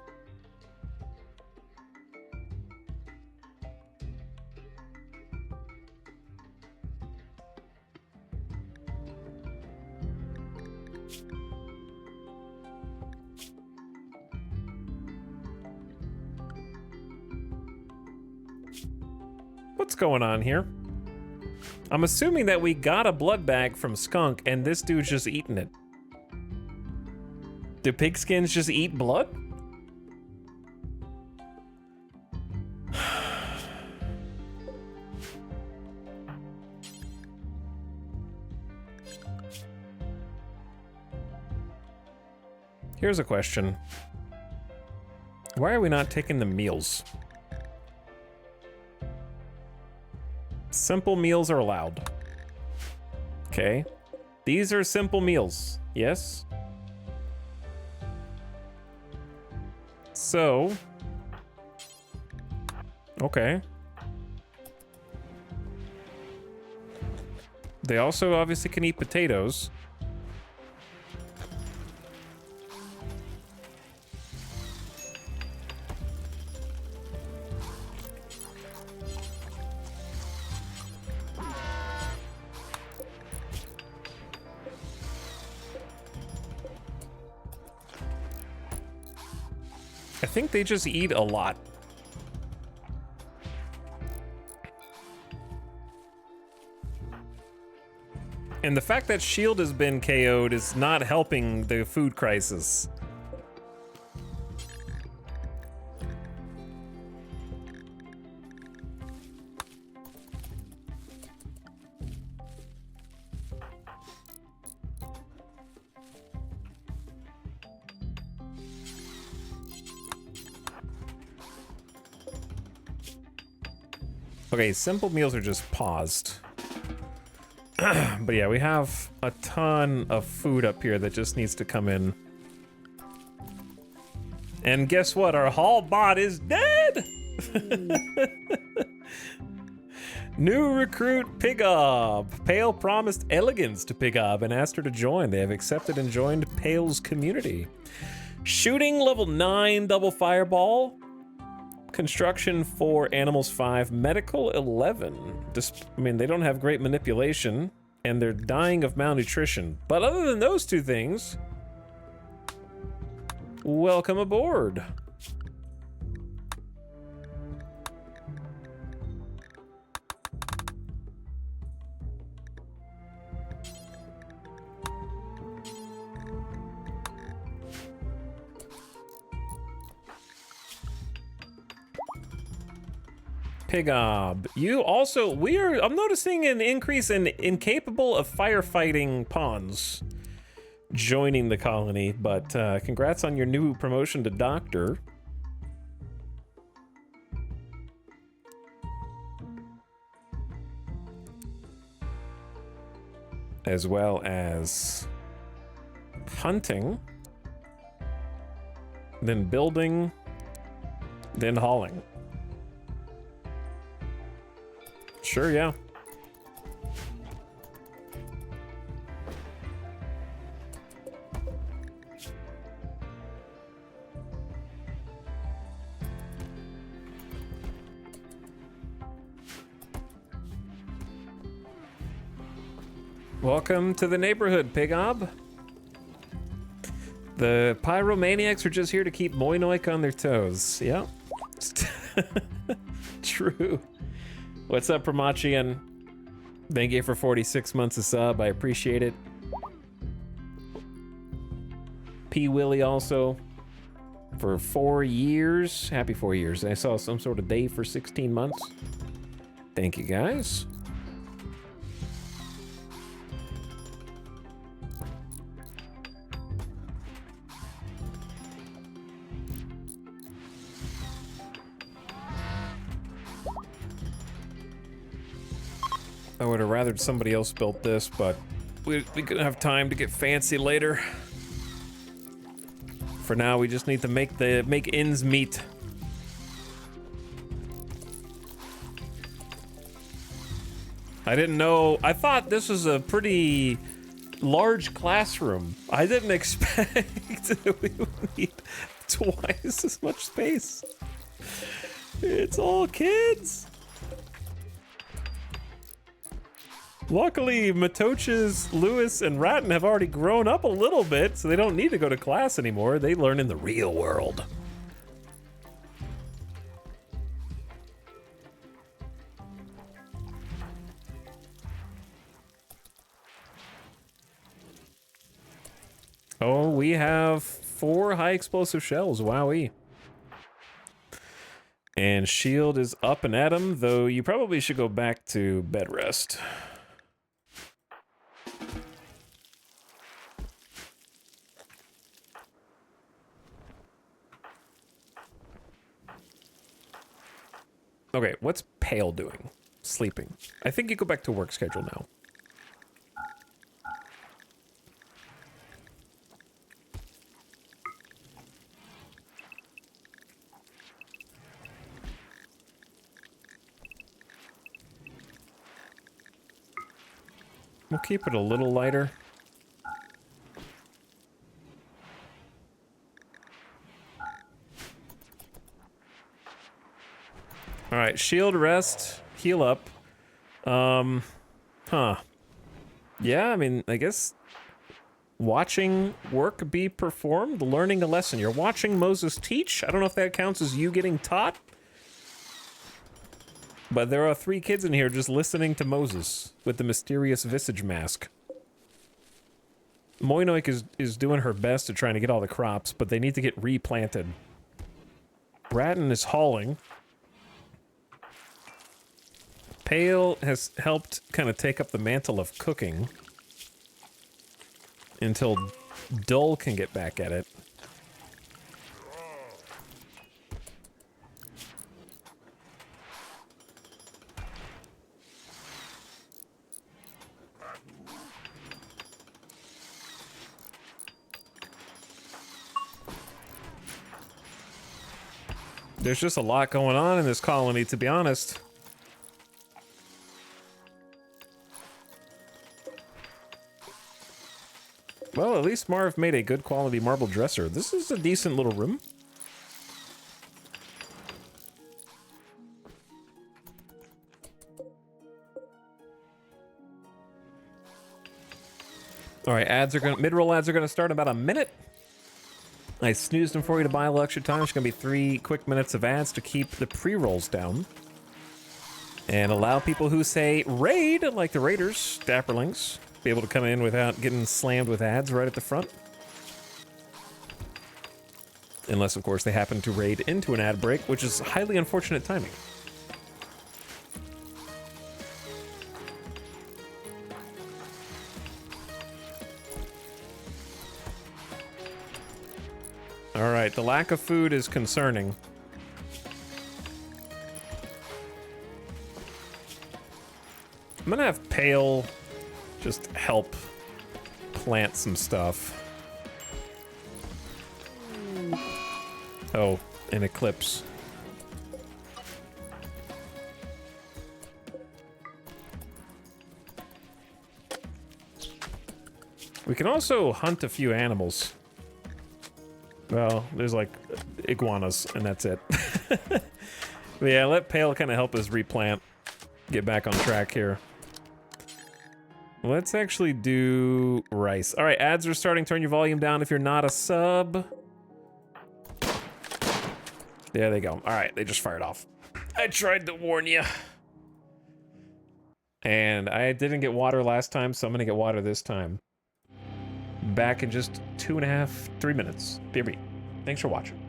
Speaker 1: What's going on here? I'm assuming that we got a blood bag from Skunk and this dude's just eating it. Do pigskins just eat blood? Here's a question. Why are we not taking the meals? Simple meals are allowed. Okay. These are simple meals. Yes. So. Okay. They also obviously can eat potatoes. I think they just eat a lot. And the fact that Shield has been KO'd is not helping the food crisis. Okay, simple meals are just paused. But yeah, we have a ton of food up here that just needs to come in. And guess what? Our hall bot is dead! New recruit Pigob. Pale promised elegance to Pigob and asked her to join. They have accepted and joined Pale's community. Shooting level 9 double fireball. Construction 4, animals 5, medical 11. I mean, they don't have great manipulation, and they're dying of malnutrition. But other than those two things, welcome aboard. Pigob, you also, I'm noticing an increase in incapable of firefighting pawns joining the colony, but congrats on your new promotion to doctor. As well as hunting, then building, then hauling. Sure, yeah. Welcome to the neighborhood, Pigob. The pyromaniacs are just here to keep Moinoik on their toes. Yeah. True. What's up, Pramachian? Thank you for 46 months of sub. I appreciate it. P. Willie also for 4 years. Happy 4 years. I saw some sort of day for 16 months. Thank you, guys. I would have rathered somebody else built this, but we could have time to get fancy later. For now, we just need to make ends meet. I didn't know. I thought this was a pretty large classroom. I didn't expect that we would need twice as much space. It's all kids. Luckily, Matoches, Lewis, and Ratton have already grown up a little bit, so they don't need to go to class anymore. They learn in the real world. Oh, we have 4 high explosive shells. Wowee. And shield is up and at him, though you probably should go back to bed rest. Okay, what's Pale doing? Sleeping. I think you go back to work schedule now. We'll keep it a little lighter. All right, shield, rest, heal up. Huh. Yeah, I mean, I guess watching work be performed, learning a lesson. You're watching Moses teach. I don't know if that counts as you getting taught. But there are 3 kids in here just listening to Moses with the mysterious visage mask. Moinoik is doing her best to trying to get all the crops, but they need to get replanted. Bratton is hauling. Pale has helped kind of take up the mantle of cooking until Dull can get back at it. There's just a lot going on in this colony, to be honest. Well, at least Marv made a good quality marble dresser. This is a decent little room. All right, mid-roll ads are gonna start in about a minute. I snoozed them for you to buy a little extra time. It's gonna be 3 quick minutes of ads to keep the pre-rolls down. And allow people who say raid, like the Raiders, Dapperlings, be able to come in without getting slammed with ads right at the front. Unless, of course, they happen to raid into an ad break, which is highly unfortunate timing. All right, the lack of food is concerning. I'm gonna have Pale just help plant some stuff. Oh, an eclipse. We can also hunt a few animals. Well, there's like iguanas, and that's it. But yeah, let Pale kind of help us replant. Get back on track here. Let's actually do rice. All right, ads are starting. Turn your volume down if you're not a sub. There they go. All right, they just fired off. I tried to warn you. And I didn't get water last time, so I'm gonna get water this time. Back in just 2.5, 3 minutes. BRB. Thanks for watching.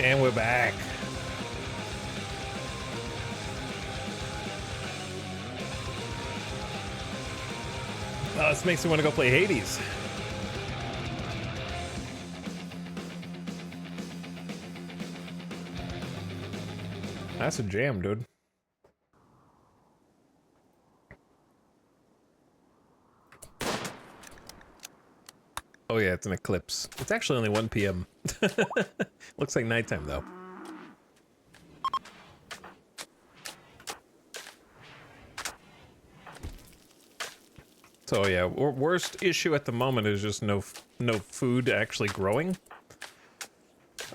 Speaker 1: And we're back. Oh, this makes me want to go play Hades. That's a jam, dude. Oh yeah, it's an eclipse. It's actually only 1 p.m. Looks like nighttime, though. So yeah, worst issue at the moment is just no food actually growing.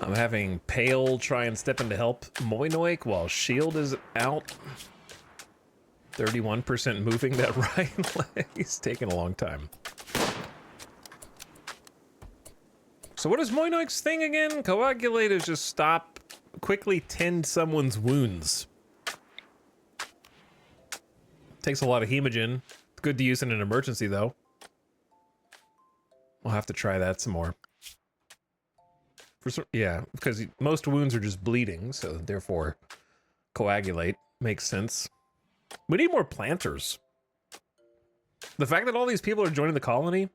Speaker 1: I'm having Pale try and step in to help Moinoik while Shield is out. 31% moving that right leg. He's taking a long time. So what is Moinoik's thing again? Coagulate is just stop, quickly tend someone's wounds. Takes a lot of hemogen. It's good to use in an emergency, though. We'll have to try that some more. Yeah, because most wounds are just bleeding, so therefore coagulate makes sense. We need more planters. The fact that all these people are joining the colony,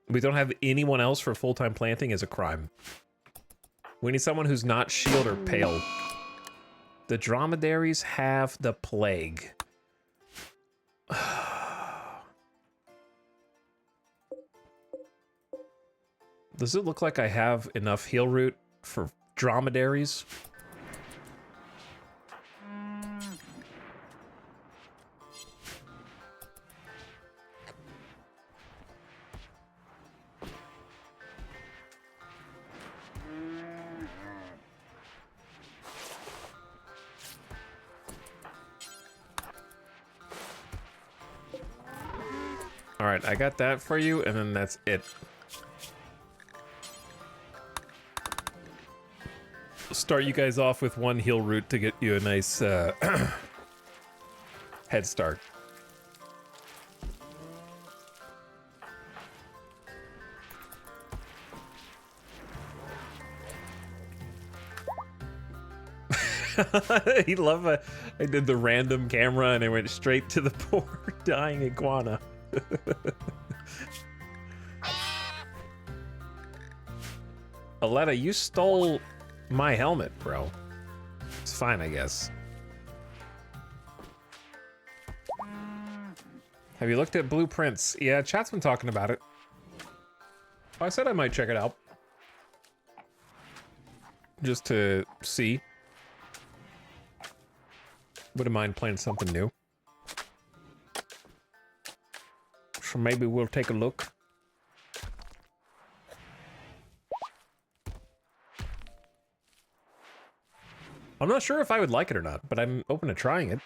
Speaker 1: we don't have anyone else for full-time planting is a crime. We need someone who's not Shield or Pale. The dromedaries have the plague. Does it look like I have enough heal root for dromedaries? All right, I got that for you, and then that's it. Start you guys off with 1 heal root to get you a nice head start. He loved I did the random camera and I went straight to the poor dying iguana. Aletta, you stole my helmet, bro. It's fine, I guess. Have you looked at blueprints? Yeah, chat's been talking about it. I said I might check it out. Just to see. Wouldn't mind playing something new. So maybe we'll take a look. I'm not sure if I would like it or not, but I'm open to trying it.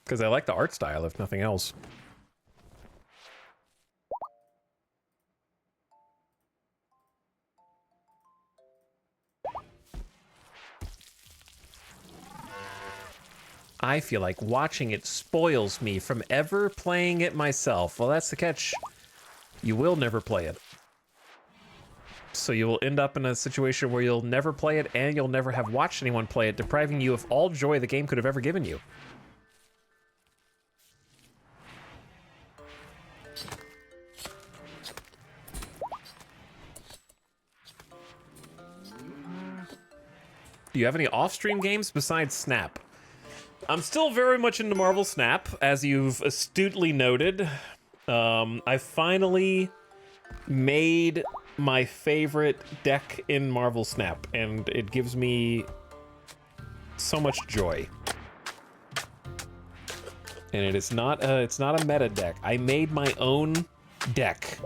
Speaker 1: Because I like the art style, if nothing else. I feel like watching it spoils me from ever playing it myself. Well, that's the catch. You will never play it. So you will end up in a situation where you'll never play it and you'll never have watched anyone play it, depriving you of all joy the game could have ever given you. Do you have any off-stream games besides Snap? I'm still very much into Marvel Snap, as you've astutely noted. I finally made my favorite deck in Marvel Snap, and it gives me so much joy. And it's not a meta deck. I made my own deck.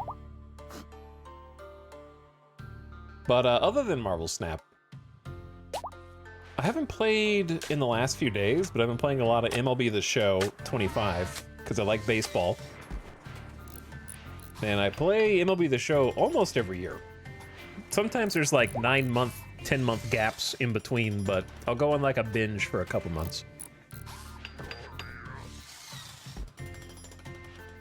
Speaker 1: But other than Marvel Snap, I haven't played in the last few days, but I've been playing a lot of MLB The Show 25 because I like baseball. And I play MLB The Show almost every year. Sometimes there's like 9-month, 10-month gaps in between, but I'll go on like a binge for a couple months.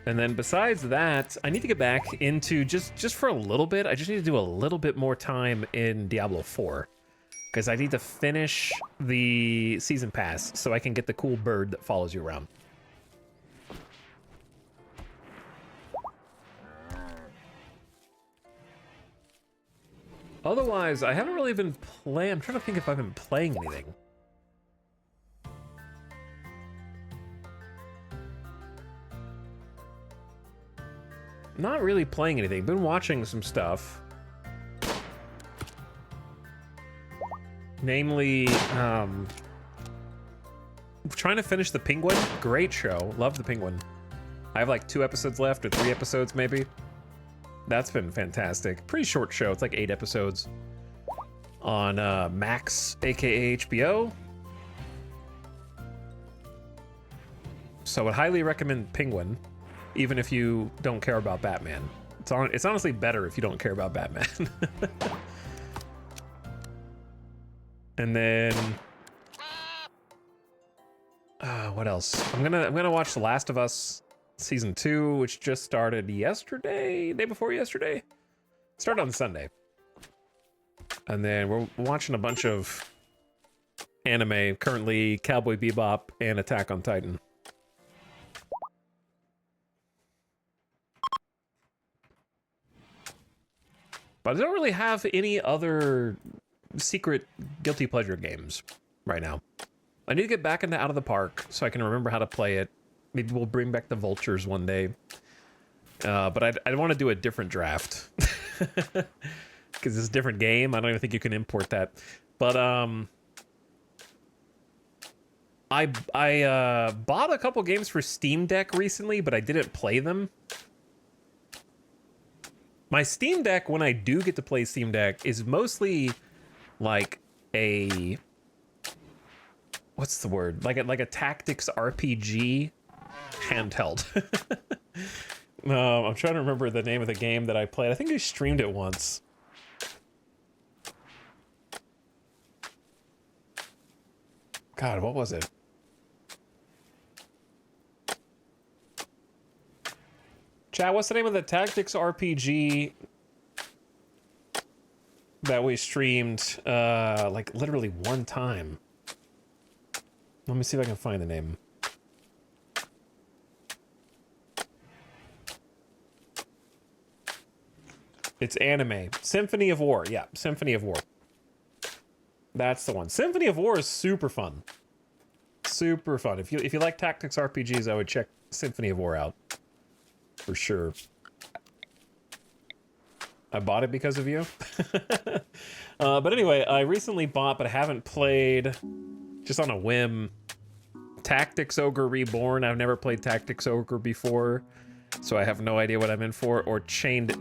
Speaker 1: And then besides that, I need to get back into, just for a little bit, I just need to do a little bit more time in Diablo 4. because I need to finish the season pass so I can get the cool bird that follows you around. Otherwise, I haven't really been playing. I'm trying to think if I've been playing anything. Not really playing anything. Been watching some stuff. Namely, trying to finish The Penguin. Great show. Love The Penguin. I have like 2 episodes left, or 3 episodes maybe. That's been fantastic. Pretty short show. It's like 8 episodes on Max, aka HBO. So I would highly recommend Penguin, even if you don't care about Batman. It's honestly better if you don't care about Batman. And then what else? I'm gonna watch The Last of Us season 2, which just started yesterday, day before yesterday. Started on Sunday. And then we're watching a bunch of anime, currently Cowboy Bebop and Attack on Titan. But I don't really have any other secret guilty pleasure games right now. I need to get back into Out of the Park so I can remember how to play it. Maybe we'll bring back the Vultures one day. But I want to do a different draft. Because it's a different game. I don't even think you can import that. But I bought a couple games for Steam Deck recently, but I didn't play them. My Steam Deck, when I do get to play Steam Deck, is mostly like a... What's the word? Like a tactics RPG handheld. I'm trying to remember the name of the game that I played. I think I streamed it once. God, what was it? Chat, what's the name of the tactics RPG that we streamed like literally one time? Let me see if I can find the name. It's anime. Symphony of War. Yeah, Symphony of War. That's the one. Symphony of War is super fun. Super fun. If you like tactics RPGs, I would check Symphony of War out. For sure. I bought it because of you. But anyway, I recently bought, but I haven't played, just on a whim, Tactics Ogre Reborn. I've never played Tactics Ogre before, so I have no idea what I'm in for. Or Chained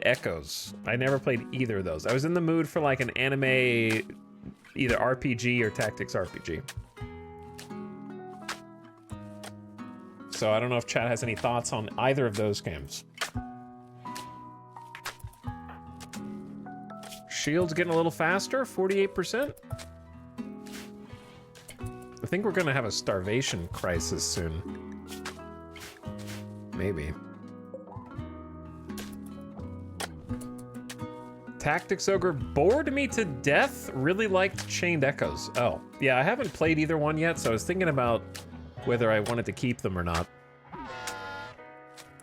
Speaker 1: Echoes. I never played either of those. I was in the mood for like an anime, either RPG or Tactics RPG. So I don't know if chat has any thoughts on either of those games. Shield's getting a little faster, 48%. I think we're gonna have a starvation crisis soon. Maybe. Tactics Ogre bored me to death. Really liked Chained Echoes. Oh, yeah, I haven't played either one yet, so I was thinking about whether I wanted to keep them or not.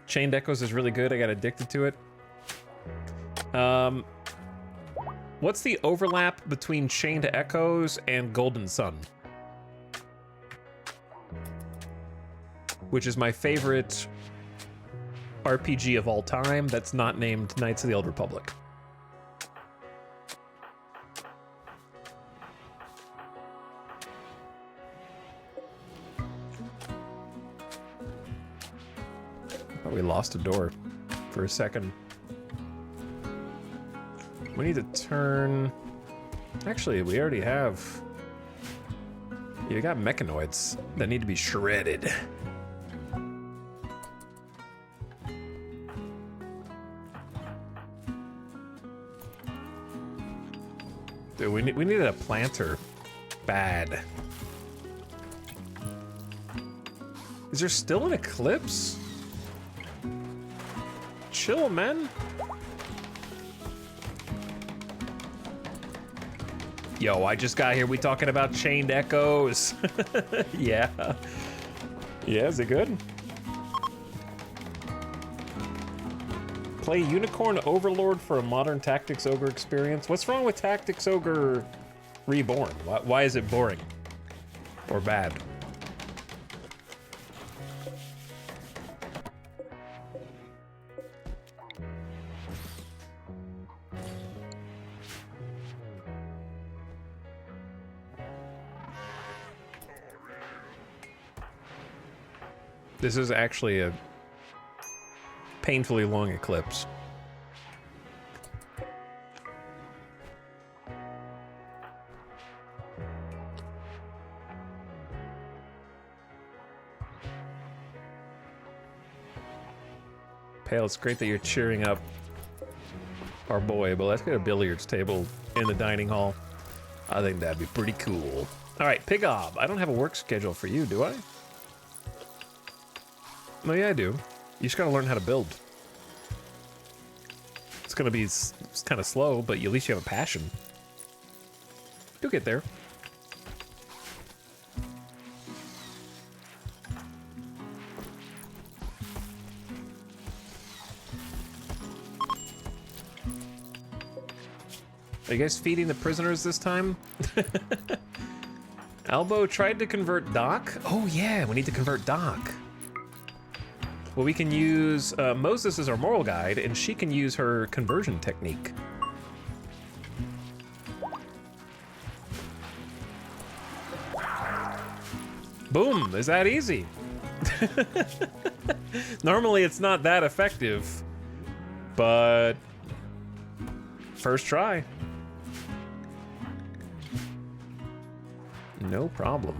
Speaker 1: Chained Echoes is really good. I got addicted to it. What's the overlap between Chained Echoes and Golden Sun? Which is my favorite RPG of all time that's not named Knights of the Old Republic. Oh, we lost a door for a second. We need to turn... Actually, we already have... You got mechanoids that need to be shredded. Dude, we needed a planter. Bad. Is there still an eclipse? Chill, man. Yo, I just got here. We talking about chained echoes. Yeah. Yeah, is it good? Play Unicorn Overlord for a modern Tactics Ogre experience. What's wrong with Tactics Ogre Reborn? Why is it boring? Or bad? This is actually a painfully long eclipse. Pale, it's great that you're cheering up our boy, but let's get a billiards table in the dining hall. I think that'd be pretty cool. All right, Pigob, I don't have a work schedule for you, do I? No, yeah, I do. You just gotta learn how to build. It's gonna be kind of slow, but at least you have a passion. You'll get there. Are you guys feeding the prisoners this time? Albo tried to convert Doc. Oh yeah, we need to convert Doc. Well, we can use Moses as our moral guide, and she can use her conversion technique. Boom, is that easy? Normally it's not that effective, but first try. No problem.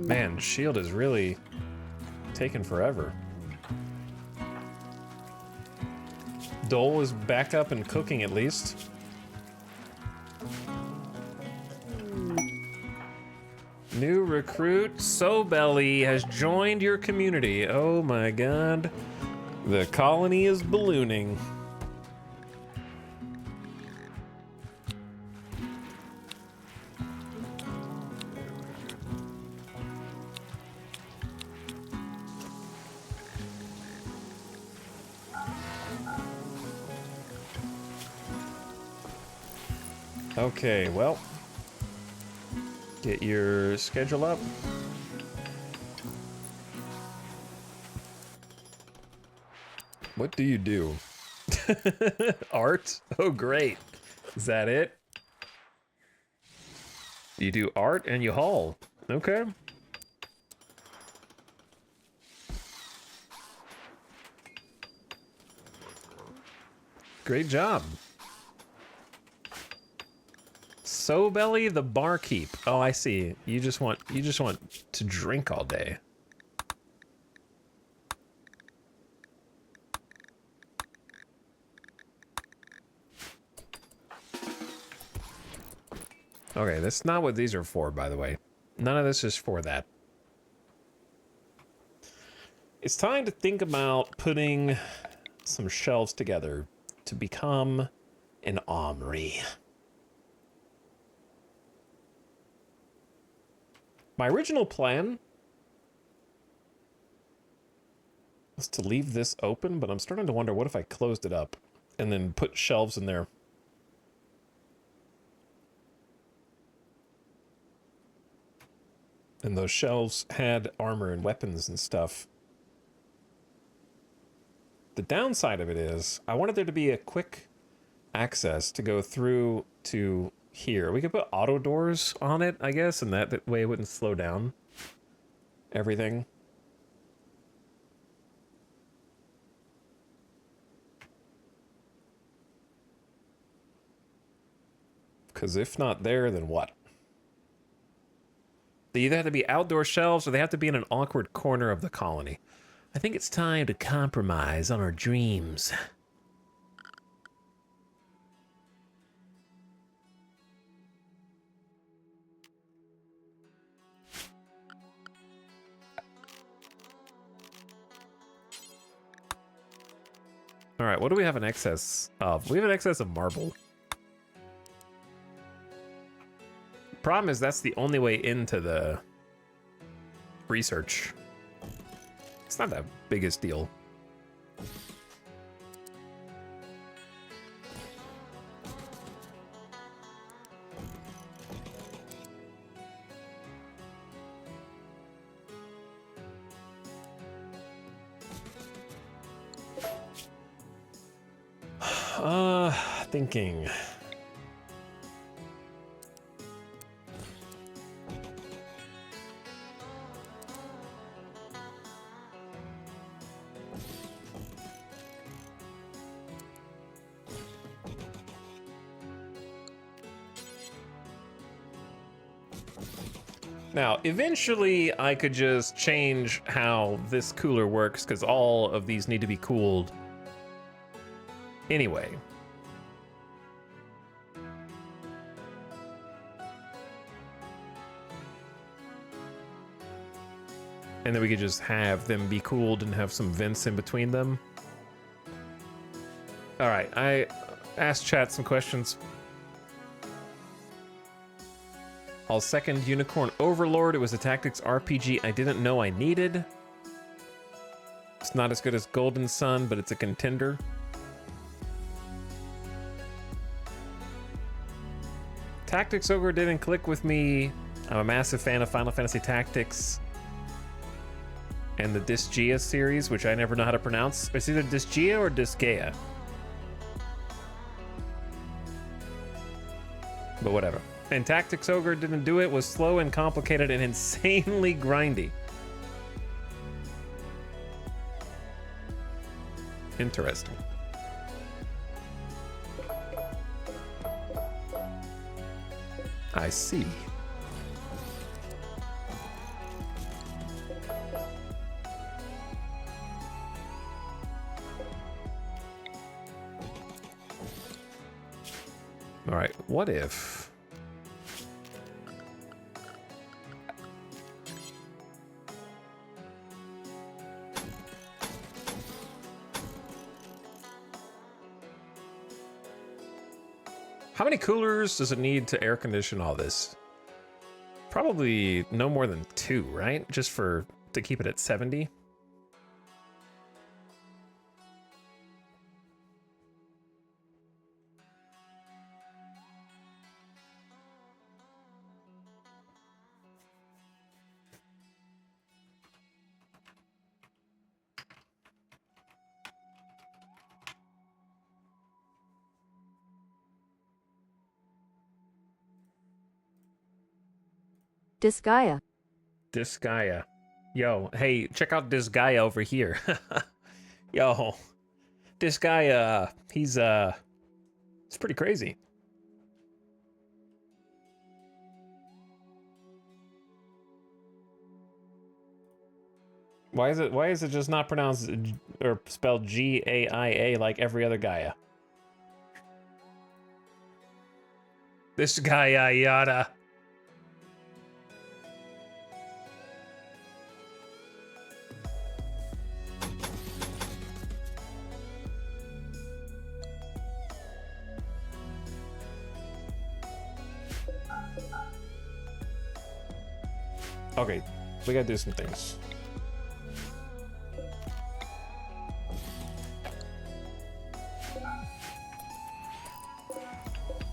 Speaker 1: Man, shield is really taking forever. Dole is back up and cooking at least. New recruit, Sobelly, has joined your community. Oh my god. The colony is ballooning. Okay, well, get your schedule up. What do you do? Art? Oh, great. Is that it? You do art and you haul. Okay. Great job. Sobelly the barkeep. Oh, I see. You just want to drink all day. Okay, that's not what these are for, by the way. None of this is for that. It's time to think about putting some shelves together to become an armory. My original plan was to leave this open, but I'm starting to wonder what if I closed it up and then put shelves in there. And those shelves had armor and weapons and stuff. The downside of it is I wanted there to be a quick access to go through to here. We could put auto doors on it, I guess, and that way it wouldn't slow down everything. Because if not there, then what? They either have to be outdoor shelves or they have to be in an awkward corner of the colony. I think it's time to compromise on our dreams. All right, what do we have in excess of? We have an excess of marble. Problem is that's the only way into the research. It's not the biggest deal. Thinking. Now, eventually I could just change how this cooler works because all of these need to be cooled anyway. And then we could just have them be cooled and have some vents in between them. All right, I asked chat some questions. I'll second Unicorn Overlord. It was a tactics RPG I didn't know I needed. It's not as good as Golden Sun, but it's a contender. Tactics Ogre didn't click with me. I'm a massive fan of Final Fantasy Tactics and the Disgaea series, which I never know how to pronounce. It's either Disgaea or Disgaea. But whatever. And Tactics Ogre didn't do it, was slow and complicated and insanely grindy. Interesting. I see. All right, what if... How many coolers does it need to air condition all this? Probably no more than 2, right? Just to keep it at 70.
Speaker 2: Disgaea.
Speaker 1: Disgaea. Yo, hey, check out Disgaea over here. Yo, Disgaea, it's pretty crazy. Why is it just not pronounced or spelled G-A-I-A like every other Gaia? This Gaia yada. Okay, we gotta do some things.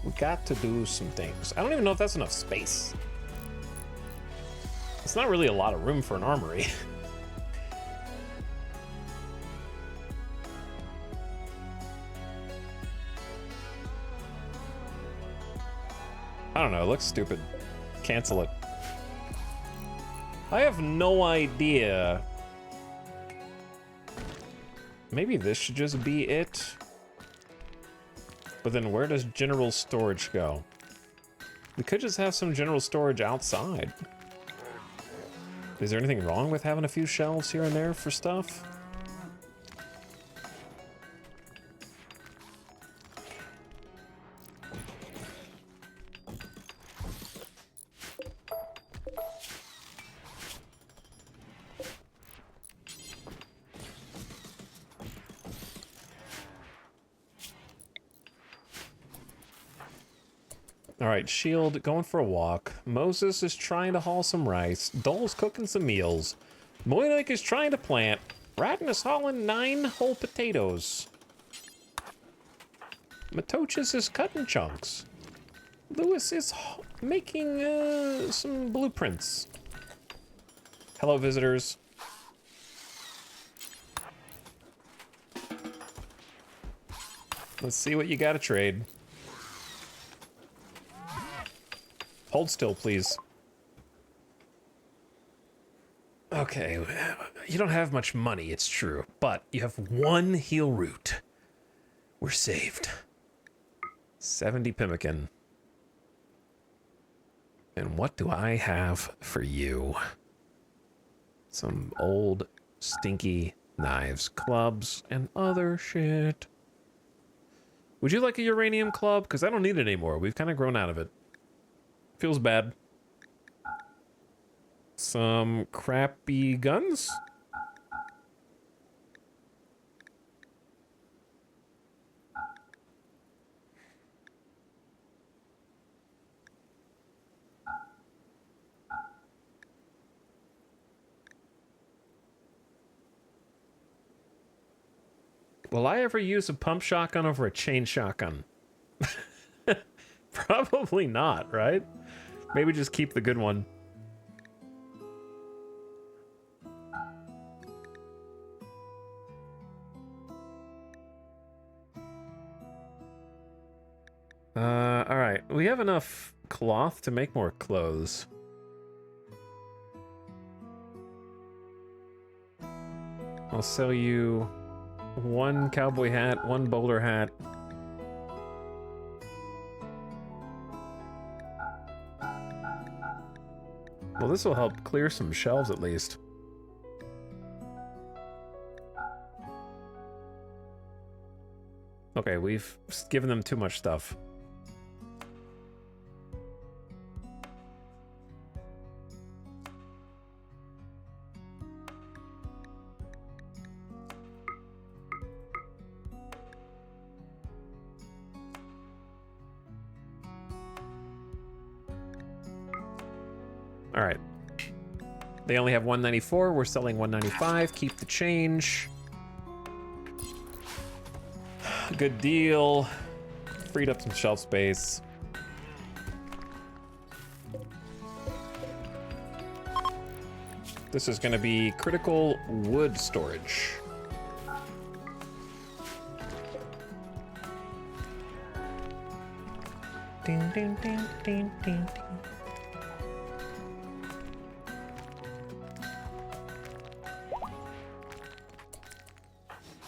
Speaker 1: We got to do some things. I don't even know if that's enough space. It's not really a lot of room for an armory. I don't know, it looks stupid. Cancel it. I have no idea. Maybe this should just be it. But then where does general storage go? We could just have some general storage outside. Is there anything wrong with having a few shelves here and there for stuff? All right, Shield going for a walk. Moses is trying to haul some rice. Dole's cooking some meals. Moinik is trying to plant. Ratton is hauling 9 whole potatoes. Matochis is cutting chunks. Lewis is making some blueprints. Hello, visitors. Let's see what you got to trade. Hold still, please. Okay, you don't have much money, it's true, but you have 1 heal root. We're saved. 70 pemmican. And what do I have for you? Some old, stinky knives, clubs, and other shit. Would you like a uranium club? Because I don't need it anymore. We've kind of grown out of it. Feels bad. Some crappy guns? Will I ever use a pump shotgun over a chain shotgun? Probably not, right? Maybe just keep the good one. All right. We have enough cloth to make more clothes. I'll sell you 1 cowboy hat, 1 bowler hat. Well, this will help clear some shelves at least. Okay, we've given them too much stuff. All right. They only have 194. We're selling 195. Keep the change. Good deal. Freed up some shelf space. This is going to be critical wood storage. Ding, ding, ding, ding, ding, ding.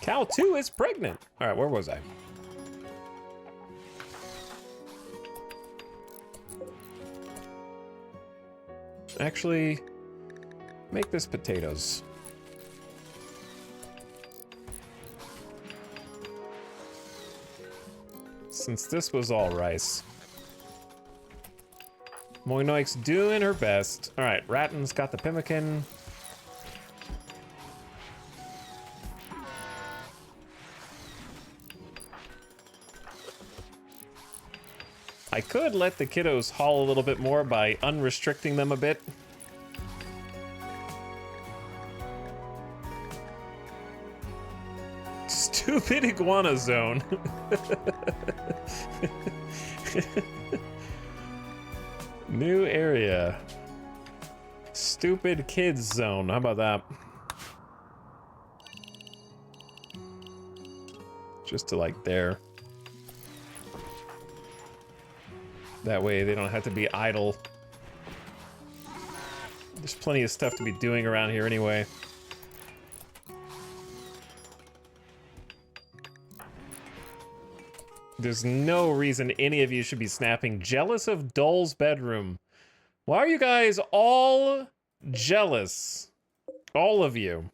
Speaker 1: Cow 2 is pregnant. All right, where was I? Actually, make this potatoes. Since this was all rice. Moinoik's doing her best. All right, Ratton's got the pemmican. I could let the kiddos haul a little bit more by unrestricting them a bit. Stupid iguana zone. New area. Stupid kids zone. How about that? Just to like there. That way they don't have to be idle. There's plenty of stuff to be doing around here anyway. There's no reason any of you should be snapping. Jealous of Dole's bedroom. Why are you guys all jealous? All of you.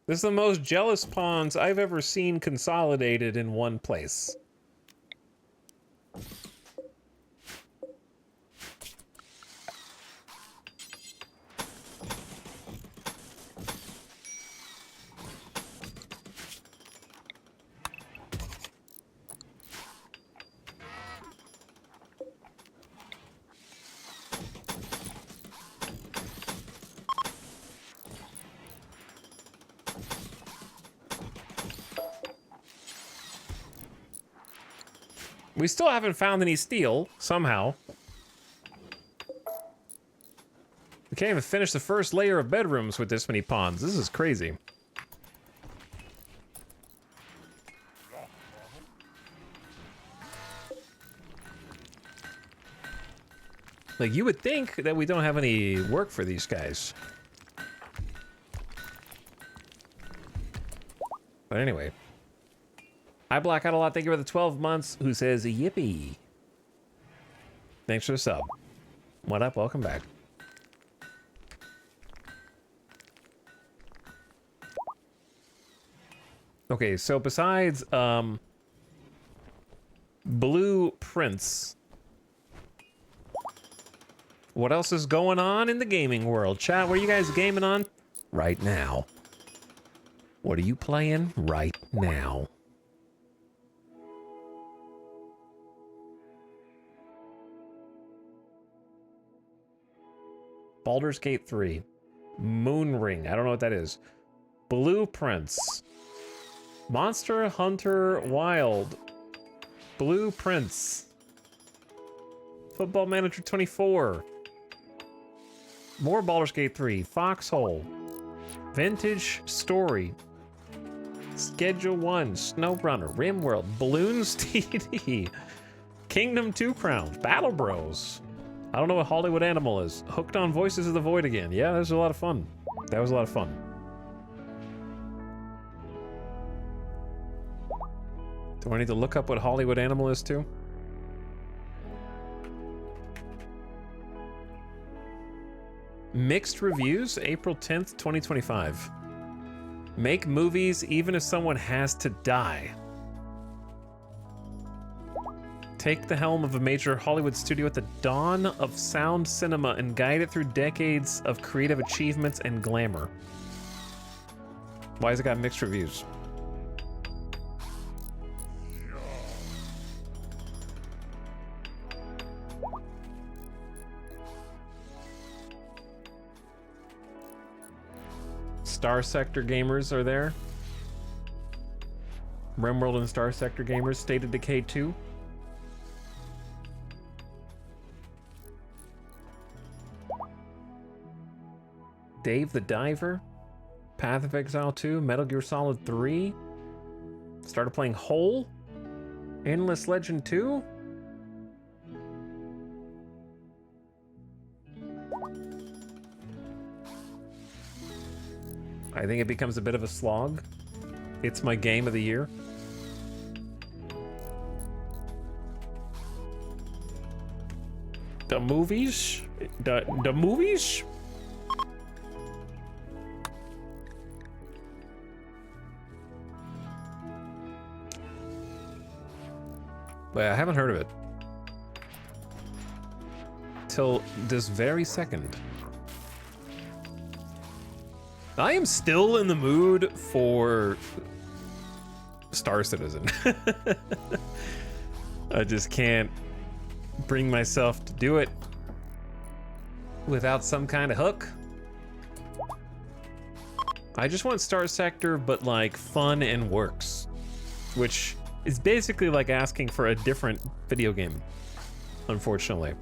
Speaker 1: This is the most jealous pawns I've ever seen consolidated in one place. We still haven't found any steel, somehow. We can't even finish the first layer of bedrooms with this many ponds. This is crazy. Like, you would think that we don't have any work for these guys. But anyway. I black out a lot. Thank you for the 12 months. Who says yippee? Thanks for the sub. What up? Welcome back. Okay, so besides blueprints, what else is going on in the gaming world? Chat, what are you guys gaming on right now? What are you playing right now? Baldur's Gate 3. Moon Ring. I don't know what that is. Blueprints. Monster Hunter Wild. Blueprints. Football Manager 24. More Baldur's Gate 3. Foxhole. Vintage Story. Schedule 1. SnowRunner. RimWorld. Balloons TD. Kingdom 2 Crowns. Battle Bros. I don't know what Hollywood Animal is. Hooked on Voices of the Void again. Yeah, that was a lot of fun. That was a lot of fun. Do I need to look up what Hollywood Animal is too? Mixed reviews, April 10th, 2025. Make movies even if someone has to die. Take the helm of a major Hollywood studio at the dawn of sound cinema and guide it through decades of creative achievements and glamour. Why has it got mixed reviews? Star Sector gamers are there. RimWorld and Star Sector gamers. State of Decay 2. Dave the Diver, Path of Exile 2, Metal Gear Solid 3, started playing Hole, Endless Legend 2. I think it becomes a bit of a slog. It's my game of the year. The movies? The movies? But I haven't heard of it till this very second. I am still in the mood for Star Citizen. I just can't bring myself to do it without some kind of hook. I just want Star Sector, but like fun and works, which is basically like asking for a different video game, unfortunately.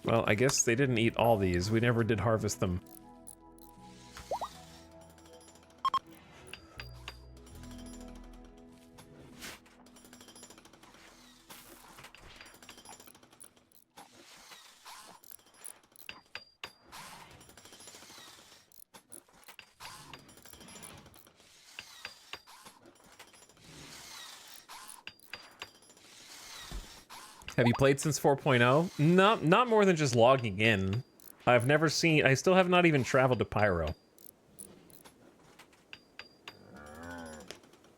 Speaker 1: Well, I guess they didn't eat all these. We never did harvest them. Have you played since 4.0? Not more than just logging in. I've never seen... I still have not even traveled to Pyro.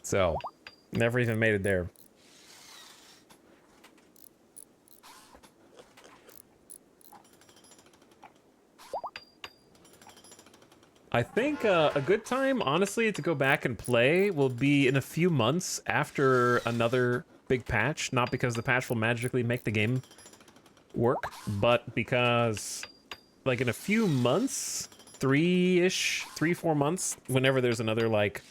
Speaker 1: So, never even made it there. I think a good time, honestly, to go back and play will be in a few months after another big patch. Not because the patch will magically make the game work, but because, like, in a few months, 3-4 months, whenever there's another like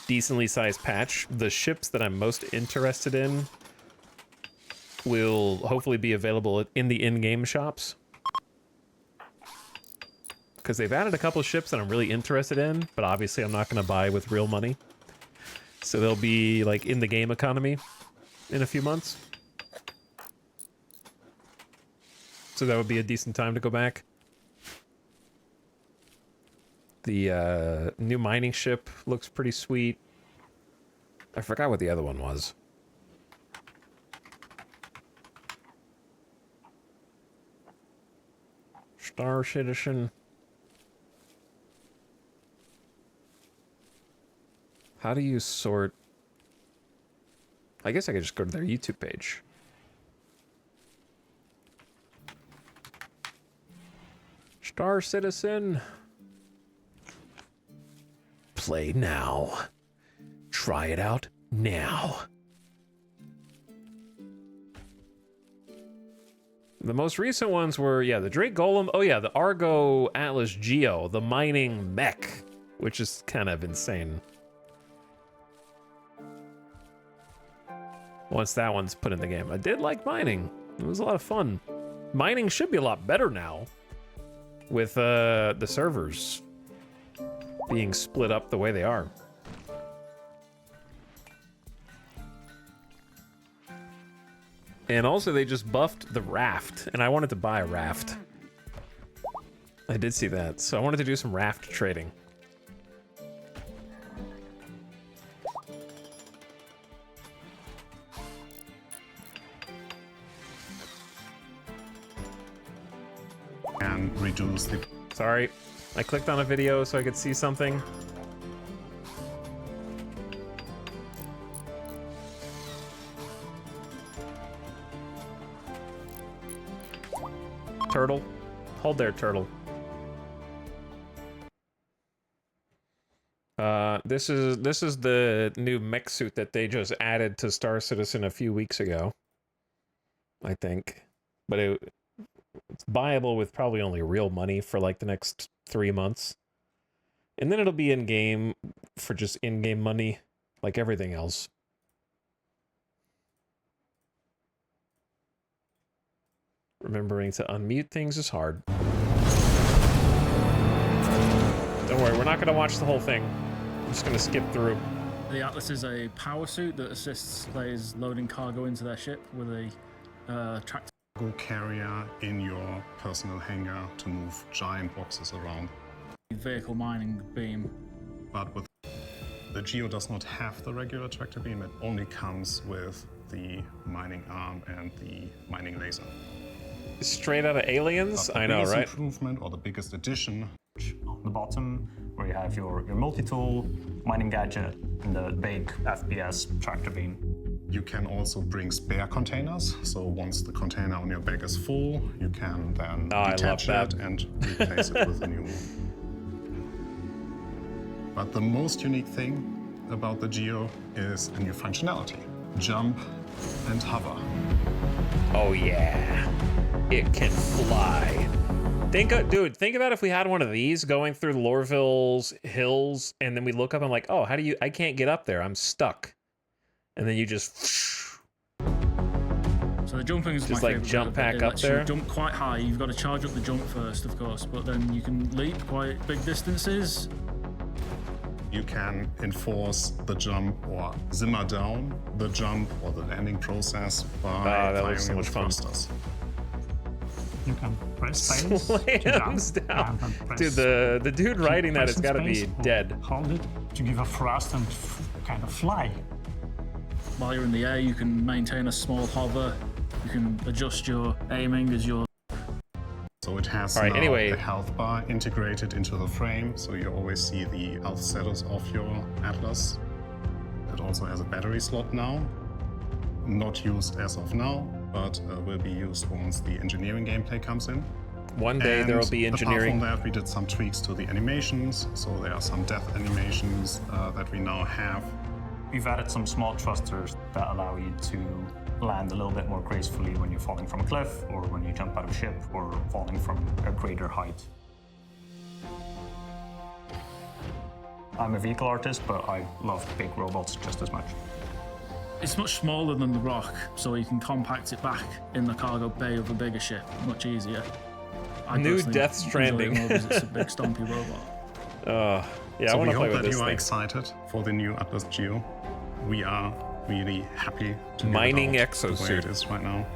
Speaker 1: decently sized patch, the ships that I'm most interested in will hopefully be available in the in-game shops. Because they've added a couple of ships that I'm really interested in, but obviously I'm not going to buy with real money. So they'll be like in the game economy in a few months. So that would be a decent time to go back. The new mining ship looks pretty sweet. I forgot what the other one was. Star Citizen. How do you sort? I guess I could just go to their YouTube page. Star Citizen. Play now. Try it out now. The most recent ones were, yeah, the Drake Golem. Oh yeah, the Argo Atlas Geo, the mining mech, which is kind of insane. Once that one's put in the game. I did like mining. It was a lot of fun. Mining should be a lot better now with the servers being split up the way they are. And also they just buffed the raft, and I wanted to buy a raft. I did see that, so I wanted to do some raft trading.
Speaker 2: And reduce the...
Speaker 1: Sorry, I clicked on a video so I could see something. Turtle. Hold there, turtle. This is the new mech suit that they just added to Star Citizen a few weeks ago, I think. But it's buyable with probably only real money for like the next 3 months. And then it'll be in-game for just in-game money, like everything else. Remembering to unmute things is hard. Don't worry, we're not going to watch the whole thing. I'm just going to skip through.
Speaker 3: The Atlas is a power suit that assists players loading cargo into their ship with a tractor
Speaker 2: carrier in your personal hangar to move giant boxes around.
Speaker 3: Vehicle mining beam.
Speaker 2: But with the Geo does not have the regular tractor beam, it only comes with the mining arm and the mining laser.
Speaker 1: Straight out of Aliens? I know, right?
Speaker 2: Improvement or the biggest addition.
Speaker 4: On the bottom, where you have your multi-tool, mining gadget, and the big FPS tractor beam.
Speaker 2: You can also bring spare containers. So once the container on your back is full, you can then detach it and replace it with a new one. But the most unique thing about the Geo is a new functionality. Jump and hover.
Speaker 1: Oh yeah. It can fly. Think about if we had one of these going through Lorville's hills, and then we look up and I'm like, oh, I can't get up there, I'm stuck. And then you just...
Speaker 3: So the jumping is
Speaker 1: just
Speaker 3: my
Speaker 1: like jump back up
Speaker 3: lets
Speaker 1: there?
Speaker 3: you jump quite high. You've got to charge up the jump first, of course, but then you can leap quite big distances.
Speaker 2: You can enforce the jump or simmer down the jump or the landing process by
Speaker 1: that looks so much fun.
Speaker 2: thrusters.
Speaker 4: You can press space
Speaker 1: Slams
Speaker 4: to
Speaker 1: down.
Speaker 4: jump and press,
Speaker 1: Dude, the dude writing that has got to be dead.
Speaker 4: Hold it to give a thrust and kind of fly.
Speaker 3: While you're in the air, you can maintain a small hover. You can adjust your aiming as you're...
Speaker 2: So it has
Speaker 1: All right,
Speaker 2: now
Speaker 1: anyway.
Speaker 2: the health bar integrated into the frame, so you always see the health status of your Atlas. It also has a battery slot now, not used as of now, but will be used once the engineering gameplay comes in.
Speaker 1: One day there will be engineering.
Speaker 2: Apart from that, we did some tweaks to the animations, so there are some death animations that we now have.
Speaker 4: We've added some small thrusters that allow you to land a little bit more gracefully when you're falling from a cliff, or when you jump out of a ship, or falling from a greater height. I'm a vehicle artist, but I love big robots just as much.
Speaker 3: It's much smaller than the rock, so you can compact it back in the cargo bay of a bigger ship much easier. I
Speaker 1: New
Speaker 3: personally
Speaker 1: Death
Speaker 3: enjoy it
Speaker 1: Stranding.
Speaker 3: more because it's a big stompy robot.
Speaker 1: Yeah, I
Speaker 2: So
Speaker 1: want
Speaker 2: we
Speaker 1: to play
Speaker 2: hope
Speaker 1: with
Speaker 2: that
Speaker 1: this
Speaker 2: you are
Speaker 1: thing.
Speaker 2: excited for the new Atlas Geo. We are really happy to
Speaker 1: Mining
Speaker 2: get it out the way
Speaker 1: exosuit.
Speaker 2: it is right now.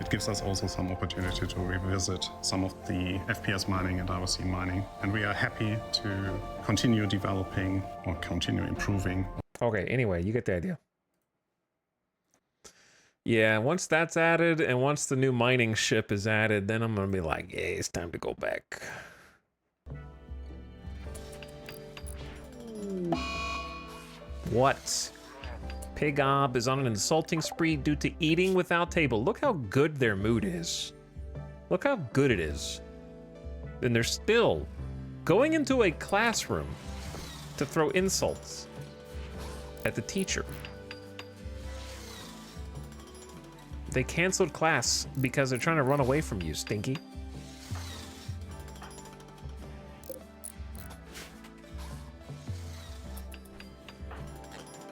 Speaker 2: It gives us also some opportunity to revisit some of the FPS mining and RC mining, and we are happy to continue developing or continue improving.
Speaker 1: Okay, anyway, you get the idea. Yeah, once that's added and once the new mining ship is added, then I'm gonna be like, yeah, it's time to go back. What? Pigob is on an insulting spree due to eating without table. Look how good their mood is. Look how good it is. And they're still going into a classroom to throw insults at the teacher. They canceled class because they're trying to run away from you, Stinky.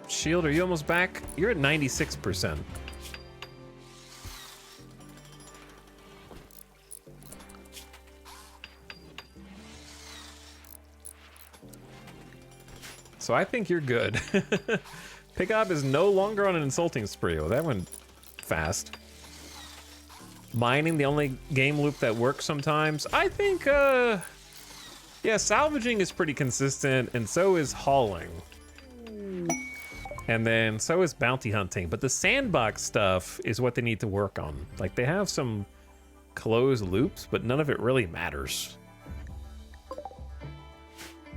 Speaker 1: Shield, are you almost back? You're at 96%. So I think you're good. Pigob is no longer on an insulting spree. Oh, that went fast. Mining, the only game loop that works sometimes. I think, yeah, salvaging is pretty consistent, and so is hauling. And then so is bounty hunting, but the sandbox stuff is what they need to work on. Like, they have some closed loops, but none of it really matters.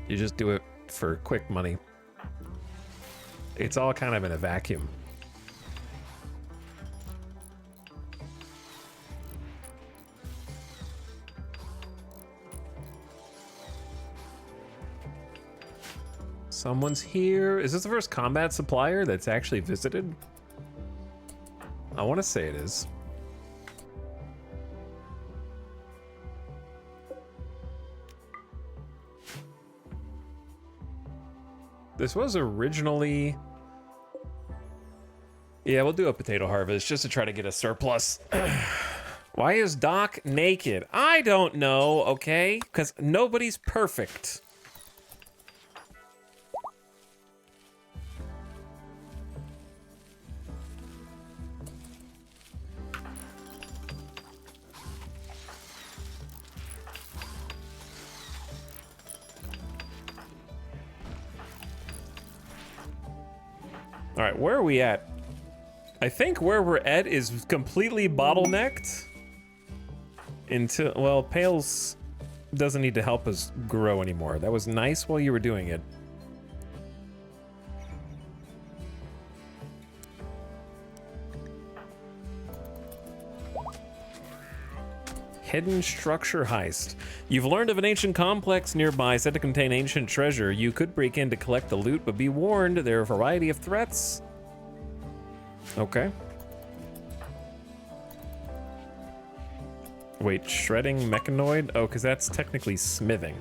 Speaker 1: You just do it for quick money. It's all kind of in a vacuum. Someone's here. Is this the first combat supplier that's actually visited? I want to say it is. This was originally... Yeah, we'll do a potato harvest just to try to get a surplus. Why is Doc naked? I don't know, okay? Because nobody's perfect. All right, where are we at? I think where we're at is completely bottlenecked. Until, well, Pales doesn't need to help us grow anymore. That was nice while you were doing it. Hidden structure heist. You've learned of an ancient complex nearby said to contain ancient treasure. You could break in to collect the loot, but be warned, there are a variety of threats. Okay. Wait, shredding mechanoid? Oh, because that's technically smithing.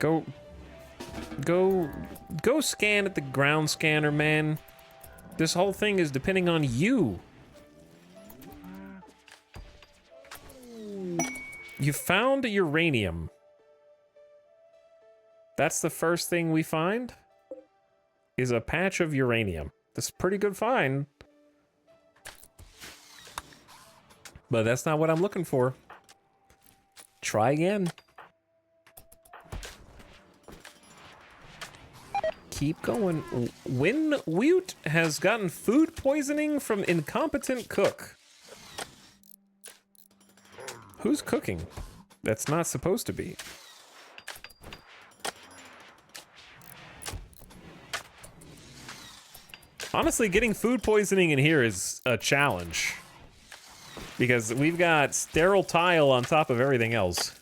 Speaker 1: Go scan at the ground scanner, man. This whole thing is depending on you. You found uranium. That's the first thing we find, is a patch of uranium. That's a pretty good find. But that's not what I'm looking for. Try again. Keep going. Winwoot has gotten food poisoning from incompetent cook. Who's cooking? That's not supposed to be. Honestly, getting food poisoning in here is a challenge. Because we've got sterile tile on top of everything else.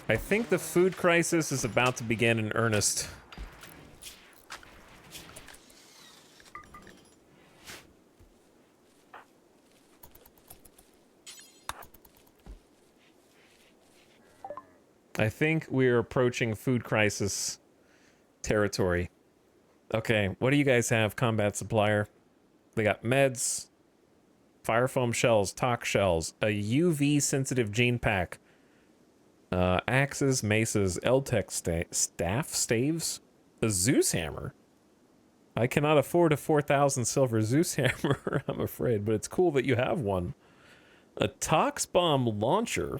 Speaker 1: I think the food crisis is about to begin in earnest. I think we're approaching food crisis territory. Okay, what do you guys have, combat supplier? They got meds, fire foam shells, tox shells, a UV sensitive gene pack, axes, maces, L-Tech staves, a Zeus hammer. I cannot afford a 4,000 silver Zeus hammer, I'm afraid, but it's cool that you have one. A tox bomb launcher,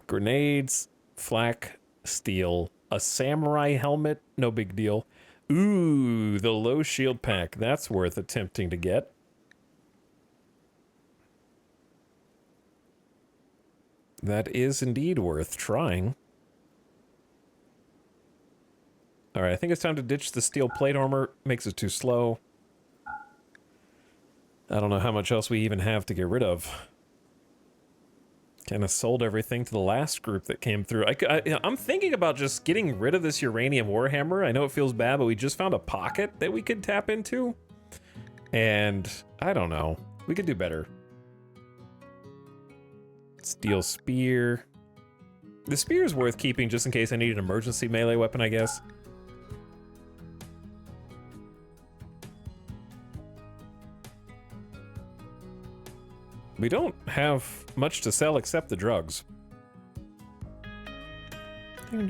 Speaker 1: grenades, flak, steel, a samurai helmet, no big deal. Ooh, the low shield pack, that's worth attempting to get. That is indeed worth trying. All right, I think it's time to ditch the steel plate armor. Makes it too slow. I don't know how much else we even have to get rid of. Kind of sold everything to the last group that came through. I'm thinking about just getting rid of this uranium warhammer. I know it feels bad, but we just found a pocket that we could tap into. And I don't know. We could do better. Steel spear. The spear is worth keeping just in case I need an emergency melee weapon, I guess. We don't have much to sell except the drugs. No,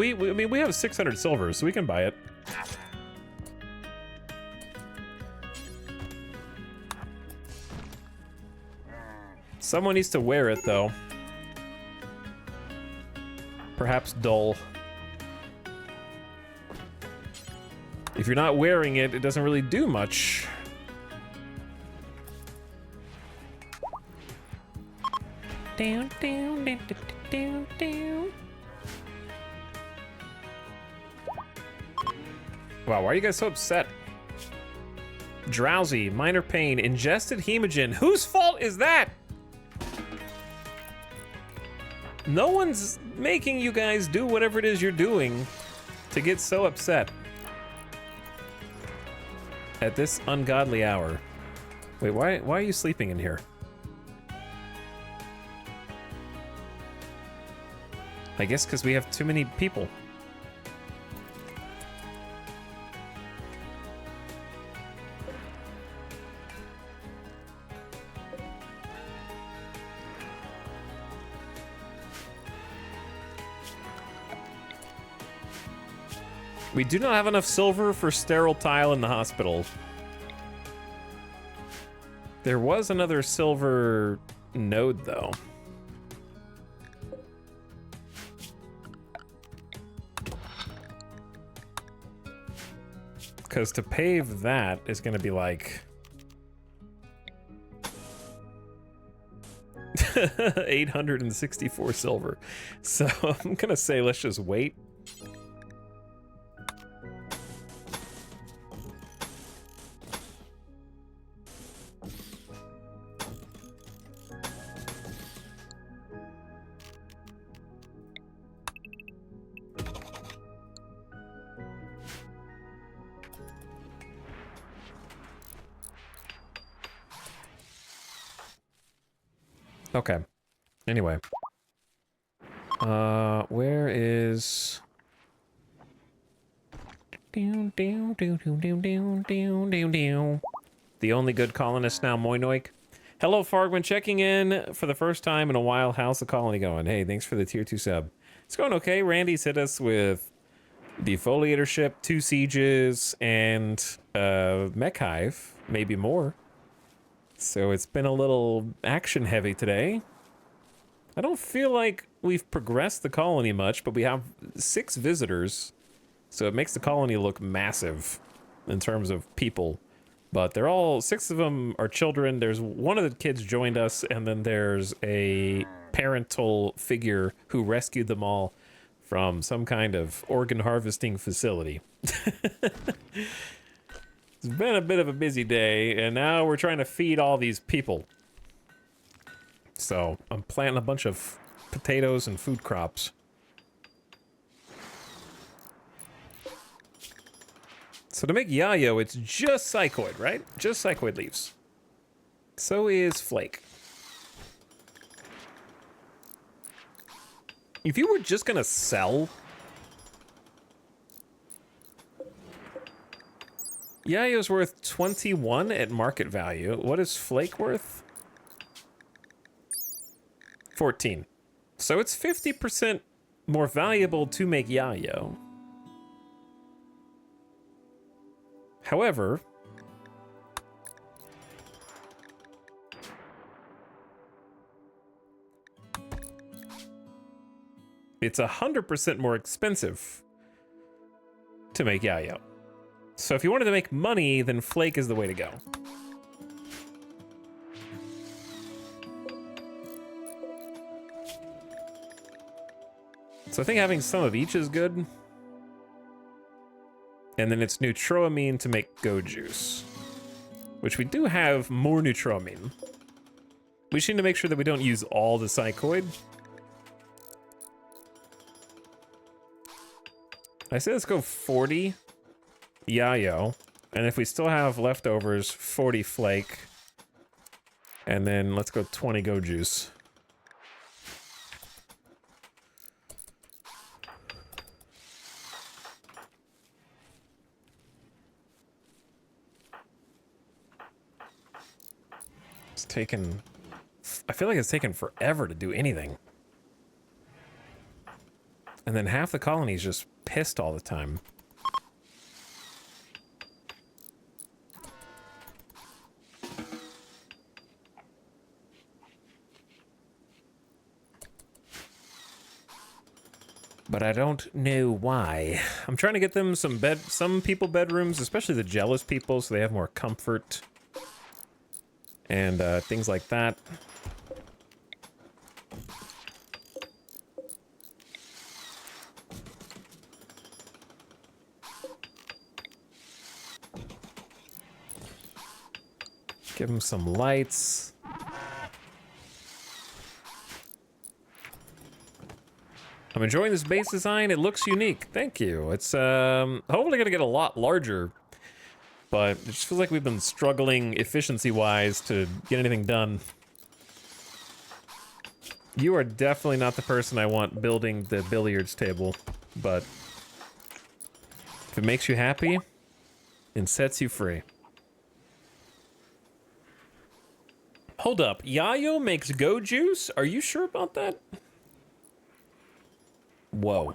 Speaker 1: I mean, we have 600 silver, so we can buy it. Someone needs to wear it, though. Perhaps dull. If you're not wearing it, it doesn't really do much. Down, down, down, down, down. Wow, why are you guys so upset? Drowsy, minor pain, ingested hemogen. Whose fault is that? No one's making you guys do whatever it is you're doing to get so upset at this ungodly hour. Wait, why are you sleeping in here? I guess because we have too many people. We do not have enough silver for sterile tile in the hospital. There was another silver node, though. Because to pave that is going to be like 864 silver. So I'm going to say let's just wait. Okay. Anyway. Where is... The only good colonist now, Moinoik. Hello, Fargman, checking in for the first time in a while. How's the colony going? Hey, thanks for the tier 2 sub. It's going okay. Randy's hit us with defoliatorship, 2 sieges, and mech hive, maybe more. So it's been a little action heavy today. I don't feel like we've progressed the colony much, but we have 6 visitors. So it makes the colony look massive in terms of people. But they're all, 6 of them are children. There's one of the kids joined us, and then there's a parental figure who rescued them all from some kind of organ harvesting facility. It's been a bit of a busy day, and now we're trying to feed all these people. So I'm planting a bunch of potatoes and food crops. So to make yayo, it's just psychoid, right? Just psychoid leaves. So is flake. If you were just gonna sell yayo's worth 21 at market value. What is flake worth? 14. So it's 50% more valuable to make yayo. However, it's 100% more expensive to make yayo. So if you wanted to make money, then flake is the way to go. So I think having some of each is good. And then it's neutroamine to make go juice, which we do have more neutroamine. We just need to make sure that we don't use all the psychoid. I say let's go 40 yayo, and if we still have leftovers, 40 flake, and then let's go 20 go juice. It's taken, I feel like it's taken forever to do anything. And then half the colony is just pissed all the time. But I don't know why. I'm trying to get them some people bedrooms, especially the jealous people, so they have more comfort and things like that. Give them some lights. I'm enjoying this base design. It looks unique. Thank you. It's hopefully gonna get a lot larger, but it just feels like we've been struggling efficiency-wise to get anything done. You are definitely not the person I want building the billiards table, but if it makes you happy and sets you free. Hold up, Yayo makes go juice? Are you sure about that? Whoa.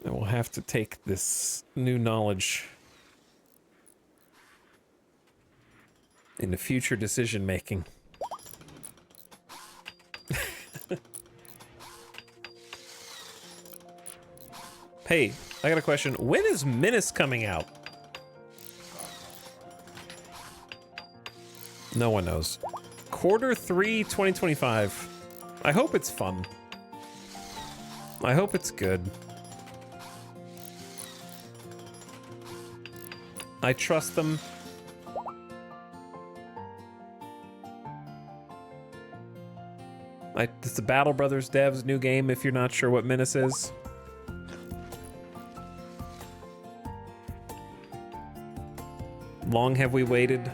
Speaker 1: I will have to take this new knowledge into future decision making. Hey, I got a question. When is Menace coming out? No one knows. Q3 2025. I hope it's fun. I hope it's good. I trust them. It's the Battle Brothers devs' new game, if you're not sure what Menace is. Long have we waited.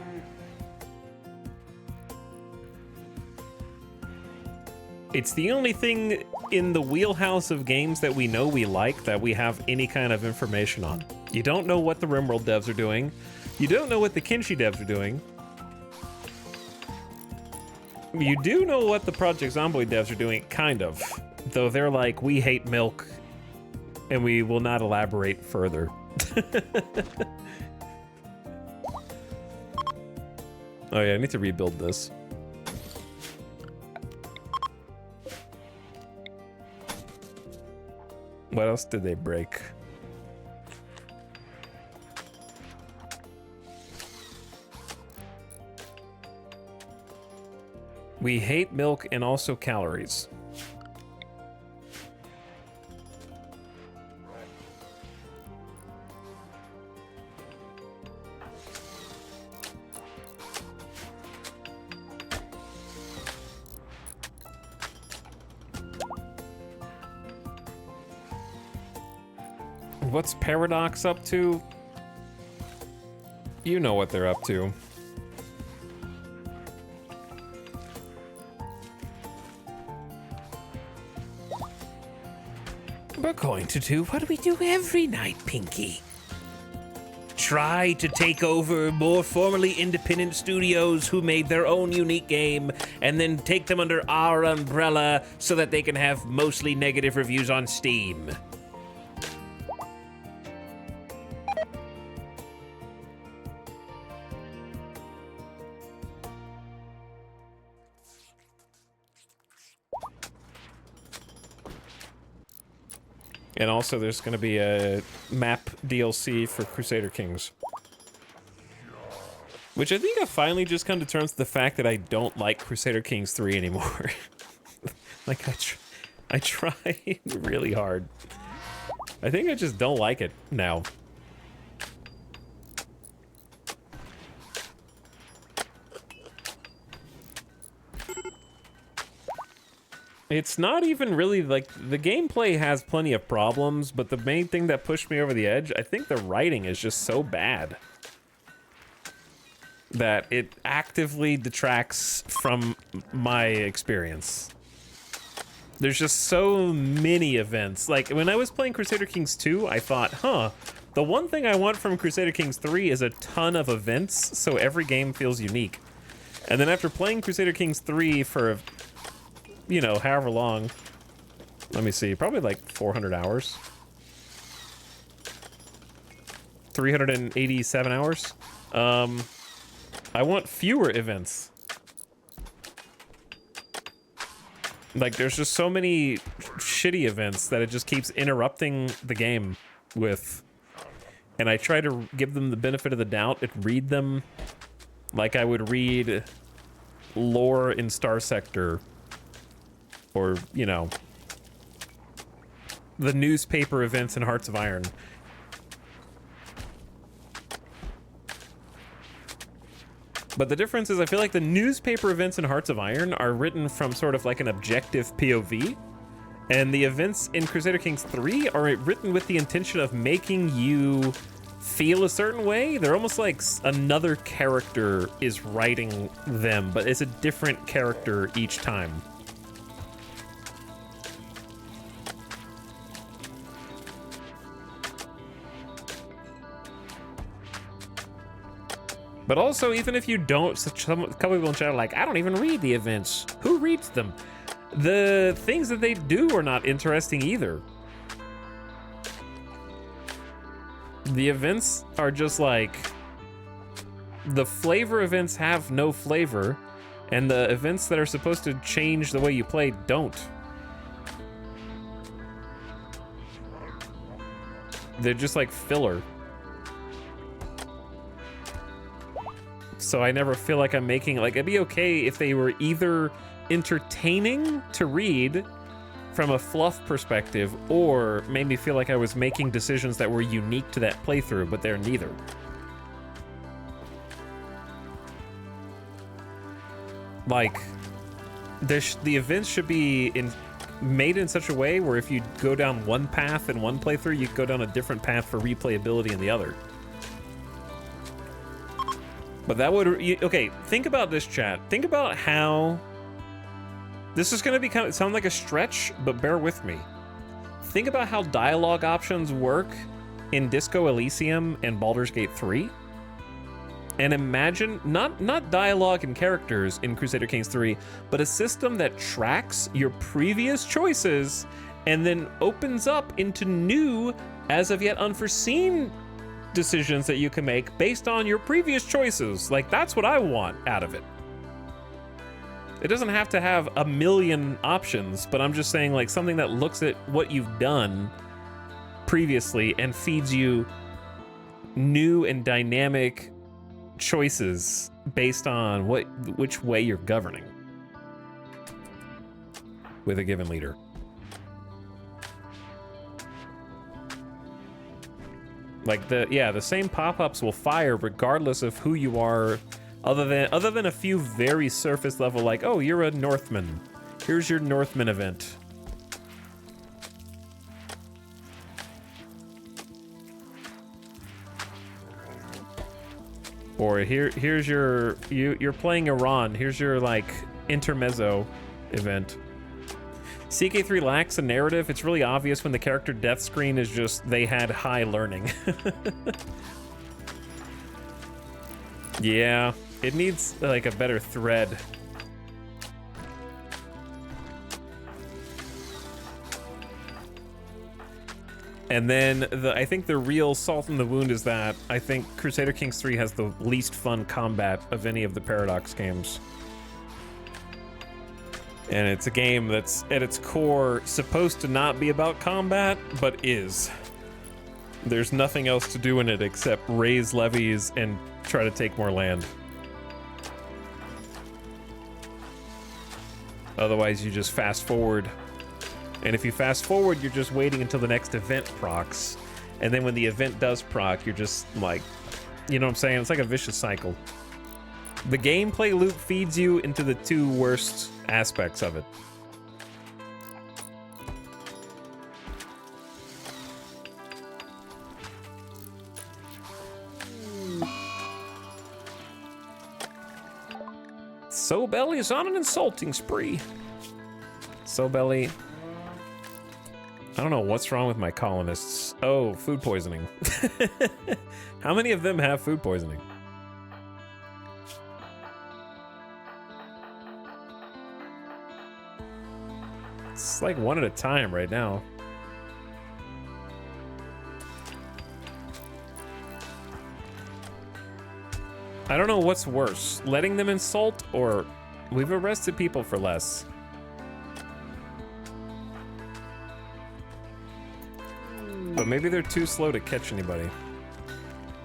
Speaker 1: It's the only thing in the wheelhouse of games that we know we like that we have any kind of information on. You don't know what the RimWorld devs are doing. You don't know what the Kinshi devs are doing. You do know what the Project Zomboid devs are doing, kind of. Though they're like, we hate milk, and we will not elaborate further. Oh yeah, I need to rebuild this. What else did they break? We hate milk and also calories. What's Paradox up to? You know what they're up to.
Speaker 5: We're going to do what we do every night, Pinky. Try to take over more formerly independent studios who made their own unique game, and then take them under our umbrella so that they can have mostly negative reviews on Steam.
Speaker 1: And also, there's going to be a map DLC for Crusader Kings. Which I think I've finally just come to terms with the fact that I don't like Crusader Kings 3 anymore. Like, I try really hard. I think I just don't like it now. It's not even really, like, the gameplay has plenty of problems, but the main thing that pushed me over the edge, I think the writing is just so bad that it actively detracts from my experience. There's just so many events. Like, when I was playing Crusader Kings 2, I thought, huh, the one thing I want from Crusader Kings 3 is a ton of events, so every game feels unique. And then after playing Crusader Kings 3 for, you know, however long, let me see, probably like 400 hours. 387 hours. I want fewer events. Like, there's just so many shitty events that it just keeps interrupting the game with. And I try to give them the benefit of the doubt and read them like I would read lore in Star Sector. Or, you know, the newspaper events in Hearts of Iron. But the difference is I feel like the newspaper events in Hearts of Iron are written from sort of like an objective POV. And the events in Crusader Kings 3 are written with the intention of making you feel a certain way. They're almost like another character is writing them, but it's a different character each time. But also, even if you don't, a couple people in chat are like, I don't even read the events. Who reads them? The things that they do are not interesting either. The events are just like, the flavor events have no flavor, and the events that are supposed to change the way you play don't. They're just like filler. So I never feel like I'm making, like, it'd be okay if they were either entertaining to read from a fluff perspective or made me feel like I was making decisions that were unique to that playthrough, but they're neither. Like, the events should be made in such a way where if you go down one path in one playthrough, you go down a different path for replayability in the other. But that would, okay, think about this, chat. Think about how, this is gonna become, sound like a stretch, but bear with me. Think about how dialogue options work in Disco Elysium and Baldur's Gate 3. And imagine, not dialogue and characters in Crusader Kings 3, but a system that tracks your previous choices and then opens up into new, as of yet unforeseen decisions that you can make based on your previous choices. Like, that's what I want out of it. It doesn't have to have a million options, but I'm just saying, like, something that looks at what you've done previously and feeds you new and dynamic choices based on which way you're governing with a given leader. Like, the same pop-ups will fire regardless of who you are, other than a few very surface level, like, oh, you're a Northman. Here's your Northman event. Or here's your you're playing Iran. Here's your like intermezzo event. CK3 lacks a narrative. It's really obvious when the character death screen is just they had high learning. Yeah, it needs like a better thread. And then I think the real salt in the wound is that I think Crusader Kings 3 has the least fun combat of any of the Paradox games. And it's a game that's at its core supposed to not be about combat, but is. There's nothing else to do in it except raise levies and try to take more land. Otherwise, you just fast forward. And if you fast forward, you're just waiting until the next event procs. And then when the event does proc, you're just like, you know what I'm saying? It's like a vicious cycle. The gameplay loop feeds you into the two worst aspects of it. So Belly is on an insulting spree. So Belly. I don't know what's wrong with my colonists. Oh, food poisoning. How many of them have food poisoning? It's like one at a time right now. I don't know what's worse, letting them insult or we've arrested people for less. But maybe they're too slow to catch anybody.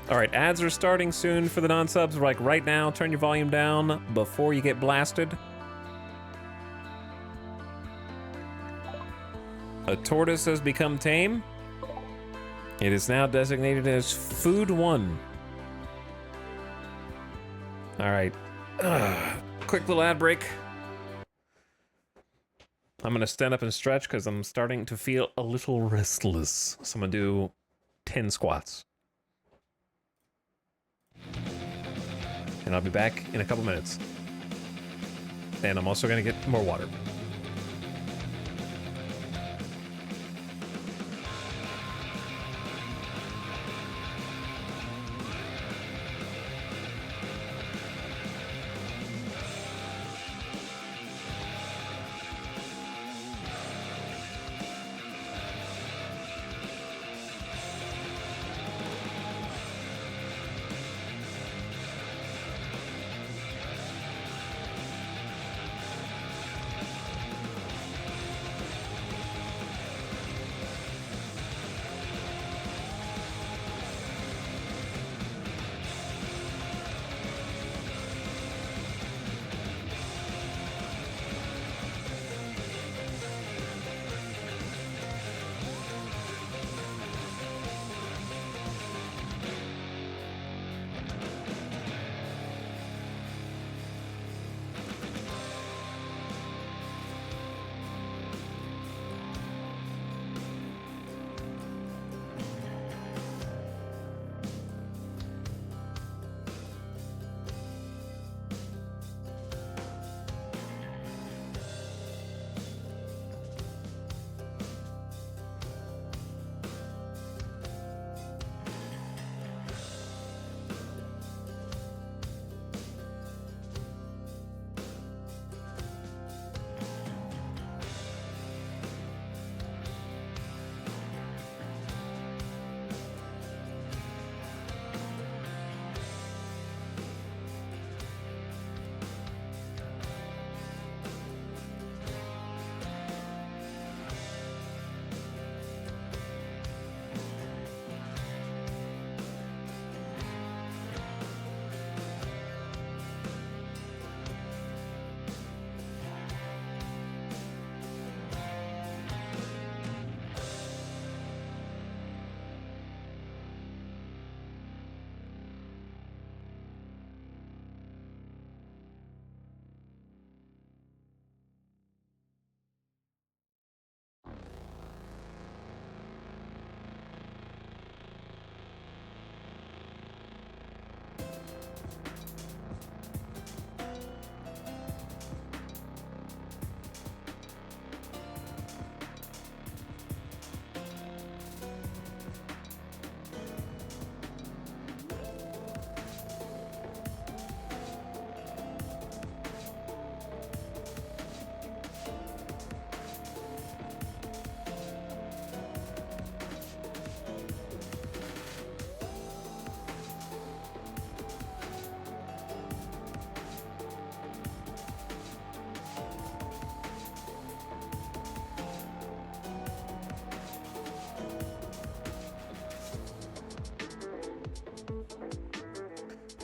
Speaker 1: All right, ads are starting soon for the non-subs. Like right now, turn your volume down before you get blasted. A tortoise has become tame. It is now designated as Food 1. All right, quick little ad break. I'm gonna stand up and stretch because I'm starting to feel a little restless. So I'm gonna do 10 squats. And I'll be back in a couple minutes. And I'm also gonna get more water.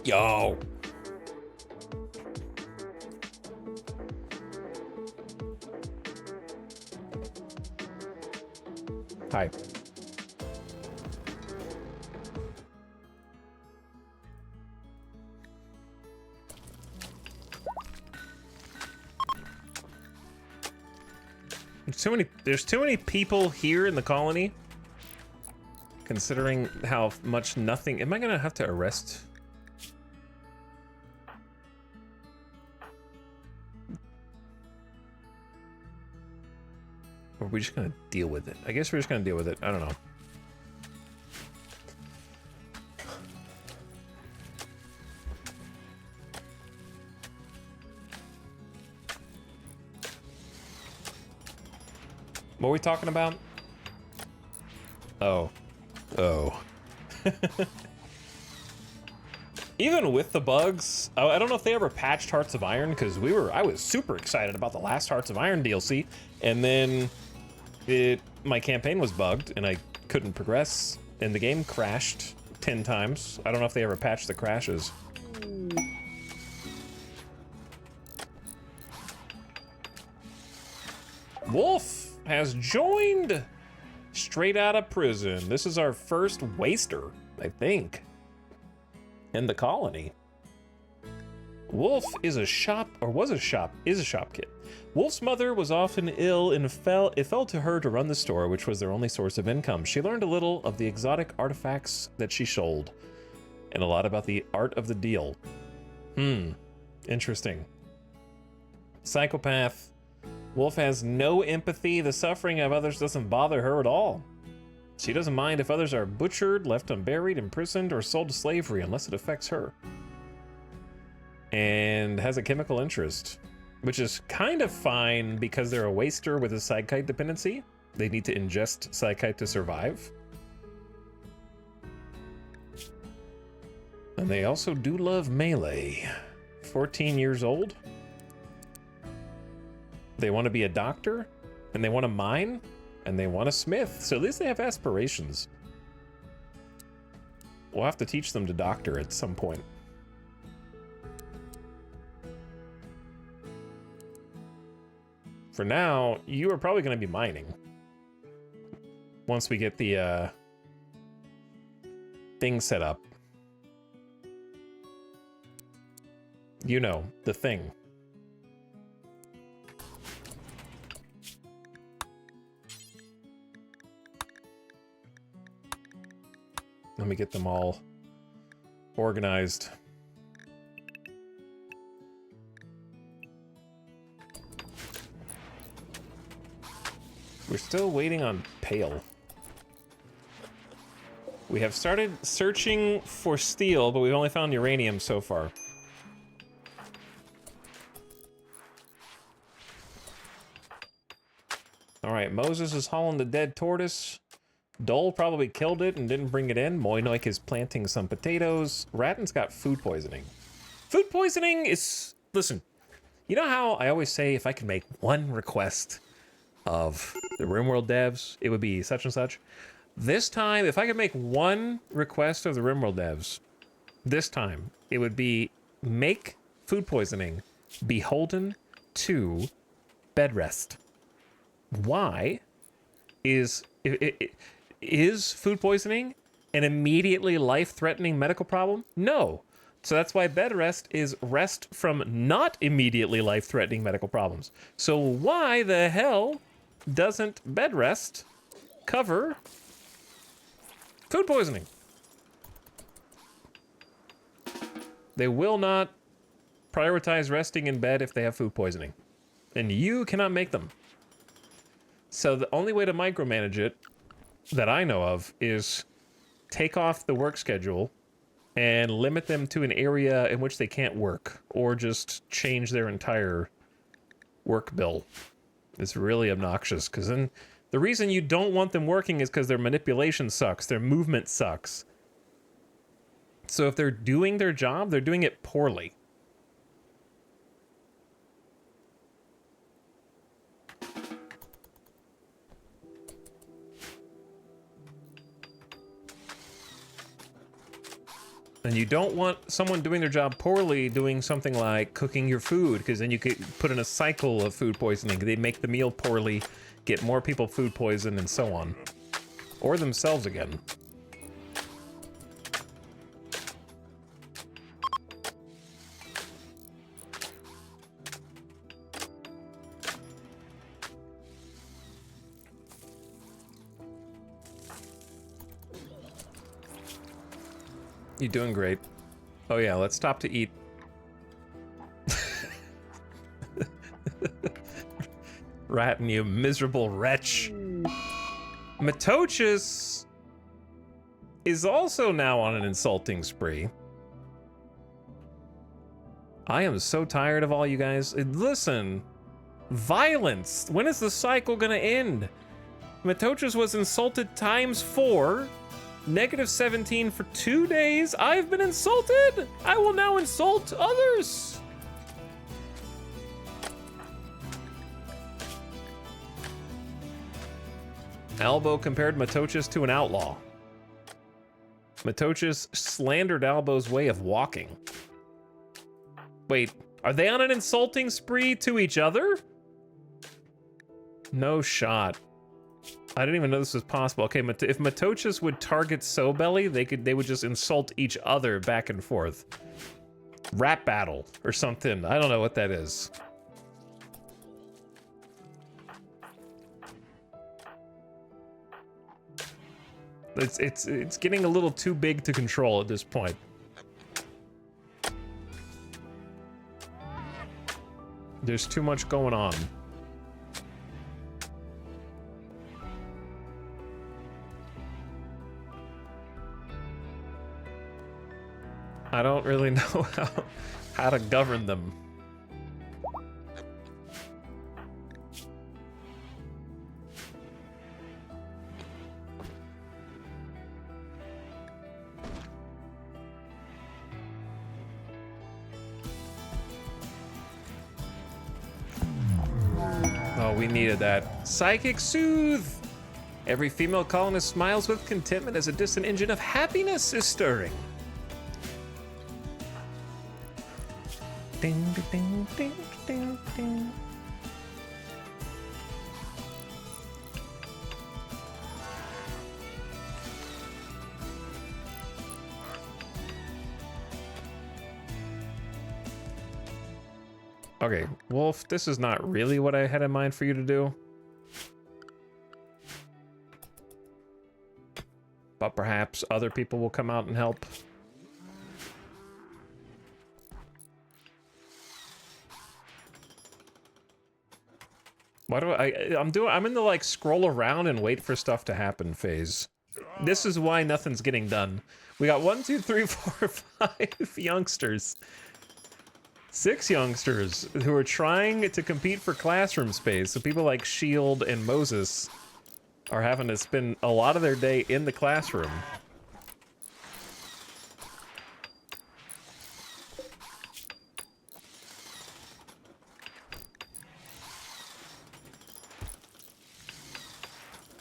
Speaker 5: Yo.
Speaker 1: Hi. There's too many people here in the colony. Considering how much nothing... Am I gonna have to arrest? Or are we just gonna deal with it? I guess we're just gonna deal with it. I don't know. What are we talking about? Oh. Oh. Even with the bugs, I don't know if they ever patched Hearts of Iron, because I was super excited about the last Hearts of Iron DLC, and then my campaign was bugged and I couldn't progress, and the game crashed 10 times. I don't know if they ever patched the crashes. Wolf has joined straight out of prison. This is our first waster, I think, in the colony. Wolf is a shop kid. Wolf's mother was often ill and it fell to her to run the store, which was their only source of income. She learned a little of the exotic artifacts that she sold, and a lot about the art of the deal. Interesting. Psychopath. Wolf has no empathy. The suffering of others doesn't bother her at all. She doesn't mind if others are butchered, left unburied, imprisoned, or sold to slavery unless it affects her. And has a chemical interest, which is kind of fine because they're a waster with a psychite dependency. They need to ingest psychite to survive. And they also do love melee. 14 years old. They want to be a doctor, and they want to mine, and they want a smith. So at least they have aspirations. We'll have to teach them to doctor at some point. For now, you are probably going to be mining. Once we get the thing set up. You know, the thing. Let me get them all organized. We're still waiting on Pale. We have started searching for steel, but we've only found uranium so far. All right, Moses is hauling the dead tortoise. Dole probably killed it and didn't bring it in. Moinoik is planting some potatoes. Ratton's got food poisoning. Food poisoning is... Listen, you know how I always say if I could make one request of the RimWorld devs, it would be such and such? This time, if I could make one request of the RimWorld devs, this time, it would be make food poisoning beholden to bed rest. Why is food poisoning an immediately life-threatening medical problem? No. So that's why bed rest is rest from not immediately life-threatening medical problems. So why the hell doesn't bed rest cover food poisoning? They will not prioritize resting in bed if they have food poisoning. And you cannot make them. So the only way to micromanage it that I know of is take off the work schedule and limit them to an area in which they can't work, or just change their entire work bill. It's really obnoxious, because then the reason you don't want them working is because their manipulation sucks, their movement sucks. So if they're doing their job, they're doing it poorly. And you don't want someone doing their job poorly doing something like cooking your food, because then you could put in a cycle of food poisoning. They make the meal poorly, get more people food poisoned, and so on. Or themselves again. You're doing great. Oh yeah, let's stop to eat. Ratton, you miserable wretch. Matochus is also now on an insulting spree. I am so tired of all you guys. Listen, violence. When is the cycle gonna end? Matochus was insulted ×4. -17 for 2 days. I've been insulted. I will now insult others. Albo compared Matochus to an outlaw. Matochus slandered Albo's way of walking. Wait, are they on an insulting spree to each other? No shot. I didn't even know this was possible. Okay, if Matochus would target Sobelly, they would just insult each other back and forth. Rap battle or something. I don't know what that is. It's getting a little too big to control at this point. There's too much going on. I don't really know how to govern them. Oh, we needed that. Psychic Soothe! Every female colonist smiles with contentment as a distant engine of happiness is stirring. Ding, ding, ding, ding, ding. Okay, Wolf, this is not really what I had in mind for you to do. But perhaps other people will come out and help. Why do I'm in the like scroll around and wait for stuff to happen phase. This is why nothing's getting done. We got 1, 2, 3, 4, 5 youngsters. 6 youngsters who are trying to compete for classroom space. So people like Shield and Moses are having to spend a lot of their day in the classroom.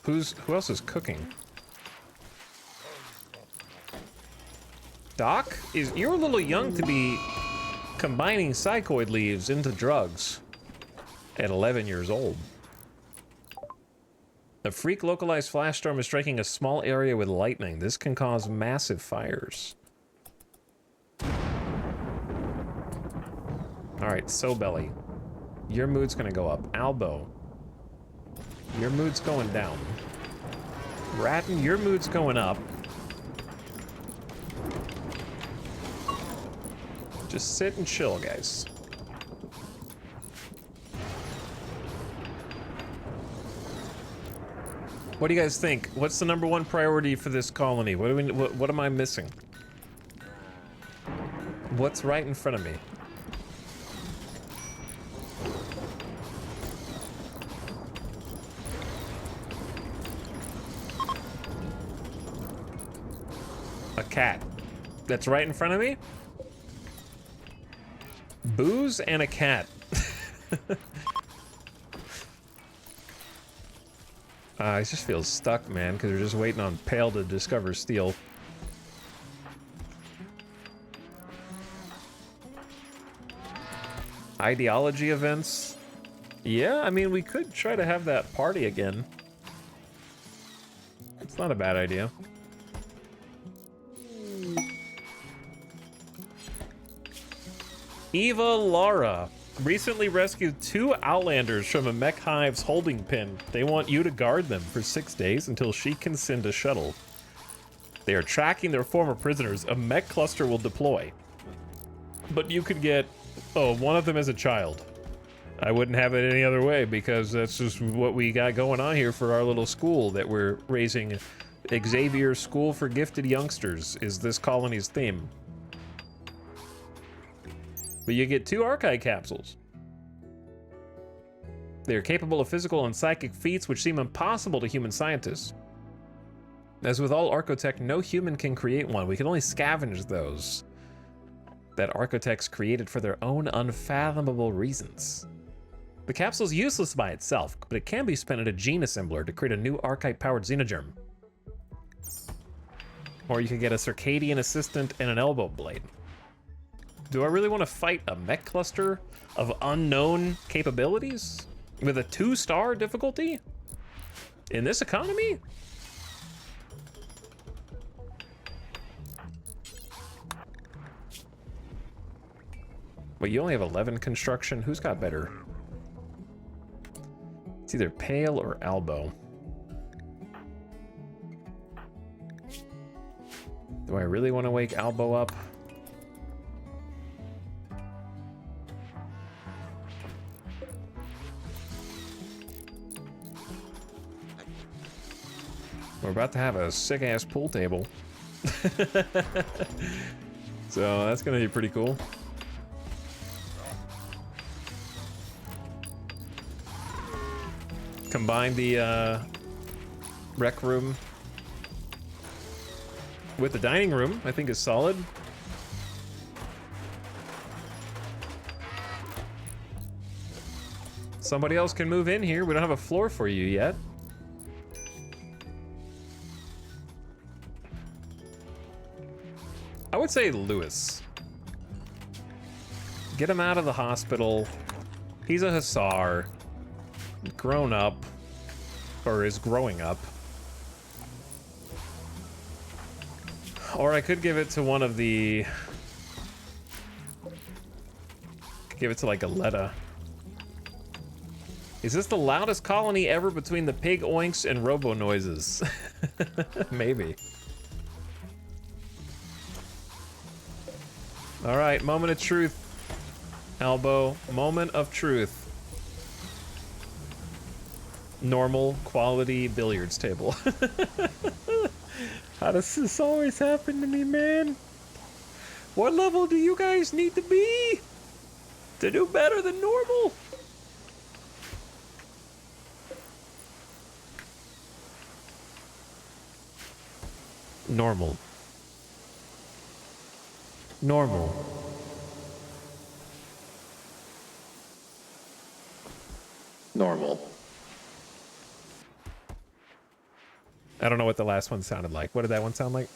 Speaker 1: Who else is cooking? Doc, you're a little young to be combining psychoid leaves into drugs at 11 years old. A freak localized flash storm is striking a small area with lightning. This can cause massive fires. All right, Sobelly, your mood's gonna go up. Albo, your mood's going down. Ratton, your mood's going up. Just sit and chill, guys. What do you guys think? What's the #1 priority for this colony? What am I missing? What's right in front of me? A cat. That's right in front of me? Booze and a cat. I just feel stuck, man, because we're just waiting on Pale to discover steel. Ideology events. Yeah, I mean, we could try to have that party again. It's not a bad idea. Eva Lara recently rescued 2 Outlanders from a mech hive's holding pen. They want you to guard them for 6 days until she can send a shuttle. They are tracking their former prisoners. A mech cluster will deploy. But you could get, one of them as a child. I wouldn't have it any other way because that's just what we got going on here for our little school that we're raising. Xavier School for Gifted Youngsters is this colony's theme. But you get 2 Archive capsules. They are capable of physical and psychic feats which seem impossible to human scientists. As with all Archotech, no human can create one. We can only scavenge those that Archotechs created for their own unfathomable reasons. The capsule's useless by itself, but it can be spent in a gene assembler to create a new Archive-powered Xenogerm. Or you could get a Circadian Assistant and an Elbow Blade. Do I really want to fight a mech cluster of unknown capabilities with a 2-star difficulty? In this economy? Wait, you only have 11 construction? Who's got better? It's either Pale or Elbow. Do I really want to wake Elbow up? We're about to have a sick-ass pool table. So that's gonna be pretty cool. Combine the rec room with the dining room, I think is solid. Somebody else can move in here. We don't have a floor for you yet. I would say Lewis. Get him out of the hospital. He's a hussar. Grown up. Or is growing up. Or I could give it to one of the... Give it to like a Letta. Is this the loudest colony ever between the pig oinks and robo noises? Maybe. All right, moment of truth. Elbow, moment of truth. Normal quality billiards table. How does this always happen to me, man? What level do you guys need to be to do better than normal? Normal. Normal. Normal. I don't know what the last one sounded like. What did that one sound like?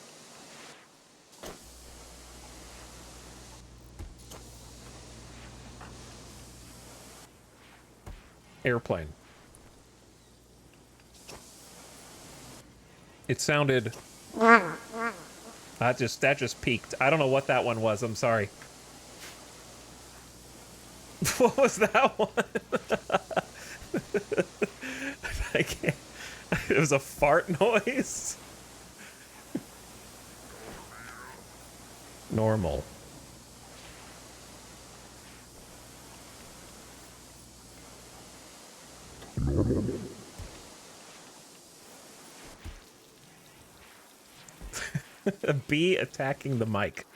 Speaker 1: Airplane. It sounded... That just peaked. I don't know what that one was. I'm sorry. What was that one? I can't. It was a fart noise. Normal. A bee attacking the mic.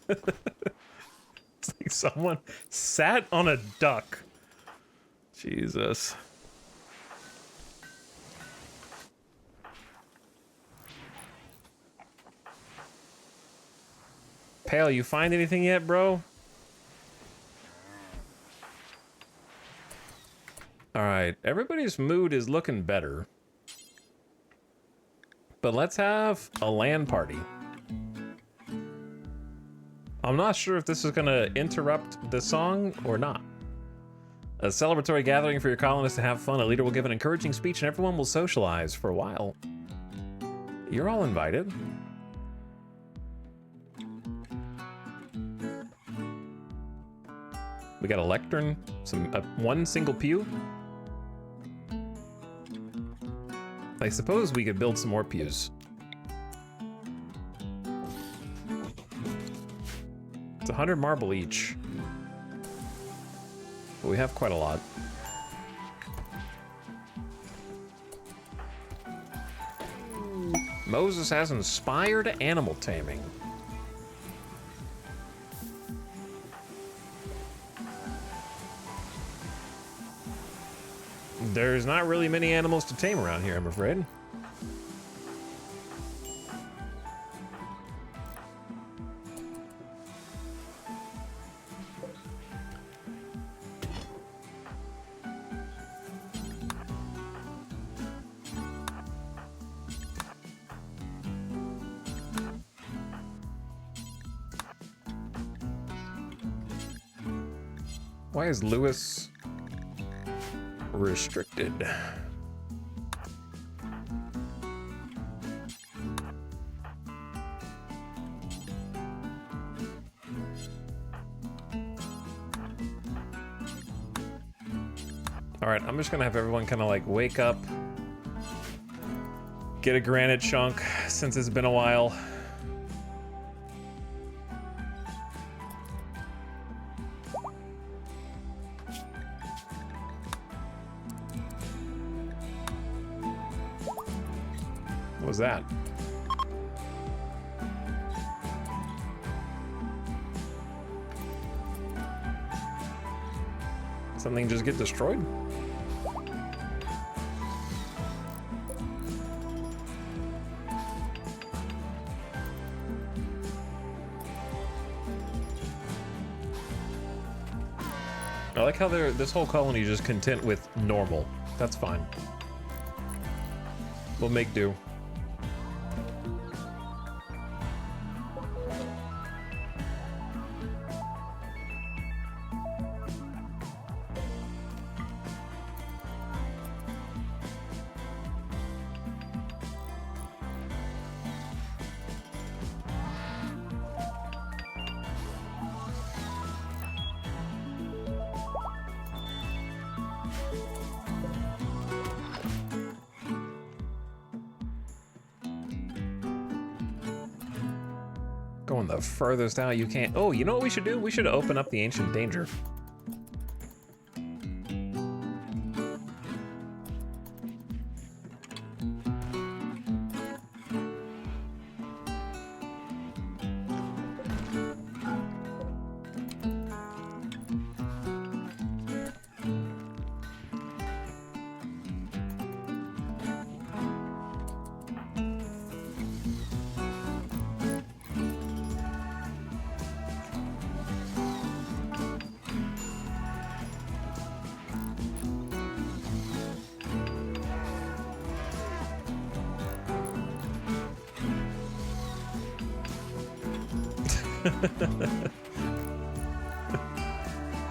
Speaker 1: It's like someone sat on a duck. Jesus. Pale, you find anything yet, bro? All right, everybody's mood is looking better. But let's have a LAN party. I'm not sure if this is gonna interrupt the song or not. A celebratory gathering for your colonists to have fun. A leader will give an encouraging speech and everyone will socialize for a while. You're all invited. We got a lectern, one single pew. I suppose we could build some more pews. It's 100 marble each. But we have quite a lot. Moses has inspired animal taming. There's not really many animals to tame around here, I'm afraid. Why is Lewis restricted? All right, I'm just gonna have everyone kind of like wake up, get a granite chunk since it's been a while. What was that? Something just get destroyed? I like how this whole colony is just content with normal. That's fine. We'll make do. Going the furthest out you can. Oh, you know what we should do? We should open up the Ancient Danger.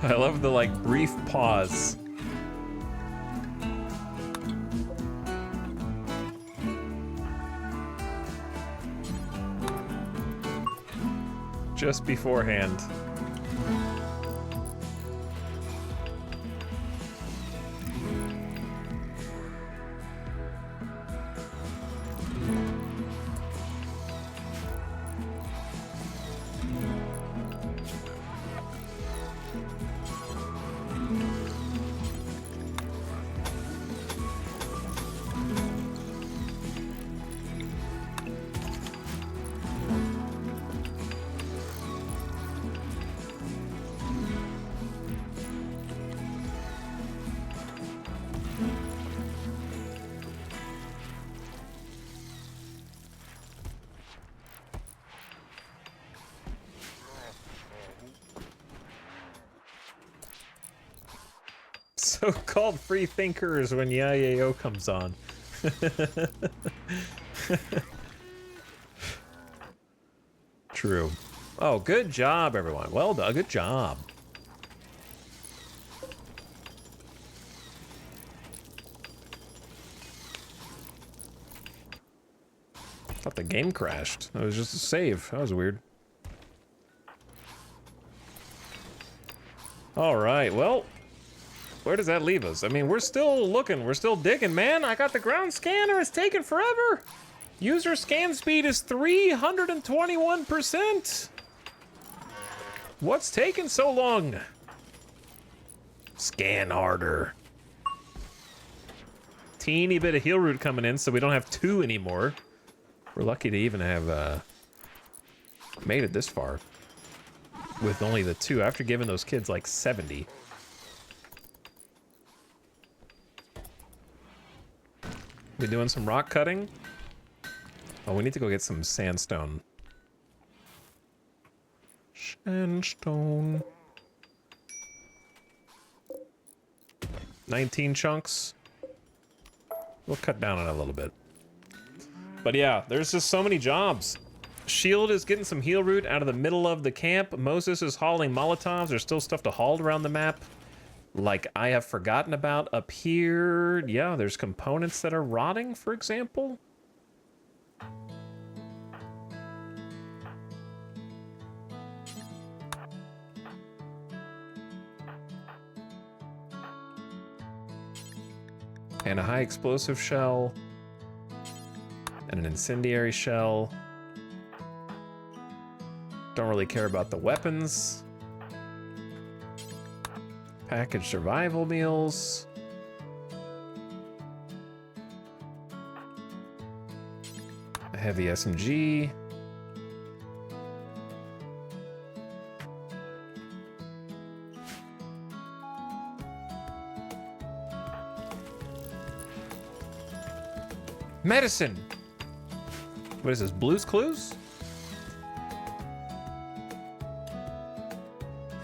Speaker 1: I love the like brief pause. Just beforehand. So-called free thinkers when Yayayo comes on. True. Oh, good job, everyone. Well done. Good job. Thought the game crashed. It was just a save. That was weird. All right, well, where does that leave us? I mean, we're still looking. We're still digging, man. I got the ground scanner. It's taking forever. User scan speed is 321%. What's taking so long? Scan harder. Teeny bit of heal root coming in, so we don't have 2 anymore. We're lucky to even have made it this far with only the 2 after giving those kids like 70. We doing some rock cutting? Oh, we need to go get some sandstone. Sandstone. 19 chunks. We'll cut down on it a little bit. But yeah, there's just so many jobs. Shield is getting some heal root out of the middle of the camp. Moses is hauling Molotovs. There's still stuff to haul around the map. Like I have forgotten about up here. Yeah, there's components that are rotting, for example. And a high explosive shell. And an incendiary shell. Don't really care about the weapons. Packaged survival meals. A heavy SMG. Medicine. What is this, Blue's Clues?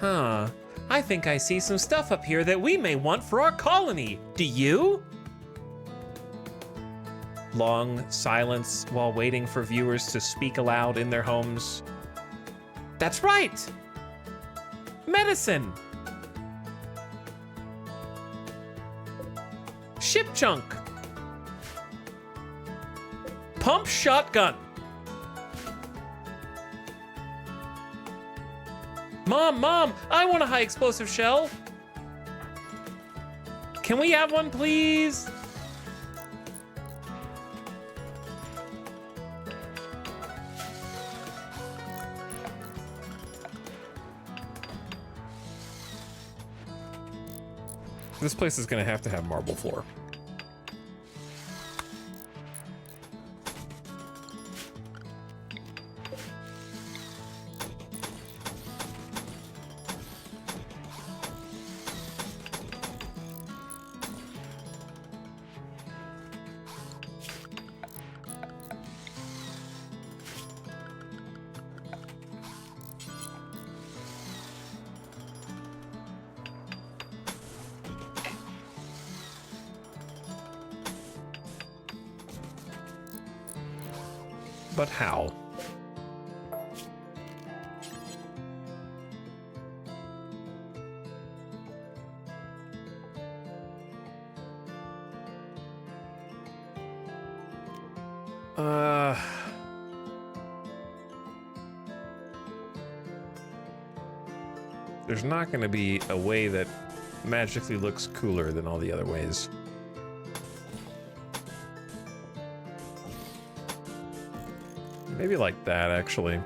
Speaker 1: Huh. I think I see some stuff up here that we may want for our colony. Do you? Long silence while waiting for viewers to speak aloud in their homes. That's right! Medicine! Ship chunk! Pump shotgun! Mom, I want a high explosive shell. Can we have one, please? This place is gonna have to have marble floor. But how? There's not going to be a way that magically looks cooler than all the other ways. Maybe like that, actually.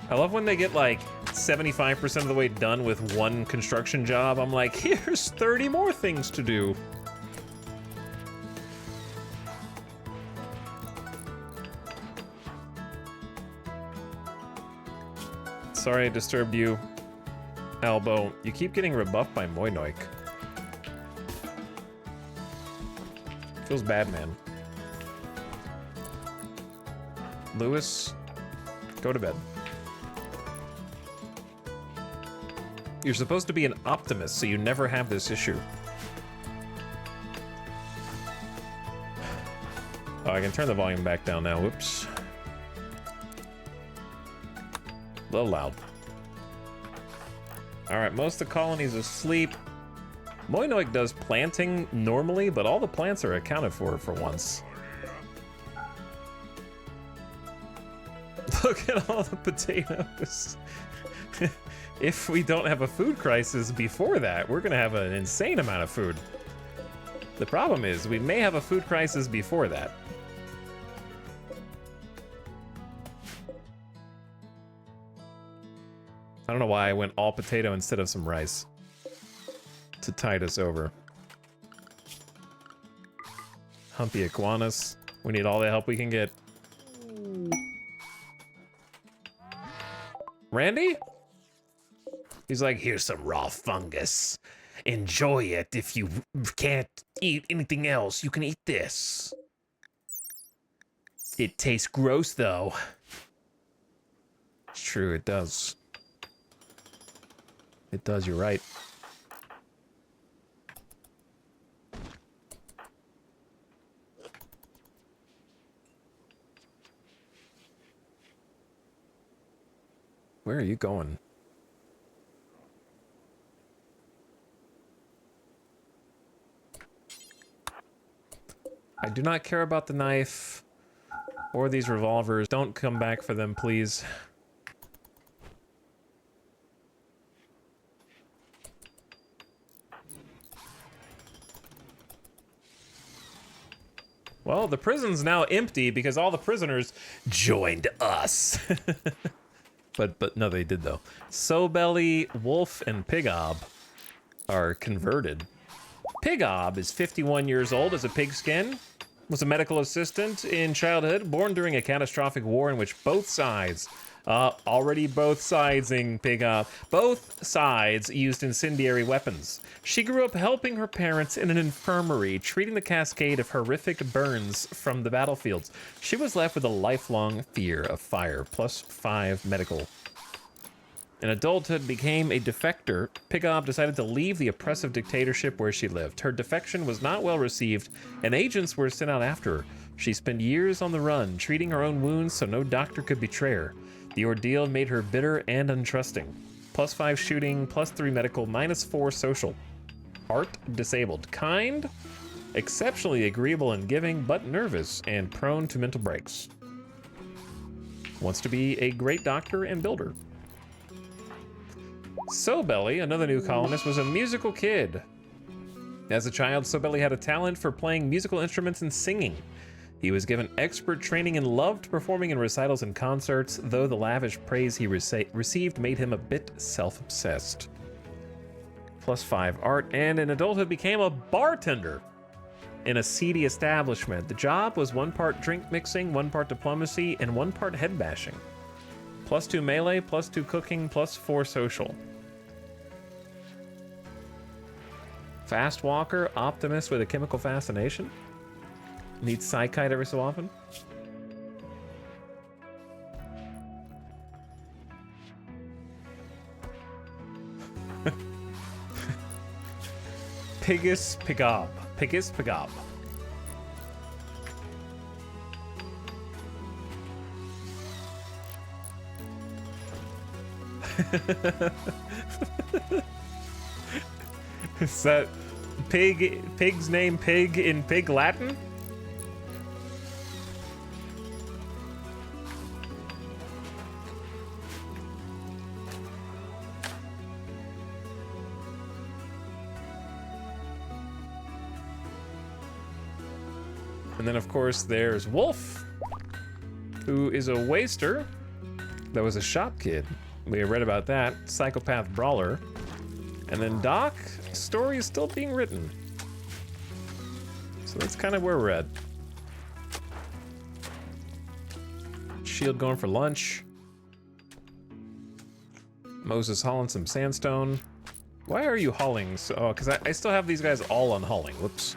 Speaker 1: I love when they get like 75% of the way done with one construction job. I'm like, here's 30 more things to do. Sorry I disturbed you, Albo. You keep getting rebuffed by Moinoik. Feels bad, man. Lewis, go to bed. You're supposed to be an optimist, so you never have this issue. Oh, I can turn the volume back down now. Whoops. A little loud. Alright, most of the colony's asleep. Moinoik does planting normally, but all the plants are accounted for once. Look at all the potatoes. If we don't have a food crisis before that, we're gonna have an insane amount of food. The problem is, we may have a food crisis before that. I don't know why I went all potato instead of some rice to tide us over. Humpy iguanas. We need all the help we can get. Randy? He's like, here's some raw fungus. Enjoy it. If you can't eat anything else, you can eat this. It tastes gross, though. It's true, it does. It does, you're right. Where are you going? I do not care about the knife or these revolvers. Don't come back for them, please. Well, the prison's now empty because all the prisoners joined us. But no, they did though. Sobelly, Wolf, and Pigob are converted. Pigob is 51 years old as a pigskin, was a medical assistant in childhood, born during a catastrophic war in which both sides, already both sidesing Pigob, both sides used incendiary weapons. She grew up helping her parents in an infirmary, treating the cascade of horrific burns from the battlefields. She was left with a lifelong fear of fire, +5 medical. In adulthood, became a defector. Pigob decided to leave the oppressive dictatorship where she lived. Her defection was not well received, and agents were sent out after her. She spent years on the run, treating her own wounds so no doctor could betray her. The ordeal made her bitter and untrusting. +5 shooting, +3 medical, -4 social. Art disabled. Kind, exceptionally agreeable and giving, but nervous and prone to mental breaks. Wants to be a great doctor and builder. Sobelly, another new colonist, was a musical kid. As a child, Sobelly had a talent for playing musical instruments and singing. He was given expert training and loved performing in recitals and concerts, though the lavish praise he received made him a bit self-obsessed. +5 art, and in adulthood became a bartender in a seedy establishment. The job was 1 part drink mixing, 1 part diplomacy, and 1 part head bashing. +2 melee, +2 cooking, +4 social. Fast walker, optimist with a chemical fascination. Needs psychite every so often. Pigus Pigob. Pigus Pigob. Is that pig's name Pig in Pig Latin? And then, of course, there's Wolf, who is a waster that was a shop kid. We read about that. Psychopath brawler. And then Doc, story is still being written. So that's kind of where we're at. Shield going for lunch. Moses hauling some sandstone. Why are you hauling? Oh, because I still have these guys all on hauling. Whoops.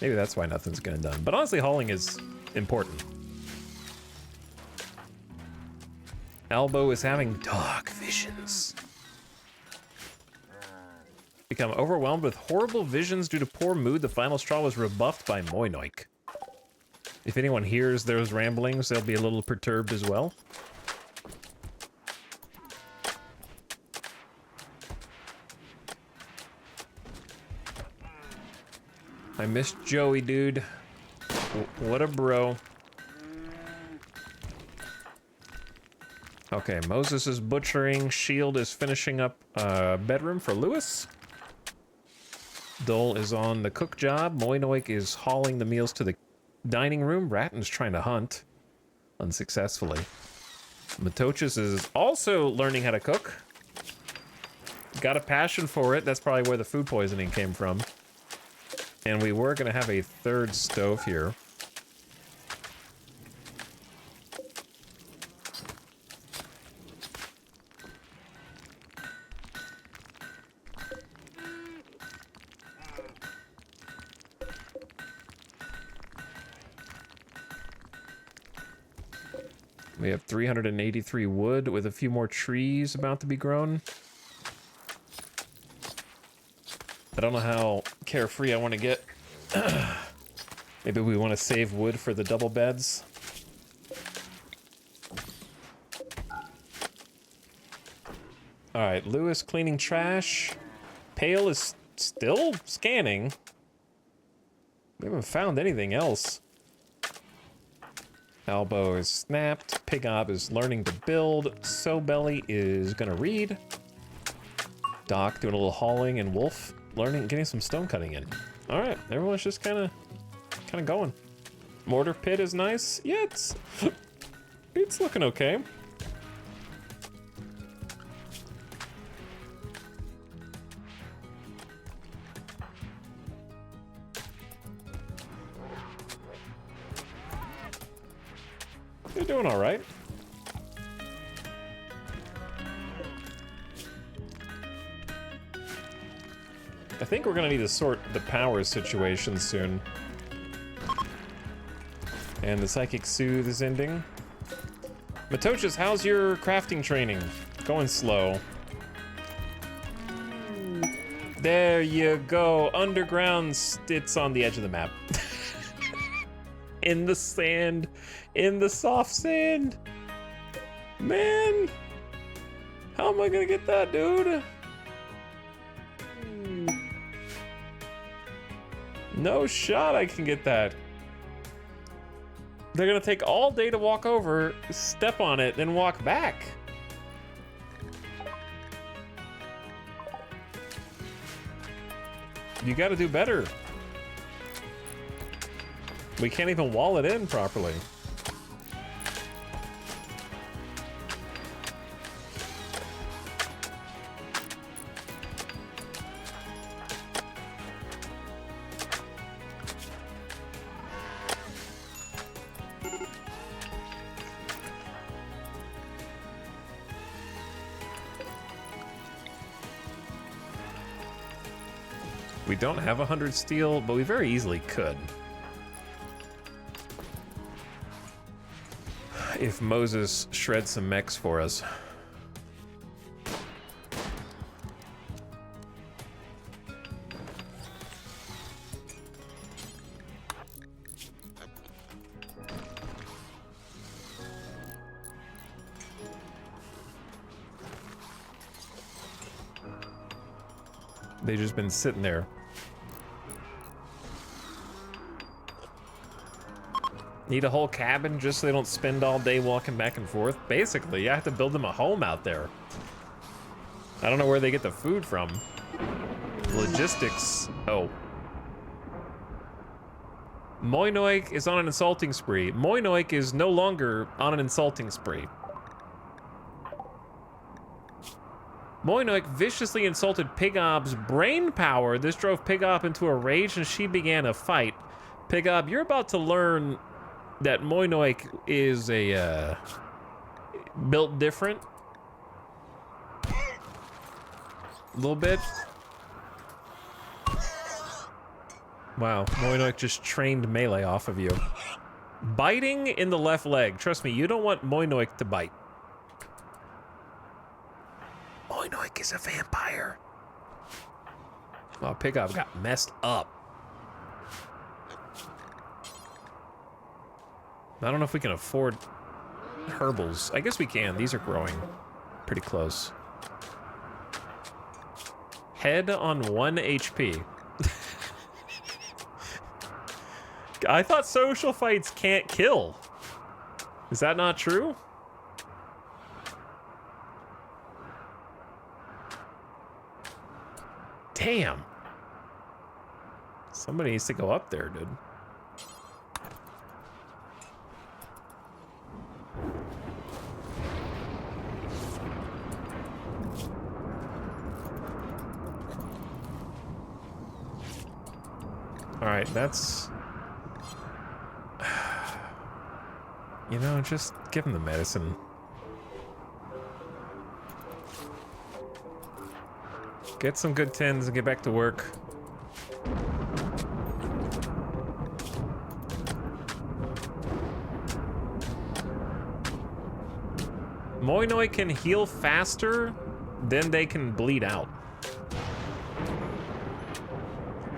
Speaker 1: Maybe that's why nothing's getting done. But honestly, hauling is important. Elbow is having dark visions. Become overwhelmed with horrible visions due to poor mood. The final straw was rebuffed by Moinoik. If anyone hears those ramblings, they'll be a little perturbed as well. I missed Joey, dude. What a bro. Okay, Moses is butchering. Shield is finishing up a bedroom for Lewis. Dole is on the cook job. Moinoik is hauling the meals to the dining room. Ratton's trying to hunt. Unsuccessfully. Matochis is also learning how to cook. Got a passion for it. That's probably where the food poisoning came from. And we were going to have a third stove here. We have 383 wood with a few more trees about to be grown. I don't know how carefree I want to get. Maybe we want to save wood for the double beds. Alright, Lewis cleaning trash. Pale is still scanning. We haven't found anything else. Elbow is snapped. Pigob is learning to build. So Belly is gonna read. Doc doing a little hauling, and Wolf learning, getting some stone cutting in. All right, everyone's just kind of going. Mortar pit is nice. Yeah, it's looking okay. They're doing all right. I think we're gonna need to sort the power situation soon. And the Psychic Soothe is ending. Matochis, how's your crafting training? Going slow. There you go. Underground, it's on the edge of the map. In the sand. In the soft sand. Man. How am I gonna get that, dude? No shot I can get that. They're gonna take all day to walk over, step on it, then walk back. You gotta do better. We can't even wall it in properly. We don't have 100 steel, but we very easily could. If Moses shreds some mechs for us. They've just been sitting there. Need a whole cabin just so they don't spend all day walking back and forth? Basically, I have to build them a home out there. I don't know where they get the food from. Logistics. Oh. Moinoik is on an insulting spree. Moinoik is no longer on an insulting spree. Moinoik viciously insulted Pigob's brain power. This drove Pigob into a rage and she began a fight. Pigob, you're about to learn that Moinoik is a, built different. A little bit. Wow, Moinoik just trained melee off of you. Biting in the left leg. Trust me, you don't want Moinoik to bite. Moinoik is a vampire. Oh, Pigob got messed up. I don't know if we can afford herbals. I guess we can. These are growing pretty close. Head on 1 HP. I thought social fights can't kill. Is that not true? Damn. Somebody needs to go up there, dude. All right, that's... You know, just give him the medicine. Get some good tins and get back to work. Moinoi can heal faster than they can bleed out.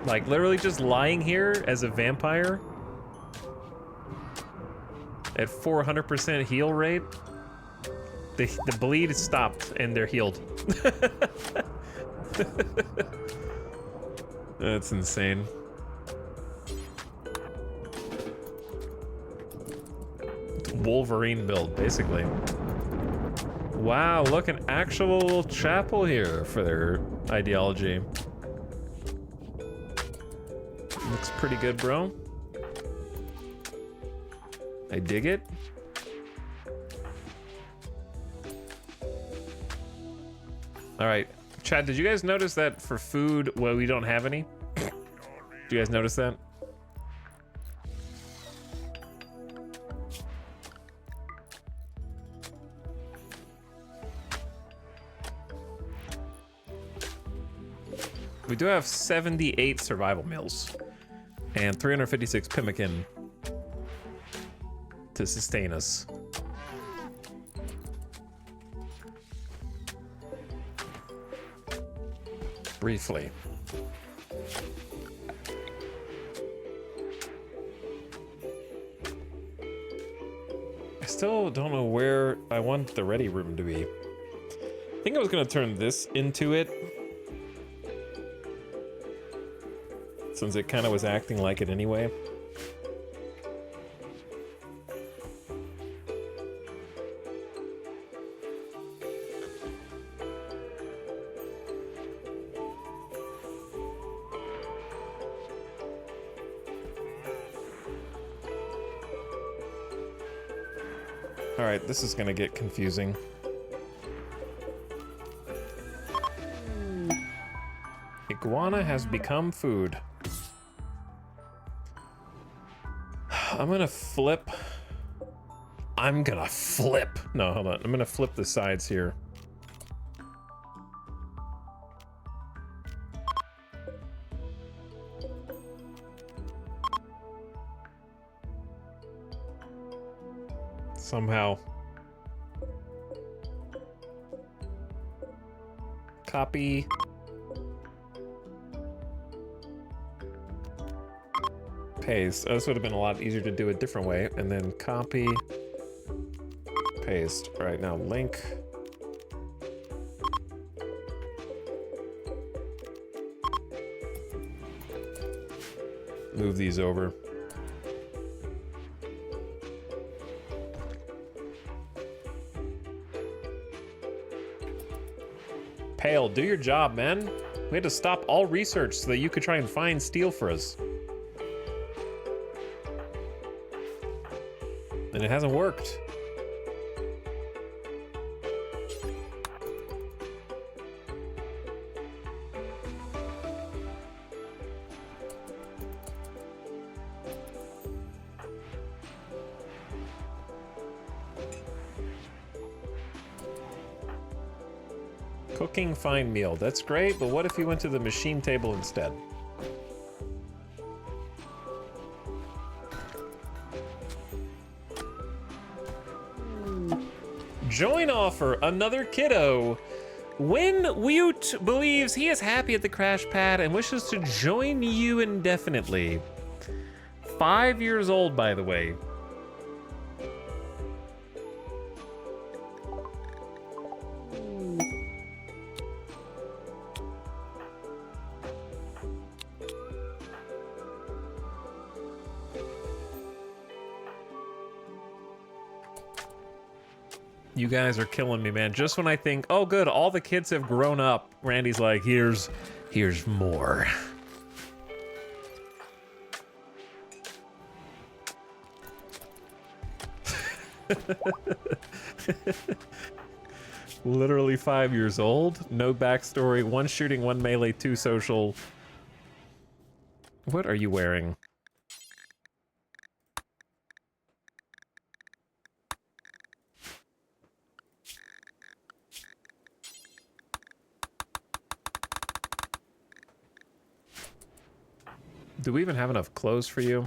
Speaker 1: Like, literally just lying here as a vampire at 400% heal rate, the bleed is stopped and they're healed. That's insane. It's Wolverine build, basically. Wow, look, an actual chapel here for their ideology. Looks pretty good, bro. I dig it. All right, Chad, did you guys notice that for food, well, we don't have any? Do you guys notice that? We do have 78 survival meals and 356 pemmican to sustain us. Briefly. I still don't know where I want the ready room to be. I think I was gonna turn this into it, since it kind of was acting like it anyway. All right, this is gonna get confusing. Iguana has become food. I'm gonna flip. No, hold on. I'm gonna flip the sides here. Somehow. Copy. Paste. Oh, this would have been a lot easier to do a different way. And then copy, paste. All right, now link. Move these over. Pale, do your job, man. We had to stop all research so that you could try and find steel for us. And it hasn't worked. Cooking fine meal. That's great, but what if you went to the machine table instead? Join offer, another kiddo. When Woot believes he is happy at the crash pad and wishes to join you indefinitely. 5 years old, by the way. You guys are killing me, man. Just when I think, oh good, all the kids have grown up, Randy's like, here's more. Literally 5 years old, no backstory, 1 shooting, 1 melee, 2 social. What are you wearing? Do we even have enough clothes for you?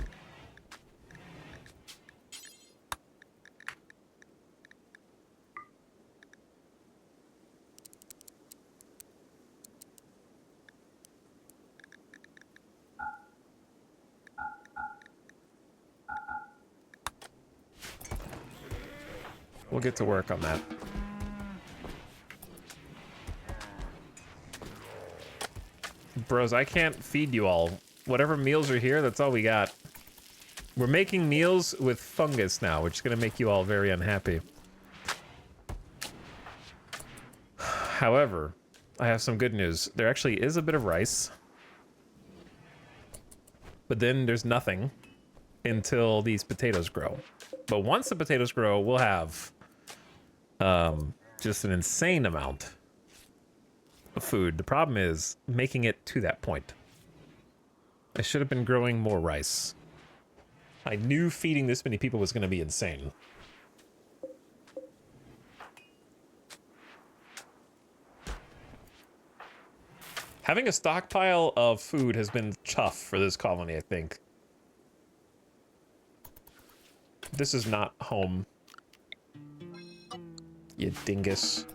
Speaker 1: We'll get to work on that. Bros, I can't feed you all. Whatever meals are here, that's all we got. We're making meals with fungus now, which is going to make you all very unhappy. However, I have some good news. There actually is a bit of rice. But then there's nothing until these potatoes grow. But once the potatoes grow, we'll have just an insane amount of food. The problem is making it to that point. I should have been growing more rice. I knew feeding this many people was going to be insane. Having a stockpile of food has been tough for this colony, I think. This is not home. You dingus.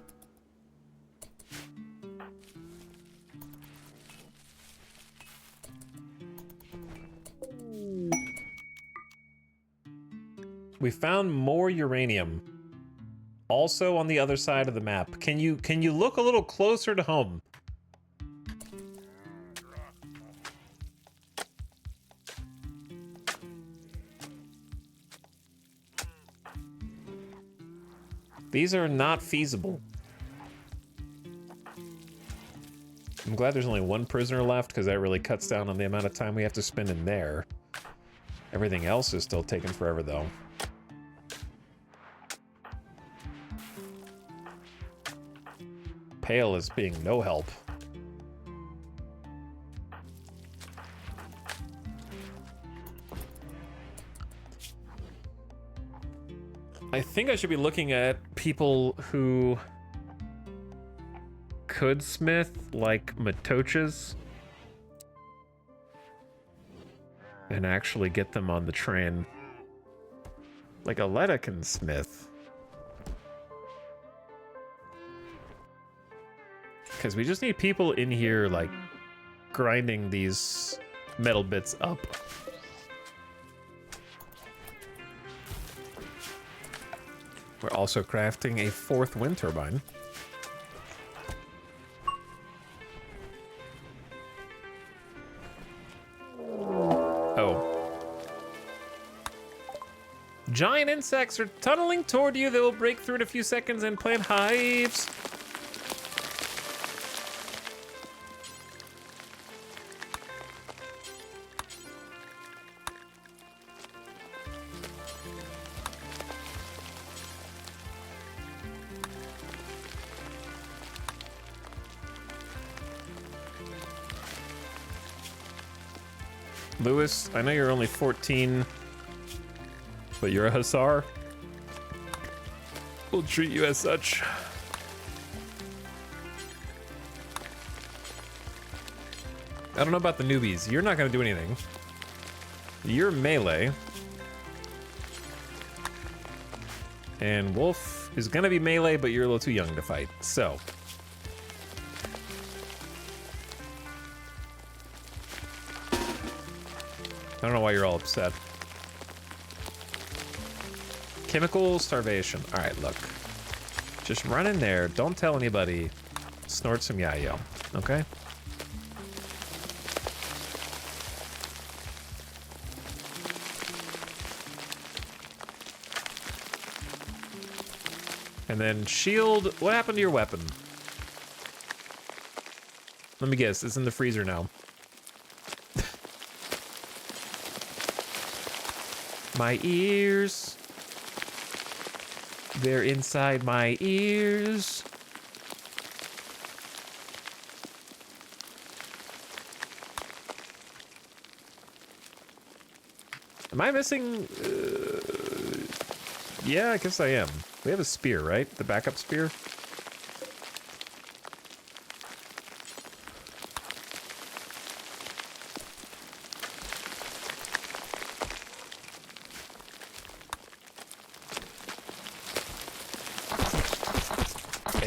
Speaker 1: We found more uranium. Also on the other side of the map. Can you look a little closer to home? These are not feasible. I'm glad there's only 1 prisoner left, because that really cuts down on the amount of time we have to spend in there. Everything else is still taking forever, though. Pale is being no help. I think I should be looking at people who could smith, like Matochas, and actually get them on the train. Like Aletta can smith. Because we just need people in here, like, grinding these metal bits up. We're also crafting a 4th wind turbine. Oh. Giant insects are tunneling toward you. They will break through in a few seconds and plant hives. Lewis, I know you're only 14, but you're a hussar. We'll treat you as such. I don't know about the newbies. You're not going to do anything. You're melee. And Wolf is going to be melee, but you're a little too young to fight. So... I don't know why you're all upset. Chemical starvation. All right, look. Just run in there. Don't tell anybody. Snort some yayo, okay? And then shield. What happened to your weapon? Let me guess. It's in the freezer now. My ears. They're inside my ears. Am I missing? Yeah, I guess I am. We have a spear, right? The backup spear?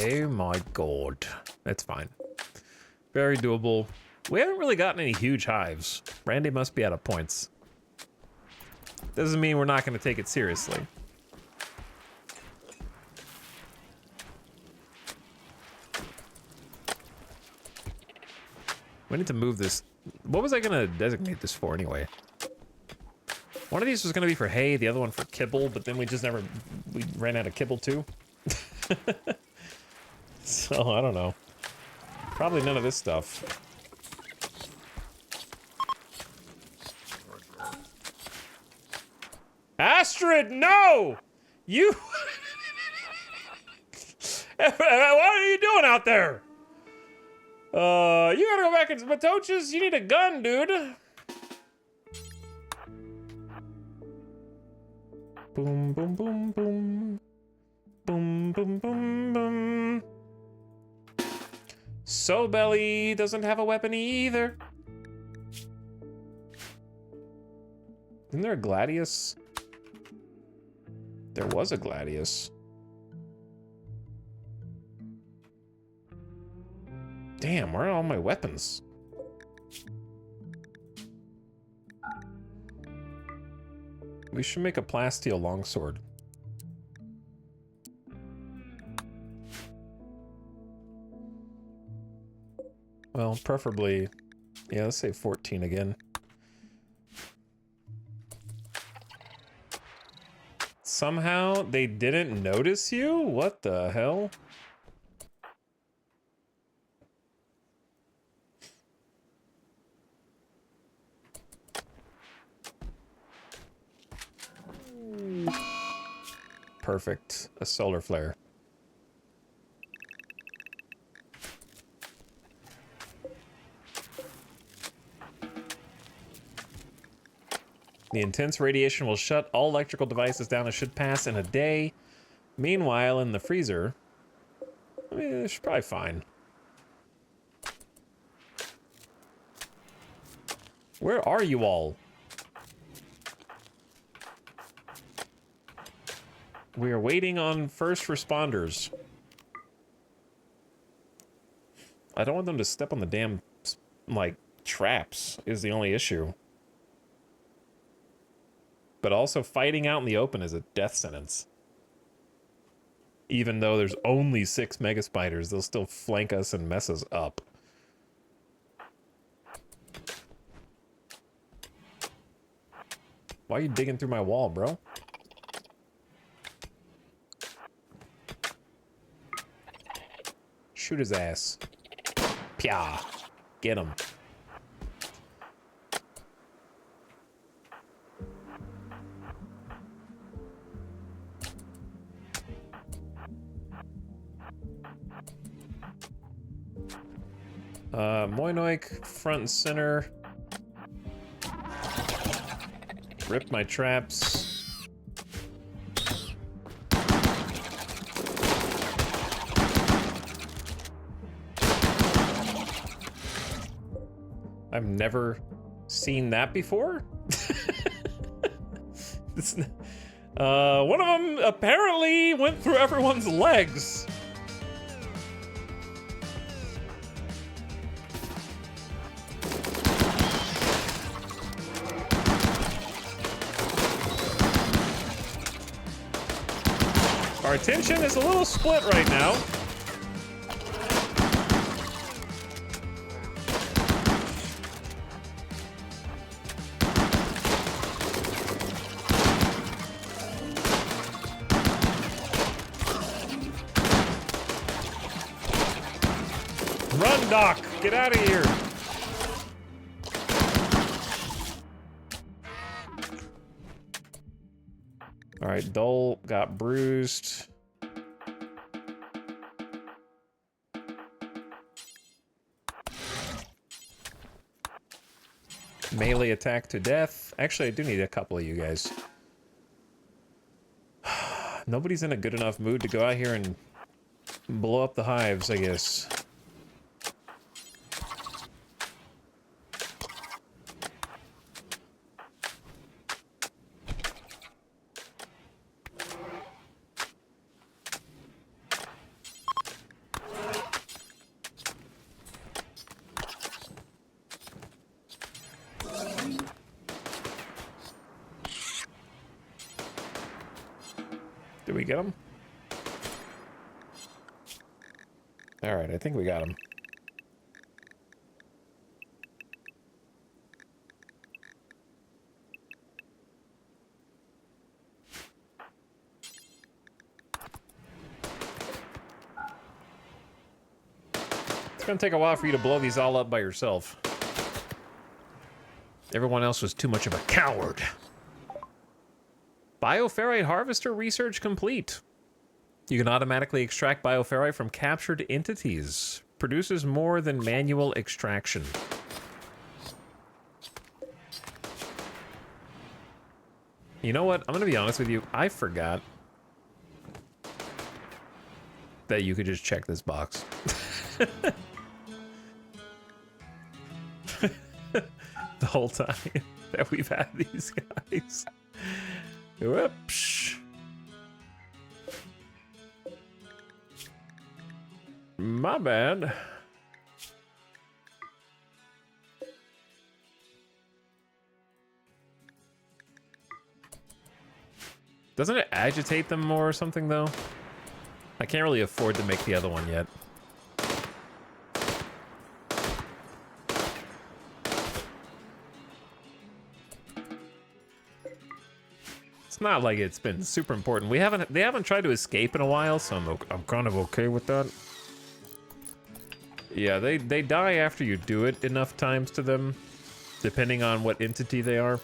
Speaker 1: Oh my god. That's fine. Very doable. We haven't really gotten any huge hives. Randy must be out of points. Doesn't mean we're not going to take it seriously. We need to move this. What was I going to designate this for anyway? One of these was going to be for hay, the other one for kibble, but then we ran out of kibble too. So, I don't know. Probably none of this stuff. Astrid, no! You... What are you doing out there? You gotta go back into Matoches? You need a gun, dude. Boom, boom, boom, boom. Boom, boom, boom, boom. So Belly doesn't have a weapon either. Isn't there a Gladius? There was a Gladius. Damn, where are all my weapons? We should make a plasteel longsword. Well, preferably... Yeah, let's say 14 again. Somehow they didn't notice you? What the hell? Perfect. A solar flare. The intense radiation will shut all electrical devices down and should pass in a day. Meanwhile, in the freezer, I mean, it's probably fine. Where are you all? We are waiting on first responders. I don't want them to step on the damn, like, traps is the only issue. But also fighting out in the open is a death sentence. Even though there's only 6 mega spiders, they'll still flank us and mess us up. Why are you digging through my wall, bro? Shoot his ass. Pya. Get him. Moinoik, front and center. Rip my traps. I've never seen that before. One of them apparently went through everyone's legs. Our attention is a little split right now. Doc, get out of here. All right, Dole got bruised. Melee attack to death. Actually, I do need a couple of you guys. Nobody's in a good enough mood to go out here and blow up the hives, I guess. Did we get him? All right, I think we got him. It's gonna take a while for you to blow these all up by yourself. Everyone else was too much of a coward. Bioferrite harvester research complete. You can automatically extract bioferrite from captured entities. Produces more than manual extraction. You know what? I'm gonna be honest with you. I forgot that you could just check this box. The whole time that we've had these guys. Whoops. My bad. Doesn't it agitate them more or something, though? I can't really afford to make the other one yet. Not like it's been super important. They haven't tried to escape in a while, so I'm kind of okay with that. Yeah, they die after you do it enough times to them, depending on what entity they are.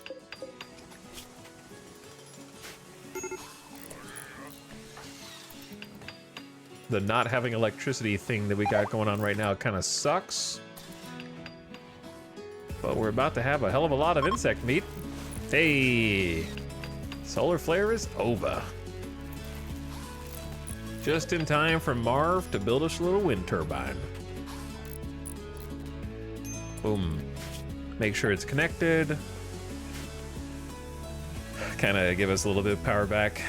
Speaker 1: The not having electricity thing that we got going on right now kind of sucks. But we're about to have a hell of a lot of insect meat. Hey! Solar flare is over. Just in time for Marv to build us a little wind turbine. Boom. Make sure it's connected. Kind of give us a little bit of power back.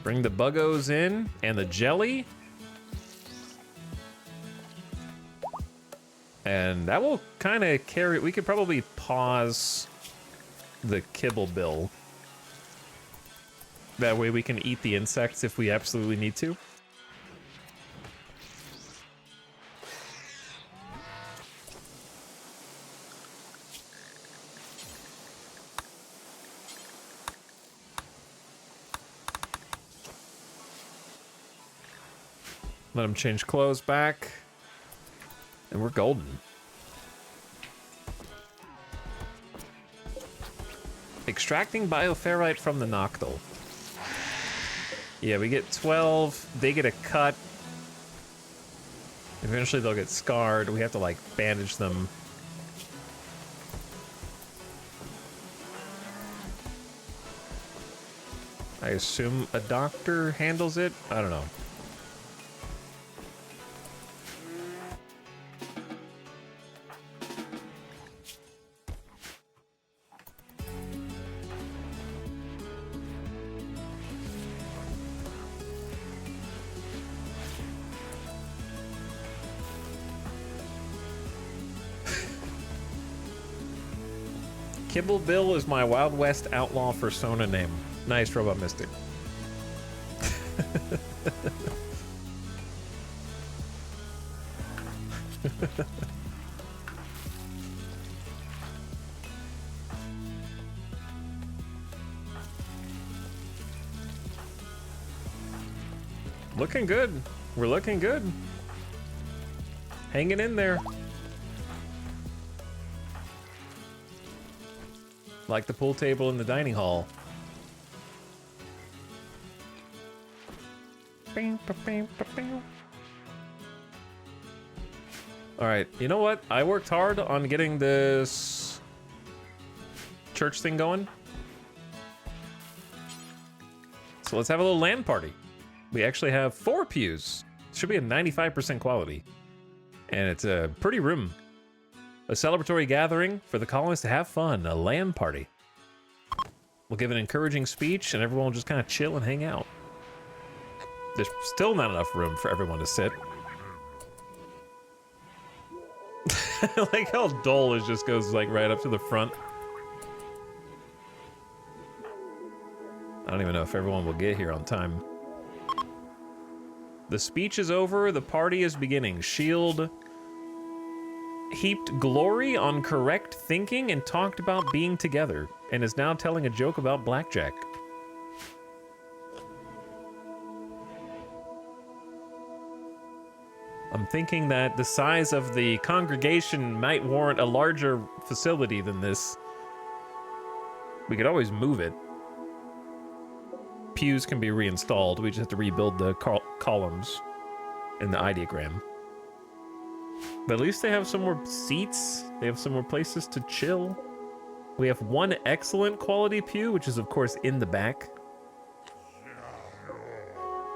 Speaker 1: Bring the buggos in and the jelly. And that will kind of carry... We could probably pause the kibble bill. That way we can eat the insects if we absolutely need to. Let him change clothes back. And we're golden. Extracting bioferrite from the Noctil. Yeah, we get 12. They get a cut. Eventually they'll get scarred. We have to, like, bandage them. I assume a doctor handles it? I don't know. Kibble Bill is my Wild West outlaw persona name. Nice, Robot Mystic. Looking good. We're looking good. Hanging in there. Like the pool table in the dining hall. All right, you know what? I worked hard on getting this church thing going. So let's have a little LAN party. We actually have 4 pews. Should be a 95% quality. And it's a pretty room. A celebratory gathering for the colonists to have fun, a LAN party. We'll give an encouraging speech and everyone will just kind of chill and hang out. There's still not enough room for everyone to sit. I like how Dole is just goes like right up to the front. I don't even know if everyone will get here on time. The speech is over, the party is beginning. Shield heaped glory on correct thinking and talked about being together, and is now telling a joke about blackjack. I'm thinking that the size of the congregation might warrant a larger facility than this. We could always move it. Pews can be reinstalled. We just have to rebuild the columns in the ideogram. But at least they have some more seats. They have some more places to chill. We have 1 excellent quality pew, which is of course in the back.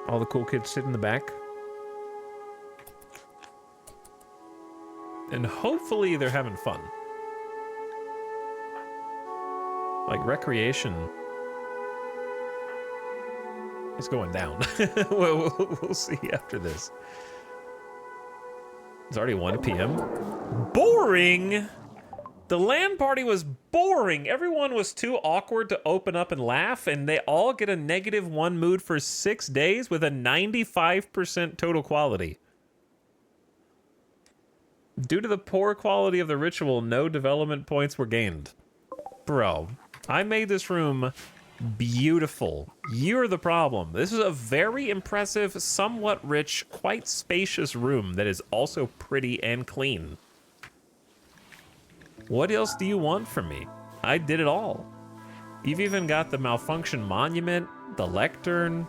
Speaker 1: All the cool kids sit in the back. And hopefully they're having fun. Like recreation is going down. we'll see after this. It's already 1 p.m. Boring! The LAN party was boring. Everyone was too awkward to open up and laugh, and they all get a -1 mood for 6 days with a 95% total quality. Due to the poor quality of the ritual, no development points were gained. Bro, I made this room beautiful. You're the problem. This is a very impressive, somewhat rich, quite spacious room that is also pretty and clean. What else do you want from me? I did it all. You've even got the malfunction monument, the lectern.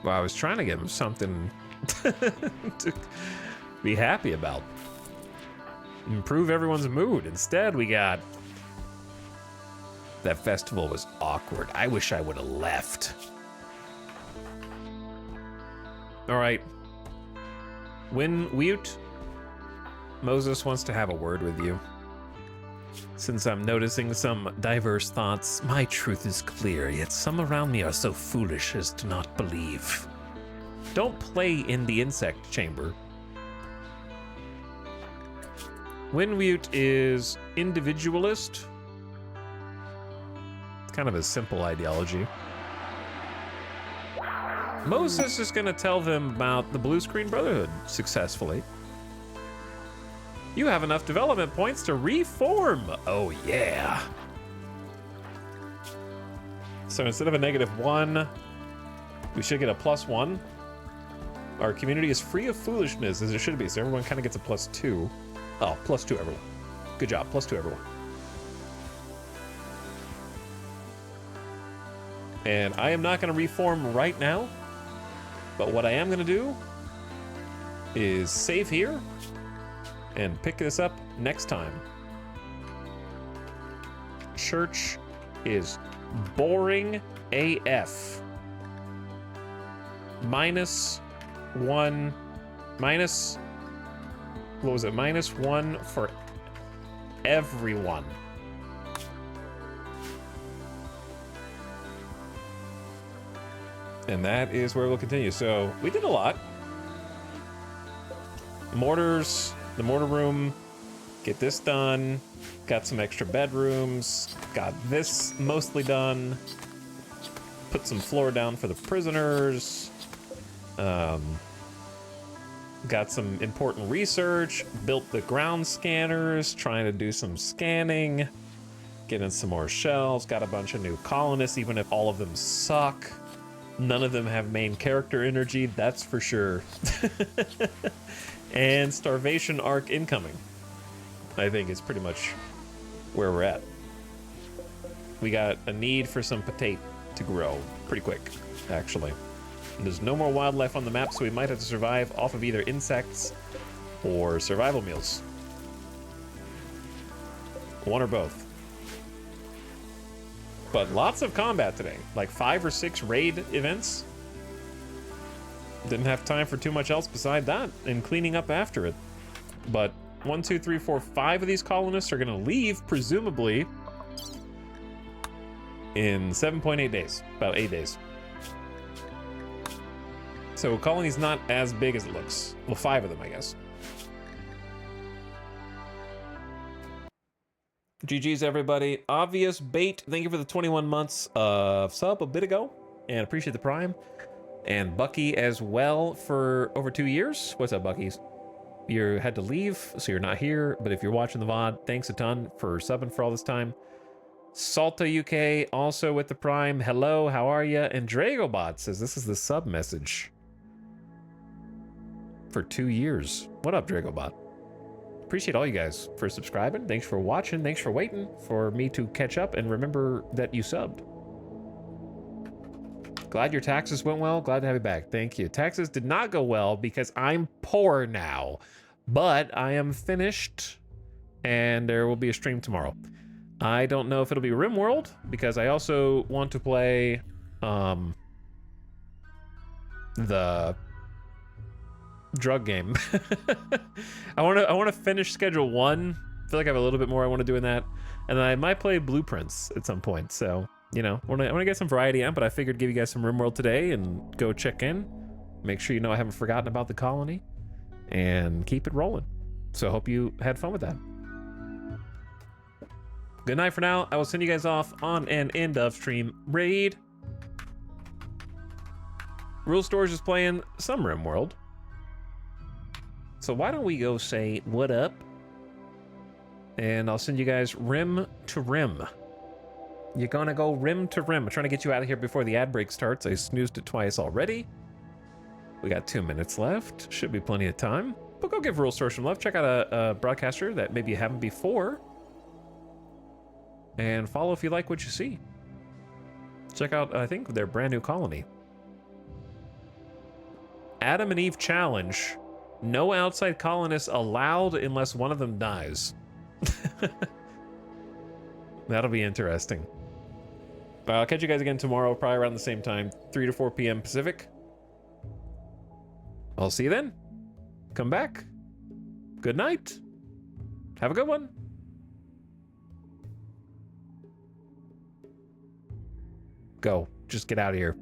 Speaker 1: Well, I was trying to give him something to be happy about. Improve everyone's mood. Instead, we got... That festival was awkward. I wish I would have left. All right. Winwute, Moses wants to have a word with you. Since I'm noticing some diverse thoughts, my truth is clear, yet some around me are so foolish as to not believe. Don't play in the insect chamber. Winwute is individualist. It's kind of a simple ideology. Moses is going to tell them about the Blue Screen Brotherhood successfully. You have enough development points to reform. Oh, yeah. So instead of a -1, we should get a +1. Our community is free of foolishness, as it should be, so everyone kind of gets a +2. Oh, +2 everyone. Good job, +2 everyone. And I am not going to reform right now, but what I am going to do is save here and pick this up next time. Church is boring AF. -1, minus, what was it? -1 for everyone. And that is where we'll continue. So we did a lot. Mortars, the mortar room, get this done. Got some extra bedrooms. Got this mostly done. Put some floor down for the prisoners. Got some important research, built the ground scanners, trying to do some scanning, getting some more shells, got a bunch of new colonists, even if all of them suck. None of them have main character energy, that's for sure. And starvation arc incoming, I think is pretty much where we're at. We got a need for some Pt.8 to grow pretty quick, actually. And there's no more wildlife on the map, so we might have to survive off of either insects or survival meals. One or both. But lots of combat today, like 5 or 6 raid events. Didn't have time for too much else beside that and cleaning up after it. But 1, 2, 3, 4, 5 of these colonists are gonna leave, presumably, in 7.8 days, about 8 days. So colony's not as big as it looks. Well, 5 of them, I guess. GG's, everybody. Obvious Bait, thank you for the 21 months of sub a bit ago, and appreciate the Prime. And Bucky as well for over 2 years. What's up, Bucky's? You had to leave, so you're not here, but if you're watching the VOD, thanks a ton for subbing for all this time. Salta UK also with the Prime. Hello, how are ya? And Dragobot says this is the sub message for 2 years. What up, Dragobot? Appreciate all you guys for subscribing. Thanks for watching. Thanks for waiting for me to catch up and remember that you subbed. Glad your taxes went well. Glad to have you back. Thank you. Taxes did not go well because I'm poor now, but I am finished and there will be a stream tomorrow. I don't know if it'll be RimWorld because I also want to play the drug game. I want to finish schedule 1. I feel like I have a little bit more I want to do in that, and then I might play Blueprints at some point. So you know, I want to get some variety in, but I figured give you guys some RimWorld today and go check in, make sure you know I haven't forgotten about the colony, and keep it rolling. So I hope you had fun with that. Good night for now. I will send you guys off on an end of stream raid. Rule Stores is playing some RimWorld. So why don't we go say what up? And I'll send you guys rim to rim. You're gonna go rim to rim. I'm trying to get you out of here before the ad break starts. I snoozed it twice already. We got 2 minutes left. Should be plenty of time. But go give Rule Stores some love. Check out a broadcaster that maybe you haven't before. And follow if you like what you see. Check out, I think, their brand new colony. Adam and Eve challenge. No outside colonists allowed unless one of them dies. That'll be interesting. I'll catch you guys again tomorrow, probably around the same time, 3 to 4 p.m. Pacific. I'll see you then. Come back. Good night. Have a good one. Go. Just get out of here.